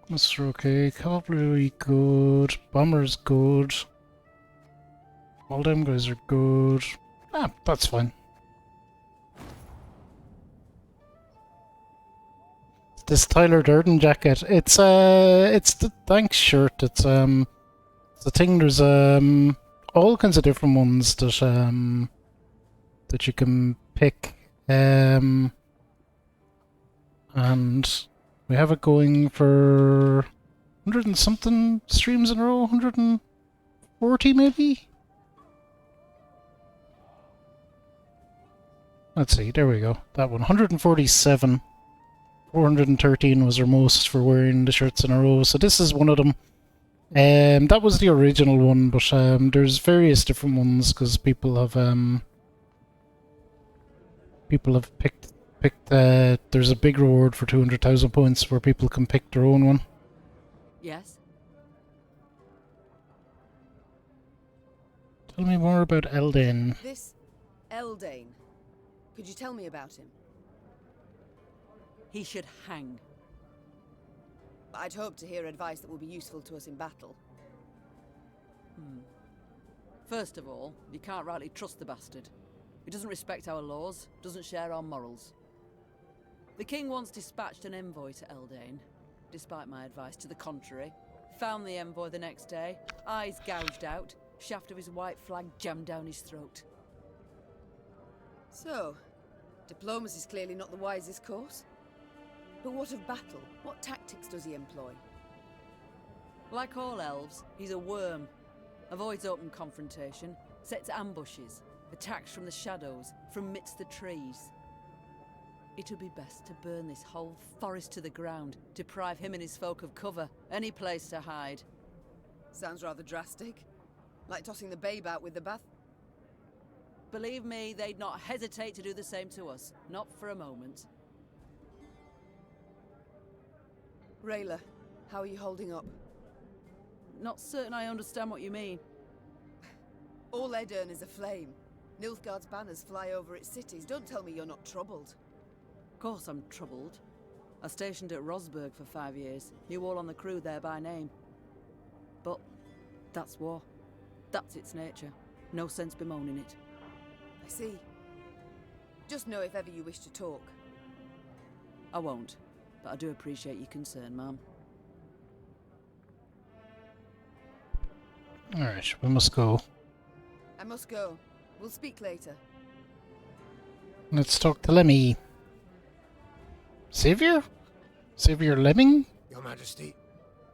Guns are okay. Cavalry good. Bombers good. All them guys are good. Ah, that's fine. This Tyler Durden jacket. It's the thanks shirt. It's the thing. There's all kinds of different ones that that you can pick. And we have it going for 100 and something streams in a row, 140 maybe? Let's see, there we go. That one. 147. 413 was our most for wearing the shirts in a row, so this is one of them. That was the original one, but there's various different ones because people have picked. There's a big reward for 200,000 points where people can pick their own one. Yes? Tell me more about Eldane. This Eldane. Could you tell me about him? He should hang. I'd hope to hear advice that will be useful to us in battle. First of all, you can't rightly trust the bastard. He doesn't respect our laws, doesn't share our morals. The king once dispatched an envoy to Eldane, despite my advice to the contrary. Found the envoy the next day, eyes gouged out, shaft of his white flag jammed down his throat. So, diplomacy's clearly not the wisest course. But what of battle? What tactics does he employ? Like all elves, he's a worm. Avoids open confrontation, sets ambushes, attacks from the shadows, from midst the trees. It would be best to burn this whole forest to the ground, deprive him and his folk of cover, any place to hide. Sounds rather drastic. Like tossing the babe out with the bath. Believe me, they'd not hesitate to do the same to us. Not for a moment. Rayla, how are you holding up? Not certain I understand what you mean. All Aedirn is aflame. Nilfgaard's banners fly over its cities. Don't tell me you're not troubled. Of course I'm troubled. I stationed at Rosberg for 5 years. Knew all on the crew there by name. But that's war. That's its nature. No sense bemoaning it. I see. Just know if ever you wish to talk. I won't, but I do appreciate your concern, ma'am. Alright, we must go. I must go. We'll speak later. Let's talk to Lemmy. Savior? Savior Lemming? Your Majesty,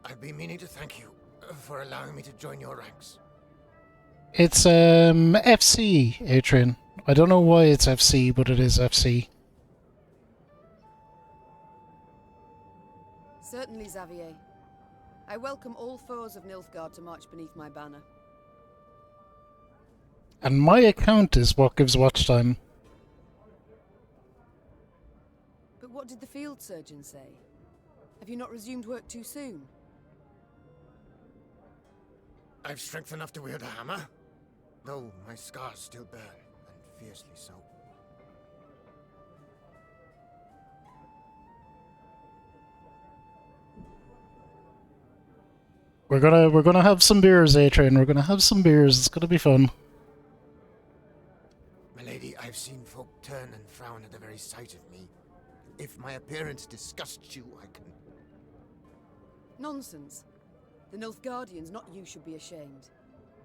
I've been meaning to thank you for allowing me to join your ranks. It's FC, Adrian. I don't know why it's FC, but it is FC. Certainly, Xavier. I welcome all foes of Nilfgaard to march beneath my banner. And my account is what gives watch time. But what did the field surgeon say? Have you not resumed work too soon? I've strength enough to wield a hammer, though my scars still burn, and fiercely so. We're gonna have some beers, A-Train. We're gonna have some beers. It's gonna be fun. Milady, I've seen folk turn and frown at the very sight of me. If my appearance disgusts you, I can... Nonsense. The Nilfgaardians, not you, should be ashamed.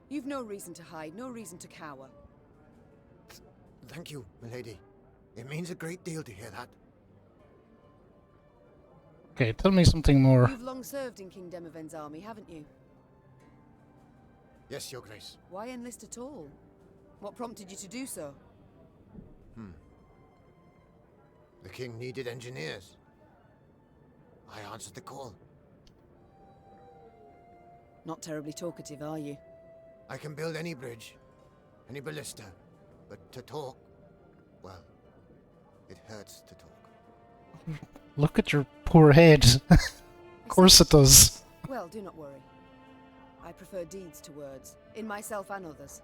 You've no reason to hide, no reason to cower. Thank you, milady. It means a great deal to hear that. Okay, tell me something more. You've long served in King Demoven's army, haven't you? Yes, Your Grace. Why enlist at all? What prompted you to do so? The king needed engineers. I answered the call. Not terribly talkative, are you? I can build any bridge, any ballista, but to talk, well, it hurts to talk. Look at your poor head. Of course it does. Well, do not worry. I prefer deeds to words, in myself and others.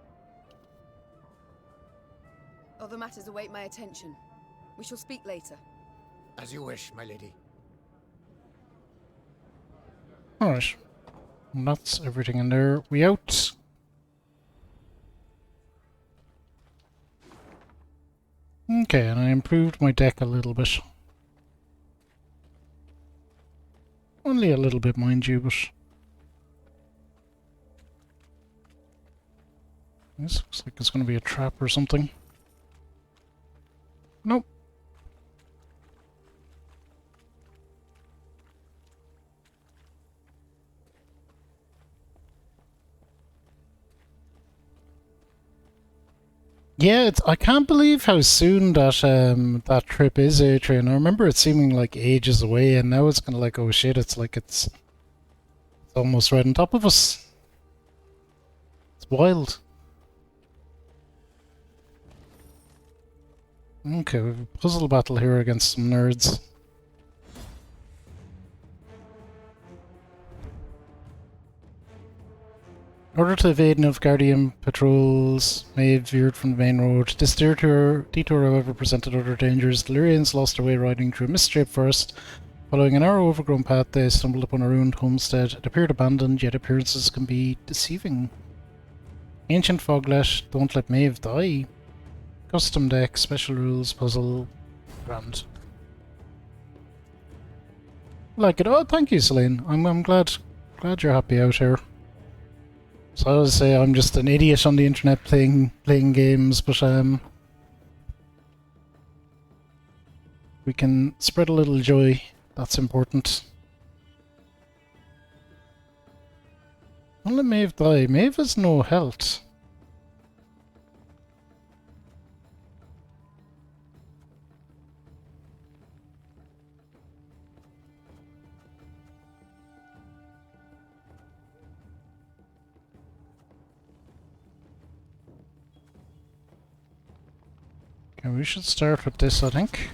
Other matters await my attention. We shall speak later. As you wish, my lady. Alright. That's everything in there. We out. Okay, and I improved my deck a little bit. Only a little bit, mind you, but... This looks like it's going to be a trap or something. Nope. Yeah, I can't believe how soon that trip is, Adrian. I remember it seeming like ages away, and now it's kind of like, oh shit, it's like it's almost right on top of us. It's wild. Okay, we have a puzzle battle here against some nerds. In order to evade Nilfgaardian patrols may have veered from the main road. This detour, however, presented other dangers. The Lyrians lost their way riding through a mist-shaped forest. Following a narrow, overgrown path, they stumbled upon a ruined homestead. It appeared abandoned, yet appearances can be deceiving. Ancient Foglet, Don't Let Maeve Die. Custom deck, special rules, puzzle, grand. Like it. Oh, thank you, Celine. I'm glad you're happy out here. So I always say I'm just an idiot on the internet playing games, but we can spread a little joy. That's important. Don't let Maeve die. Maeve has no health. Okay, we should start with this, I think.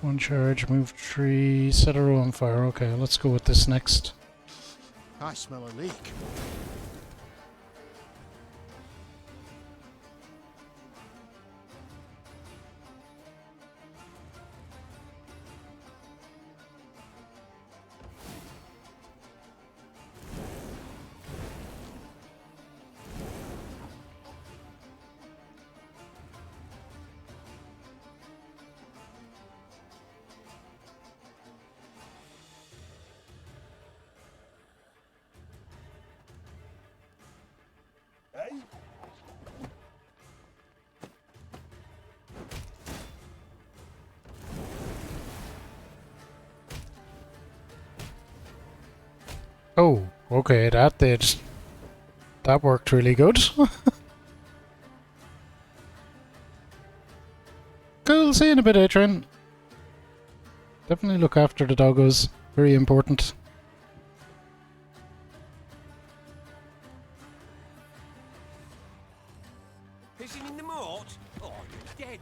One charge, move tree, set a row on fire. Okay, let's go with this next. I smell a leak. Oh, okay, that worked really good. Cool, see you in a bit, Adrian. Definitely look after the doggos. Very important. Fishing in the moat? Oh, you're dead.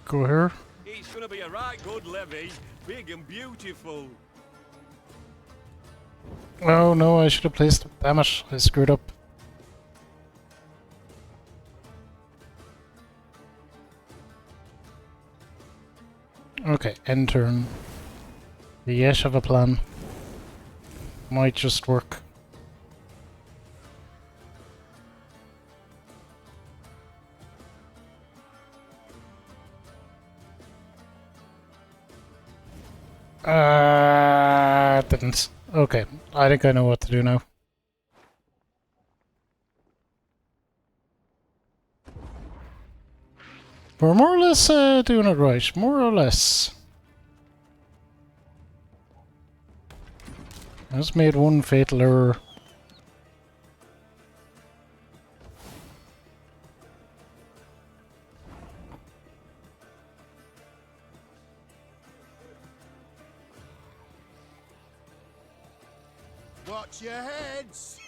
Go here. It's gonna be a right good levy, big and beautiful. Oh no, I should have placed it. Damn it, I screwed up. Okay, end turn. We yet have a plan. Might just work. Didn't. Okay, I think I know what to do now. We're more or less doing it right. More or less. I just made one fatal error. Watch your heads!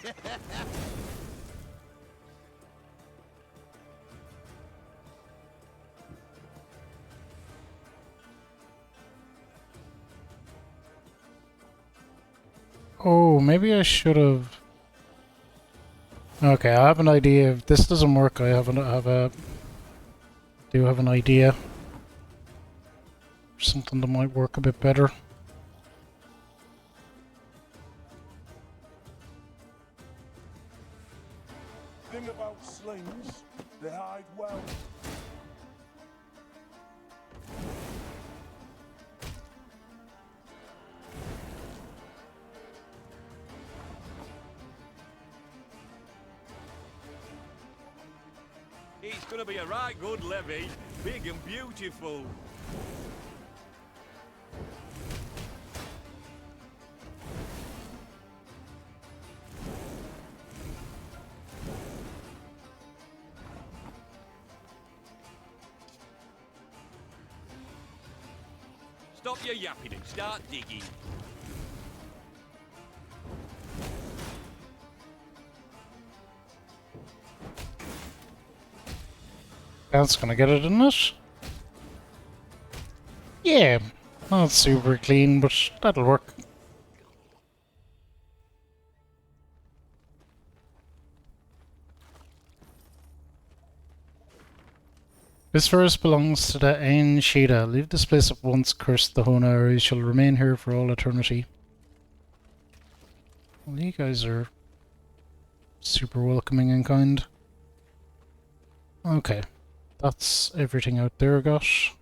Oh, maybe I should have. Okay, I have an idea. If this doesn't work, I do have an idea. Something that might work a bit better. things, they hide well. It's gonna be a right good levy, big and beautiful. Stop your yapping and start digging. That's gonna get it, isn't it? Yeah, not super clean, but that'll work. This verse belongs to the Ain Shida. Leave this place at once, cursed the Hona, or you shall remain here for all eternity. Well, you guys are super welcoming and kind. Okay, that's everything out there, gosh.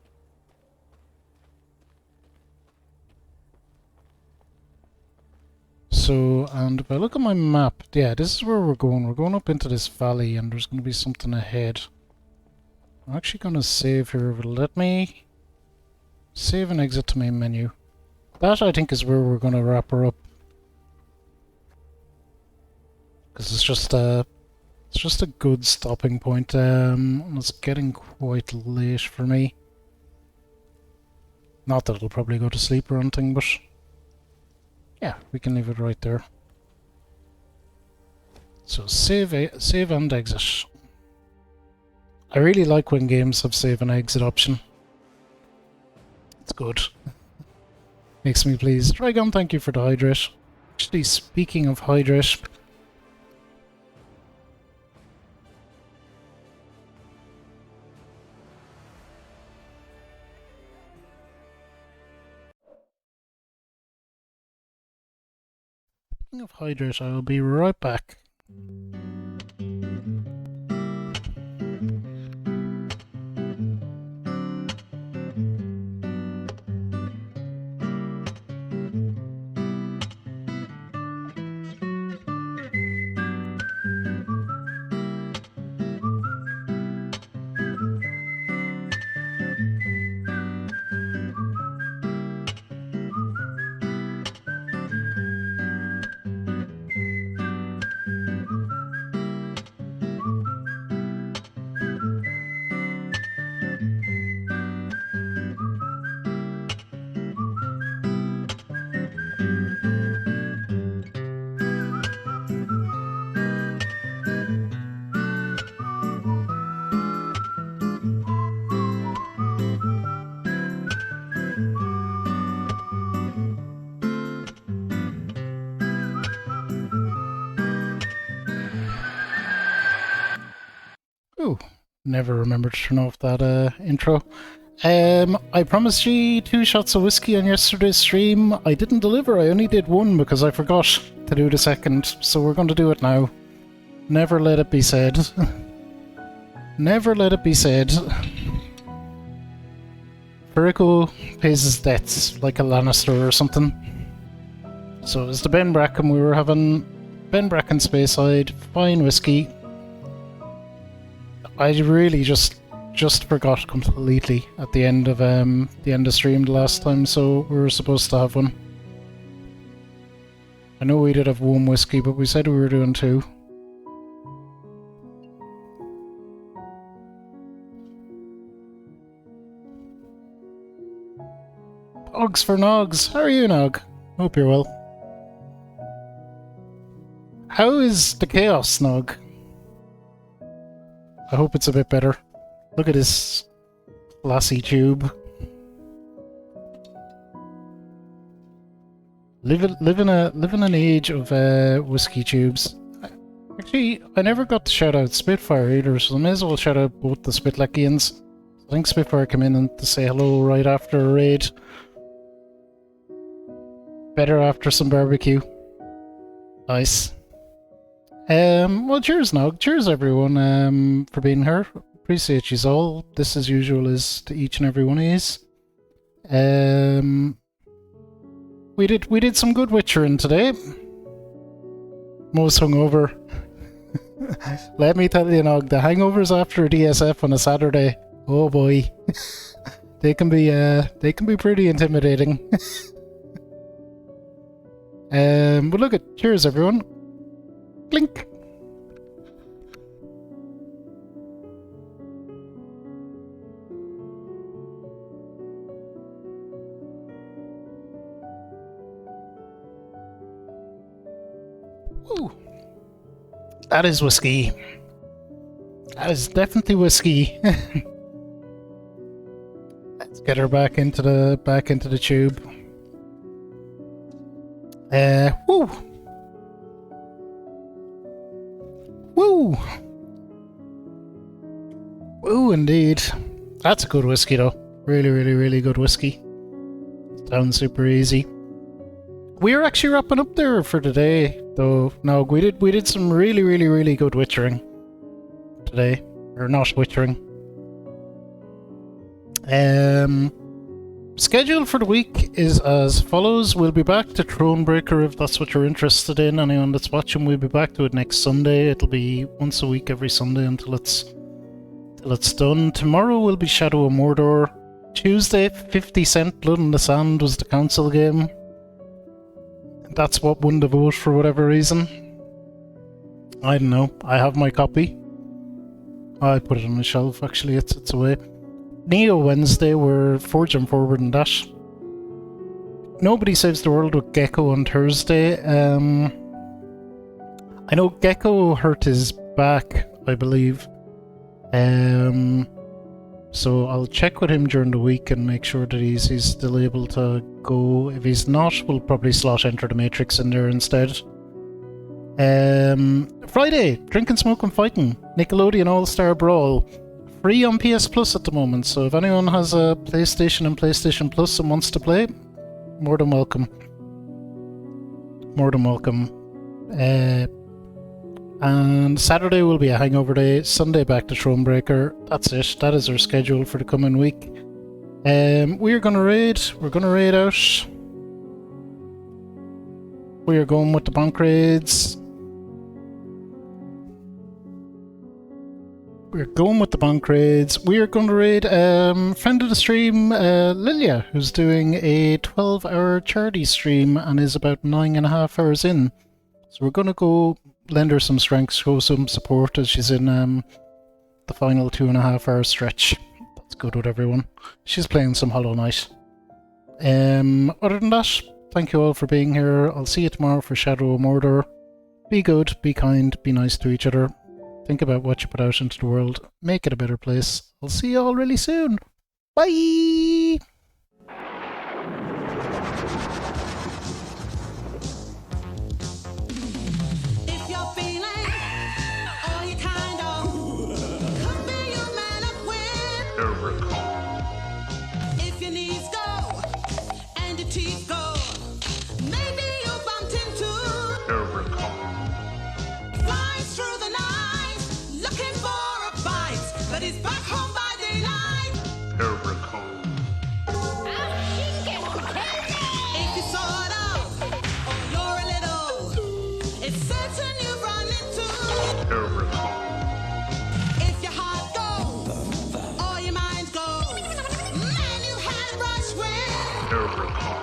So, and if I look at my map, yeah, this is where we're going. We're going up into this valley, and there's going to be something ahead. I'm actually going to save here. Will it let me save and exit to main menu? That, I think, is where we're going to wrap her up. Because it's just a good stopping point. It's getting quite late for me. Not that it'll probably go to sleep or anything, but yeah, we can leave it right there. So save and exit. I really like when games have save and exit option. It's good. Makes me pleased. Dragon, thank you for the hydrate. Actually, speaking of hydrate, I'll be right back. Ooh, never remembered to turn off that intro. I promised you 2 shots of whiskey on yesterday's stream. I didn't deliver, I only did 1 because I forgot to do the second, so we're going to do it now. Never let it be said. Never let it be said. Fericho pays his debts like a Lannister or something. So it was the Ben Bracken, we were having Ben Bracken Speyside, fine whiskey. I really just forgot completely at the end of stream the last time, so we were supposed to have one. I know we did have 1 whiskey, but we said we were doing 2. Pogs for Nogs! How are you, Nog? Hope you're well. How is the Chaos, Nog? I hope it's a bit better. Look at this glassy tube. Live in an age of whiskey tubes. Actually, I never got to shout out Spitfire either, so I may as well shout out both the Spitleckians. I think Spitfire came in and to say hello right after a raid. Better after some barbecue. Nice. Well, cheers, Nog. Cheers, everyone, for being here. Appreciate you all. This, as usual, is to each and every one of yous. We did some good witchering today. Most hungover. Let me tell you, Nog, the hangovers after a DSF on a Saturday. Oh boy, they can be pretty intimidating. But look at, cheers, everyone. Clink. Ooh. That is whiskey. That is definitely whiskey. Let's get her back into the tube. Woo! Woo! Woo, indeed. That's a good whiskey, though. Really, really, really good whiskey. Sounds super easy. We're actually wrapping up there for today, though. No, we did some really, really, really good witchering today. Or not witchering. Schedule for the week is as follows. We'll be back to Thronebreaker if that's what you're interested in. Anyone that's watching, we'll be back to it next Sunday. It'll be once a week every Sunday until it's done. Tomorrow will be Shadow of Mordor. Tuesday, 50 Cent Blood in the Sand was the council game. That's what won the vote for whatever reason. I don't know. I have my copy. I put it on the shelf, actually. It's away. Neo Wednesday, we're forging forward in that. Nobody Saves the World with Gecko on Thursday. I know Gecko hurt his back, I believe. So I'll check with him during the week and make sure that he's still able to go. If he's not, we'll probably slot Enter the Matrix in there instead. Friday, Drinking, Smoking, Fighting, Nickelodeon All-Star Brawl. Free on PS Plus at the moment, so if anyone has a PlayStation and PlayStation Plus and wants to play, more than welcome. More than welcome. And Saturday will be a hangover day. Sunday back to Thronebreaker. That's it. That is our schedule for the coming week. We're gonna raid. We're gonna raid out. We are going with the bank raids. We're going with the bank raids. We are going to raid friend of the stream, Lilia, who's doing a 12-hour charity stream and is about 9.5 hours in. So we're going to go lend her some strength, show some support as she's in the final 2.5-hour stretch. That's good with everyone. She's playing some Hollow Knight. Other than that, thank you all for being here. I'll see you tomorrow for Shadow of Mordor. Be good, be kind, be nice to each other. Think about what you put out into the world. Make it a better place. I'll see you all really soon. Bye! Fericho.